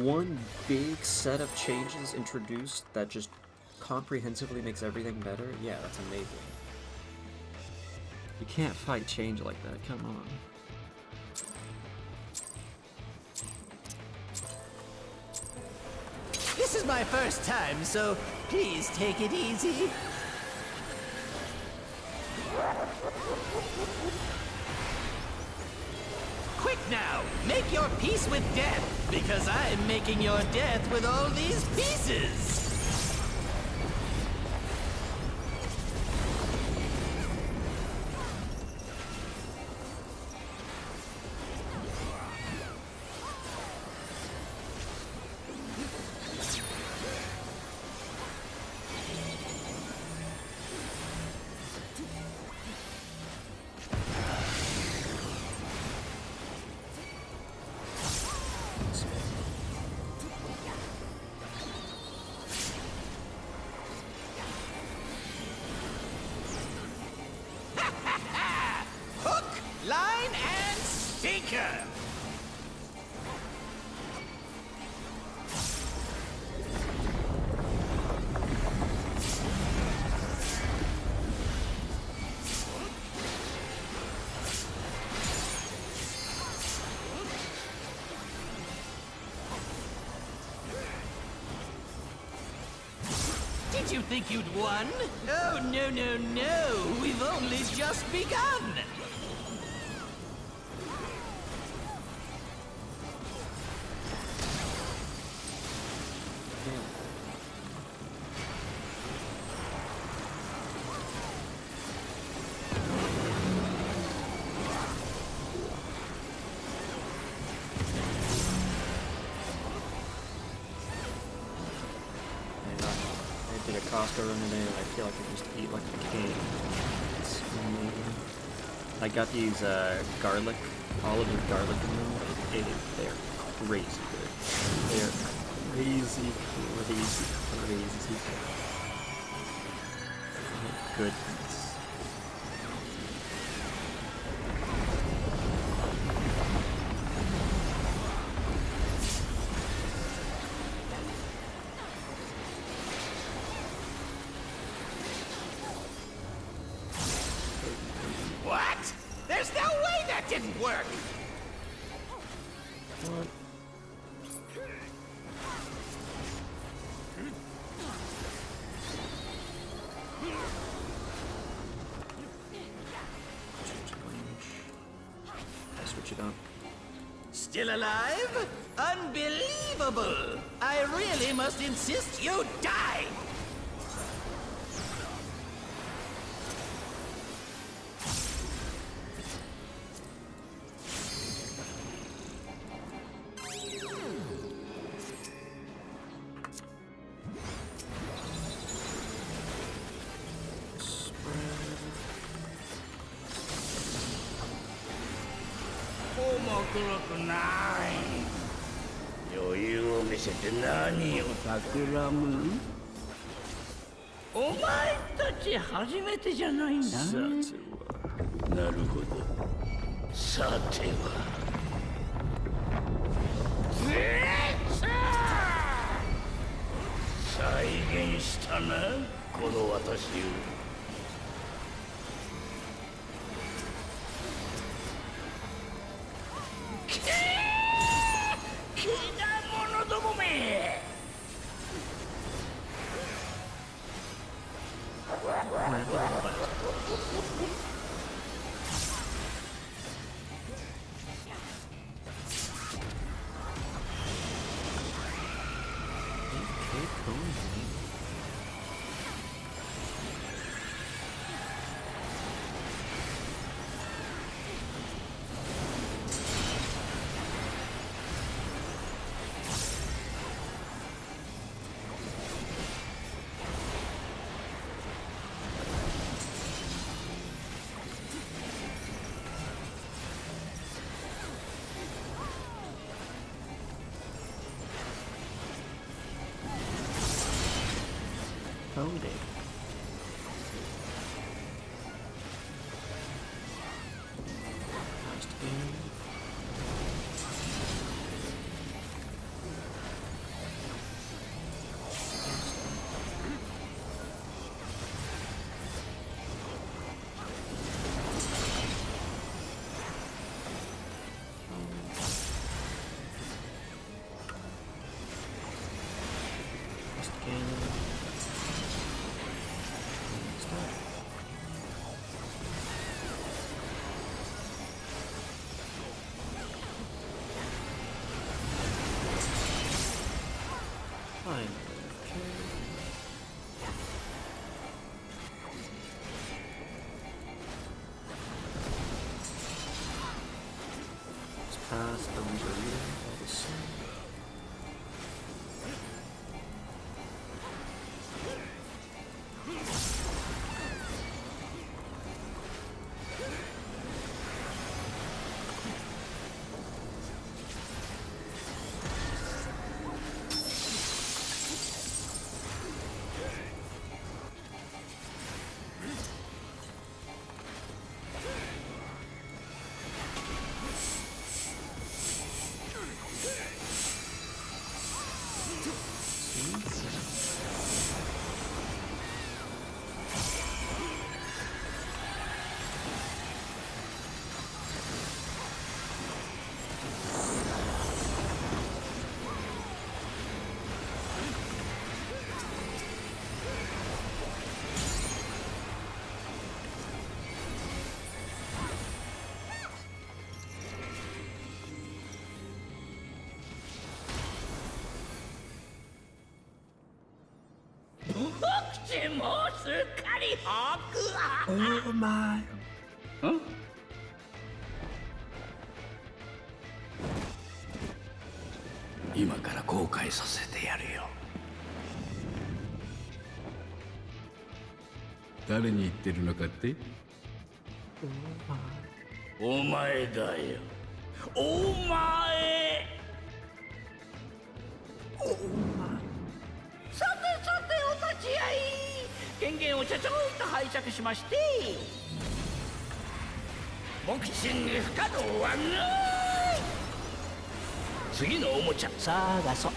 One big set of changes introduced that just comprehensively makes everything better? Yeah, that's amazing. You can't fight change like that, come on. This is my first time, so please take it easy. Quick now! Make your peace with death, because I'm making your death with all these pieces! Line and sinker! Did you think you'd won? Oh, no, no, no! We've only just begun! I did a Costco run today and I feel like I just eat like a king. It's amazing. I got these garlic, olives with garlic in them. They're crazy good. They're crazy, crazy, crazy good. Goodness. What? There's no way that didn't work! What? I switch it up. Still alive? Unbelievable! I really must insist you die! Coding. Cast the burrito all the same. Oh my. 今から後悔させてやるよ。誰に言ってるのかって？お前だよ。お前。さてさてお立ち会い。権限をちょちょいと拝借しまして。僕ちんに不可能はない。次のおもちゃ探そう。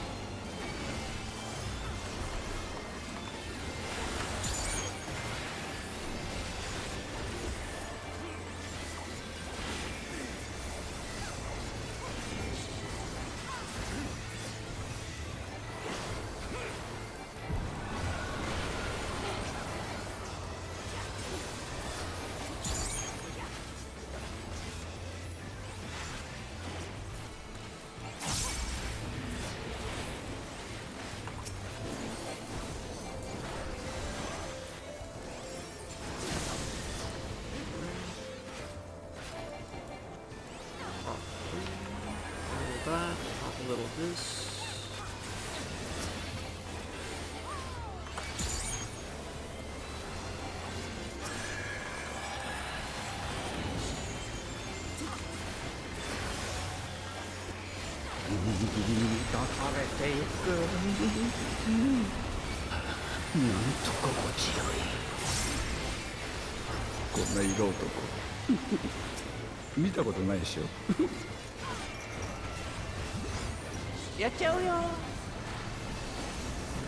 That, pop a little this.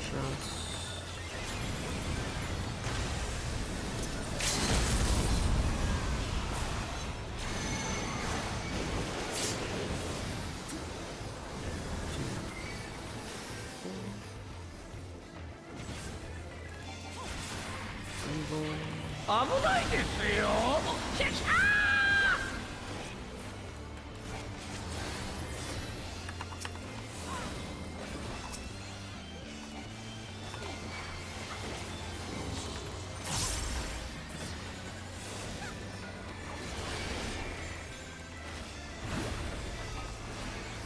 Shots. Single. 危ないですよ。シャシャー。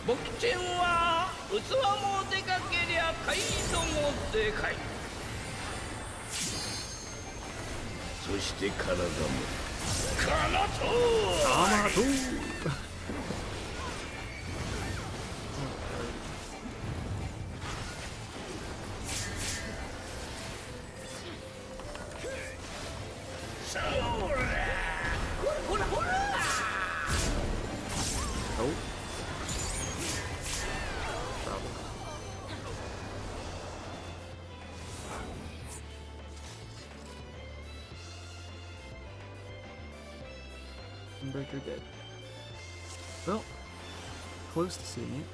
僕ちんは器もでかけりゃ態度もでかい。そして体もカナトー。そらほらほら。Oh. Problem. Breaker dead. Well, close to seeing it.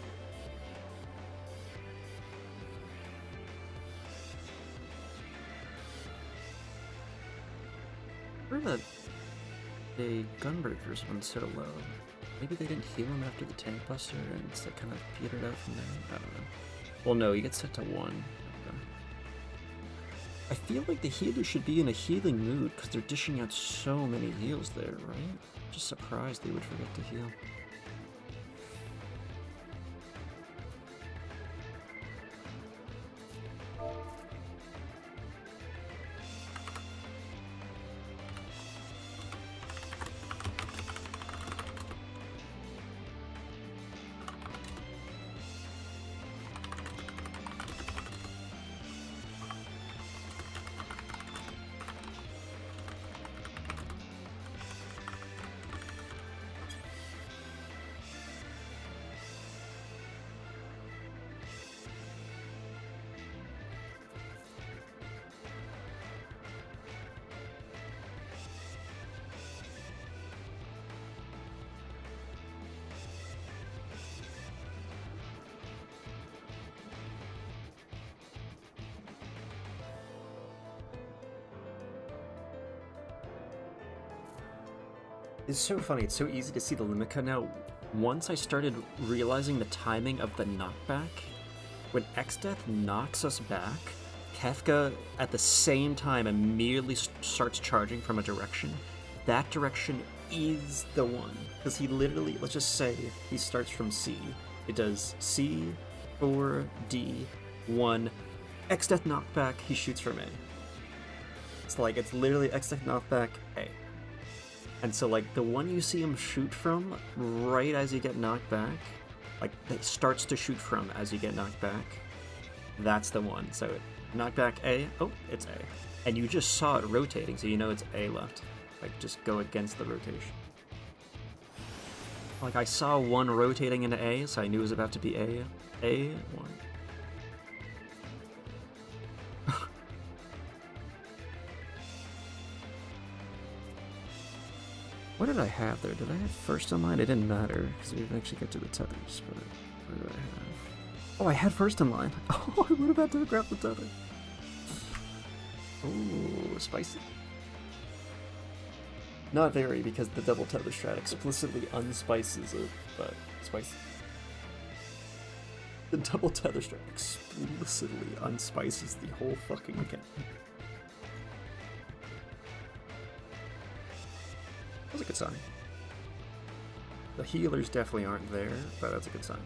I heard that the Gunbreaker's went so low. Maybe they didn't heal him after the tank buster and it's like kind of petered out from there. I don't know. Well, no, he gets set to 1. I feel like the healer should be in a healing mood because they're dishing out so many heals there, right? Just surprised they would forget to heal. It's so funny, it's so easy to see the limit cut now. Once I started realizing the timing of the knockback, when X-Death knocks us back, Kefka at the same time immediately starts charging from a direction. That direction is the one. Because he literally, let's just say he starts from C. It does C, 4, D, 1, X-Death knockback, he shoots from A. It's like, it's literally X-Death knockback, A. And so, like, the one you see him shoot from right as you get knocked back, like, it starts to shoot from as you get knocked back, that's the one. So, knockback A, oh, it's A. And you just saw it rotating, so you know it's A left. Like, just go against the rotation. Like, I saw one rotating into A, so I knew it was about to be A. A, 1. What did I have there? Did I have first in line? It didn't matter, because we didn't actually get to the tethers, but what did I have? Oh, I had first in line. Oh, I would have had to grab the tether. Ooh, spicy. Not very, because the double tether strat explicitly unspices it, but spicy. The double tether strat explicitly unspices the whole fucking account. That's a good sign. The healers definitely aren't there, but that's a good sign.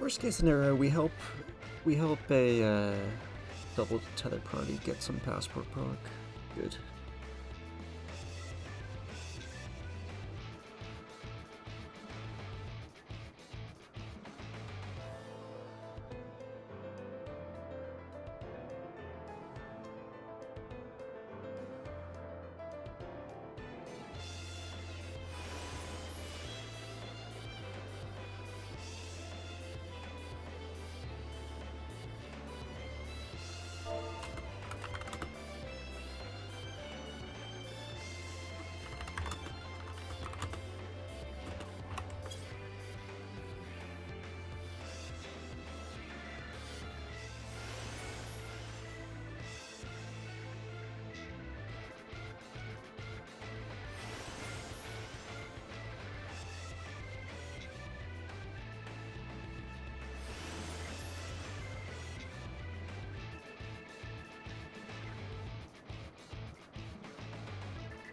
Worst case scenario, we help a double tether party get some passport proc. Good.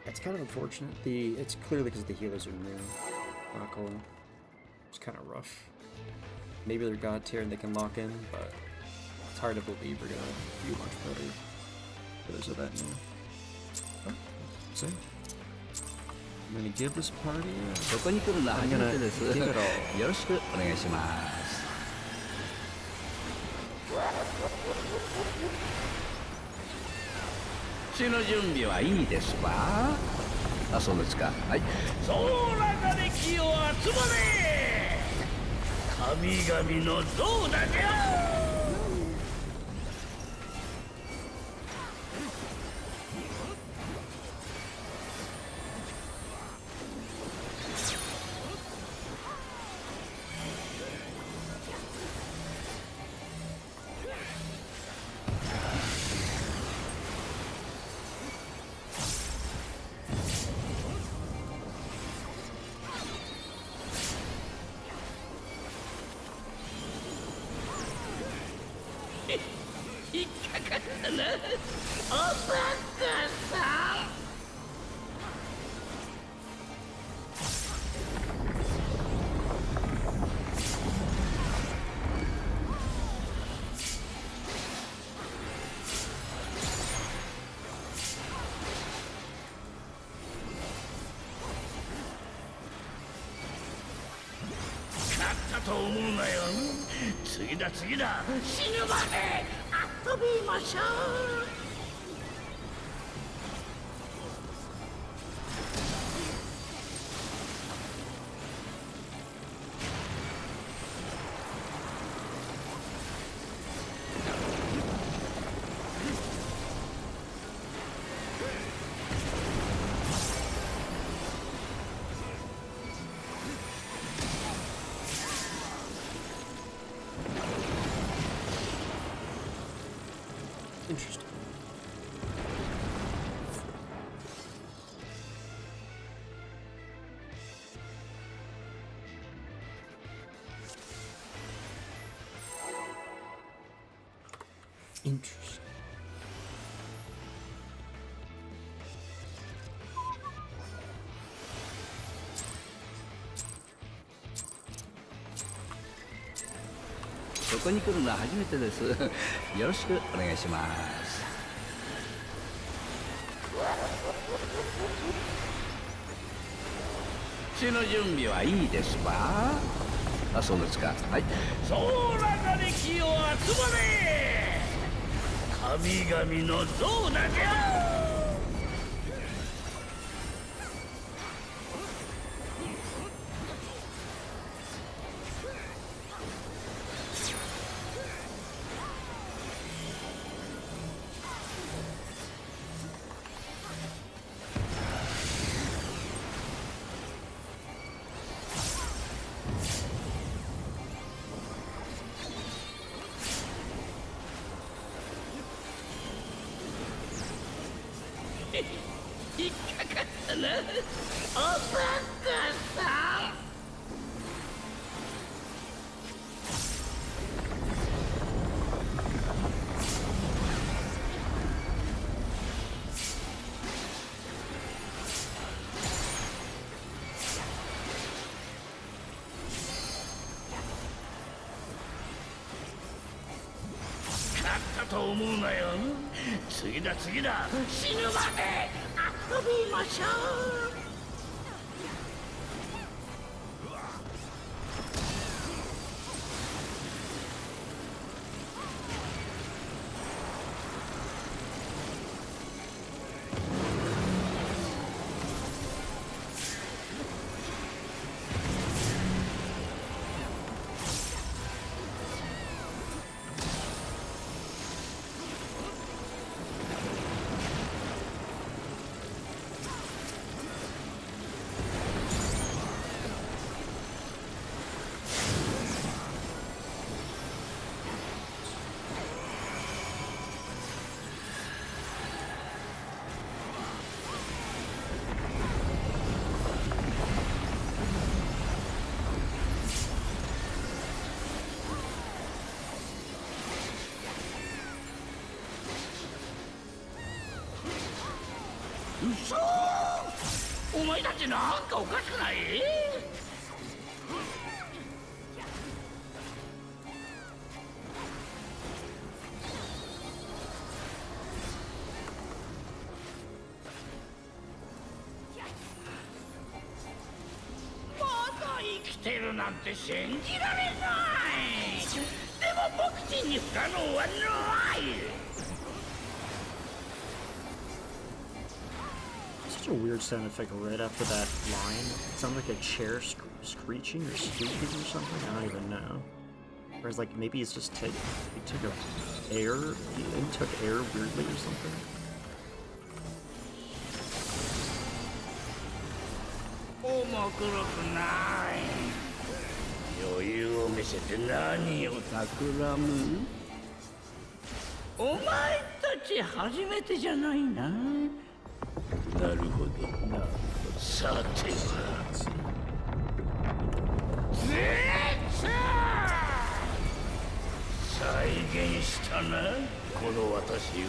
It's kind of unfortunate. It's clearly because the healers are new. Rocco. It's kind of rough. Maybe they're god tier and they can lock in, but it's hard to believe we're gonna do much better. Healers are that new. Oh, see? I'm gonna give this party. I'm gonna give it all. よろしくお願いします血の準備はいいですかあ、そうですかはいそらがれ気を集まれ神々の像だじゃと思うなよ。次だ次だ、死ぬまで遊びましょう。Interesting. Interesting. ここに来るのは初めてです。よろしくお願いします。血の準備はいいですか？あ、そうですか。はい。ソーラがれきを集まれ！神々の像だじゃ！引っかかったな、おバカさん。勝ったと思うなよ。次だ次だ、死ぬまで遊びましょう。嘘！お前たちなんかおかしくない？まだ生きてるなんて信じられない。でも僕ちに不可能はない。Such a weird sound effect right after that line. It sounds like a chair screeching or squeaking or something. I don't even know. Whereas like maybe it's just he took air. He took air weirdly or something. 重くない。余裕を見せて何を企む？お前たち初めてじゃないな。なるほど。さては。再現したな。この私を。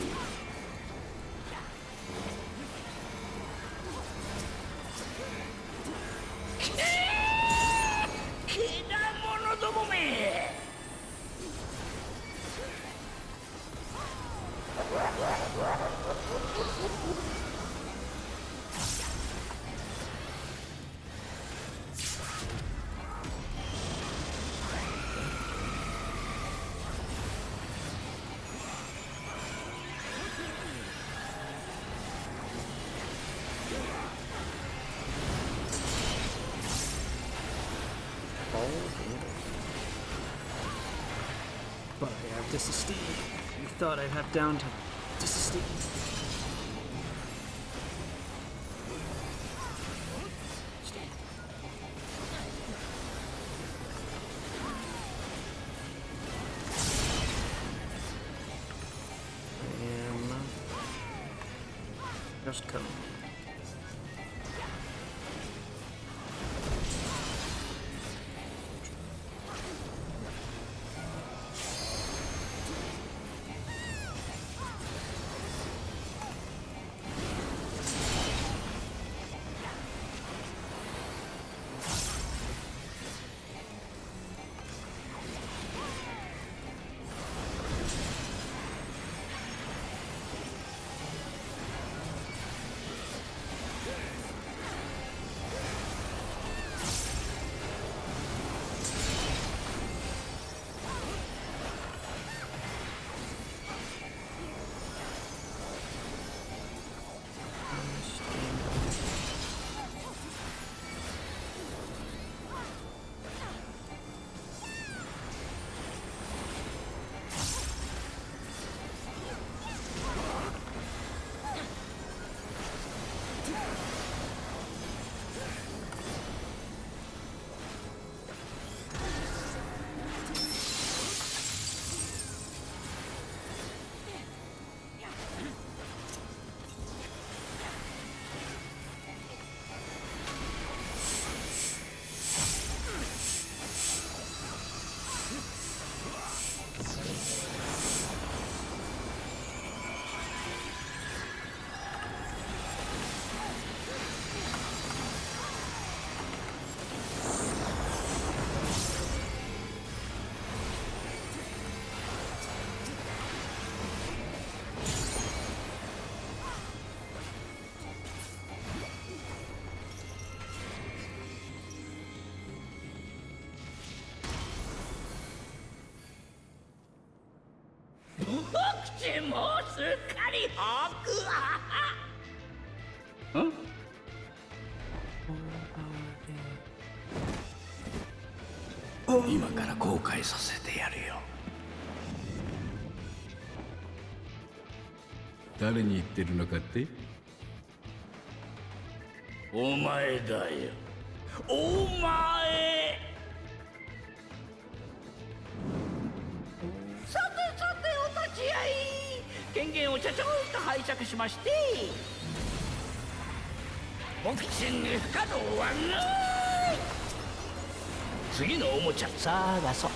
けな者どもめ。But I have disesteem. You thought I'd have down to disesteem. Just come.口もすっかりホークは。ん？今から後悔させてやるよ。誰に言ってるのかって？お前だよ。お前。さてさてお立ち会い。権限をちゃちゃんと拝借しまして。ボクシング不可能はない。次のおもちゃ探そう。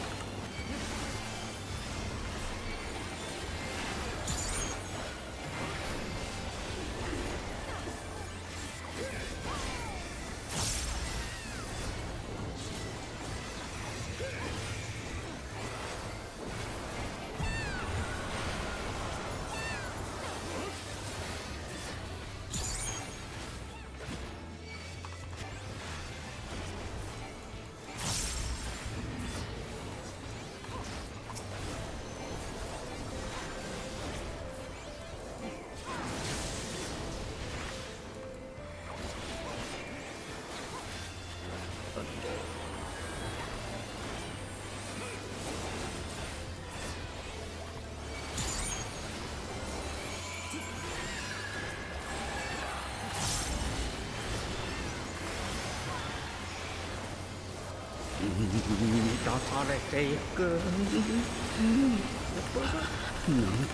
満たされていく。なん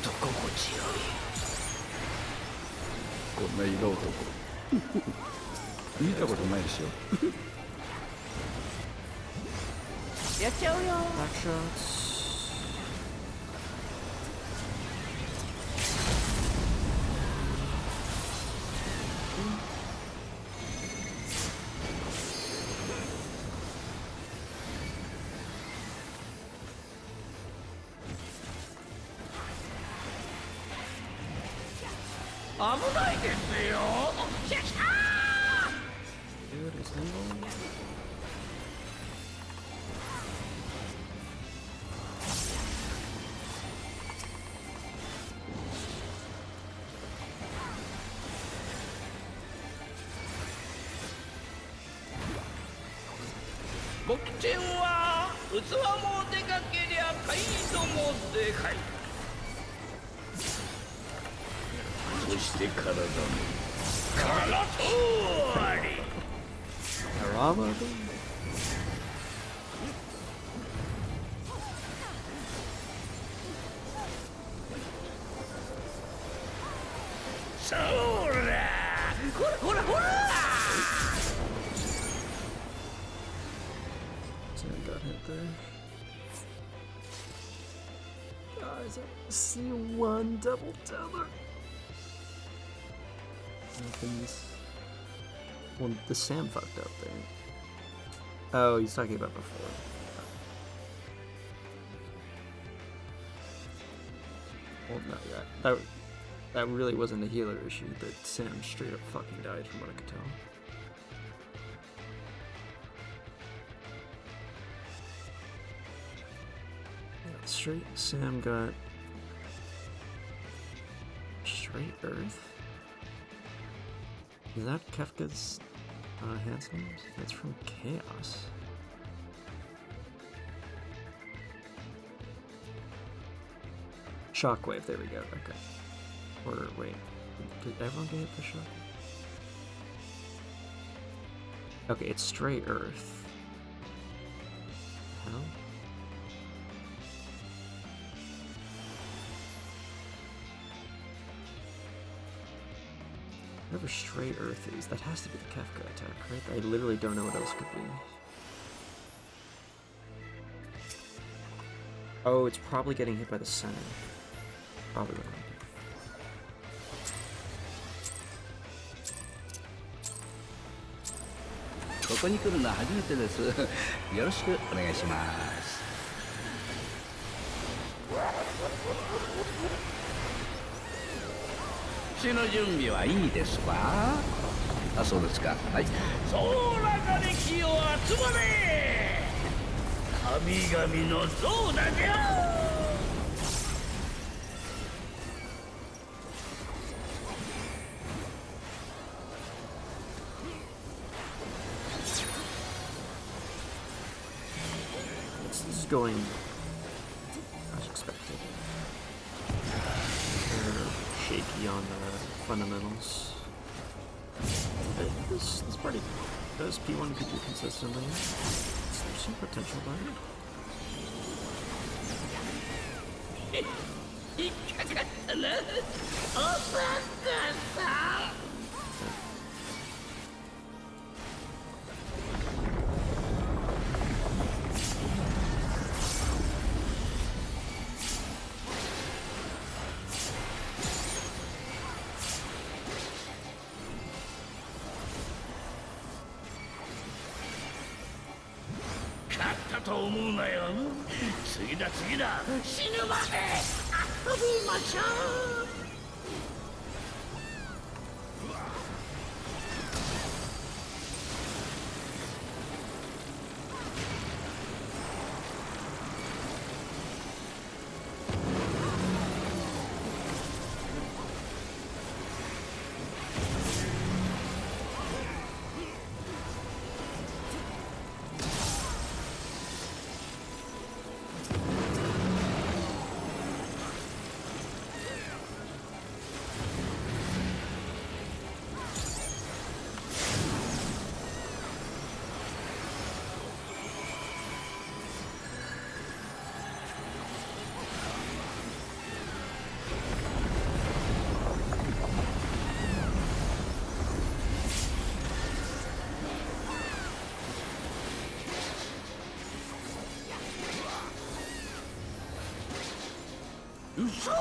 と心地よい。こんな色男見たことないでしょ。やっちゃうよ。危ないですよ。シャシャー。 Good as nimble.僕ちんは器もでかけりゃカイドもでかい。そして体も空通り。 Arava? そらほらほらほら。 Sam got hit there. Guys, I see one double tether. Nothing's. Well, the Sam fucked up there. Oh, he's talking about before. Well, no, that really wasn't a healer issue. That Sam straight up fucking died, from what I could tell. Yeah, straight Sam got straight Earth. Is that Kefka's hands names? That's from Chaos. Shockwave, there we go, okay. Or wait, did everyone get the shockwave? Okay, it's straight Earth. Hell? Whatever straight Earth is, that has to be the Kefka attack, right? I literally don't know what else could be. Oh, it's probably getting hit by the center. Probably what I do. ここに来るのは初めてです。よろしくお願いします。死の準備はいいですか？あ、そうですか。はい。そらがれ気を集まれ！神々の像だじゃ！ This is going as expected. They're shaky on the fundamentals. This party does P1 and P2 consistently. There's some potential there. 引っかかったな。おバカさん。 と思うなよ。次だ次だ。死ぬまで遊びましょう。 嘘！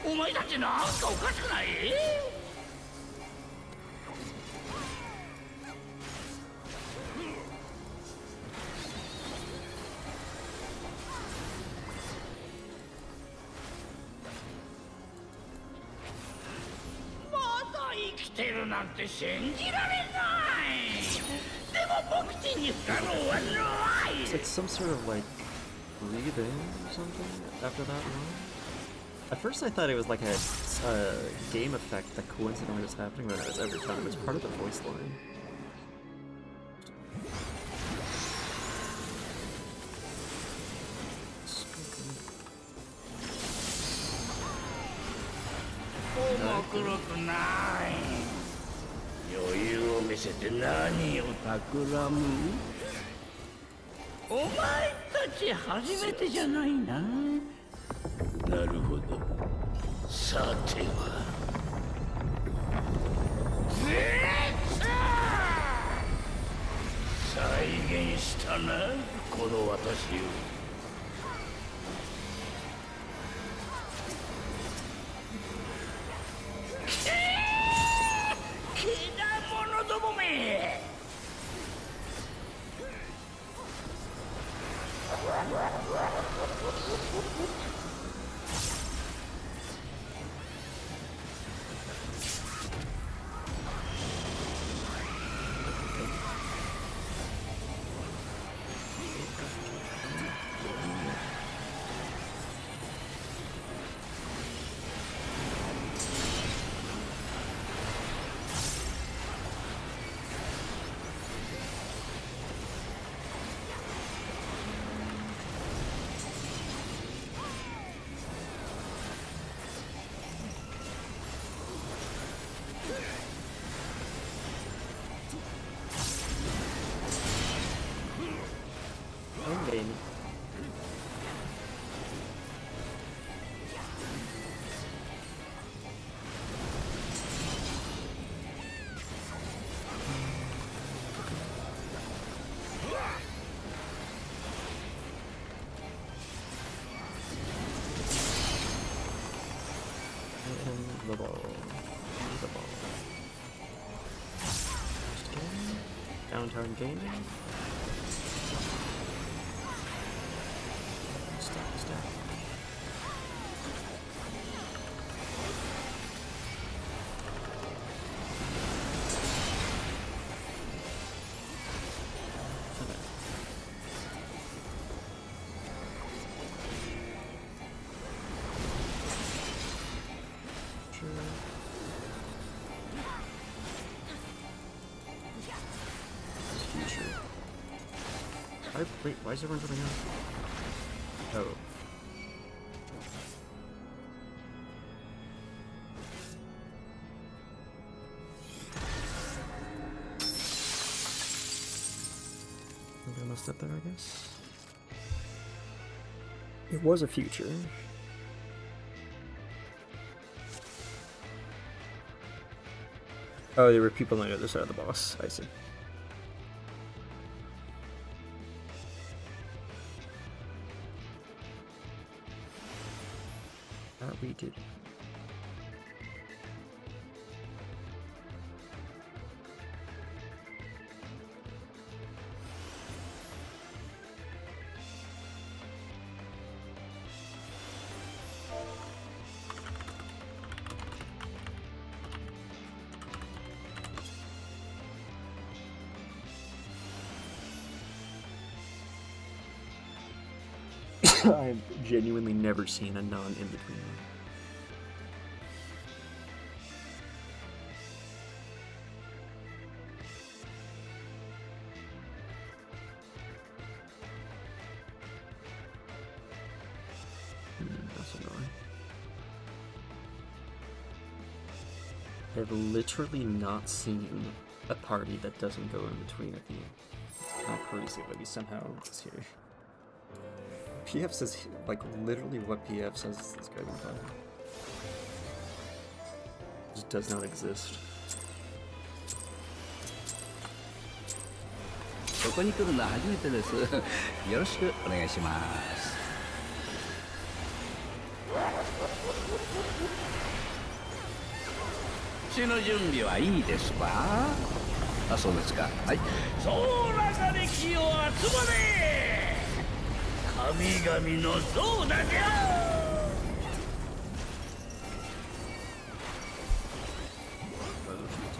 お前たちなんかおかしくない？ This てるなんて信じられない。でも僕ちに不可能はない。 It's like some sort of like breathe in or something after that line. At first I thought it was like a game effect that coincidentally was happening, but every time it's part of the voice line. Game. The ball. The ball. Downtown gaming. Wait, why is everyone jumping out? Oh. I messed up there, I guess. It was a future. Oh, there were people on the other side of the boss. I see. We did. I've genuinely never seen a non-in-between one. That's annoying. I've literally not seen a party that doesn't go in between at the end. It's kind of crazy that he somehow is here. PF says, like, literally what PF says is this guy gonna find. Just does not exist. ここに来るのは初めてです。よろしくお願いします。血の準備はいいですか？あ、そうですか。はい。総らがれ気を集まれ！神々のソーダじゃ！ Future.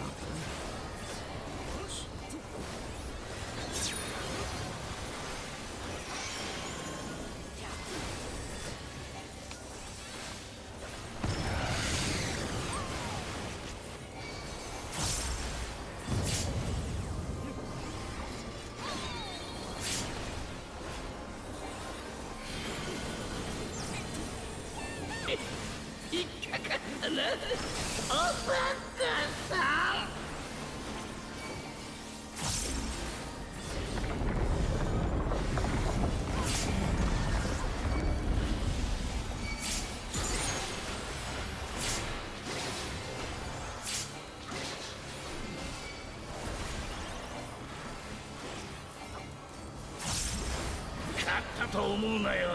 と思うなよ。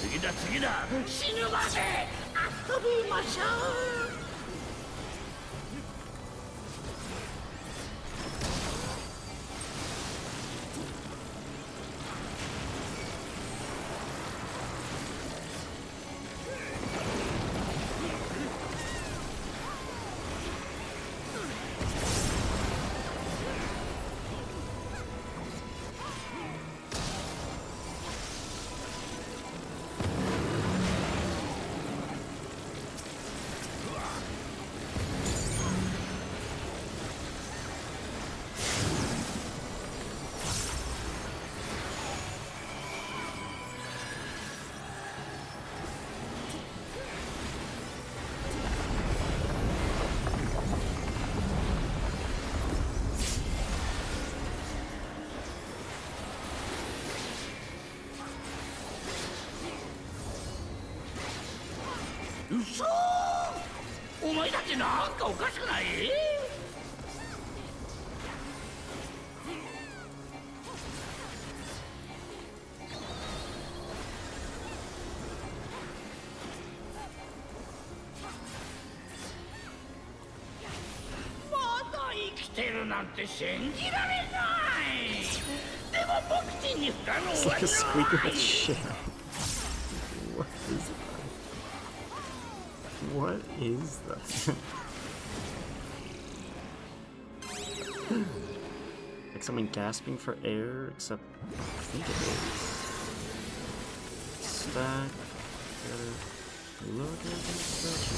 次だ次だ、死ぬまで遊びましょう。嘘！お前たちなんかおかしくない？まだ生きてるなんて信じられない。でも僕ちに不可能 It's は like a squeak of な a い。 shit. What is that? Like someone gasping for air, except I think it is. Stack. Gotta look at this stuff.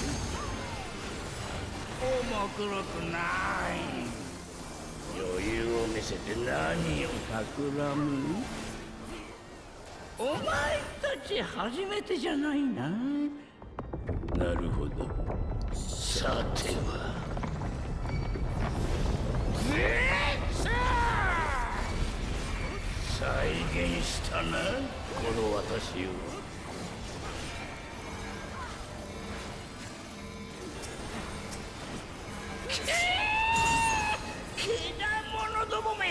重くろくない。余裕を見せて何を企む？お前たち初めてじゃないな。なるほど。さては。再現したな、この私を。けだものどもめ。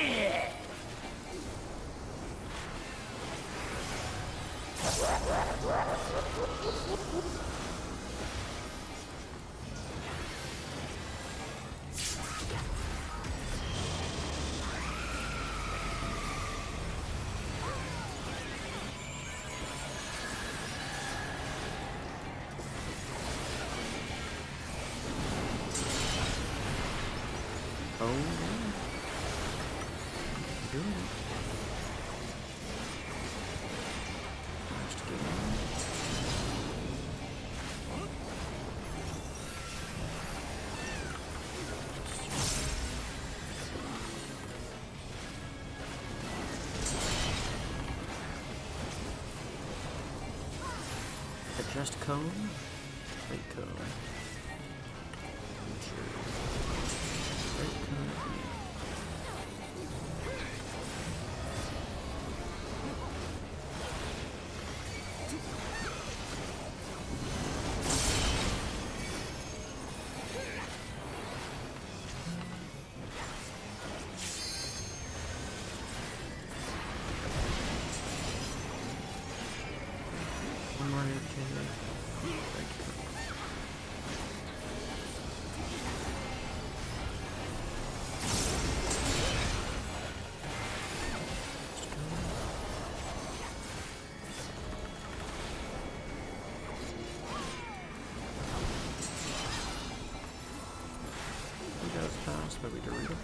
Oh, good. Managed to get in. Adjust cone. Wait cone. Right cone. One more here, Kayla. Thank you. We got fast, but we Dorito.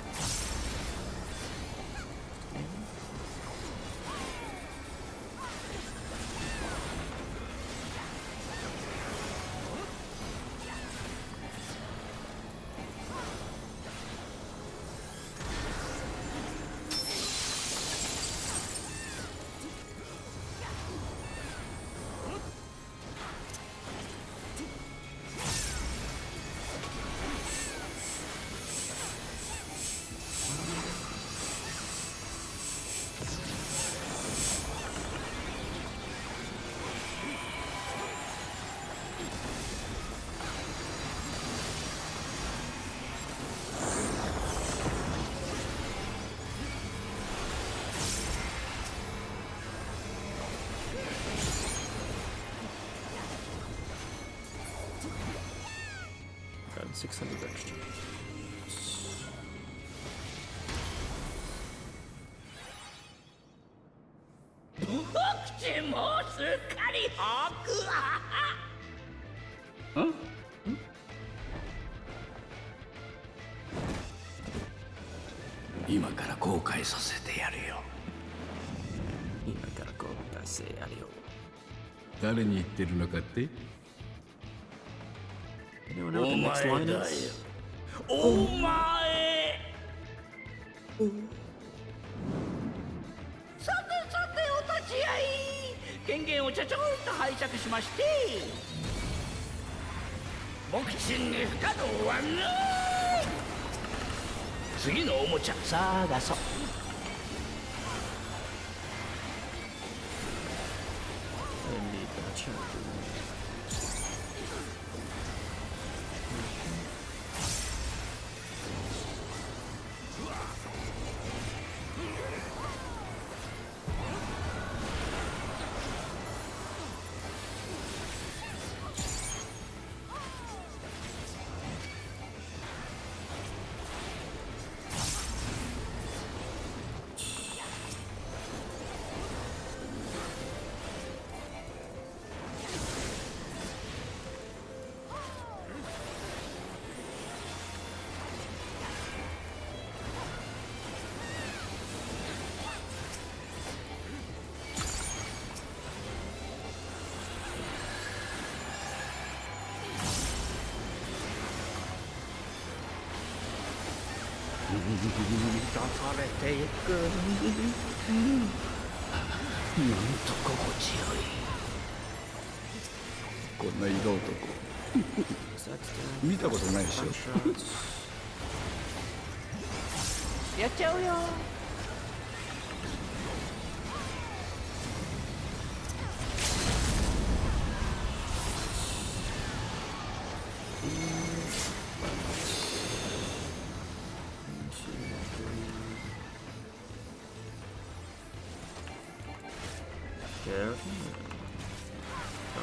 600 extra. Huh? 今から後悔させてやるよ。今から後悔せやるよ。誰に言ってるのかって？ Anyone know what the next line is? お前。さてさてお立ち会い。権限をちょちょいと拝借しまして。僕ちんに不可能はない。次のおもちゃ探そう。I need that charger. Mm. なんと心地よい。こんな色男見たことないでしょ。やっちゃうよ。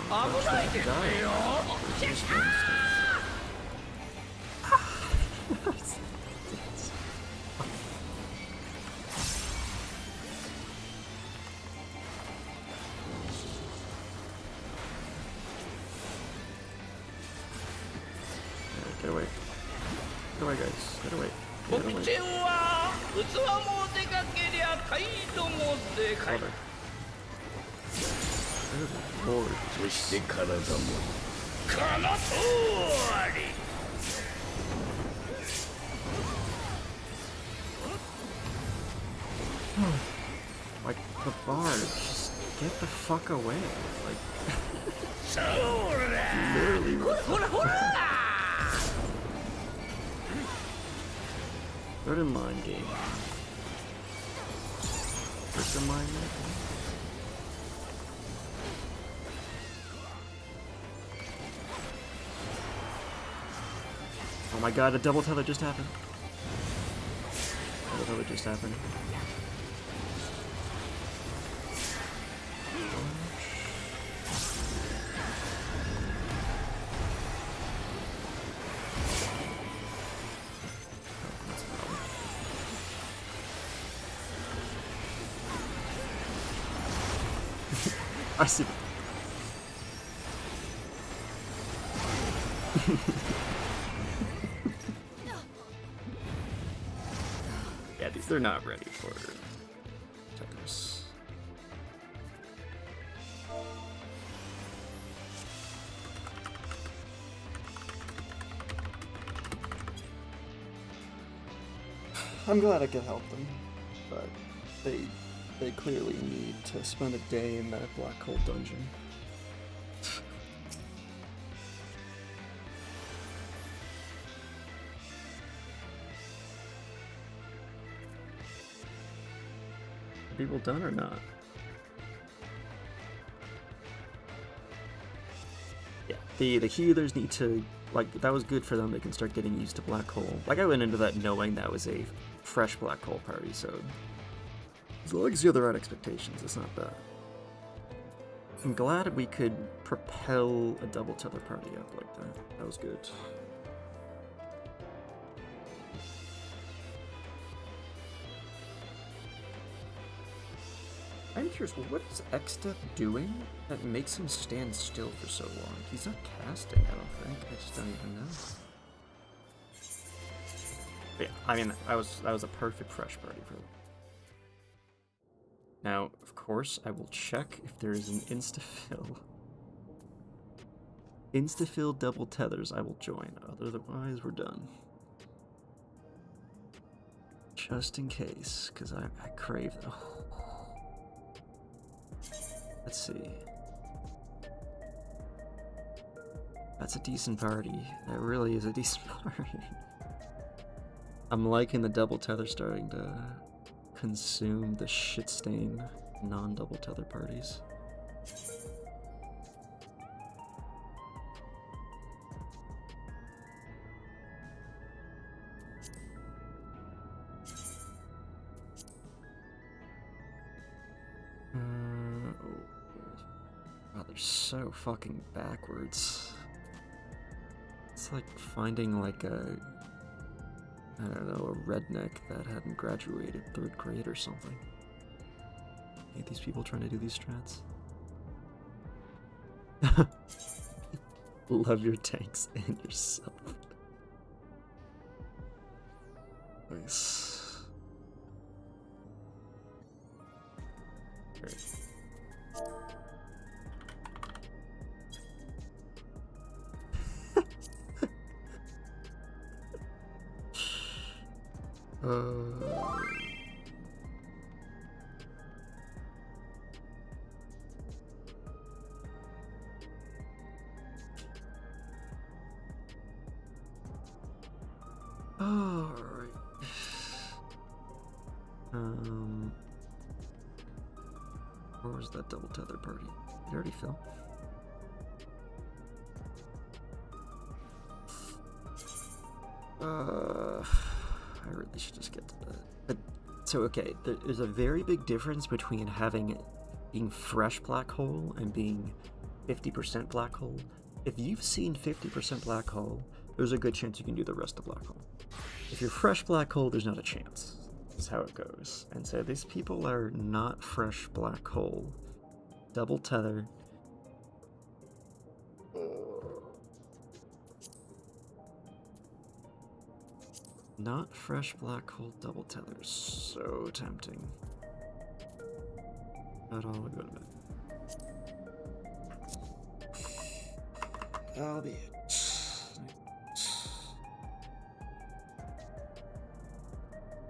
危ないですよ。Get away. Get away, guys. Get away. 僕ちんは器もでかけりゃ態度もでかい。 Lord. そして体もこの通り。Like, the bard, just get the fuck away. Like, そうだ。 literally. ほらほら。 Third in line game. First in line game. Oh my god, a double tether just happened. Double tether just happened. I see. Yeah, they're not ready for tethers. I'm glad I could help them, but they clearly need to spend a day in that black hole dungeon. Are people done or not? Yeah, the healers need to, like, that was good for them. They can start getting used to black hole. Like, I went into that knowing that was a fresh black hole party, so as long as you have the right expectations, it's not bad. I'm glad we could propel a double tether party up like that. That was good. I'm curious, what is Exta doing that makes him stand still for so long? He's not casting, I don't think. I just don't even know. But yeah, I mean, that was a perfect fresh party for them. Now, of course, I will check if there is an insta-fill. Insta-fill double tethers, I will join. Otherwise, we're done. Just in case, because I crave them. Let's see. That's a decent party. That really is a decent party. I'm liking the double tether starting to consume the shit stain non-double tether parties. Oh, they're so fucking backwards. It's like finding like a, I don't know, a redneck that hadn't graduated 3rd grade or something. Hate these people trying to do these strats. Love your tanks and yourself. Nice. Great. Alright. Where was that double tether party? Did it already fill? I really should just get to that. But, so okay, there's a very big difference between being fresh black hole and being 50% black hole. If you've seen 50% black hole, there's a good chance you can do the rest of black hole. If you're fresh black hole, there's not a chance. That's how it goes. And so these people are not fresh black hole. Double tether. Not fresh black hole double tether. So tempting. But I'll go to bed. I'll be it.